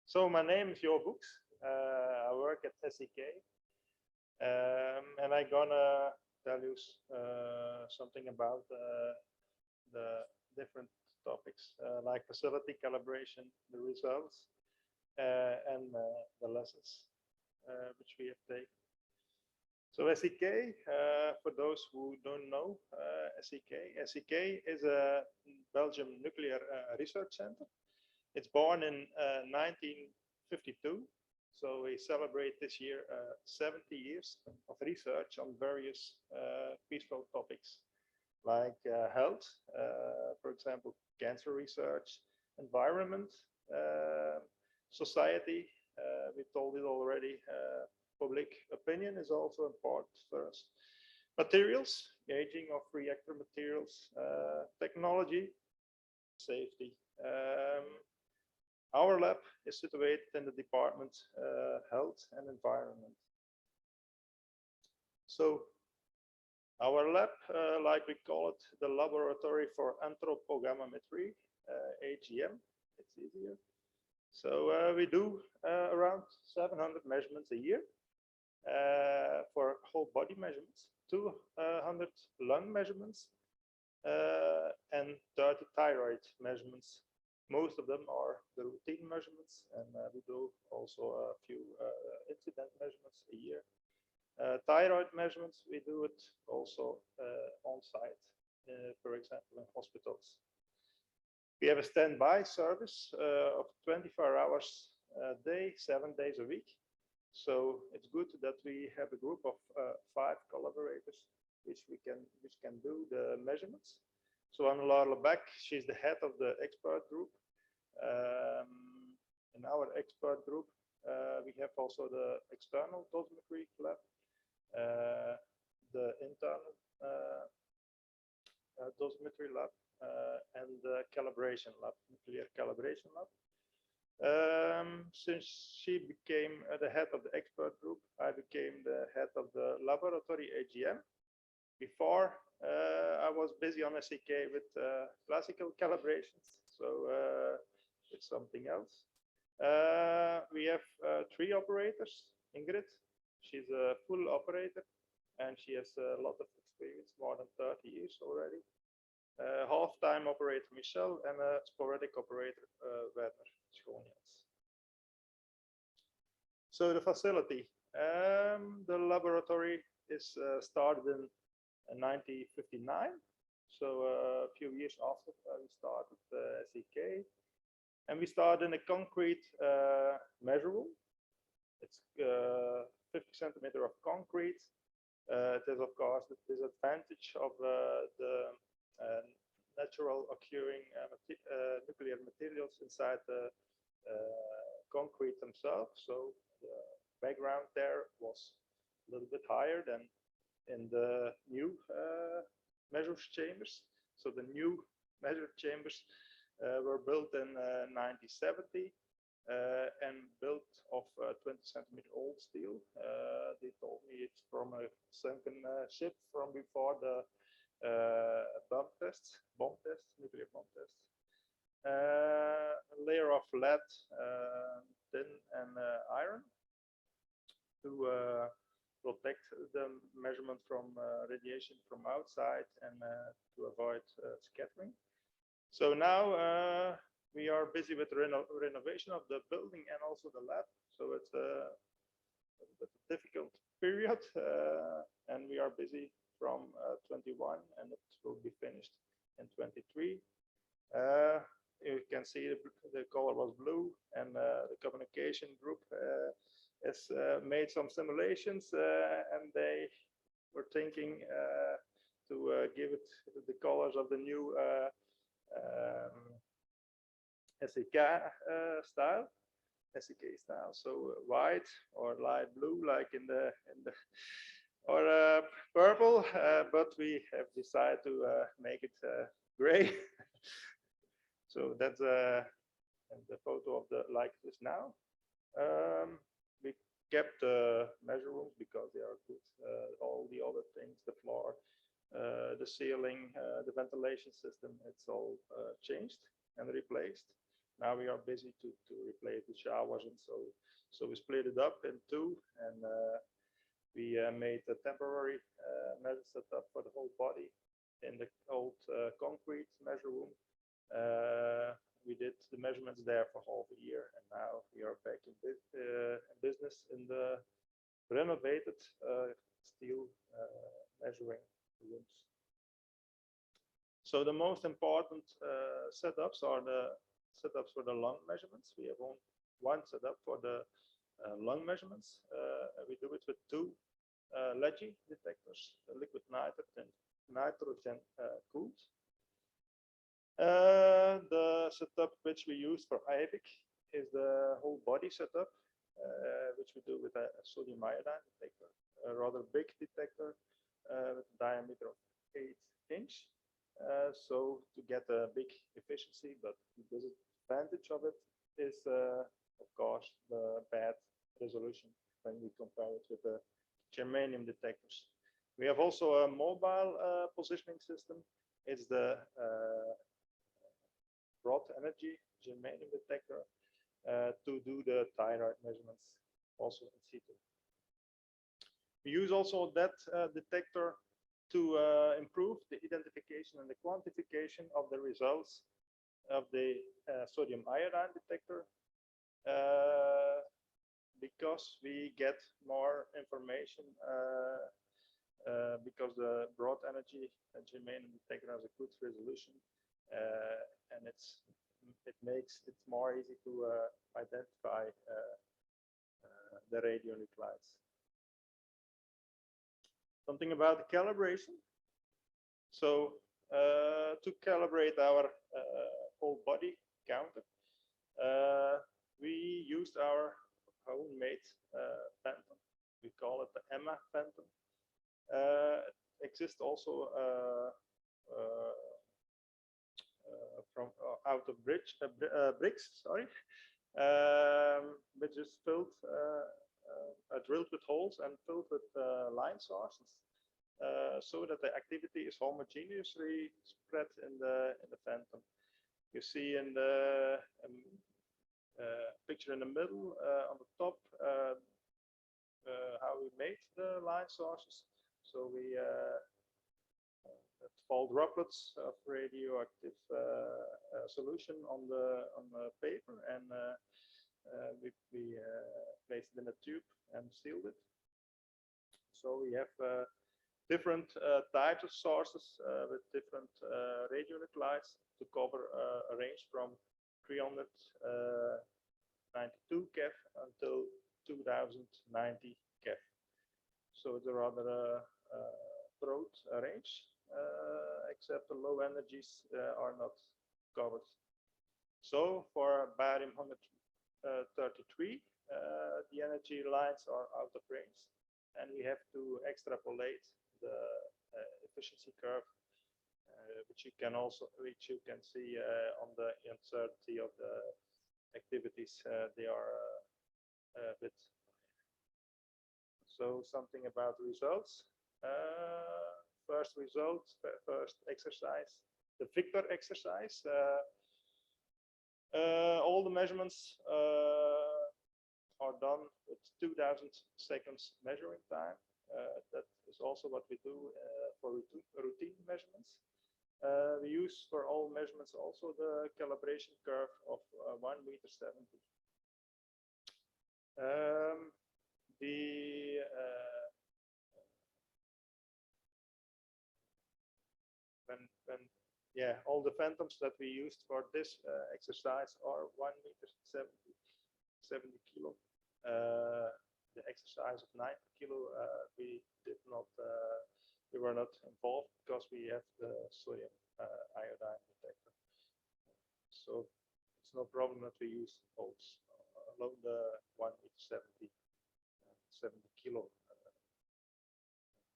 So my name is Jo Boeks. I work at SEK, and I'm gonna tell you something about the different topics like facility calibration, the results, and the lessons which we have taken. So SEK, for those who don't know, SEK is a Belgium nuclear research center. It's born in 1952. So we celebrate this year 70 years of research on various peaceful topics like health, for example, cancer research, environment, society. We told it already. Public opinion is also important for us. Materials, gauging of reactor materials, technology, safety. Our lab is situated in the department Health and Environment. So our lab, like we call it, the Laboratory for Anthropogrammetry, AGM, it's easier. So we do around 700 measurements a year for whole body measurements, 200 lung measurements, and 30 thyroid measurements. Most of them are the routine measurements, and we do also a few incident measurements a year. Thyroid measurements, we do it also on site, for example, in hospitals. We have a standby service of 24 hours a day, 7 days a week. So it's good that we have a group of 5 collaborators which can do the measurements. So I'm Laura Beck, she's the head of the expert group. In our expert group, we have also the external dosimetry lab, the internal dosimetry lab, and the calibration lab, nuclear calibration lab. Since she became the head of the expert group, I became the head of the laboratory AGM. Before, I was busy on SEK with classical calibrations, so it's something else. We have 3 operators. Ingrid, she's a full operator, and she has a lot of experience, more than 30 years already. Half-time operator Michel, and a sporadic operator Werner Schonians. So the facility, the laboratory is started in 1959. So a few years after we started SEK, and we started in a concrete measure room. It's 50 centimeter of concrete. It is of course the disadvantage of the natural occurring nuclear materials inside the concrete themselves. So the background there was a little bit higher than in the new measure chambers. So the new measure chambers were built in 1970 and built of 20 centimeter old steel. They told me it's from a sunken ship from before the nuclear bomb test. A layer of lead, tin, and iron to protect the measurement from radiation from outside and to avoid scattering. So now we are busy with renovation of the building and also the lab. So it's a difficult period, and we are busy from 21, and it will be finished in 23. You can see the color was blue, and the communication group has made some simulations, and they were thinking to give it the colors of the new SEK style. So white or light blue, like in the or purple, but we have decided to make it gray. So that's the photo of the like this now. We kept the measure rooms because they are good. All the other things, the floor, the ceiling, the ventilation system, it's all changed and replaced. Now we are busy to replace the showers, and so we split it up in two, and we made a temporary measure setup for the whole body in the old concrete measure room. We did the measurements there for half a year, and now we are back in business in the renovated steel measuring rooms. So the most important setups are the setups for the lung measurements. We have one setup for the lung measurements. We do it with two LEGI detectors, liquid nitrogen cooled. The setup which we use for EIVIC is the whole body setup, which we do with a sodium iodine detector, a rather big detector with a diameter of 8 inches. So to get a big efficiency, but the disadvantage of it is, of course, the bad resolution when we compare it with the germanium detectors. We have also a mobile positioning system. It's the broad energy germanium detector to do the thyroid measurements also in situ. We use also that detector to improve the identification and the quantification of the results of the sodium iodine detector, because we get more information because the broad energy germanium detector has a good resolution, and it makes it more easy to identify the radionuclides. Something about the calibration. So to calibrate our whole body counter, we used our homemade phantom. We call it the EMMA phantom. Exists also from out of bricks, sorry, which is filled, drilled with holes and filled with line sources, so that the activity is homogeneously spread in the phantom. You see in the picture in the middle on the top how we made the line sources. So we fall droplets of radioactive solution on the paper, and we placed it in a tube and sealed it. So we have different types of sources with different radionuclides to cover a range from 392 keV until 2090 keV. So it's a rather broad range, except the low energies are not covered. So for barium 133, the energy lines are out of range, and we have to extrapolate the efficiency curve, which you can see on the uncertainty of the activities. They are a bit. So something about results. First result, first exercise, the Victor exercise. All the measurements are done with 2000 seconds measuring time. That is also what we do for routine measurements. We use for all measurements also the calibration curve of 1.70 meters. All the phantoms that we used for this exercise are 1.70 meters, 70 kilo. The exercise of 90 kilo, we were not involved because we have the sodium iodine detector. So it's no problem that we use holes along the 1.70 kilo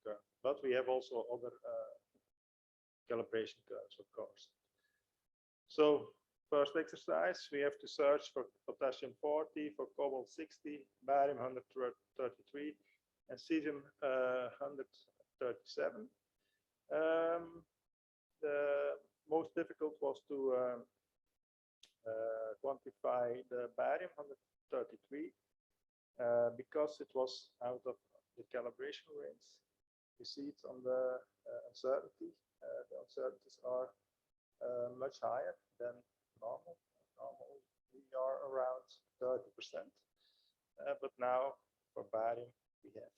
curve. But we have also other calibration curves, of course. So first exercise, we have to search for potassium 40, for cobalt 60, barium 133, and cesium 137. The most difficult was to quantify the barium 133 because it was out of the calibration range. You see it on the uncertainty. The uncertainties are much higher than normal. Normal, we are around 30%. But now for barium, we have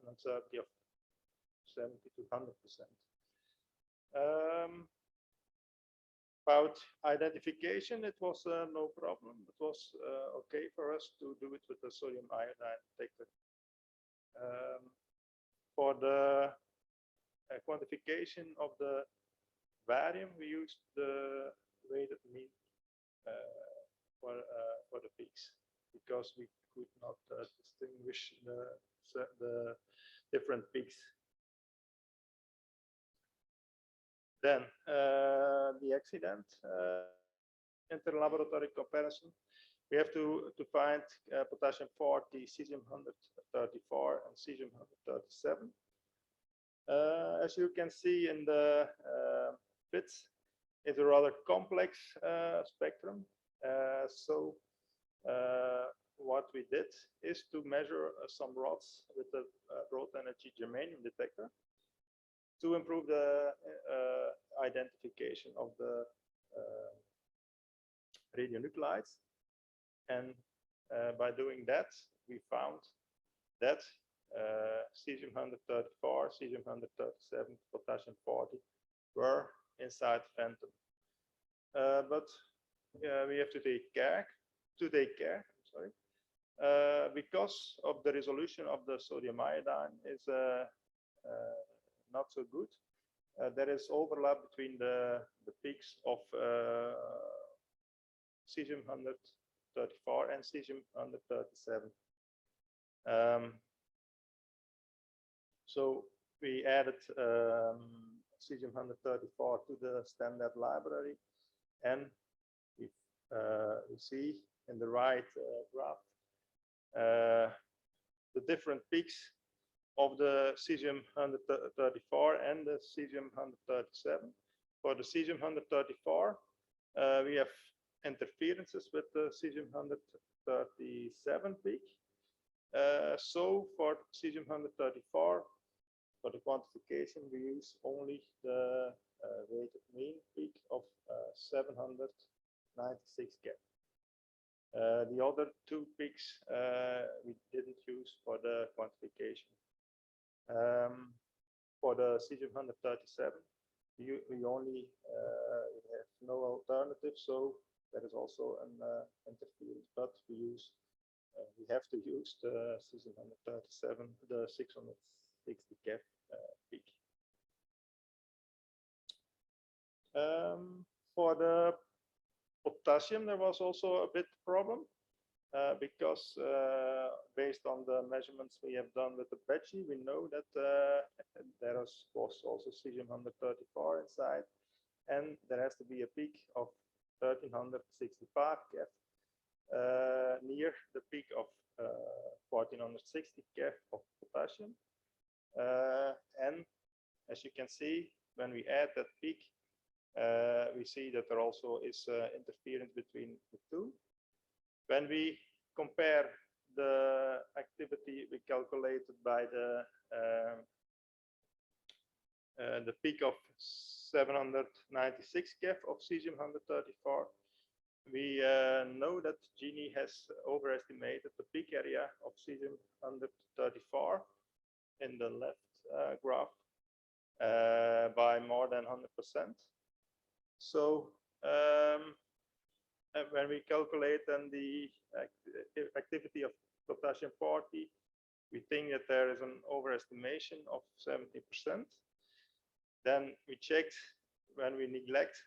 an uncertainty of 70 to 100%. About identification, it was no problem. It was okay for us to do it with the sodium iodine detector. For the quantification of the barium, we used the weighted mean for the peaks because we could not distinguish the different peaks. Then the accident, interlaboratory comparison. We have to find potassium 40, cesium 134, and cesium 137. As you can see in the bits, it's a rather complex spectrum. So what we did is to measure some rods with the broad energy germanium detector to improve the identification of the radionuclides. And by doing that, we found that cesium 134, cesium 137, potassium 40 were inside phantom. But we have to take care, because of the resolution of the sodium iodine is not so good. There is overlap between the peaks of cesium 134 and cesium 137. So we added cesium 134 to the standard library, and we see in the right graph the different peaks of the cesium 134 and the cesium 137. For the cesium 134, we have interferences with the cesium 137 peak. So for cesium 134, for the quantification, we use only the weighted mean peak of 796 K. The other two peaks we didn't use for the quantification. For the cesium 137, we only have no alternative, so there is also an interference, but we have to use the cesium 137, the 660 Kev peak. For the potassium, there was also a bit problem because based on the measurements we have done with the Bechi, we know that there was also cesium 134 inside, and there has to be a peak of 1365 Kev near the peak of 1460 Kev of potassium. And as you can see, when we add that peak, we see that there also is interference between the two. When we compare the activity we calculated by the peak of 796 Kev of cesium 134, we know that Gini has overestimated the peak area of cesium 134 in the left graph by more than 100%. So when we calculate then the activity of potassium 40, we think that there is an overestimation of 70%. Then we checked when we neglect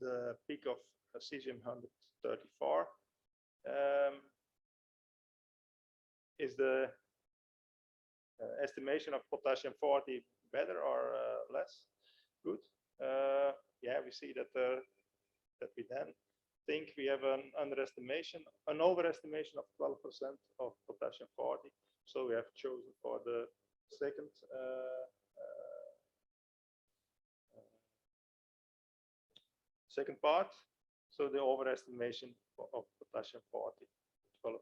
the peak of cesium 134, is the estimation of potassium 40 better or less good? Yeah, we see that that we then think we have an overestimation of 12% of potassium 40. So we have chosen for the second second part, so the overestimation of potassium 40, 12%.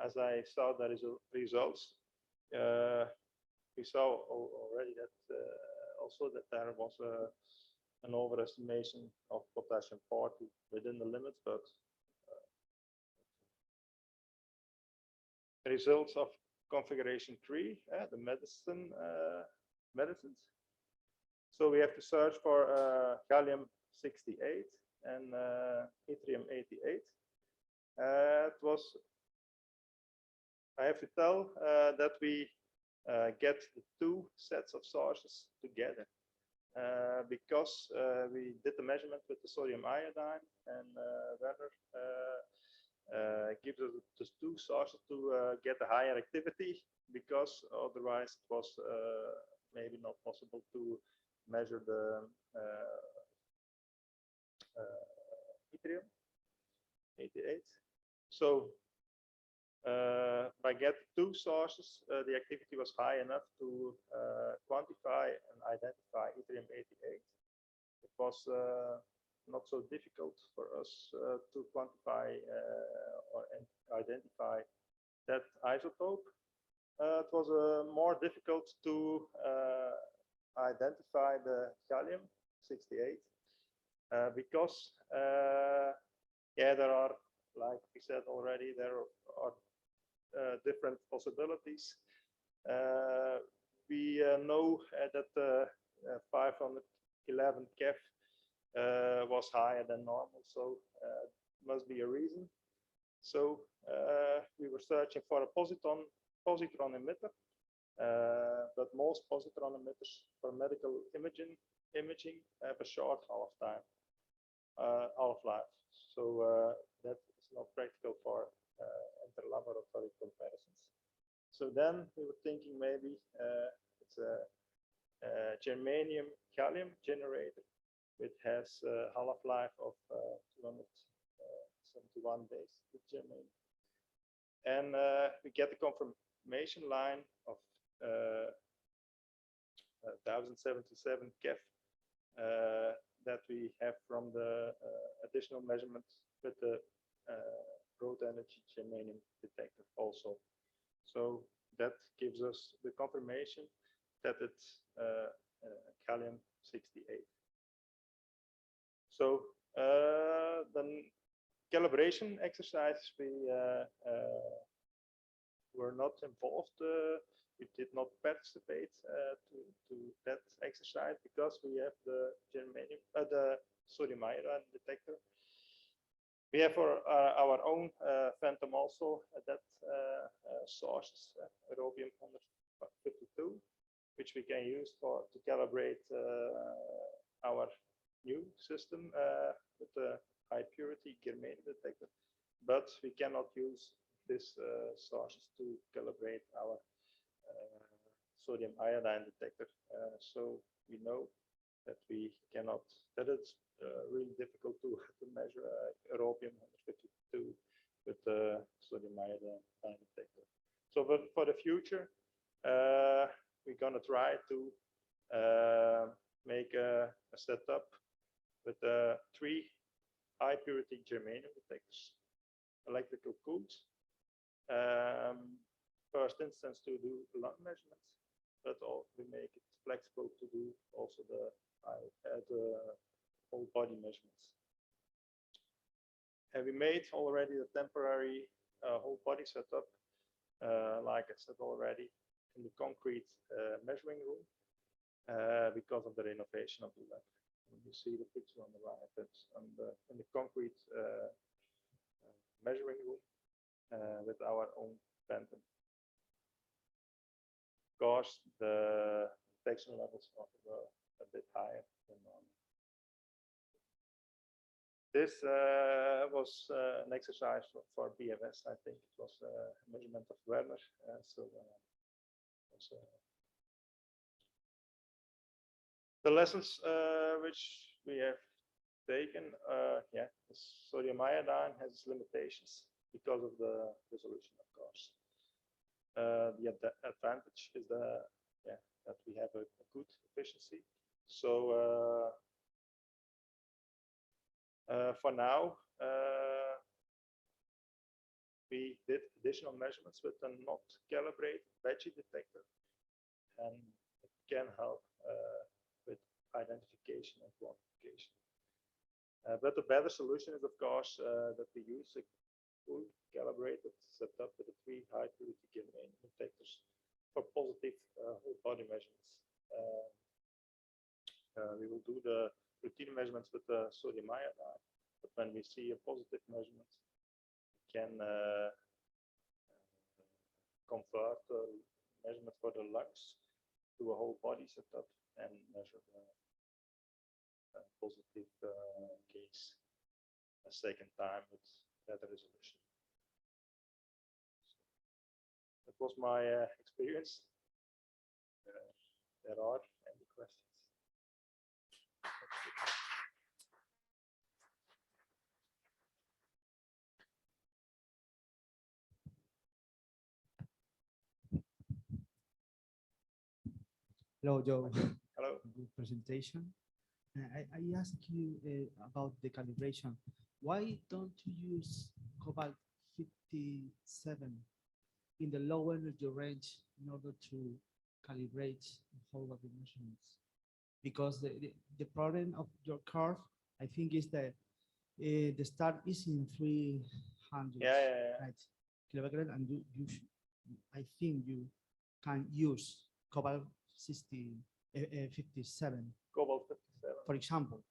As I saw the results, we saw already that also that there was an overestimation of potassium 40 within the limits, but the results of configuration 3, the medicines. So we have to search for gallium 68 and yttrium 88. It was, I have to tell that we get the two sets of sources together because we did the measurement with the sodium iodine, and Werner gives us just two sources to get a higher activity, because otherwise it was maybe not possible to measure the yttrium 88. So by getting two sources, the activity was high enough to quantify and identify yttrium 88. It was not so difficult for us to quantify or identify that isotope. It was more difficult to identify the gallium 68 because there are, like we said already, there are different possibilities. We know that 511 Kev was higher than normal, so must be a reason. So we were searching for a positron emitter, but most positron emitters for medical imaging have a short half-life. So that is not practical for interlaboratory comparisons. So then we were thinking maybe it's a germanium gallium generator, which has a half-life of 271 days with germanium. And we get the confirmation line of 1077 Kev that we have from the additional measurements with the broad energy germanium detector also. So that gives us the confirmation that it's gallium 68. So the calibration exercise, we were not involved. We did not participate to that exercise because we have the germanium, the sodium iodine detector. We have our own phantom also that sources, europium 152, which we can use to calibrate our new system with the high purity germanium detector, but we cannot use these sources to calibrate our sodium iodine detector. So we know that we cannot, that it's really difficult to measure europium 152 with the sodium iodine detector. So for the future, we're gonna try to make a setup with 3 high purity germanium detectors, electrical cooled. First instance to do lung measurements, but we make it flexible to do also the whole body measurements. And we made already a temporary whole body setup, like I said already, in the concrete measuring room because of the renovation of the lab. You see the picture on the right. That's in the concrete measuring room with our own phantom. Of course, the detection levels are a bit higher than normal. This was an exercise for BMS. I think it was a measurement of Werner. The lessons which we have taken, the sodium iodine has its limitations because of the resolution, of course. The advantage is that we have a good efficiency. So For now, we did additional measurements with a not calibrated veggie detector, and it can help with identification and quantification. But the better solution is, of course, that we use a full calibrated setup with the 3 high purity germanium detectors for positive whole body measurements. We will do the routine measurements with the sodium iodide, but when we see a positive measurement, we can convert the measurement for the lungs to a whole body setup and measure the positive case a second time with better resolution. So that was my experience. There are any questions? Hello, Joe. Hello. Good presentation. I asked you about the calibration. Why don't you use cobalt 57 in the low energy range in order to calibrate the whole of the measurements? Because the problem of your curve, I think, is that the start is in 300 right, kilogram, and I think you can use cobalt 57. Cobalt 57. For example.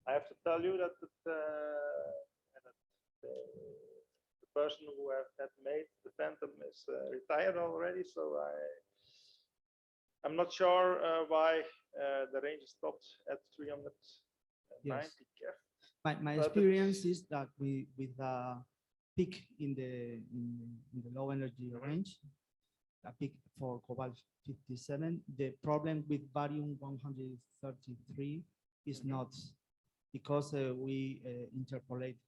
I have to tell you that the person who had made the Phantom is retired already, so I'm not sure why the range stopped at 390 Yes. Kef. My experience is that with a peak in the low energy range, a peak for cobalt 57, the problem with barium 133 is not, because we interpolate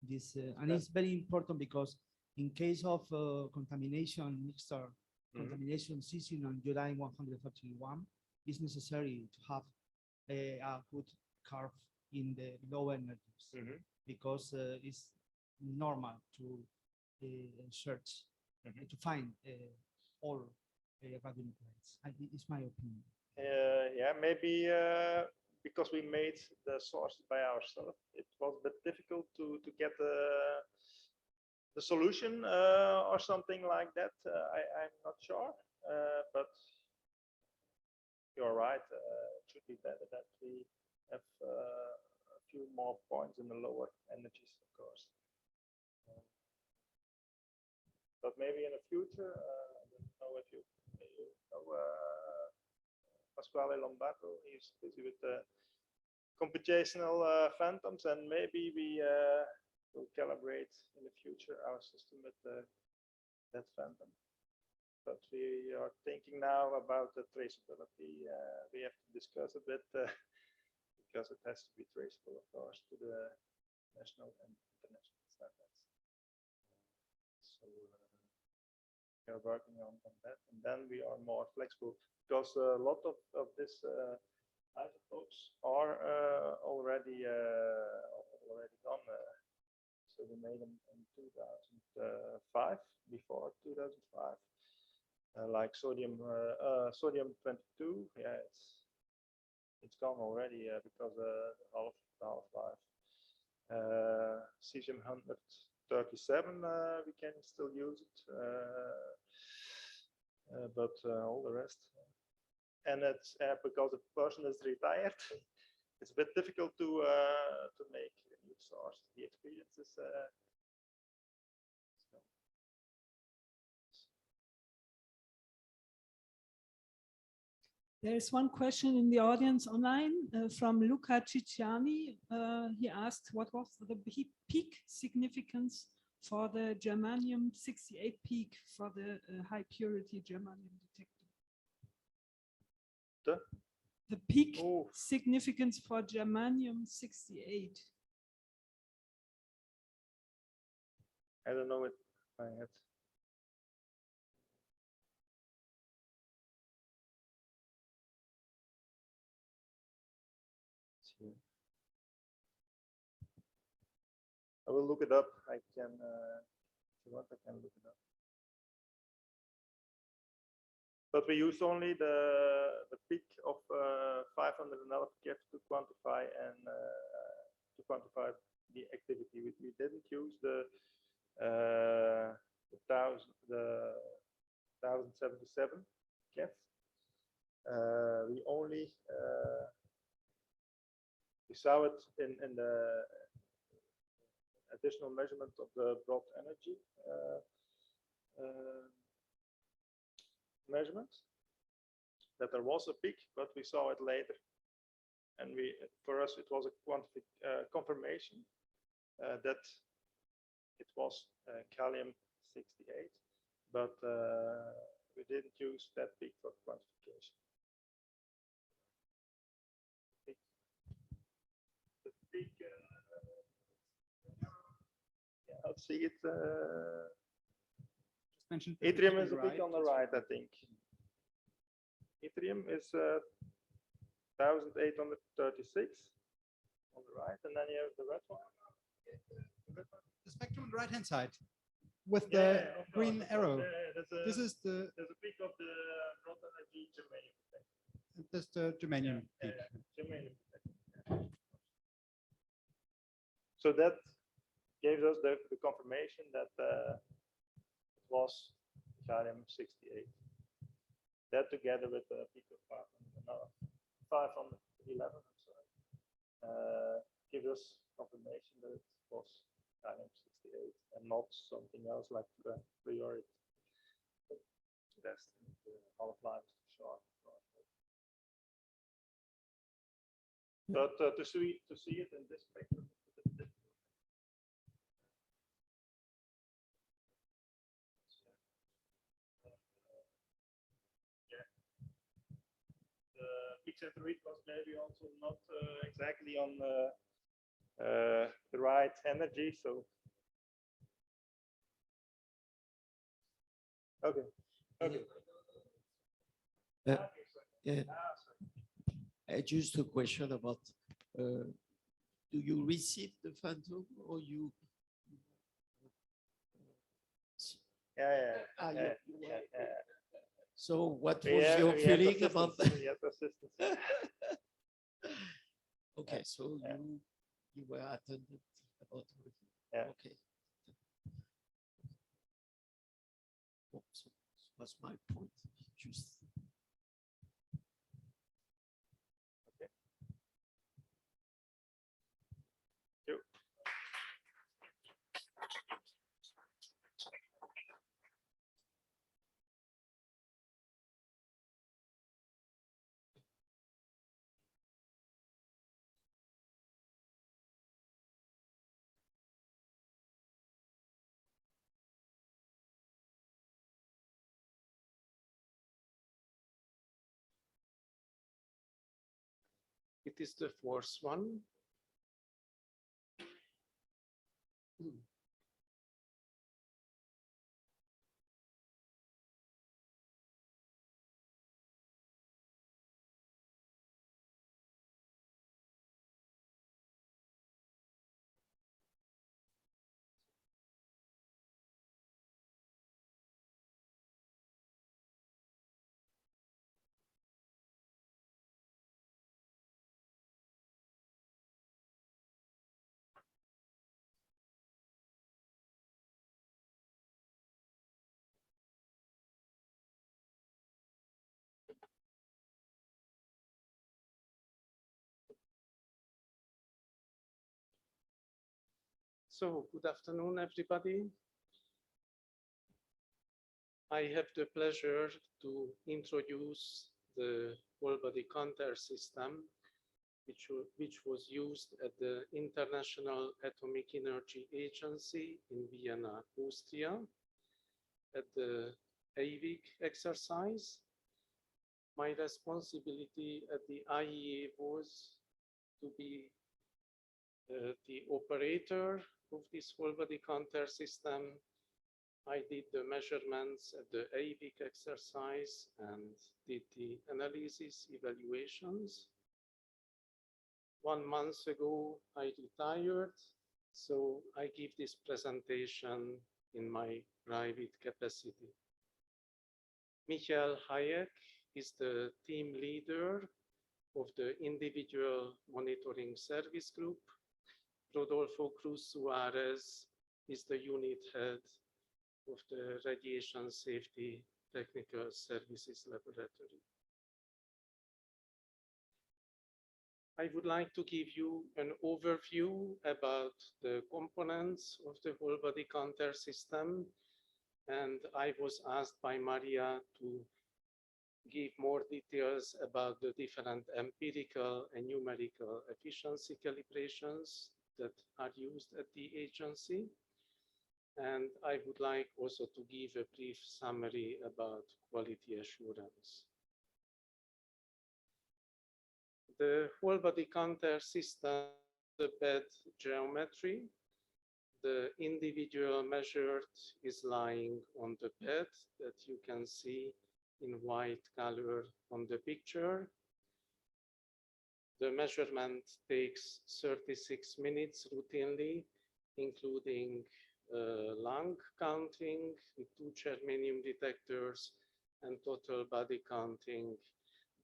this, and it's very important because in case of contamination mixture, contamination cesium and uranium 131, it's necessary to have a good curve in the low energies, because it's normal to search to find all radionuclides. It's my opinion. Yeah, maybe because we made the source by ourselves, it was a bit difficult to get the solution or something like that. I'm not sure, but you're right. It should be better that we have a few more points in the lower energies, of course. But maybe in the future, I don't know if you know Pasquale Lombardo. He's busy with the computational phantoms, and maybe we will calibrate in the future our system with that phantom. But we are thinking now about the traceability. We have to discuss a bit because it has to be traceable, of course, to the national and international standards. So we are working on that, and then we are more flexible, because a lot of these isotopes are already done. So we made them in 2005, before 2005, like sodium 22. Yeah, it's gone already because half-life. Cesium 137, we can still use it, but all the rest. And it's because the person is retired, it's a bit difficult to make a new source. The experience is There's one question in the audience online from Luca Cicciani. He asked, what was the peak significance for the germanium 68 peak for the high purity germanium detector? The peak significance for germanium 68. I don't know it by head. I will look it up. I can, if you want, I can look it up. But we use only the peak of 500 keV to quantify the activity. We didn't use the 1077 keV. We only we saw it in the additional measurement of the brought energy measurement, that there was a peak, but we saw it later, and for us it was a confirmation that it was Calcium-68, but we didn't use that peak for quantification. The peak, let's see it. Yttrium is a bit on the right, I think. Yttrium is 1836 on the right, and then you have the red one. The spectrum on the right-hand side with the green arrow. This is the. There's a peak of the brought energy germanium. That's the germanium peak. Germanium. So that gave us the confirmation that it was Calcium-68. That together with the peak of 511, I'm sorry, gives us confirmation that it was Calcium-68 and not something else like the priority test. Half-life is too short. But to see it in this spectrum. Center read was maybe also not exactly on the right energy, so okay. Yeah. Just a question about do you receive the phantom or you? Yeah. So what was your feeling about that? Okay, so you were attended about everything. Yeah. Okay. Oh, so that's my point. Just. Okay. Thank you. It is the fourth one. So, good afternoon, everybody. I have the pleasure to introduce the whole body counter system, which was used at the International Atomic Energy Agency in Vienna, Austria, at the EIVIC exercise. My responsibility at the IEA was to be the operator of this whole body counter system. I did the measurements at the EIVIC exercise and did the analysis evaluations. 1 month ago, I retired So I give this presentation in my private capacity. Michael Hayek is the team leader of the individual monitoring service group. Rodolfo Cruz Suarez is the unit head of the Radiation Safety Technical Services Laboratory. I would like to give you an overview about the components of the whole body counter system. And I was asked by Maria to give more details about the different empirical and numerical efficiency calibrations that are used at the agency. And I would like also to give a brief summary about quality assurance. The whole body counter system, the bed geometry, the individual measured is lying on the bed that you can see in white color on the picture. The measurement takes 36 minutes routinely, including lung counting with 2 germanium detectors and total body counting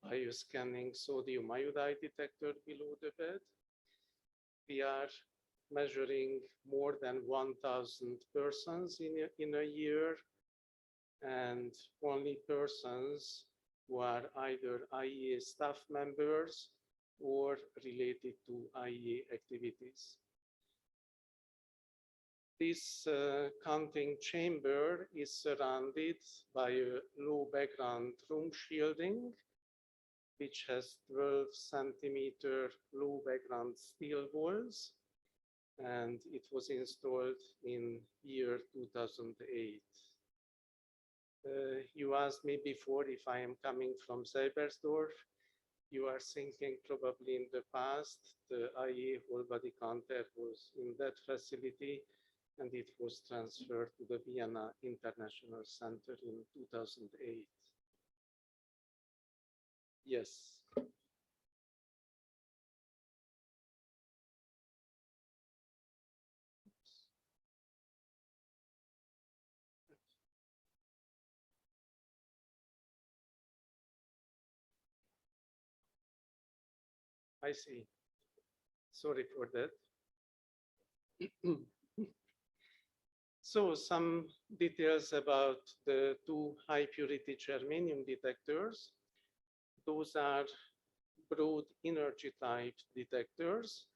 by a scanning sodium iodide detector below the bed. We are measuring more than 1,000 persons in a year, and only persons who are either IEA staff members or related to IEA activities. This counting chamber is surrounded by a low background room shielding, which has 12 centimeter low background steel walls, and it was installed in year 2008. You asked me before if I am coming from Seibersdorf. You are thinking probably in the past, the IE whole body counter was in that facility, and it was transferred to the Vienna International Center in 2008. Yes. I see. Sorry for that. So some details about the 2 high purity germanium detectors. Those are broad energy type detectors.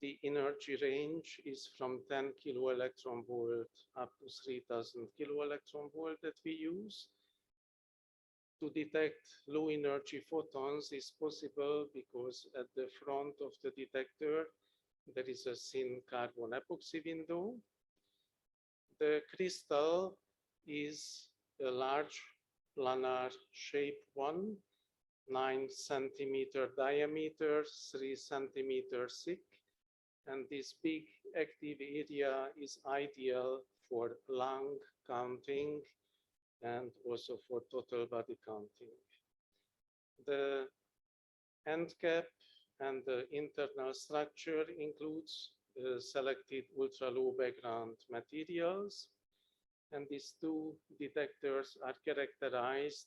The energy range is from 10 kilo electron volt up to 3000 kilo electron volt that we use. To detect low energy photons is possible because at the front of the detector, there is a thin carbon epoxy window. The crystal is a large planar shape one, 9 centimeter diameter, 3 centimeters thick. And this big active area is ideal for lung counting and also for total body counting. The end cap and the internal structure includes selected ultra-low background materials. And these 2 detectors are characterized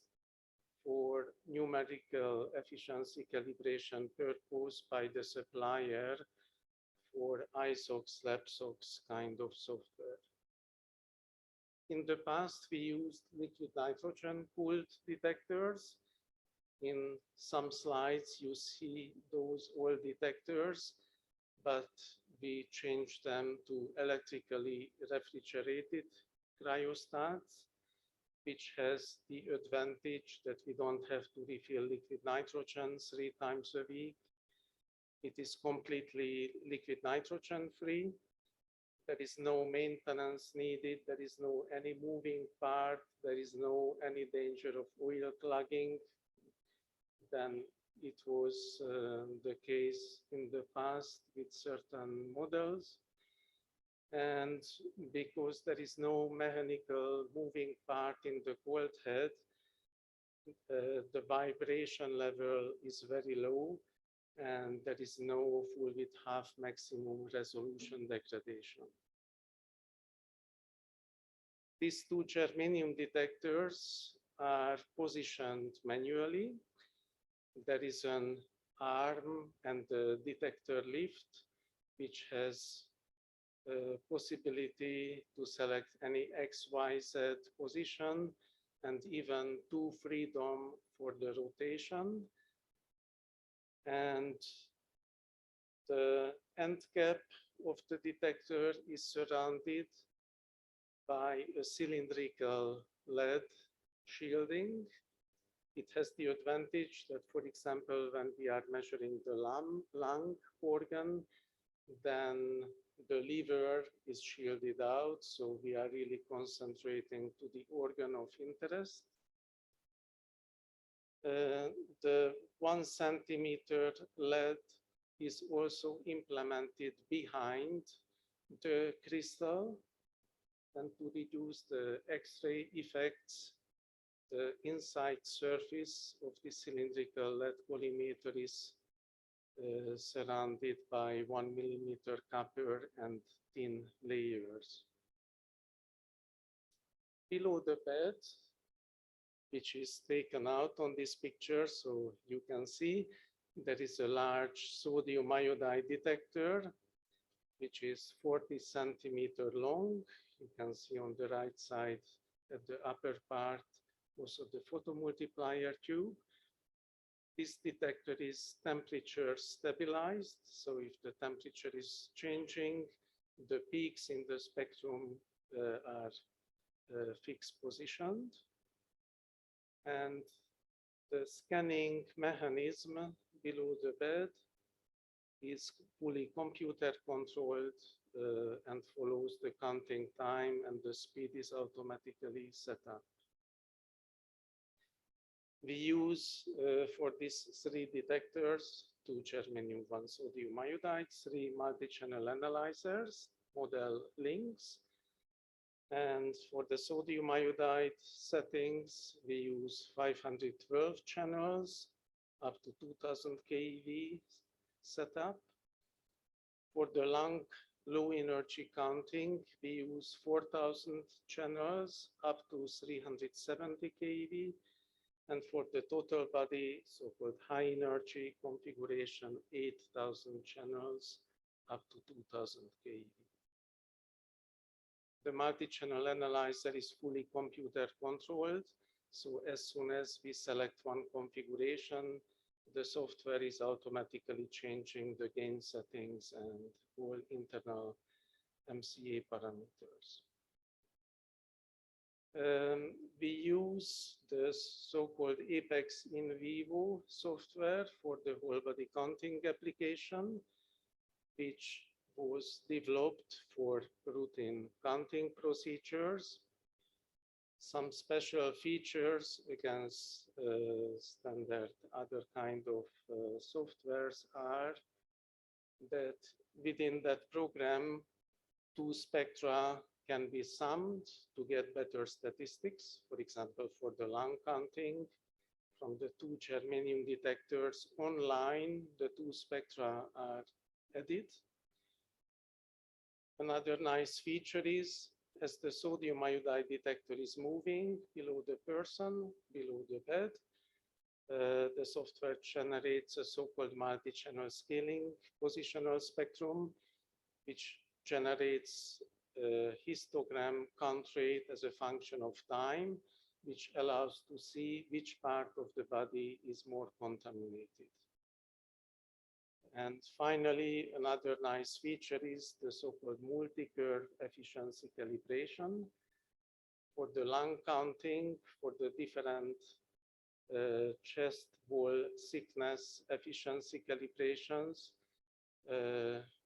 for numerical efficiency calibration purpose by the supplier for ISOX, LabSOX kind of software. In the past, we used liquid nitrogen cooled detectors. In some slides, you see those old detectors, but we changed them to electrically refrigerated cryostats, which has the advantage that we don't have to refill liquid nitrogen 3 times a week. It is completely liquid nitrogen free. There is no maintenance needed. There is no any moving part. There is no any danger of oil clogging. Then it was the case in the past with certain models. And because there is no mechanical moving part in the cold head, the vibration level is very low. and there is no full width half maximum resolution degradation. These two germanium detectors are positioned manually. There is an arm and the detector lift, which has a possibility to select any X, Y, Z position, and even two freedom for the rotation. And the end cap of the detector is surrounded by a cylindrical lead shielding. It has the advantage that, for example, when we are measuring the lung organ, then the liver is shielded out, so we are really concentrating to the organ of interest. The 1 centimeter lead is also implemented behind the crystal, and to reduce the X-ray effects, the inside surface of the cylindrical lead collimator is surrounded by 1 millimeter copper and thin layers. Below the bed, which is taken out on this picture, so you can see there is a large sodium iodide detector, which is 40 centimeter long. You can see on the right side at the upper part also the photomultiplier tube. This detector is temperature stabilized, so if the temperature is changing, the peaks in the spectrum are fixed positioned. And the scanning mechanism below the bed is fully computer controlled and follows the counting time, and the speed is automatically set up. We use for these 3 detectors 2 germanium 1 sodium iodide, 3 multi-channel analyzers, model links. And for the sodium iodide settings, we use 512 channels up to 2000 keV setup. For the lung low energy counting, we use 4000 channels up to 370 keV. And for the total body, so-called high energy configuration, 8000 channels up to 2000 keV. The multi-channel analyzer is fully computer controlled. So as soon as we select one configuration, the software is automatically changing the gain settings and all internal MCA parameters. We use the so-called Apex In-vivo software for the whole body counting application, which was developed for routine counting procedures. Some special features against standard other kind of softwares are that within that program, 2 spectra can be summed to get better statistics. For example, for the lung counting, from the 2 germanium detectors online, the 2 spectra are added. Another nice feature is, as the sodium iodide detector is moving below the person, below the bed, the software generates a so-called multi-channel scaling positional spectrum, which generates a histogram count rate as a function of time, which allows to see which part of the body is more contaminated. And finally, another nice feature is the so-called multi-curve efficiency calibration. For the lung counting, for the different chest wall thickness efficiency calibrations,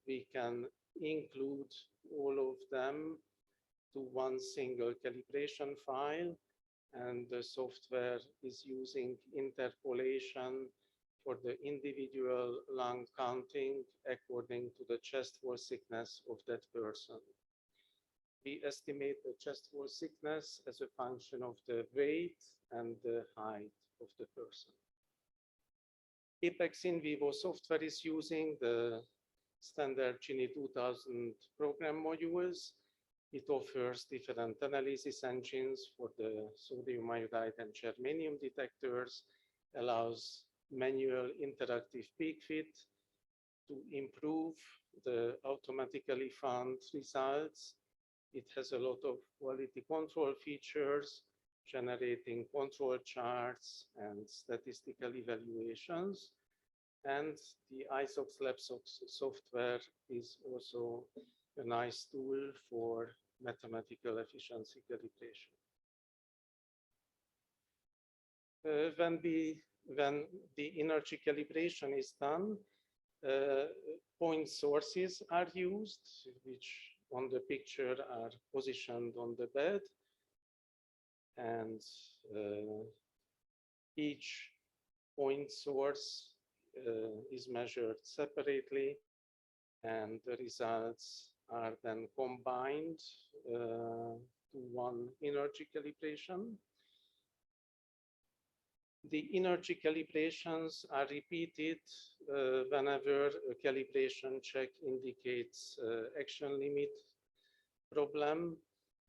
we can include all of them to one single calibration file, and the software is using interpolation for the individual lung counting according to the chest wall thickness of that person. We estimate the chest wall thickness as a function of the weight and the height of the person. Apex In-vivo software is using the standard Gini 2000 program modules. It offers different analysis engines for the sodium iodide and germanium detectors, allows manual interactive peak fit to improve the automatically found results. It has a lot of quality control features, generating control charts and statistical evaluations. And the ISOX LabSOX software is also a nice tool for mathematical efficiency calibration. When the energy calibration is done, point sources are used, which on the picture are positioned on the bed. And each point source is measured separately, and the results are then combined to one energy calibration. The energy calibrations are repeated whenever a calibration check indicates action limit problem,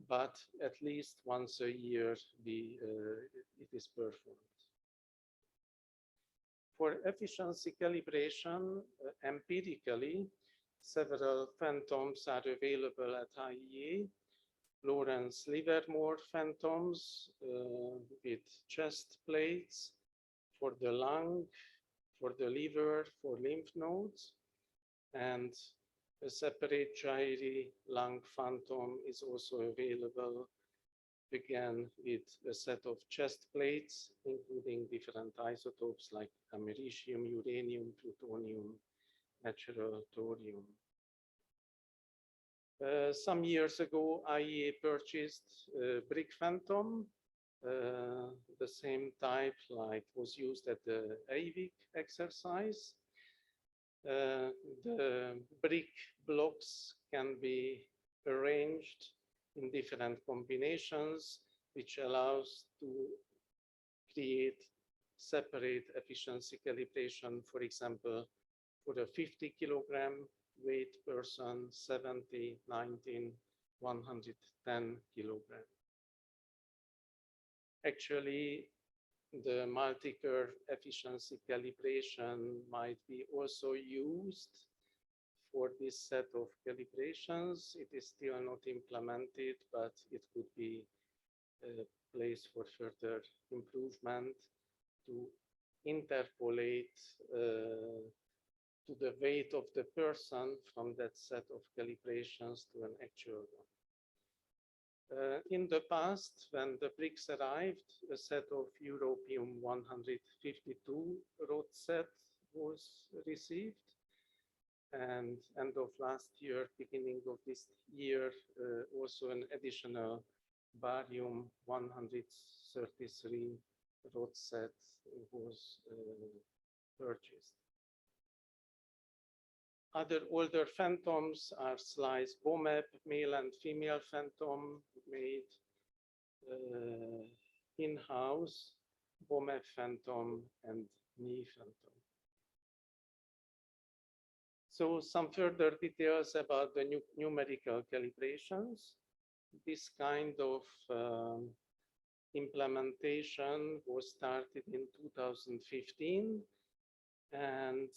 but at least once a year it is performed. For efficiency calibration, empirically, several phantoms are available at IEA. Lawrence-Livermore phantoms with chest plates for the lung, for the liver, for lymph nodes, and a separate gyri lung phantom is also available, again with a set of chest plates, including different isotopes like americium, uranium, plutonium, natural thorium. Some years ago, IEA purchased brick phantom, the same type like was used at the EIVIC exercise. The brick blocks can be arranged in different combinations, which allows to create separate efficiency calibration, for example, for a 50 kilogram weight person, 70, 19, 110 kilogram. Actually, the multi-curve efficiency calibration might be also used for this set of calibrations. It is still not implemented, but it could be a place for further improvement to interpolate to the weight of the person from that set of calibrations to an actual one. In the past, when the bricks arrived, a set of Europium-152 rod set was received. And end of last year, beginning of this year, also an additional barium-133 rod set was purchased. Other older phantoms are sliced BOMAP, male and female phantom made in-house, BOMAP phantom and knee phantom. So some further details about the numerical calibrations. This kind of implementation was started in 2015, and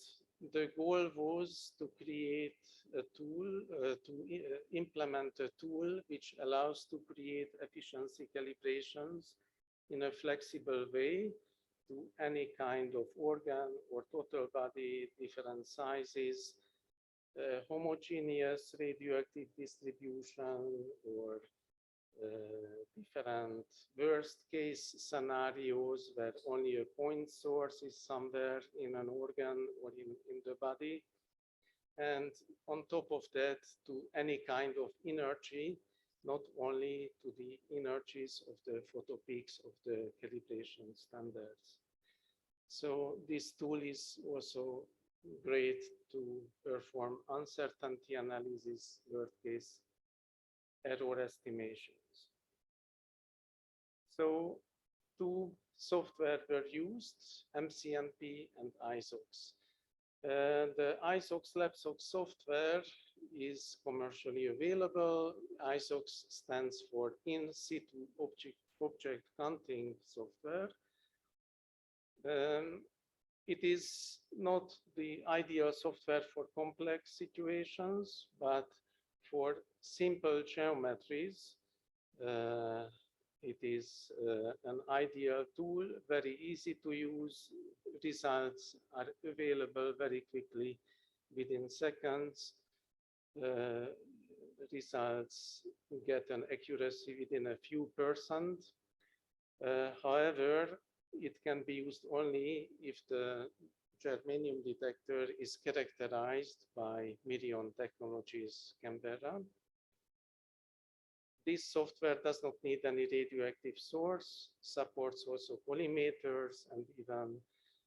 the goal was to create a tool, implement a tool which allows to create efficiency calibrations in a flexible way to any kind of organ or total body, different sizes, homogeneous radioactive distribution, or different worst case scenarios where only a point source is somewhere in an organ or in the body. And on top of that, to any kind of energy, not only to the energies of the photopeaks of the calibration standards. So this tool is also great to perform uncertainty analysis, worst case error estimations. So two software were used, MCNP and ISOX. The ISOX LabSOX software is commercially available. ISOX stands for in situ object counting software. It is not the ideal software for complex situations, but for simple geometries, it is an ideal tool, very easy to use. Results are available very quickly within seconds. Results get an accuracy within a few %. However, it can be used only if the germanium detector is characterized by Mirion Technologies Canberra. This software does not need any radioactive source, supports also collimators, and even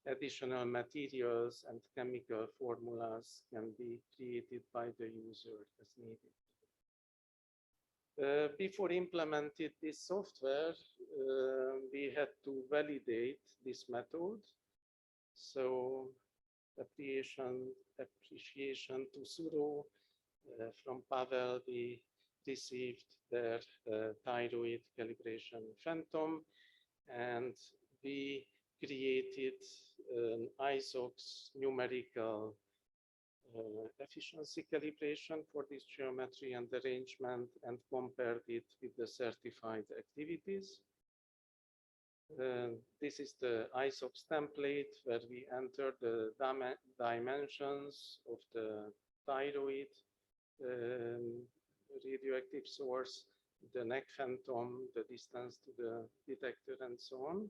additional materials and chemical formulas can be created by the user as needed. Before implementing this software, we had to validate this method. So appreciation to Suro. From Pavel, we received their thyroid calibration phantom, and we created an ISOX numerical efficiency calibration for this geometry and arrangement and compared it with the certified activities. This is the ISOX template where we enter the dimensions of the thyroid radioactive source, the neck phantom, the distance to the detector, and so on.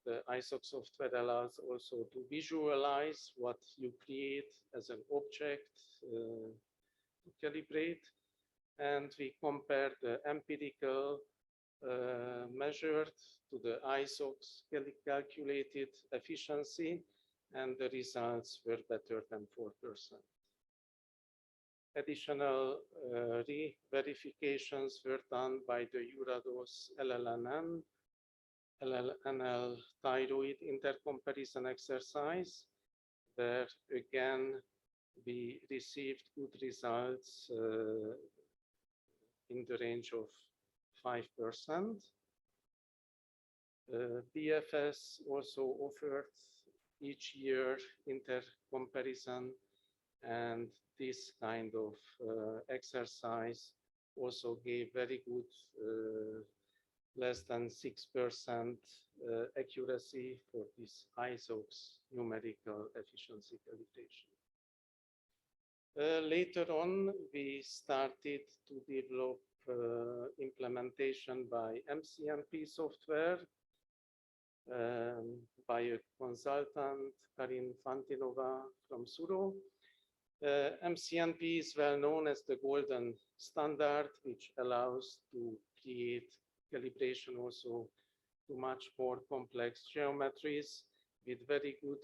The ISOX software allows also to visualize what you create as an object to calibrate. And we compare the empirical measured to the ISOX calculated efficiency, and the results were better than 4%. Additional re-verifications were done by the EURADOS LLNL thyroid intercomparison exercise, where again we received good results in the range of 5%. BFS also offered each year intercomparison, and this kind of exercise also gave very good less than 6% accuracy for this ISOX numerical efficiency calibration. Later on, we started to develop implementation by MCNP software by a consultant, Karin Fantinova from Suro. MCNP is well known as the golden standard, which allows to create calibration also to much more complex geometries with very good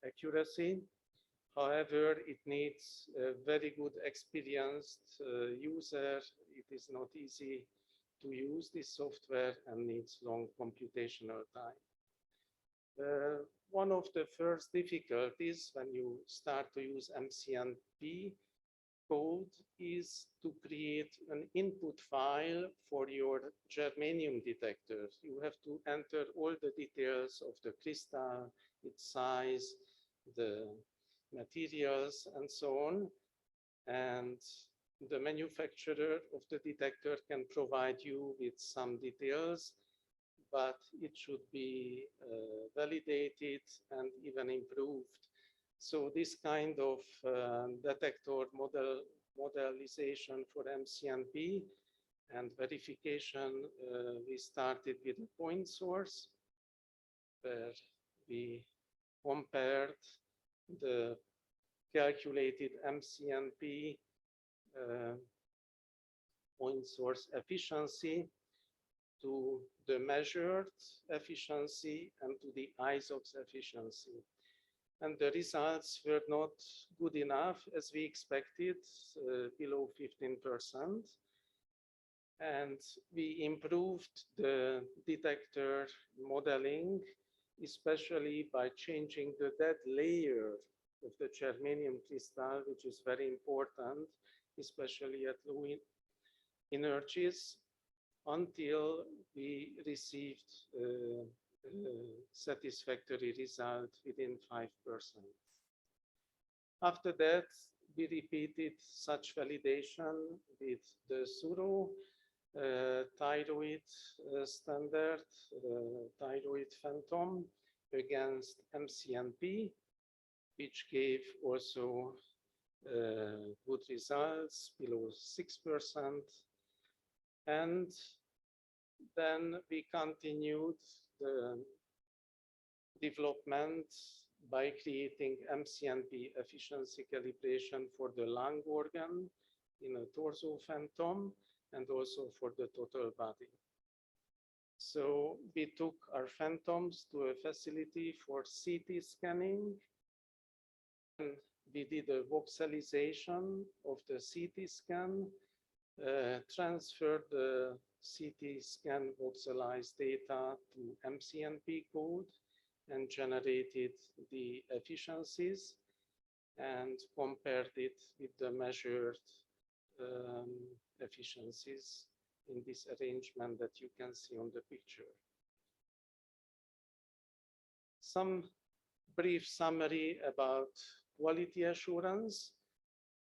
accuracy. However, it needs a very good experienced user. It is not easy to use this software and needs long computational time. One of the first difficulties when you start to use MCNP code is to create an input file for your germanium detector. You have to enter all the details of the crystal, its size, the materials, and so on. And the manufacturer of the detector can provide you with some details, but it should be validated and even improved. So this kind of detector modelization for MCNP and verification, we started with a point source where we compared the calculated MCNP point source efficiency to the measured efficiency and to the ISOX efficiency. And the results were not good enough as we expected, below 15%. And we improved the detector modeling, especially by changing the dead layer of the germanium crystal, which is very important, especially at low energies, until we received a satisfactory result within 5%. After that, we repeated such validation with the Suro thyroid standard, thyroid phantom against MCNP, which gave also good results below 6%. And then we continued the development by creating MCNP efficiency calibration for the lung organ in a torso phantom and also for the total body. So we took our phantoms to a facility for CT scanning. And we did a voxelization of the CT scan, transferred the CT scan voxelized data to MCNP code and generated the efficiencies and compared it with the measured efficiencies in this arrangement that you can see on the picture. Some brief summary about quality assurance.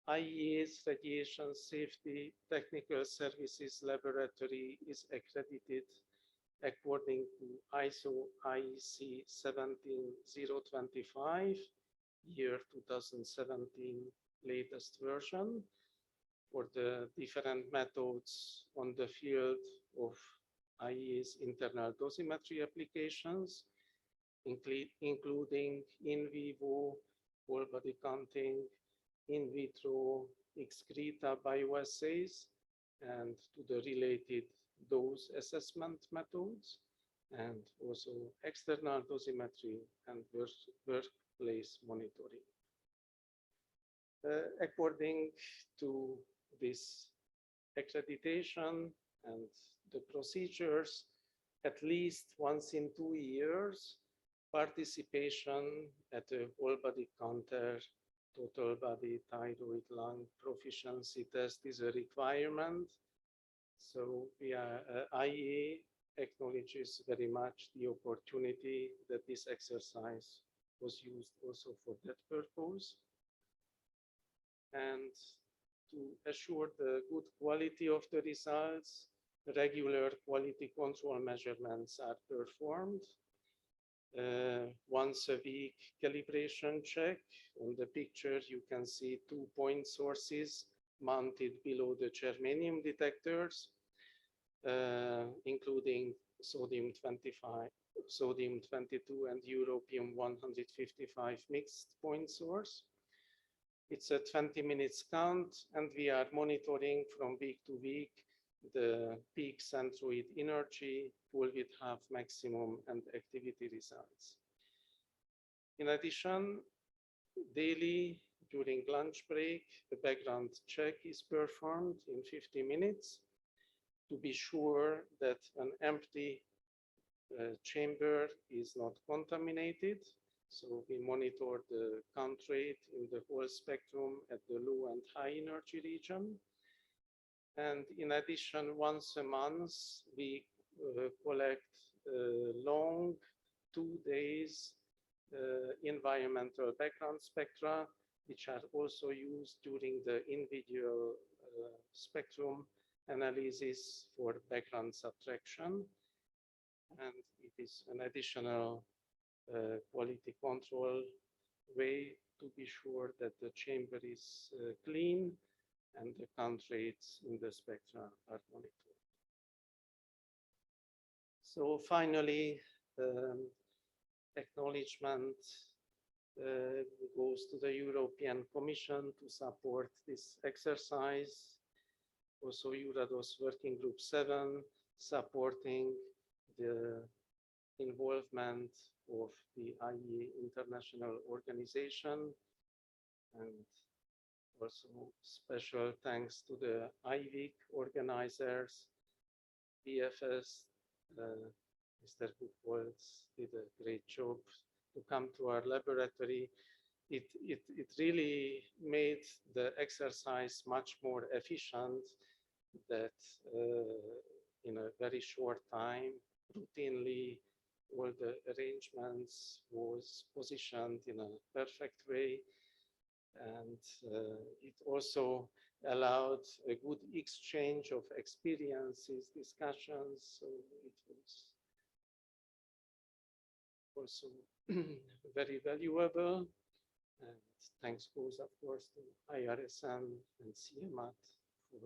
IEA's Radiation Safety Technical Services Laboratory is accredited according to ISO IEC 17025, year 2017 latest version, for the different methods on the field of IEA's internal dosimetry applications, including in vivo, whole body counting, in vitro, excreta bioassays, and to the related dose assessment methods, and also external dosimetry and workplace monitoring. According to this accreditation and the procedures, at least once in 2 years, participation at a whole body counter, total body, thyroid, lung proficiency test is a requirement. So IEA acknowledges very much the opportunity that this exercise was used also for that purpose. And to assure the good quality of the results, regular quality control measurements are performed. Once a week calibration check. On the picture, you can see 2 point sources mounted below the germanium detectors, including sodium 25, sodium 22, and europium 155 mixed point source. It's a 20 minutes count, and we are monitoring from week to week the peak centroid energy, full width half maximum, and activity results. In addition, daily during lunch break, the background check is performed in 50 minutes to be sure that an empty chamber is not contaminated. So we monitor the count rate in the whole spectrum at the low and high energy region. And in addition, once a month, we collect long 2 days environmental background spectra, which are also used during the individual spectrum analysis for background subtraction. And it is an additional quality control way to be sure that the chamber is clean and the count rates in the spectra are monitored. So finally, acknowledgement goes to the European Commission to support this exercise. Also EURADOS Working Group 7 supporting the involvement of the IEA International Organization, and also special thanks to the EIVIC organizers BFS, Mr. Buchholz did a great job to come to our laboratory. It really made the exercise much more efficient, that in a very short time, routinely, all the arrangements was positioned in a perfect way. And it also allowed a good exchange of experiences, discussions. So it was also very valuable. And thanks goes, of course, to IRSN and CMAT for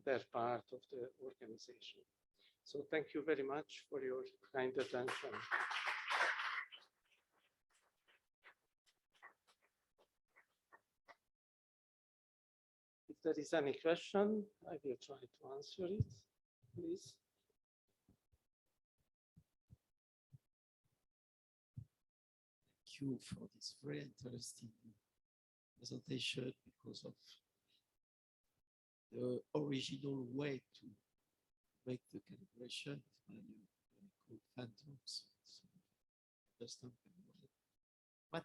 their part of the organization. So thank you very much for your kind attention. If there is any question, I will try to answer it, please. Thank you for this very interesting presentation, because of the original way to make the calibration called phantoms. So understand very well.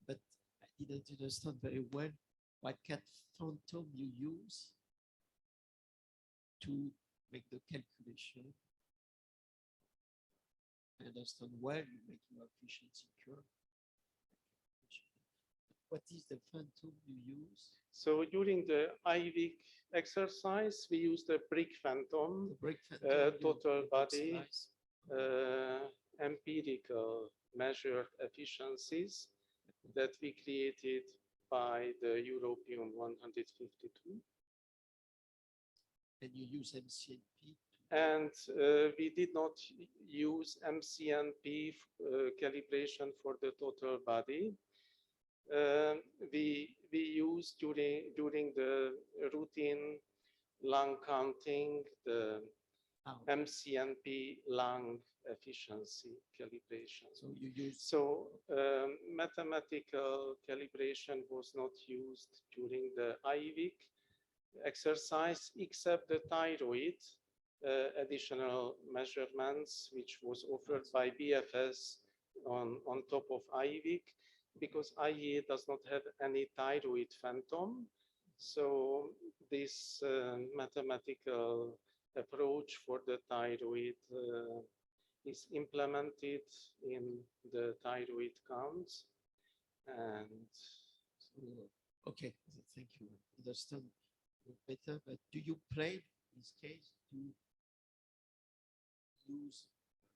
But I didn't understand very well what kind of phantom you use to make the calculation. I understand well you make your efficiency curve. What is the phantom you use? So during the EIVIC exercise, we use the brick phantom, total body, empirical measured efficiencies that we created by the European 152. And you use MCNP? And we did not use MCNP calibration for the total body. We used during the routine lung counting the MCNP lung efficiency calibration. So you use mathematical calibration was not used during the EIVIC exercise, except the thyroid additional measurements, which was offered by BFS on top of EIVIC, because IEA does not have any thyroid phantom. So this mathematical approach for the thyroid is implemented in the thyroid counts. And okay, thank you. Understand better, but do you play in this case to use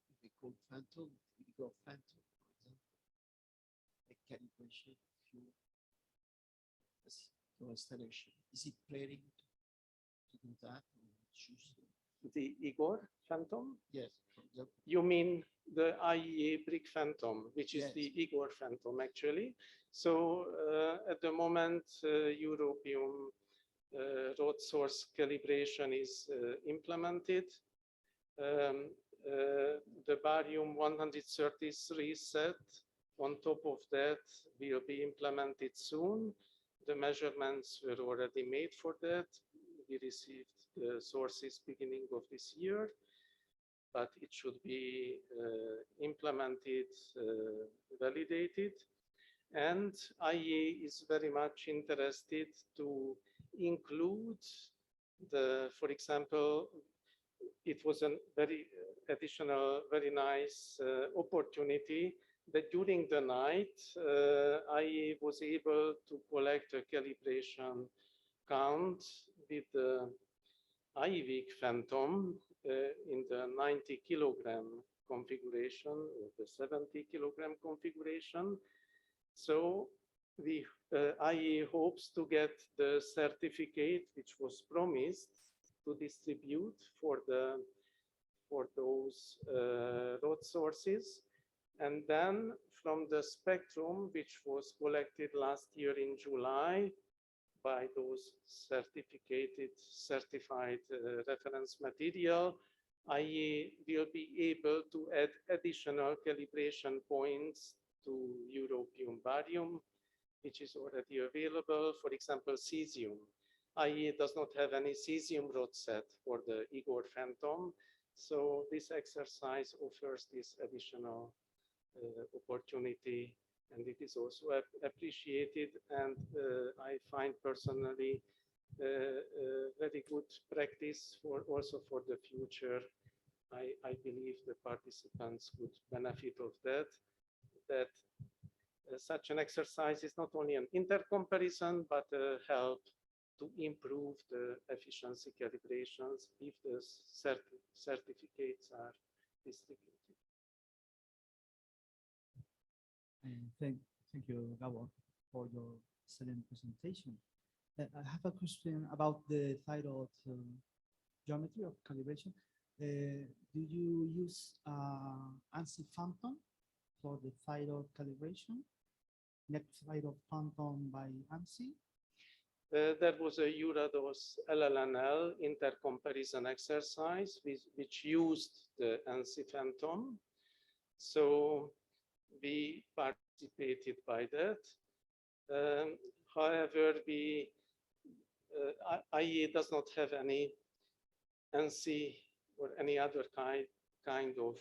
what we call phantom, ego phantom, for example, like calibration for installation? Is it planning to do that, or choose the Igor phantom? Yes, for example. You mean the IEA brick phantom, which is the Igor phantom actually. So at the moment, European road source calibration is implemented. The barium 133 set on top of that will be implemented soon. The measurements were already made for that. We received the sources beginning of this year, but it should be implemented, validated. And IEA is very much interested to include the, for example, it was a very additional, very nice opportunity that during the night, IEA was able to collect a calibration count with the EIVIC phantom in the 90 kilogram configuration or the 70 kilogram configuration. So the IEA hopes to get the certificate which was promised to distribute for those road sources. And then from the spectrum, which was collected last year in July by those certified reference material, IEA will be able to add additional calibration points to European barium, which is already available, for example, Cesium. IE does not have any cesium rod set for the Igor phantom. So this exercise offers this additional opportunity, and it is also appreciated. And I find personally very good practice for also for the future. I believe the participants would benefit of that. Such an exercise is not only an intercomparison, but help to improve the efficiency calibrations if the certificates are distributed. Thank you, Gabor, for your excellent presentation. I have a question about the thyroid geometry of calibration. Do you use ANSI phantom for the thyroid calibration? Net thyroid phantom by ANSI? That was a EURADOS LLNL intercomparison exercise which used the ANSI phantom. So we participated by that. However, IE does not have any ANSI or any other kind of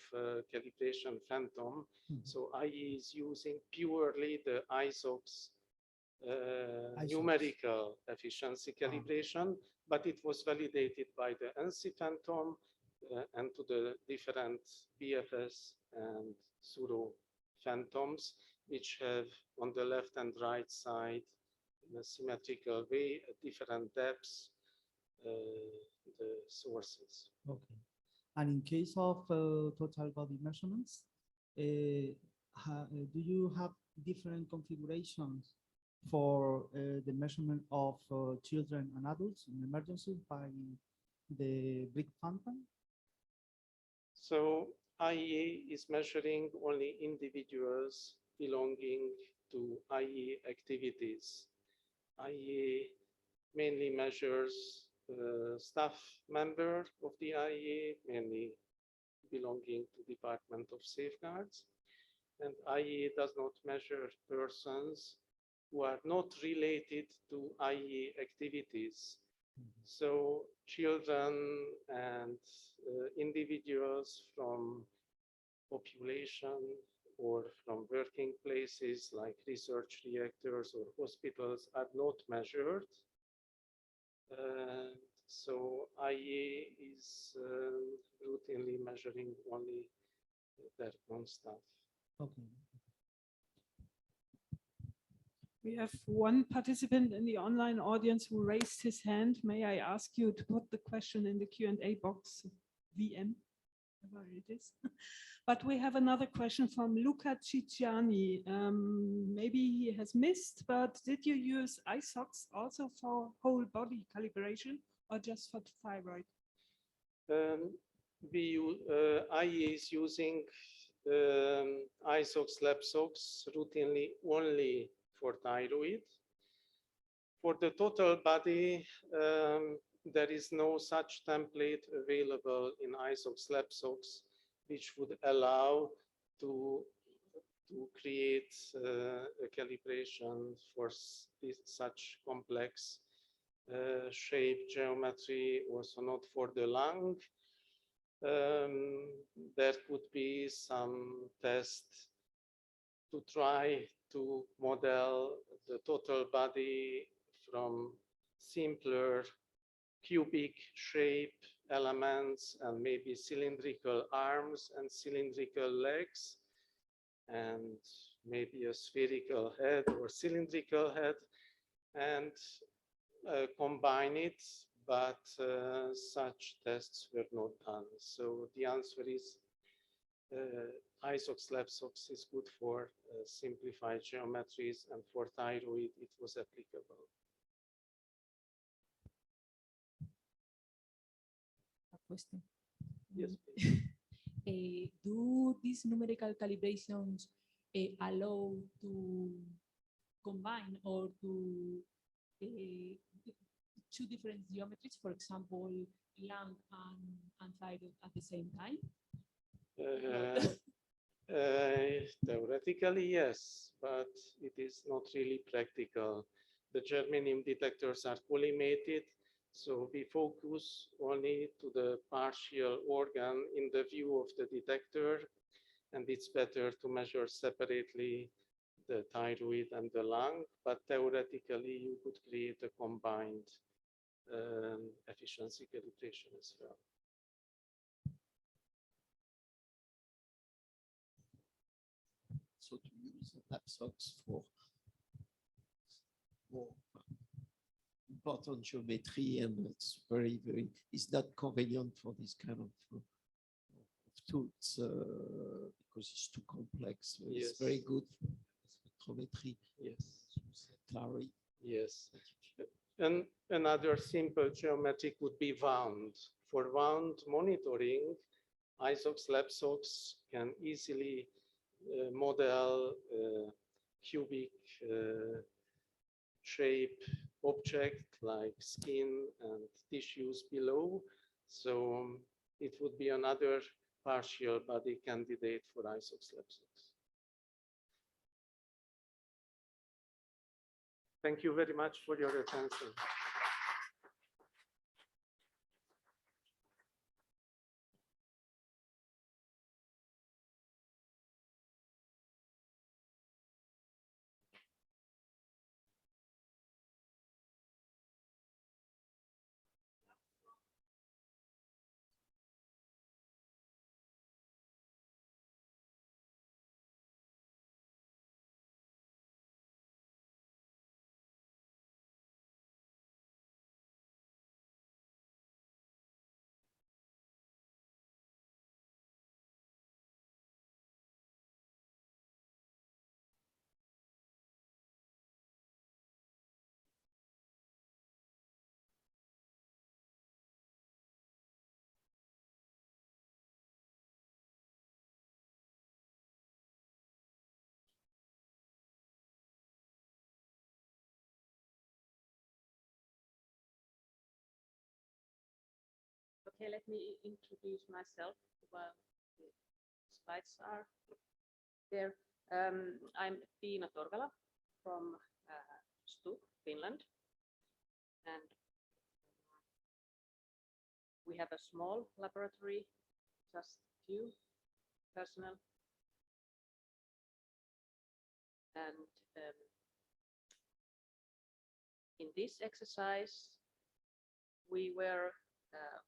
calibration phantom. So IE is using purely the ISOX numerical efficiency calibration, but it was validated by the ANSI phantom and to the different BFS and pseudo phantoms, which have on the left and right side in a symmetrical way at different depths the sources. Okay. And in case of total body measurements, do you have different configurations for the measurement of children and adults in emergency by the BRIC phantom? So IE is measuring only individuals belonging to IE activities. IE mainly measures staff member of the IE, mainly belonging to Department of Safeguards. And IE does not measure persons who are not related to IE activities. So children and individuals from population or from working places like research reactors or hospitals are not measured. So IE is routinely measuring only their own staff. Okay. We have one participant in the online audience who raised his hand. May I ask you to put the question in the Q&A box, VM, whatever it is. But we have another question from Luca Cicciani. Maybe he has missed, but did you use ISOX also for whole body calibration or just for thyroid? IE is using ISOX LabSOX routinely only for thyroid. For the total body, there is no such template available in ISOX LabSOX, which would allow to create a calibration for such complex shape geometry, also not for the lung. There could be some tests to try to model the total body from simpler cubic shape elements and maybe cylindrical arms and cylindrical legs and maybe a spherical head or cylindrical head and combine it, but such tests were not done. So the answer is ISOX LabSOX is good for simplified geometries, and for thyroid it was applicable. A question. Yes. Do these numerical calibrations allow to combine or to two different geometries, for example, lung and thyroid at the same time? Theoretically, yes, but it is not really practical. the germanium detectors are collimated. So we focus only to the partial organ in the view of the detector, and it's better to measure separately the thyroid and the lung, but theoretically you could create a combined efficiency calibration as well. So to use the lapsox for more important geometry, and it's it's not convenient for this kind of tools because it's too complex. So Yes. It's very good for spectrometry. Yes. Clary. Yes. And another simple geometric would be wound. For wound monitoring, ISOX lapsox can easily model cubic shape object like skin and tissues below. So it would be another partial body candidate for ISOX lapsox. Thank you very much for your attention. Okay, let me introduce myself while the slides are there. I'm Tiina Torgala from Stu, Finland. And we have a small laboratory, just few personnel. And in this exercise, we were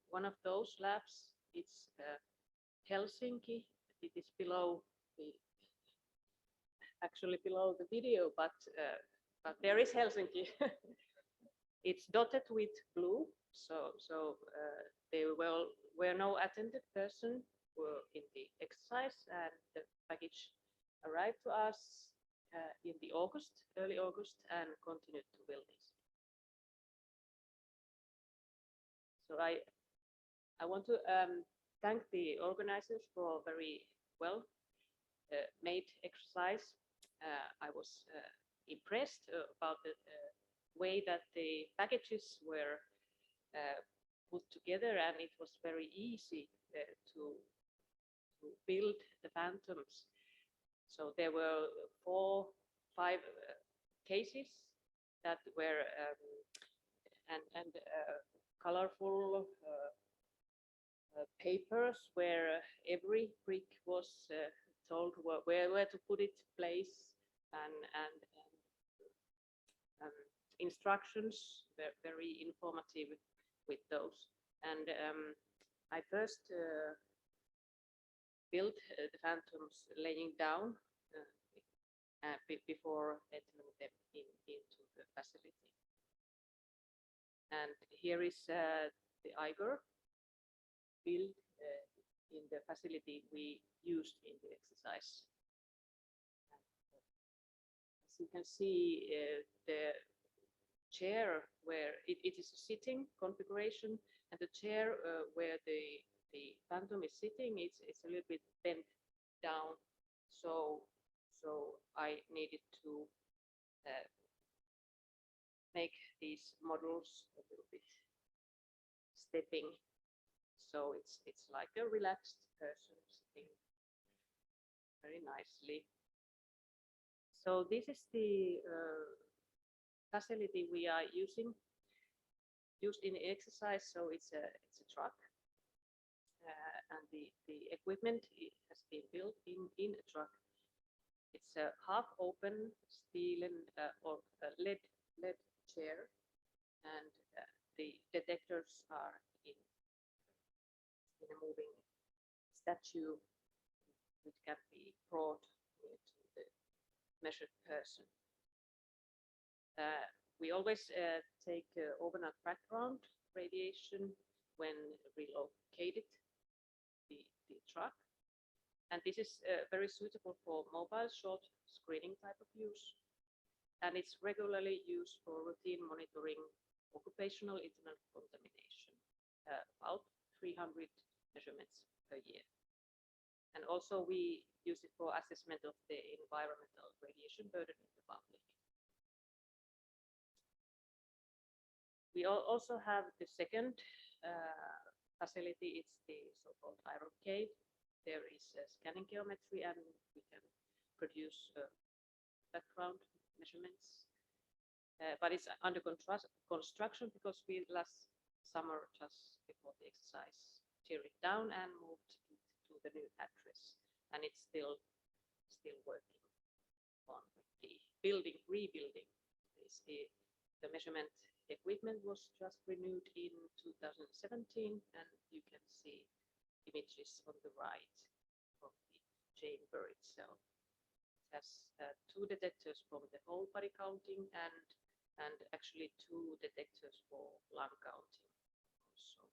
one of those labs. It's Helsinki. It is below actually below the video, but there is Helsinki. It's dotted with blue, so there were no attended person in the exercise, and the package arrived to us in the early August, and continued to build this. So I want to thank the organizers for a very well made exercise. I was impressed about the way that the packages were put together, and it was very easy to build the phantoms. So there were 4, 5 cases that were and colorful papers where every brick was told where to put it, place, and instructions were very informative with those. And I first built the phantoms laying down before entering them into the facility. And here is the EIVIC built in the facility we used in the exercise. As you can see, the chair where it is a sitting configuration, and the chair where the phantom is sitting, it's a little bit bent down. So I needed to make these models a little bit stepping. So it's like a relaxed person sitting very nicely. So this is the facility we are used in exercise, so it's a truck, and the equipment has been built in a truck. It's a half open steel and or lead chair, and the detectors are in a moving statue, which can be brought to the measured person. We always take overnight background radiation when relocated the truck. And this is very suitable for mobile short screening type of use. And it's regularly used for routine monitoring occupational internal contamination, about 300 measurements per year. And also we use it for assessment of the environmental radiation burden in the public. We also have the second facility, it's the so-called iron cave. There is scanning geometry, and we can produce background measurements. But it's under construction because we last summer, just before the exercise, tear it down and moved it to the new address. And it's still working on the rebuilding. The measurement equipment was just renewed in 2017, and you can see images on the right of the chamber itself. It has 2 detectors from the whole body counting and actually 2 detectors for lung counting also.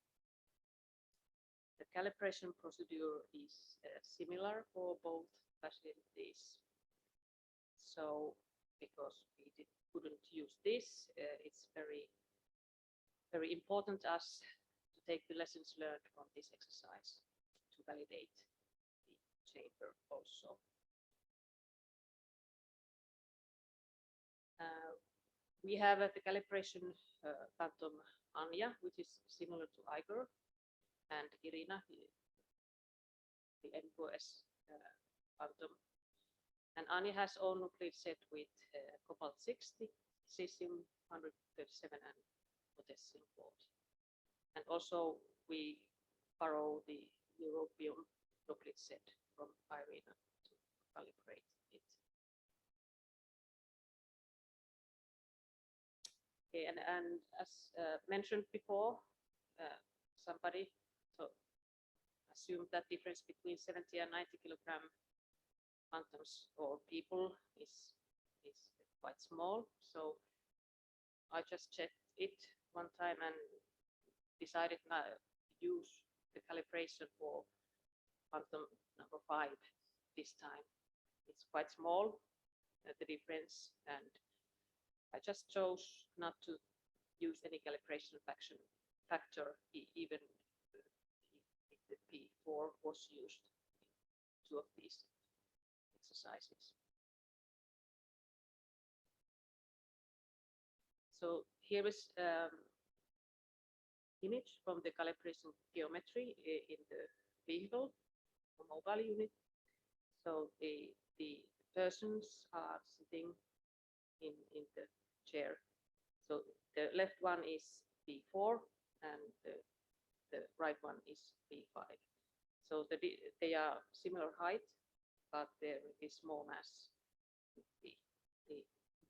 The calibration procedure is similar for both facilities. So because we couldn't use this, it's very important to us to take the lessons learned from this exercise to validate the chamber also. We have the calibration phantom Anja, which is similar to Igor, and Irina, the MQS phantom. And Anja has own nuclear set with cobalt 60, cesium 137, and potassium 40. And also we borrow the European nuclear set from Irina to calibrate it. Okay, and as mentioned before, somebody assumed that difference between 70 and 90 kilogram phantoms or people is quite small. So I just checked it one time and decided now to use the calibration for phantom number 5 this time. It's quite small, the difference, and I just chose not to use any calibration factor even if the P4 was used in 2 of these exercises. So here is image from the calibration geometry in the vehicle or mobile unit. So the persons are sitting in the chair. So the left one is P4 and the right one is P5. So they are similar height, but there is more mass with the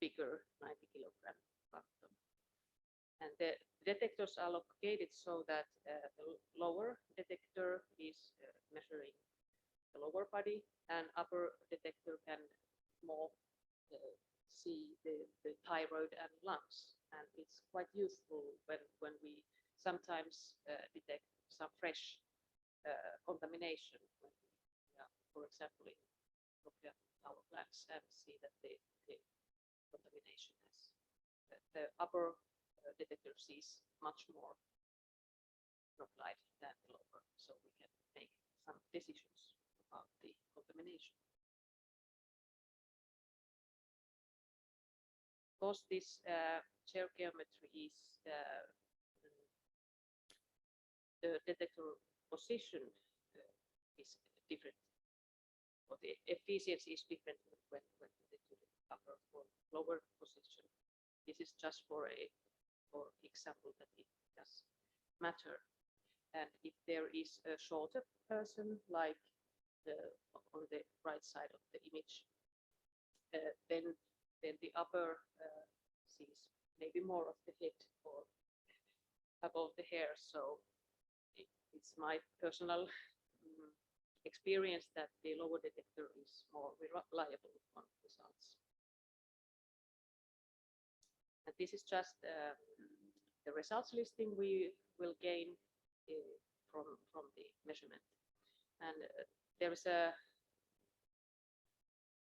bigger 90 kilogram phantom. And the detectors are located so that the lower detector is measuring the lower body, and upper detector can more see the thyroid and lungs. And it's quite useful when we sometimes detect some fresh contamination, when we are, for example, look at our plants and see that the contamination has the upper detector sees much more drop light than the lower, so we can make some decisions about the contamination. Of course, this chair geometry is the detector position is different, or the efficiency is different when to the upper or lower position. this is just for example that it does matter. And if there is a shorter person, like on the right side of the image, then the upper sees maybe more of the head or above the hair. So it's my personal experience that the lower detector is more reliable on results. And this is just the results listing we will gain from the measurement. And there is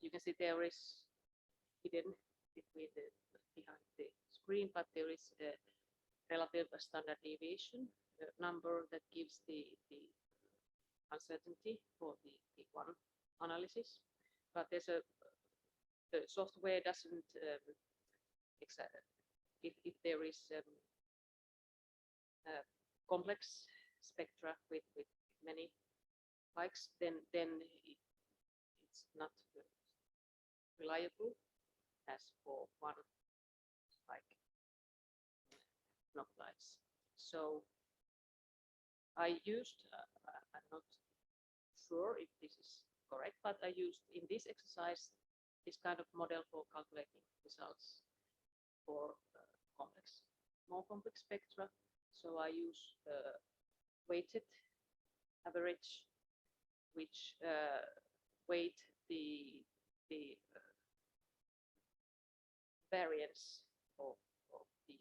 you can see there is hidden behind the screen, but there is a relative standard deviation number that gives the uncertainty for the one analysis. But there's the software doesn't if there is complex spectra with many spikes, then it's not reliable as for one spike lights. So I used, I'm not sure if this is correct, but I used in this exercise this kind of model for calculating results for more complex spectra. So I use weighted average, which weight the variance of the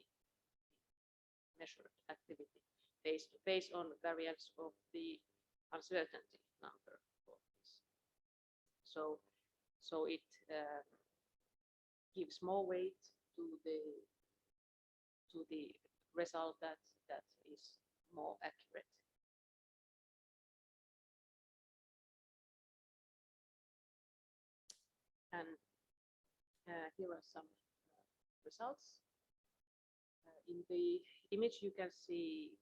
measured activity based on variance of the uncertainty number for this. So it gives more weight to the result that is more accurate. And here are some results. In the image, you can see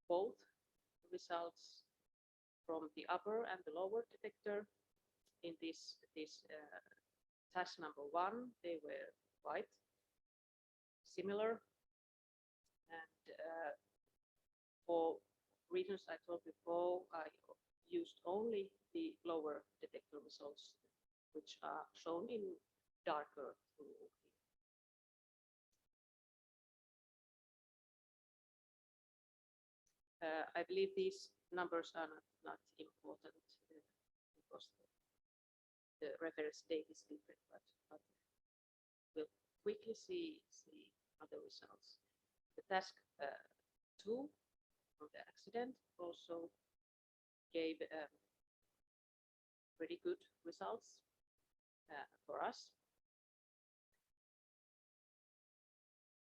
both results from the upper and the lower detector. In this task number 1, they were quite similar. And for reasons I told before, I used only the lower detector results, which are shown in darker blue. I believe these numbers are not important because the reference date is different, but we'll quickly see other results. The task 2 from the accident also gave pretty good results for us.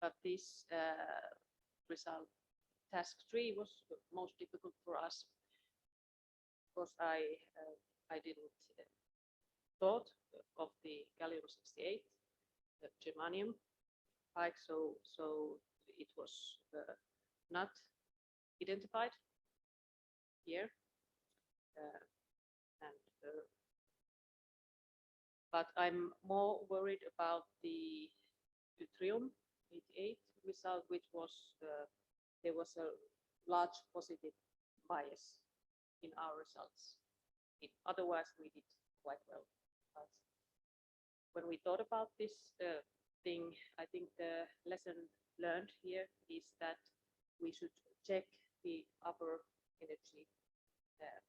But this result, task 3, was most difficult for us because I didn't thought of the gallium-68, the germanium spike, so it was not identified here, but I'm more worried about the yttrium-88 result, which was there was a large positive bias in our results. Otherwise, we did quite well. But when we thought about this thing, I think the lesson learned here is that we should check the upper energy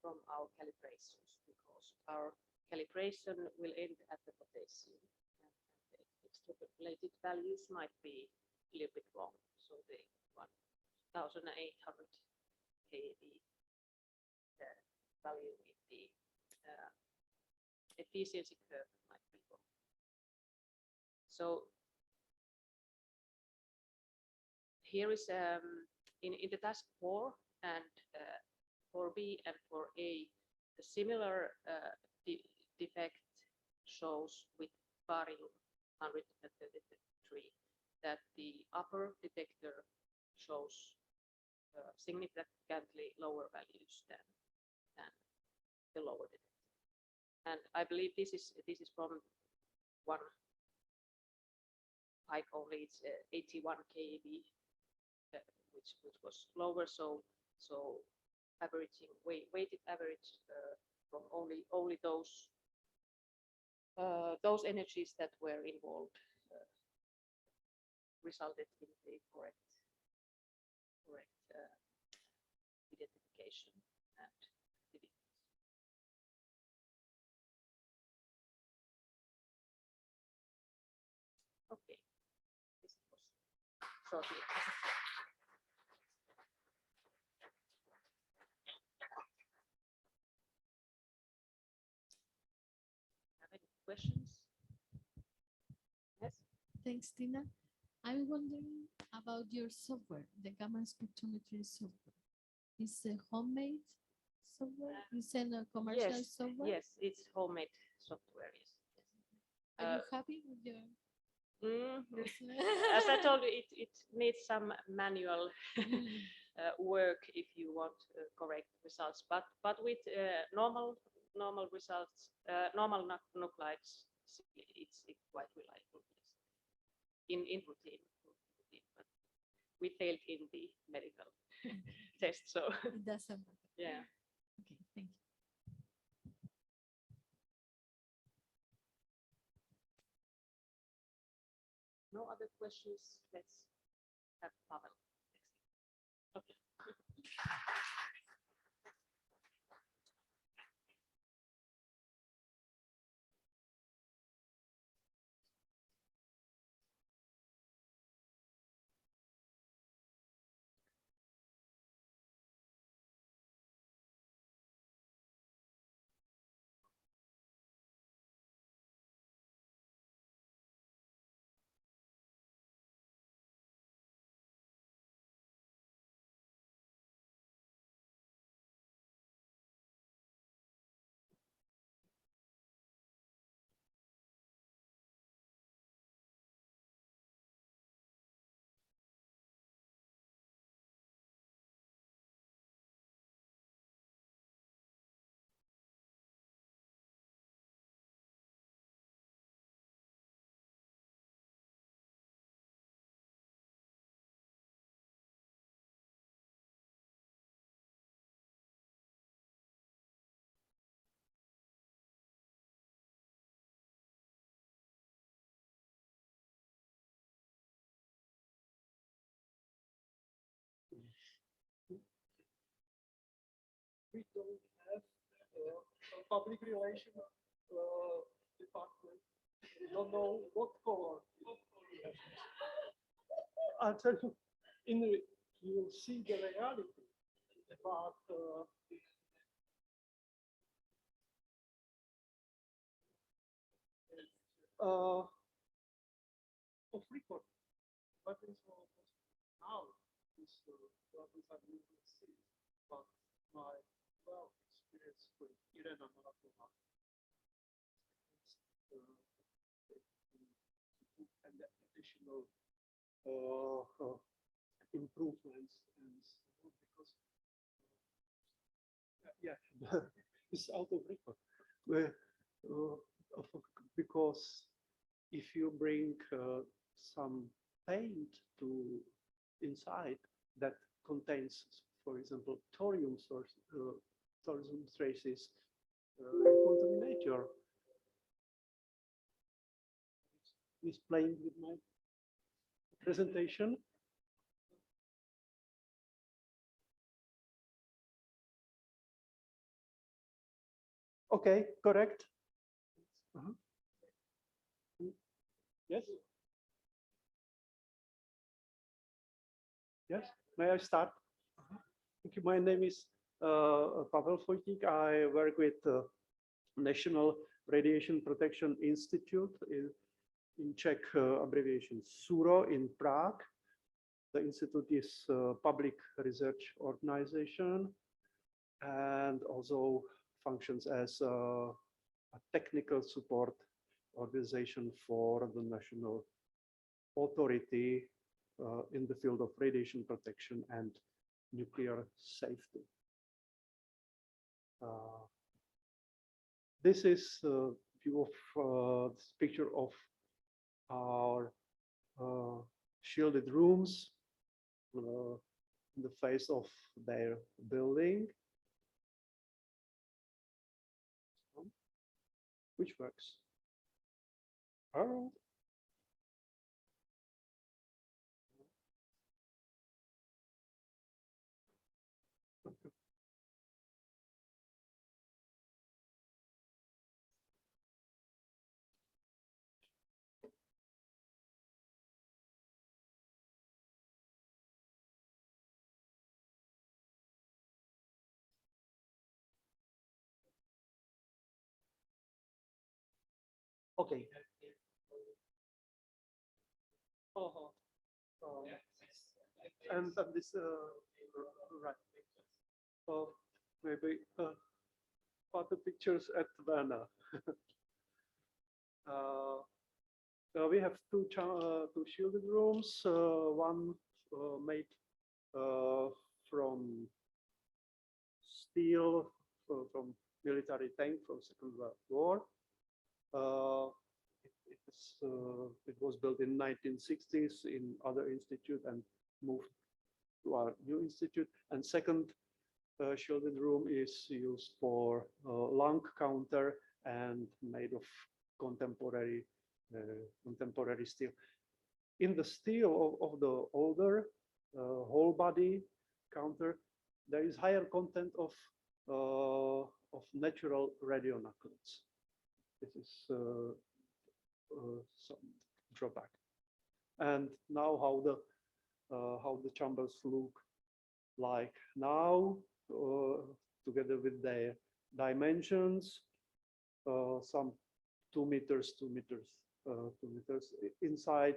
from our calibrations, because our calibration will end at the potassium, and the extrapolated values might be a little bit wrong. So the 1,800 kV value in the efficiency curve might be wrong. So here is in the task 4 and 4B and 4A, the similar defect shows with barium 133 that the upper detector shows significantly lower values than the lower detector. And I believe this is from one spike only it's 81 keV, which was lower. So averaging weighted average from only those energies that were involved resulted in the correct identification and activity. Okay, this was shortly. Have any questions? Yes. Thanks, Tina. I'm wondering about your software, the gamma spectrometry software. Is a homemade software? Is it a commercial software? Yes, it's homemade software. Yes. Are you happy with your? As I told you, it needs some manual work if you want correct results. But with normal results, normal nuclides, it's quite reliable. Yes. In routine, but we failed in the medical test, so it doesn't matter. Yeah. Okay, thank you. No other questions? Let's have Pavel. Okay. We don't have a public relation department. We don't know what color. I'll tell you, you will see the reality, but of record, what is now is what is unusual, but my experience with Irena Maratova and the additional improvements and so on, because it's out of record. Because if you bring some paint to inside that contains, for example, thorium traces, contaminate your. Is playing with my presentation. Okay, correct. Yes. Yes, may I start? Thank you. My name is Pavel Fojtík. I work with National Radiation Protection Institute in Czech abbreviation SURO in Prague. The institute is a public research organization and also functions as a technical support organization for the national authority in the field of radiation protection and nuclear safety. This is a view of this picture of our shielded rooms in the face of their building, which works. Oh. Okay. And this right. Maybe other pictures at Varna. We have two shielded rooms. One made from steel from military tank from Second World War. It was built in 1960s in other institute and moved to our new institute. And second shielded room is used for lung counter and made of contemporary steel. In the steel of the older whole body counter, there is higher content of natural radionuclides. This is some drawback. And now how the chambers look like now, together with their dimensions, some 2 meters, 2 meters, 2 meters. Inside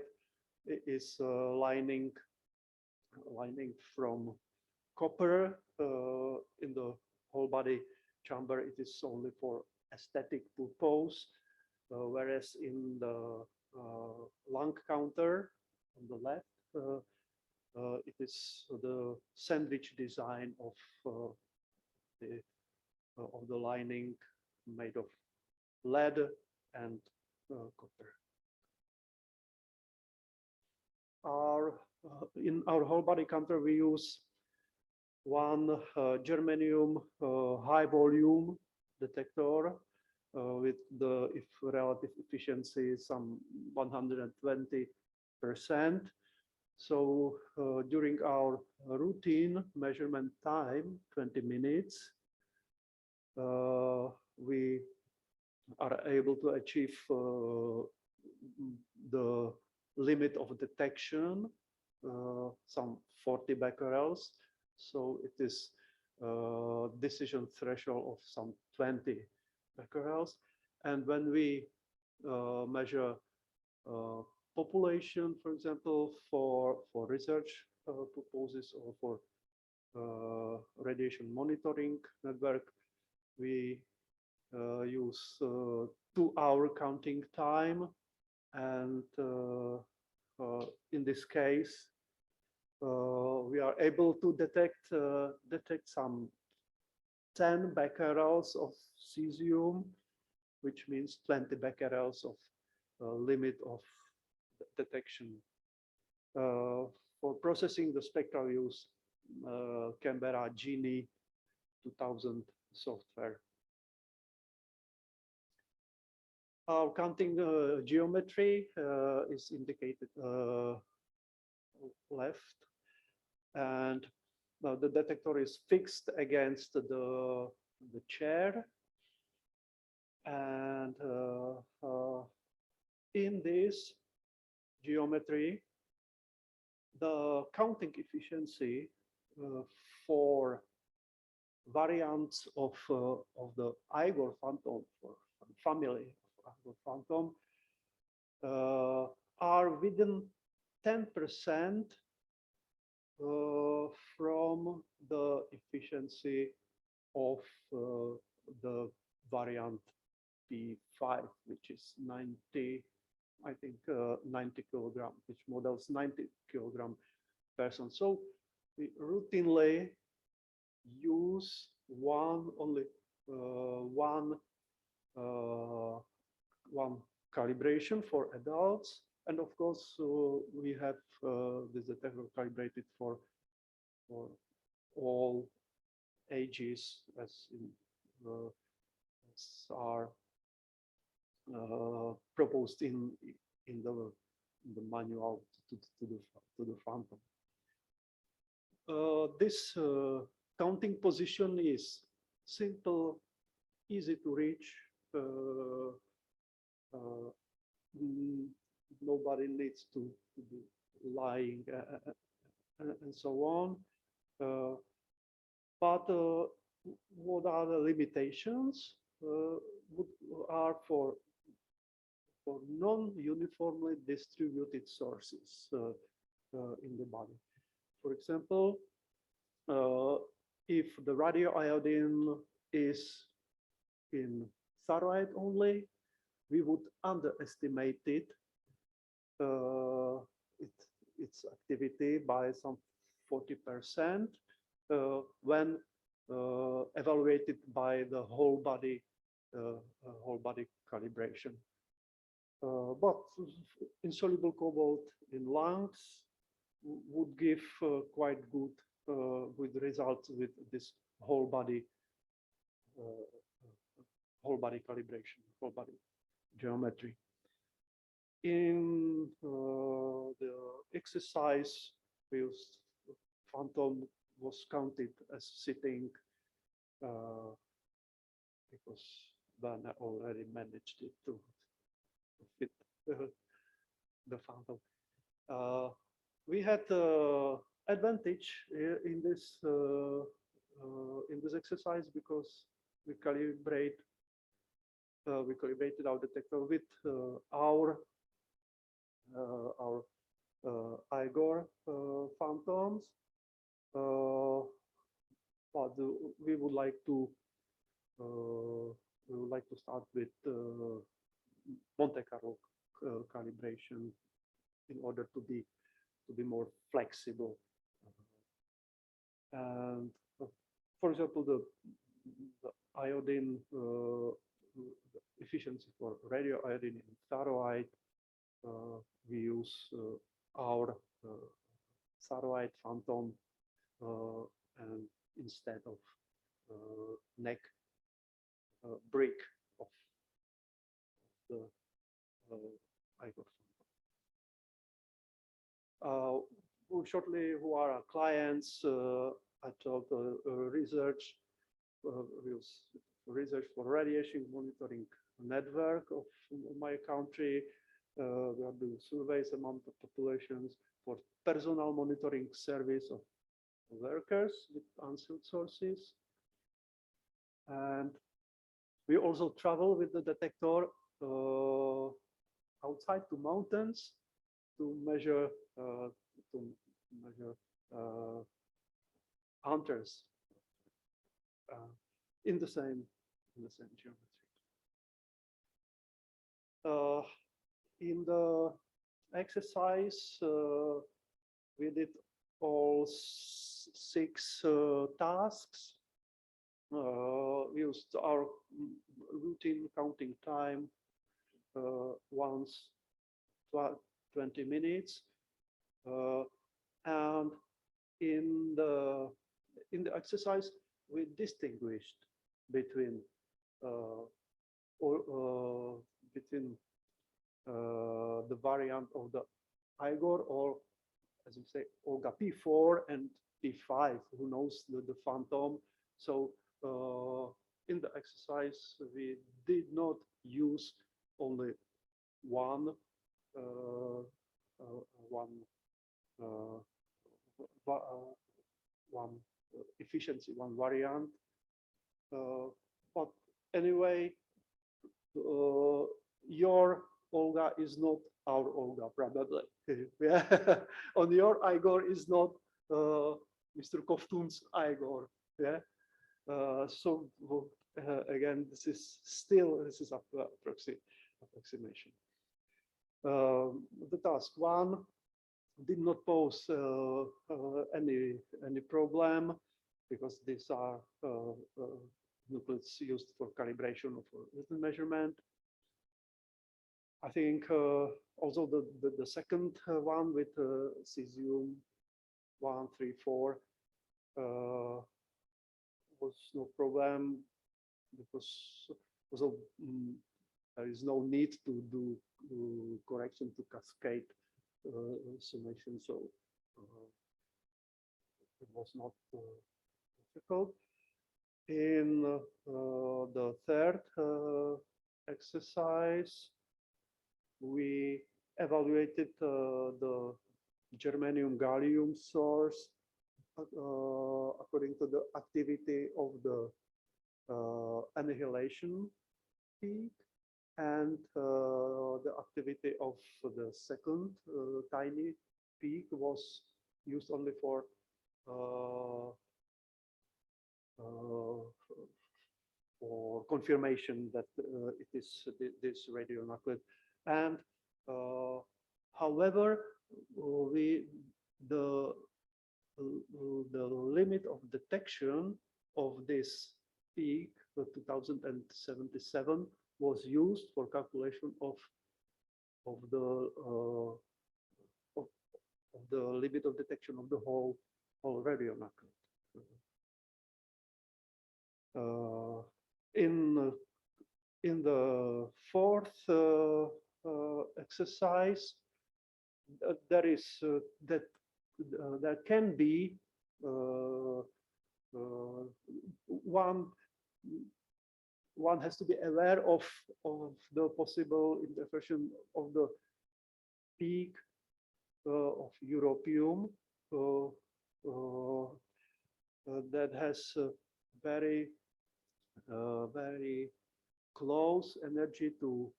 is lining from copper. In the whole body chamber, it is only for aesthetic purpose, whereas in the lung counter on the left, it is the sandwich design of the lining made of lead and copper. In our whole body counter, we use one germanium high volume detector with the relative efficiency some 120%. So during our routine measurement time, 20 minutes, we are able to achieve the limit of detection, some 40 becquerels. So it is decision threshold of some 20 becquerels. And when we measure population, for example, for research purposes or for radiation monitoring network, we use 2-hour counting time. And in this case, we are able to detect some 10 becquerels of cesium, which means 20 becquerels of limit of detection. For processing the spectra, we use Canberra Genie 2000 software. Our counting geometry is indicated left, and the detector is fixed against the chair, and in this geometry, the counting efficiency for variants of the Igor phantom, for family of Igor phantom, are within 10% from the efficiency of the variant P5, which is 90, I think 90 kilogram, which models 90 kilogram person. So we routinely use only one calibration for adults And of course, we have this detector calibrated for all ages as are proposed in the manual to the phantom. This counting position is simple, easy to reach. Nobody needs to be lying and so on. But what are the limitations? Are for non-uniformly distributed sources in the body. For example, if the radioiodine is in thyroid only, we would underestimate its activity by some 40% when evaluated by the whole body calibration. But insoluble cobalt in lungs would give quite good results with this whole body calibration, whole body geometry. In the exercise, phantom was counted as sitting because Ben already managed it to fit the phantom. We had advantage in this exercise because we calibrated our detector with our IGOR phantoms, but we would like to start with Monte Carlo calibration in order to be more flexible. And for example, the iodine efficiency for radioiodine in thyroid, we use our thyroid phantom and instead of neck brick of the IGOR phantom. Shortly, who are our clients? I told research. We use research for radiation monitoring network of my country. We are doing surveys among the populations for personal monitoring service of workers with unsealed sources. And we also travel with the detector outside to mountains to measure hunters in the same geometry. In the exercise, we did all 6 tasks. We used our routine counting time once 20 minutes, and in the exercise we distinguished between the variant of the IGOR, or as we say, Olga P4 and P5, who knows the phantom. So in the exercise, we did not use only one efficiency, one variant. But anyway, your Olga is not our Olga, probably. Yeah. On your IGOR is not Mr. Kovtun's IGOR. Yeah. So again, this is approximation. The task 1 did not pose any problem because these are nucleus used for calibration of written measurement. I think also the second one with Cesium 134 was no problem because also there is no need to do correction to cascade summation, so it was not difficult. In the third exercise, we evaluated the germanium-gallium source according to the activity of the annihilation peak and the activity of the second tiny peak was used only for confirmation that it is this radionuclide. And however, the limit of detection of this peak, 2077, was used for calculation of the limit of detection of the whole radionuclide. In the fourth exercise, there is there can be one has to be aware of the possible interference of the peak of europium that has very close energy to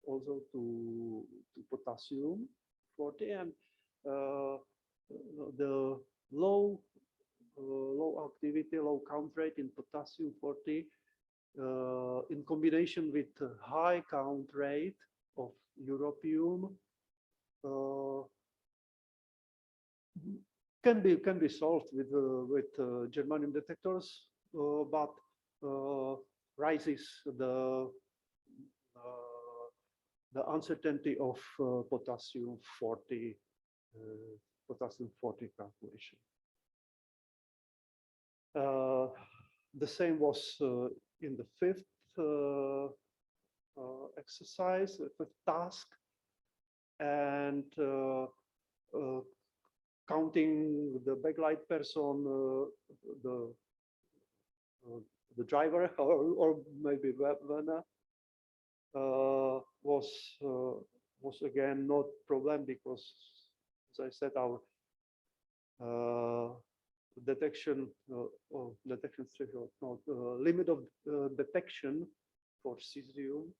also to potassium 40, and the low activity, low count rate in potassium 40 in combination with high count rate of europium can be solved with germanium detectors, but rises the uncertainty of potassium 40 calculation. The same was in the fifth exercise, fifth task, and counting the backlight person, the driver, or maybe Werner, was again not problem because, as I said, our detection threshold, limit of detection for cesium,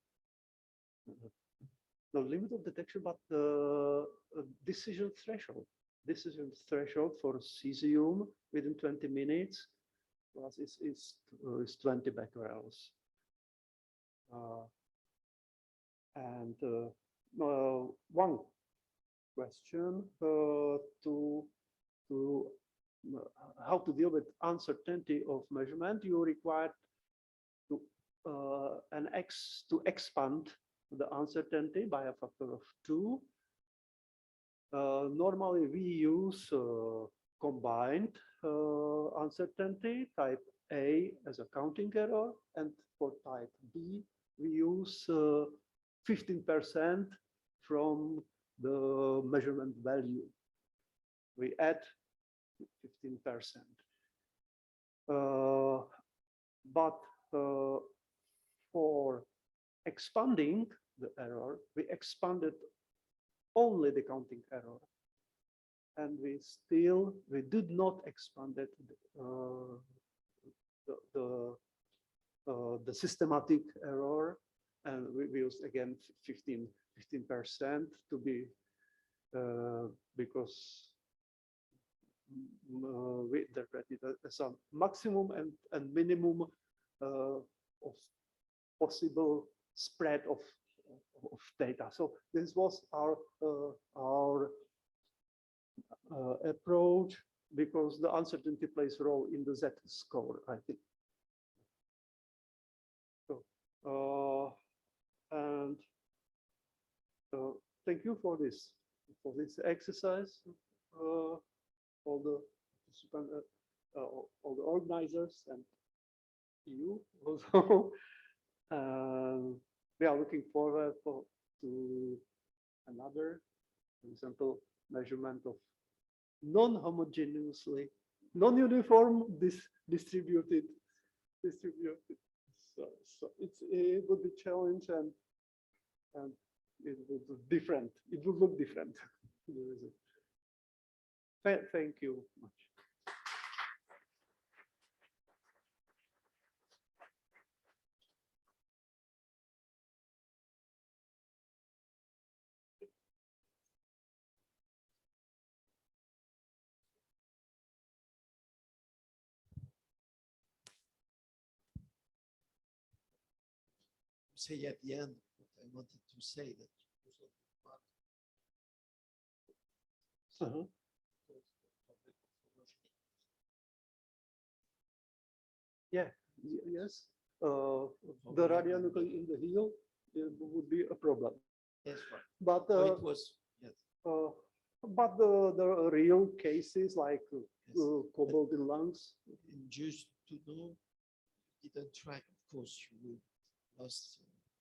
no limit of detection, but decision threshold for cesium within 20 minutes plus is 20 becquerels. And one question to how to deal with uncertainty of measurement. You require to expand the uncertainty by a factor of 2. Normally we use combined uncertainty type A as a counting error, and for type B we use 15% from the measurement value. We add 15%. But for expanding the error, we expanded only the counting error, and we did not expand it, the systematic error, and we used again 15% to be because we interpret it as a maximum and minimum of possible spread of data. So this was our approach, because the uncertainty plays a role in the Z-score, I think. So, and thank you for this exercise. All the all the organizers and you also. We are looking forward to another, for example, measurement of non-homogeneously, non-uniform distributed. So it would be challenge and it would be different. It would look different. Thank you much. Say at the end what I wanted to say that Yeah, yes. The radionuclide in the heel would be a problem. Yes, right. But it was, yes. But the real cases like cobalt in lungs. And just to know, you didn't try, of course, you will lost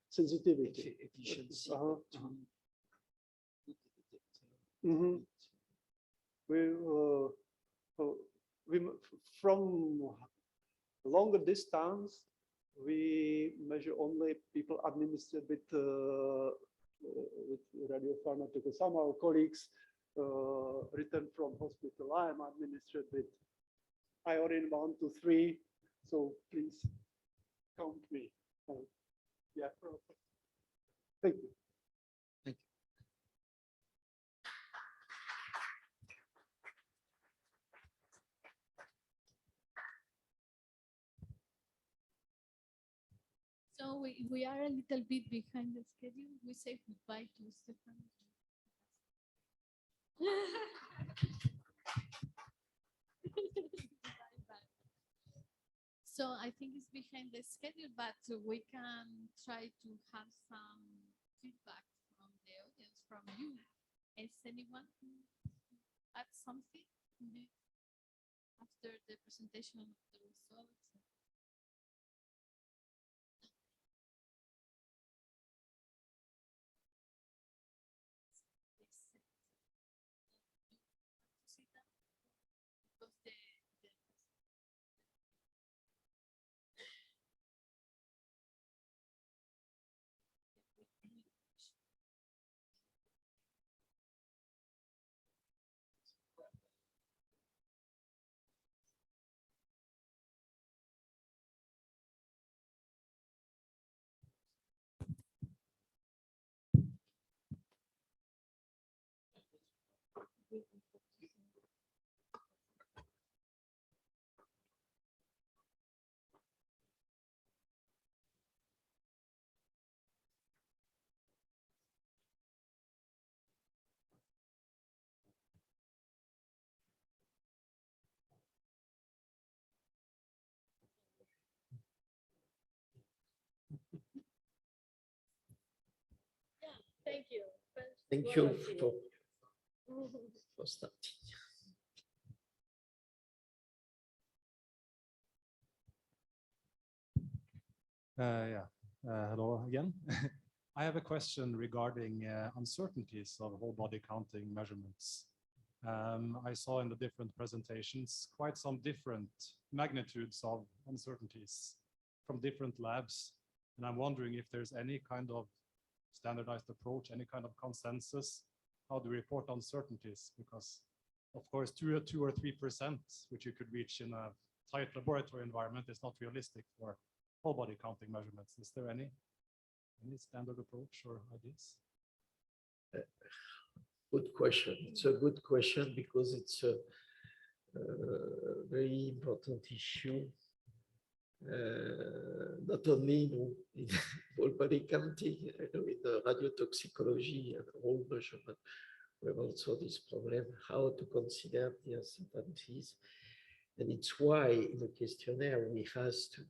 sensitivity, efficiency. We from longer distance, we measure only people administered with radiopharmaceuticals. Some of our colleagues returned from hospital. I am administered with iodine 1 to 3. So please count me. Yeah, thank you. Thank you. So we are a little bit behind the schedule. We say goodbye to Stefan. So I think it's behind the schedule, but we can try to have some feedback from the audience, from you. Is anyone who add something after the presentation of the results? Thank you. Thank you for starting. Hello again. I have a question regarding uncertainties of whole body counting measurements. I saw in the different presentations quite some different magnitudes of uncertainties from different labs. And I'm wondering if there's any kind of standardized approach, any kind of consensus, how to report uncertainties, because of course 2 or 3%, which you could reach in a tight laboratory environment, is not realistic for whole body counting measurements. Is there any standard approach or ideas? Good question. It's a good question because it's a very important issue. Not only in whole body counting, in the radiotoxicology and all measurement, we have also this problem, how to consider the uncertainties. And it's why in the questionnaire we have to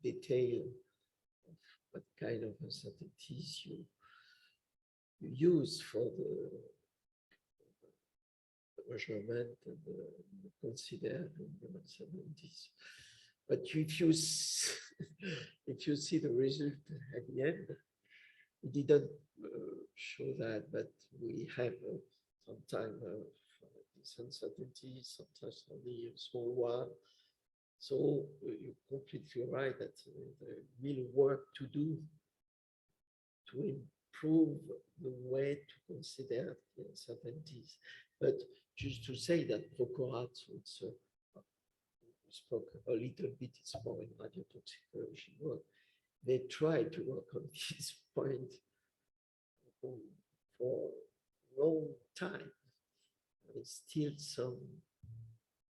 detail what kind of uncertainties you use for the measurement and consider the uncertainties. But if you if you see the result at the end, we didn't show that, but we have sometimes this uncertainty, sometimes only a small one. So you're completely right that there will work to do to improve the way to consider the uncertainties. But just to say that Procorat, it's spoke a little bit, it's more in radiotoxicology work. They try to work on this point for a long time. There's still some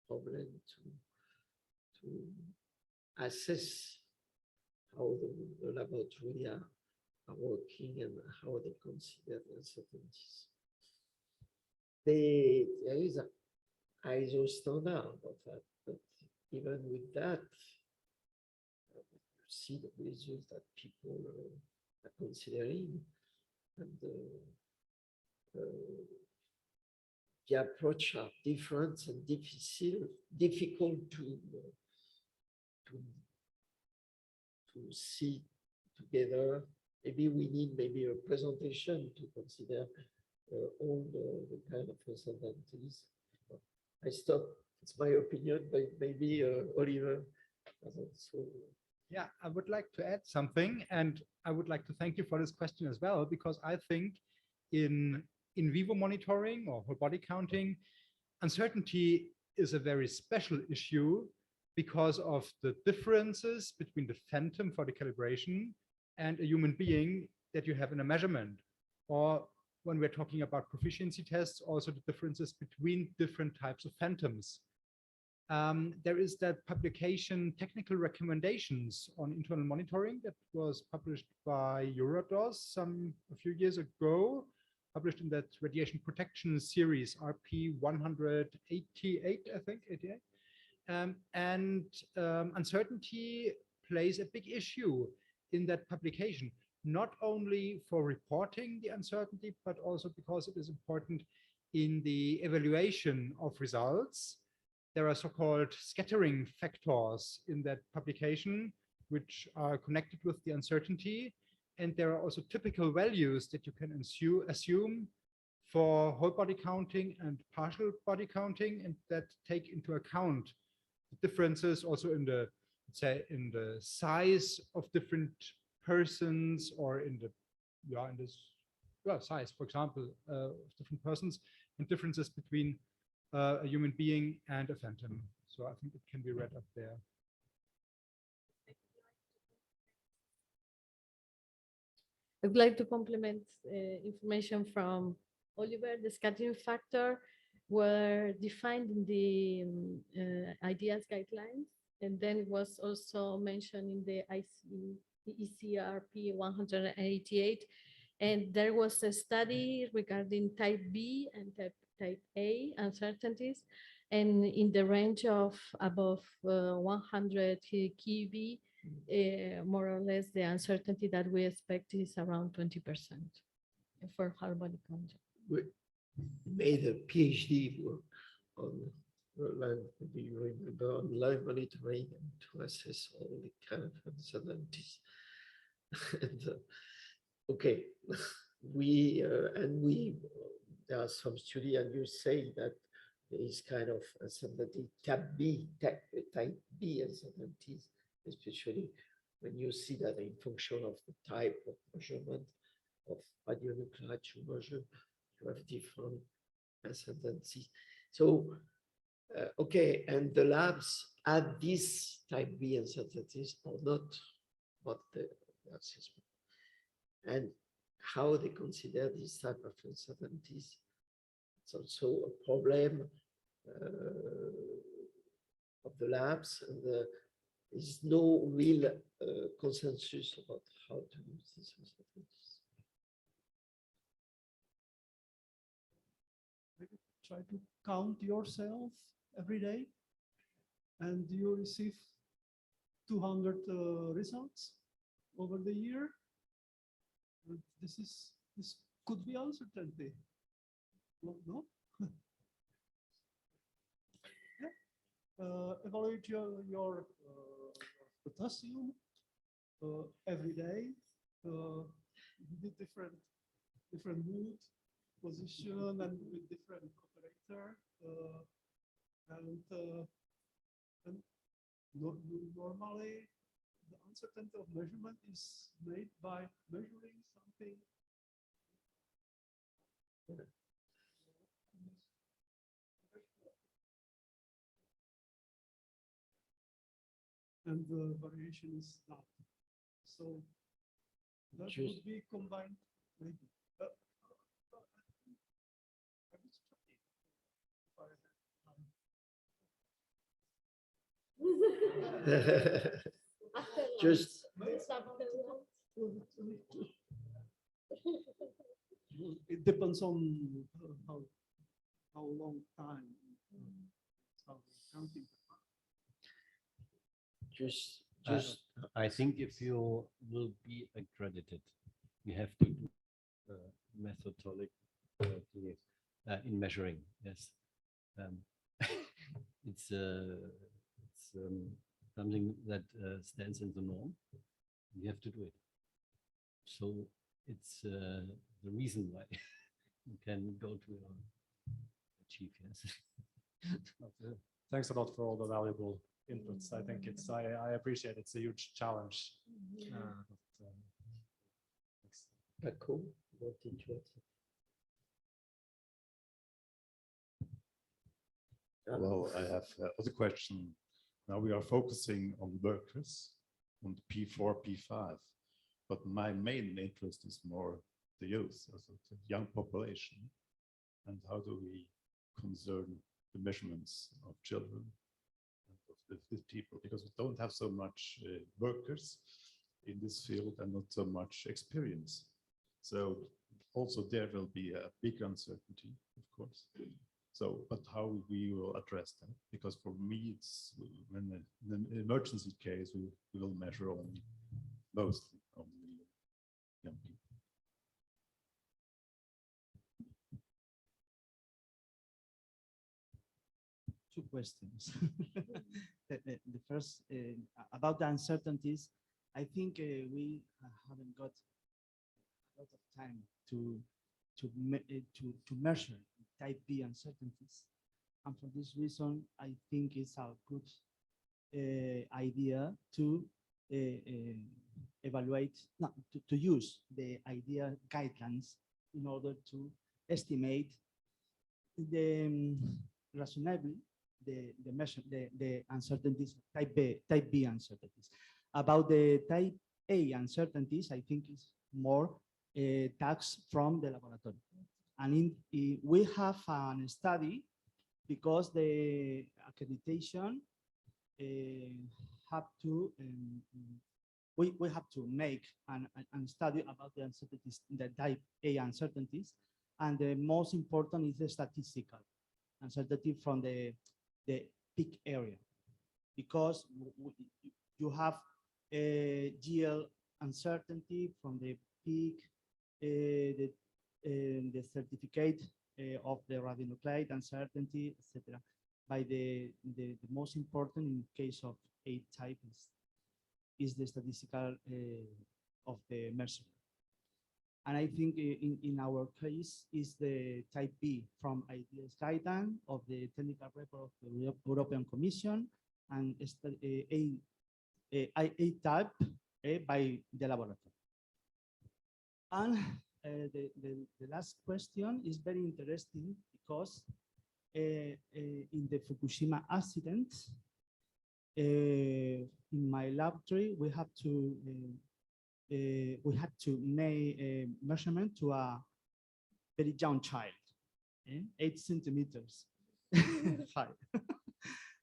problem to assess how the laboratory are working and how they consider the uncertainties. There is an ISO standard about that, but even with that, you see the results that people are considering, and the approach are different and difficult to see together. Maybe we need a presentation to consider all the kind of uncertainties. I stop. It's my opinion, but maybe Oliver. Yeah, I would like to add something, and I would like to thank you for this question as well, because I think in vivo monitoring or whole body counting, uncertainty is a very special issue because of the differences between the phantom for the calibration and a human being that you have in a measurement. Or when we're talking about proficiency tests, also the differences between different types of phantoms. There is that publication, Technical Recommendations on Internal Monitoring, that was published by EURADOS a few years ago, published in that radiation protection series, RP 188, I think, 88. And uncertainty plays a big issue in that publication, not only for reporting the uncertainty, but also because it is important in the evaluation of results. There are so-called scattering factors in that publication, which are connected with the uncertainty. And there are also typical values that you can assume for whole body counting and partial body counting, and that take into account the differences also in the, let's say, in the size of different persons, or in the size, for example, of different persons, and differences between a human being and a phantom. So I think it can be read up there. I would like to complement information from Oliver. The scattering factor were defined in the IDEAS guidelines, and then it was also mentioned in the ECRP 188. And there was a study regarding type B and type A uncertainties, and in the range of above 100 kV, more or less the uncertainty that we expect is around 20% for harmonic conjugate. We made a PhD work on live monitoring and to assess all the kind of uncertainties. And, okay, there are some study, and you say that there is kind of uncertainty type B uncertainties, especially when you see that in function of the type of measurement of radionuclide you measure, you have different uncertainties. So, okay, and the labs add this type B uncertainties or not, but the assessment. And how they consider this type of uncertainties. It's also a problem of the labs, and there is no real consensus about how to use these uncertainties. Maybe try to count yourself every day, and you receive 200 results over the year. This could be uncertainty. No? Yeah. Evaluate your potassium every day with different mood, position, and with different operator. And normally, the uncertainty of measurement is made by measuring something. And the variation is not. So that would be combined, maybe. Just it depends on how long time, how counting. I think if you will be accredited, you have to do methodology in measuring. Yes, it's something that stands in the norm. You have to do it. So it's the reason why you can go to achieve. Yes. Okay. Thanks a lot for all the valuable inputs. I think I appreciate it's a huge challenge. Cool. What did you Well, I have other question. Now we are focusing on workers, on P4, P5, but my main interest is more the youth, also the young population, and how do we concern the measurements of children and of the people, because we don't have so much workers in this field and not so much experience. So also there will be a big uncertainty, of course. So, but how we will address that? Because for me, it's when in an emergency case, we will measure only mostly only young people. Two questions. The first about the uncertainties. I think we haven't got a lot of time to measure type B uncertainties, and for this reason, I think it's a good idea to evaluate, to use the idea guidelines in order to estimate the reasonably the uncertainties, type B uncertainties. About the type A uncertainties, I think it's more tasks from the laboratory. And we have a study because the accreditation have to, we have to make a study about the uncertainties, the type A uncertainties. And the most important is the statistical uncertainty from the peak area, because you have a GL uncertainty from the peak, the certificate of the radionuclide uncertainty, etc. By the most important in case of A type is the statistical of the measurement. And I think in our case is the type B from IDS guidance of the technical report of the European Commission, and A type by the laboratory. And the last question is very interesting because in the Fukushima accident, in my laboratory, we had to make a measurement to a very young child, 8 centimeters high.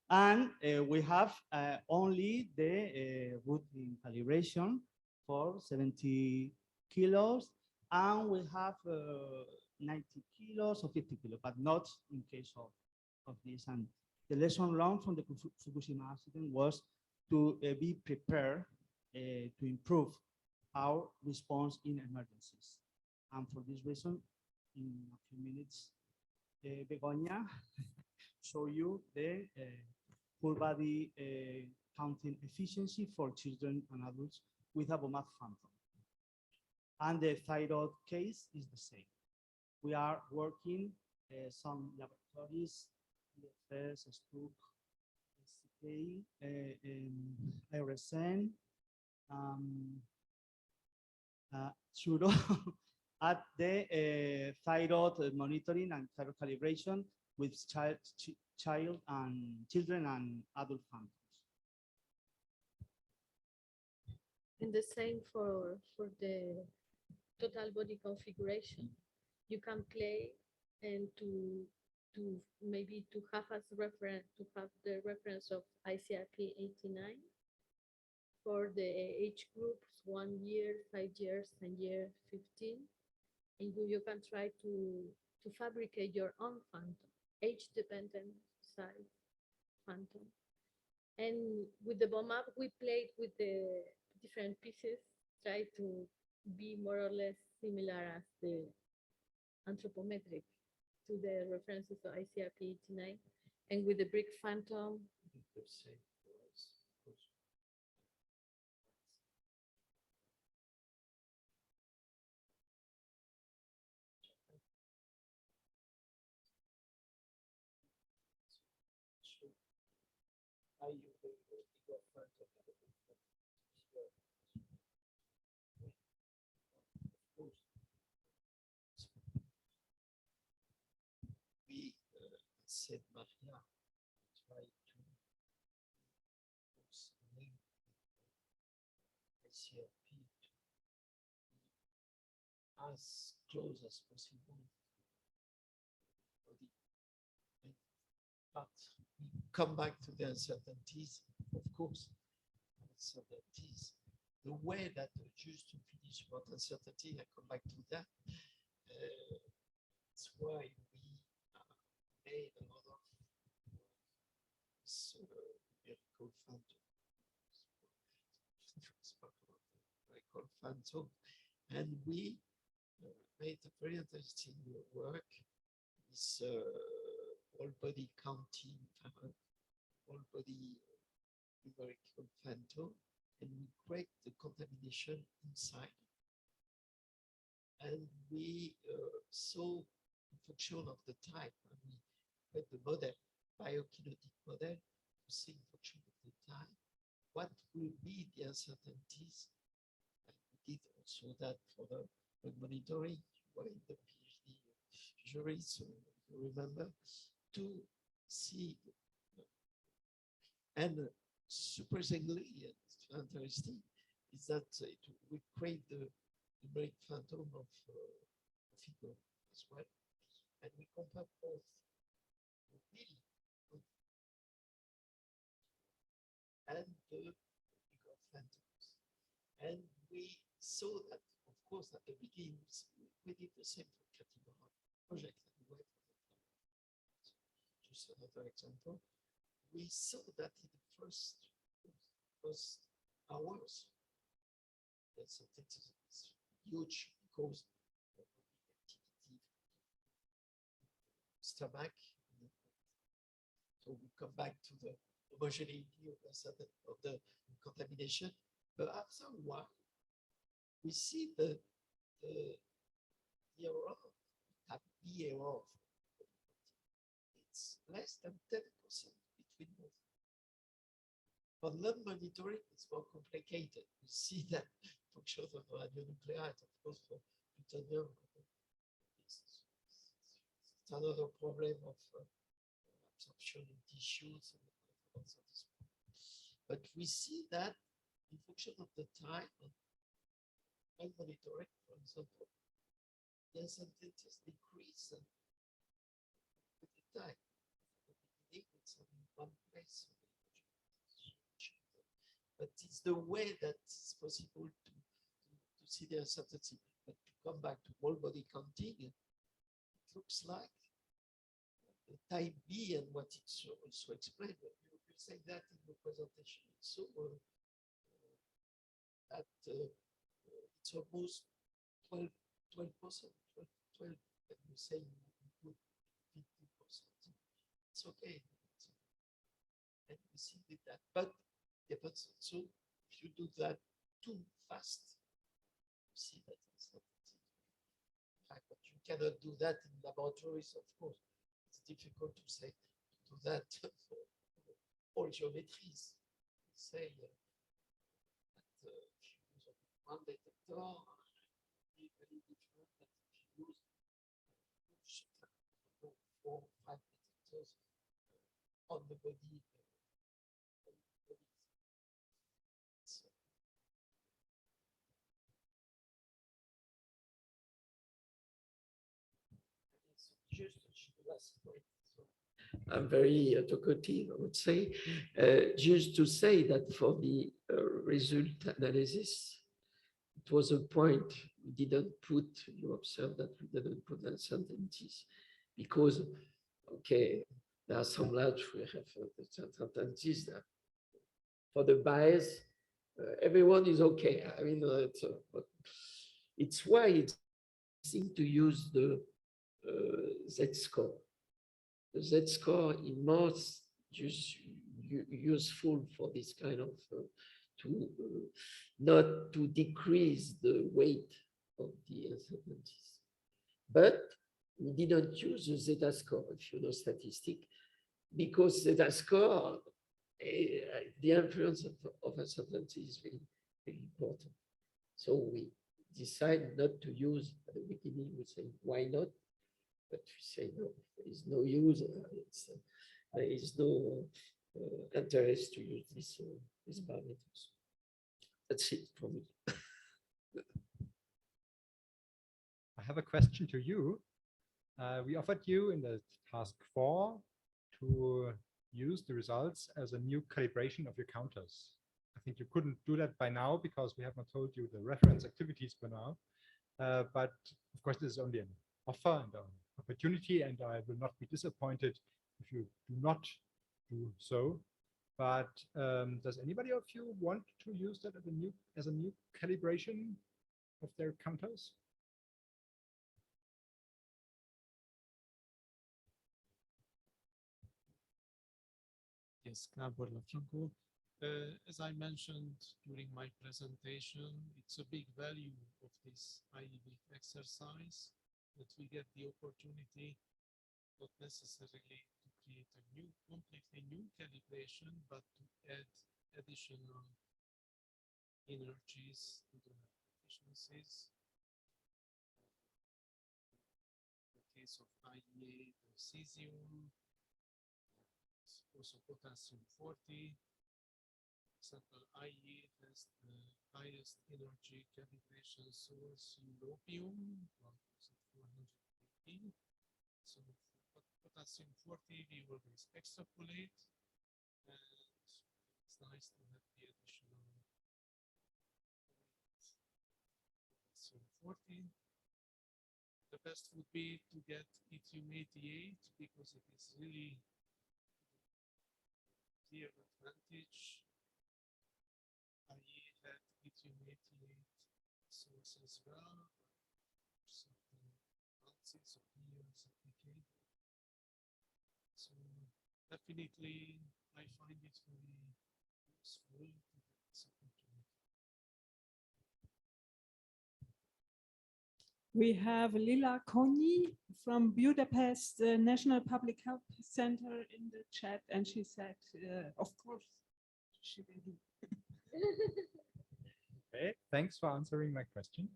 And we have only the routine calibration for 70 kilos, and we have 90 kilos or 50 kilos, but not in case of this. And the lesson learned from the Fukushima accident was to be prepared to improve our response in emergencies. And for this reason, in a few minutes, Begoña show you the full body counting efficiency for children and adults with a BOMAP phantom. And the thyroid case is the same. We are working some laboratories, EFS, STUC, SCK, IRSN, Churo, at the thyroid monitoring and thyroid calibration with children and adult phantoms. And the same for the total body configuration. You can play and to maybe to have as reference, to have the reference of ICRP 89 for the age groups 1 year, 5 years, and year 15. And you can try to fabricate your own phantom, age-dependent size phantom. And with the BOMAP, we played with the different pieces, try to be more or less similar as the anthropometric to the references of ICRP 89. And with the brick phantom, we said Maria try to link ICRP as close as possible. But we come back to the uncertainties, of course. Uncertainties. The way that I used to finish about uncertainty, I come back to that. That's why we made a lot of numerical phantom, and we made a very interesting work. This whole body counting, whole body numerical phantom, and we break the contamination inside. And we saw the function of the type, and we made the model, biokinetic model, to see the function of the type. What will be the uncertainties? And we did also that for the monitoring. You were in the PhD jury, so you remember, to see. And surprisingly, it's interesting, is that we create the numeric phantom of figure as well, and we compare both. Really good. And the figure phantoms. And we saw that, of course, at the beginning, we did the same for Catimara project anyway. Just another example. We saw that in the first hours, the synthesis is huge because of the activity stomach. So we come back to the homogeneity of the contamination. But after a while, we see the error, the error. It's less than 10% between both. For lung monitoring, it's more complicated. We see that function of radionuclides, of course, for plutonium, it's another problem of absorption in tissues. But we see that in function of the time, lung monitoring, for example, the uncertainties decrease with the time. It's only one place. But it's the way that it's possible to see the uncertainty. But to come back to whole body counting, it looks like the type B and what it's also explained. You say that in the presentation. So that it's almost 12 12%, 12, and you say you put 50%. It's okay. And we see with that, but so if you do that too fast, you see that it's not easy. In fact, but you cannot do that in laboratories, of course. It's difficult to say to do that for all geometries. Say that if you use one detector, it's very different than if you use 4 or 5 detectors on the body. I'm very talkative, I would say, just to say that for the result analysis, it was a point we didn't put, you observe that we didn't put uncertainties because, okay, there are some labs we have uncertainties that for the bias, everyone is okay. I mean, it's why it's easy to use the Z-score. The Z-score is most useful for this kind of not to decrease the weight of the uncertainties. But we didn't use the zeta score, if you know statistics, because zeta score, the influence of uncertainty is very, very important. So we decide not to use, at the beginning we say, why not? But we say, no, there is no use, there is no interest to use these parameters. That's it for me. I have a question to you. We offered you in the task 4 to use the results as a new calibration of your counters. I think you couldn't do that by now because we have not told you the reference activities for now. But of course, this is only an offer and an opportunity, and I will not be disappointed if you do not do so. But does anybody of you want to use that as a new calibration of their counters? Yes, Franco. As I mentioned during my presentation, it's a big value of this EIVIC exercise that we get the opportunity not necessarily to create a completely new calibration, but to add additional energies to the efficiencies. In the case of IEA, the Cesium, also potassium 40. For example, IEA has the highest energy calibration source, europium, 1480. So for potassium 40, we always extrapolate, and it's nice to have the additional potassium 40. The best would be to get EIVIC2020 because it is really clear advantage. IE had EIVIC2020 source as well, certain months or years of decay. So definitely, I find it very useful to get this opportunity. We have Lila Koni from Budapest National Public Health Center in the chat, and she said, of course, she will do. Okay, thanks for answering my question.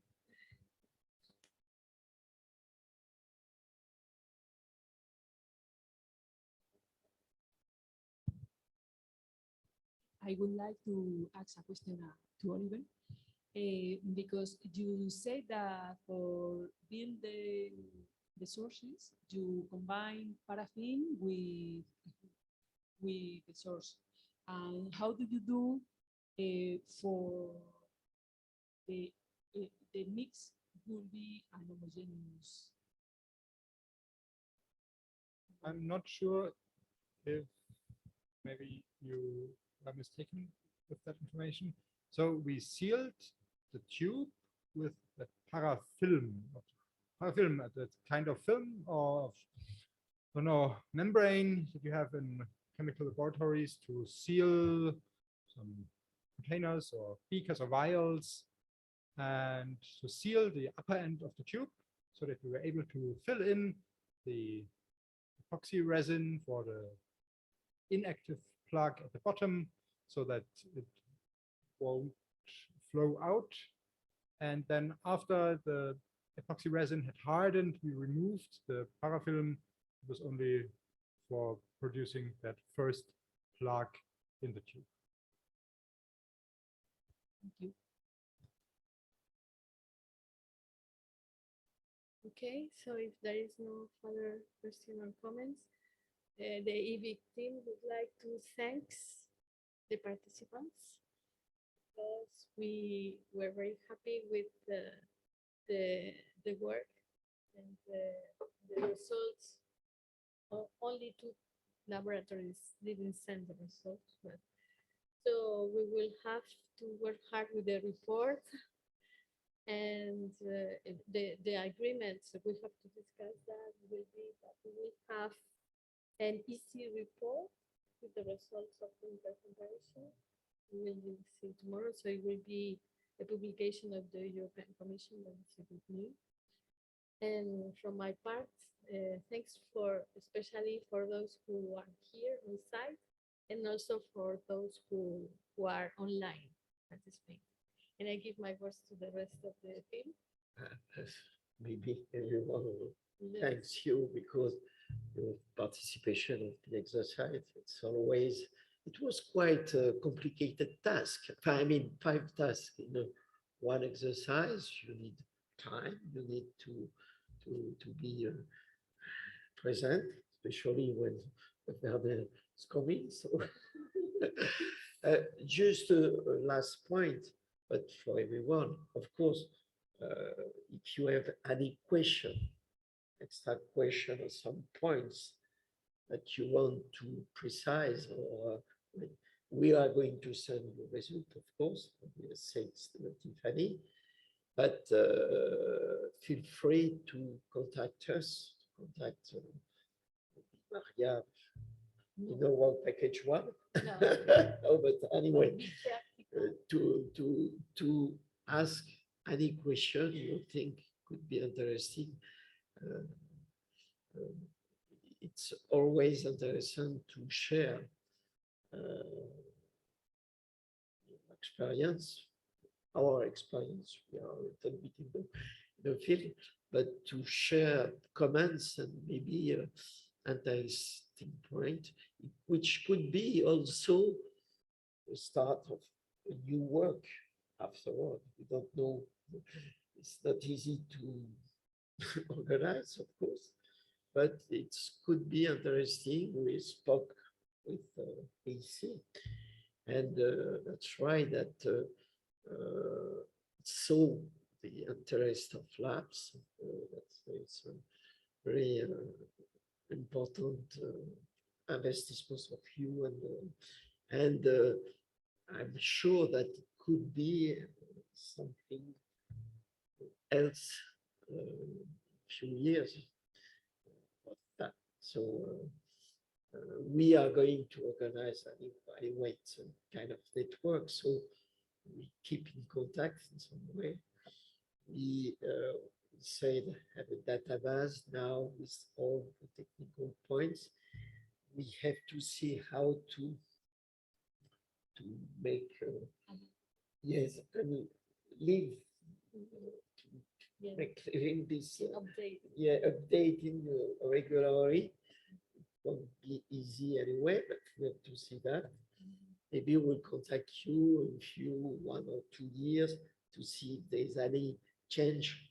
I would like to ask a question to Oliver. Because you say that for building the sources, you combine paraffin with the source. And how do you do for the mix will be an homogeneous? I'm not sure if maybe you are mistaken with that information. So we sealed the tube with that parafilm, that kind of film or I don't know, membrane that you have in chemical laboratories to seal some containers or beakers or vials, and to seal the upper end of the tube so that we were able to fill in the epoxy resin for the inactive plug at the bottom so that it won't flow out. And then after the epoxy resin had hardened, we removed the parafilm. It was only for producing that first plug in the tube. Thank you. Okay, so if there is no further question or comments, the EIVIC team would like to thank the participants because we were very happy with the work and the results. Only 2 laboratories didn't send the results, but so we will have to work hard with the report and the agreements. We have to discuss that. Will be that we will have an easy report with the results of the intercomparison. We will see tomorrow, so it will be a publication of the European Commission. That's a good news. And from my part, thanks especially for those who are here on site and also for those who are online participating. And I give my voice to the rest of the team. Maybe everyone thanks you because your participation of the exercise, it was quite a complicated task. I mean, 5 tasks in one exercise. You need time, you need to be present, especially when Werner is coming. So just a last point, but for everyone, of course, if you have any extra question or some points that you want to precise, or we are going to send the result, of course, we are thanks to Tiffany, but feel free to contact us, contact Maria, work package 1. No. Oh, but anyway, to ask any question you think could be interesting. It's always interesting to share our experience. We are a little bit in the field, but to share comments and maybe interesting point, which could be also the start of a new work afterward. We don't know. It's not easy to organize, of course, but it could be interesting. We spoke with AC, and that's right that so the interest of labs, that's a very important investment of you, and I'm sure that it could be something else few years of that. So we are going to organize and evaluate some kind of network. So we keep in contact in some way. We said have a database now with all the technical points. We have to see how to make yes, and live in this updating regularly. It won't be easy anyway, but we have to see that. Maybe we'll contact you in few 1 or 2 years to see if there's any change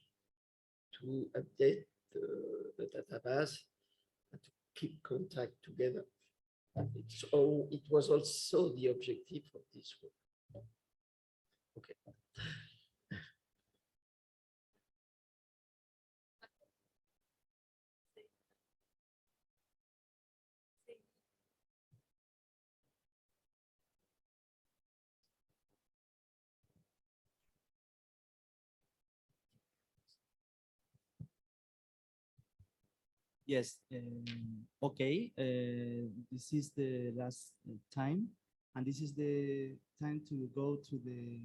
to update the database and to keep contact together. It was also the objective of this work. Okay. Yes. Okay. This is the last time, and this is the time to go to the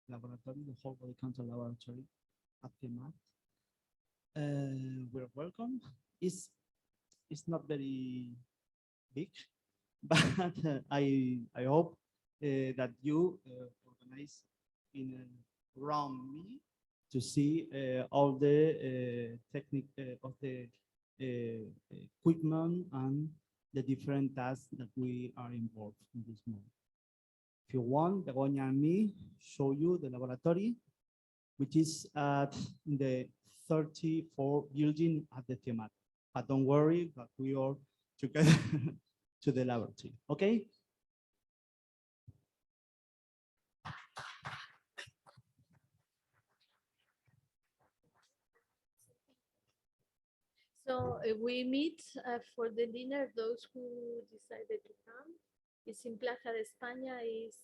laboratory, the whole body control laboratory at CEMAT. We're welcome. It's not very big, but I hope that you organize in around me to see all the technique of the equipment and the different tasks that we are involved in this moment. If you want, Begoña and me show you the laboratory, which is at the 34 building at the CEMAT. But don't worry, but we are together to the laboratory, okay? So we meet for the dinner, those who decided to come. It's in Plaza de España, is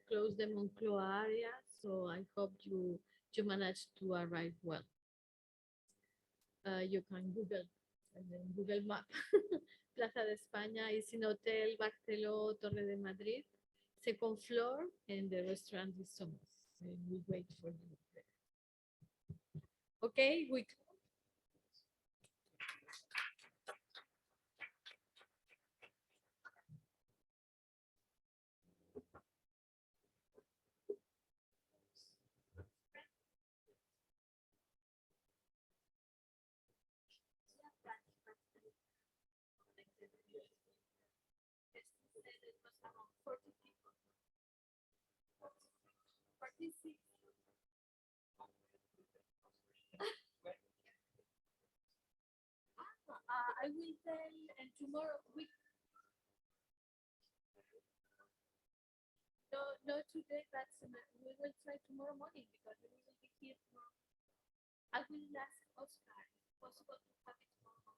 close the Moncloa area. So I hope you managed to arrive well. You can Google and then Google Map. Plaza de España is in Hotel Barceló Torre de Madrid, second floor, and the restaurant is Somos. And we wait for you there. Okay, we. I will tell, and tomorrow no today, but we will try tomorrow morning because we will be here tomorrow. I will ask Oscar if possible to have it tomorrow.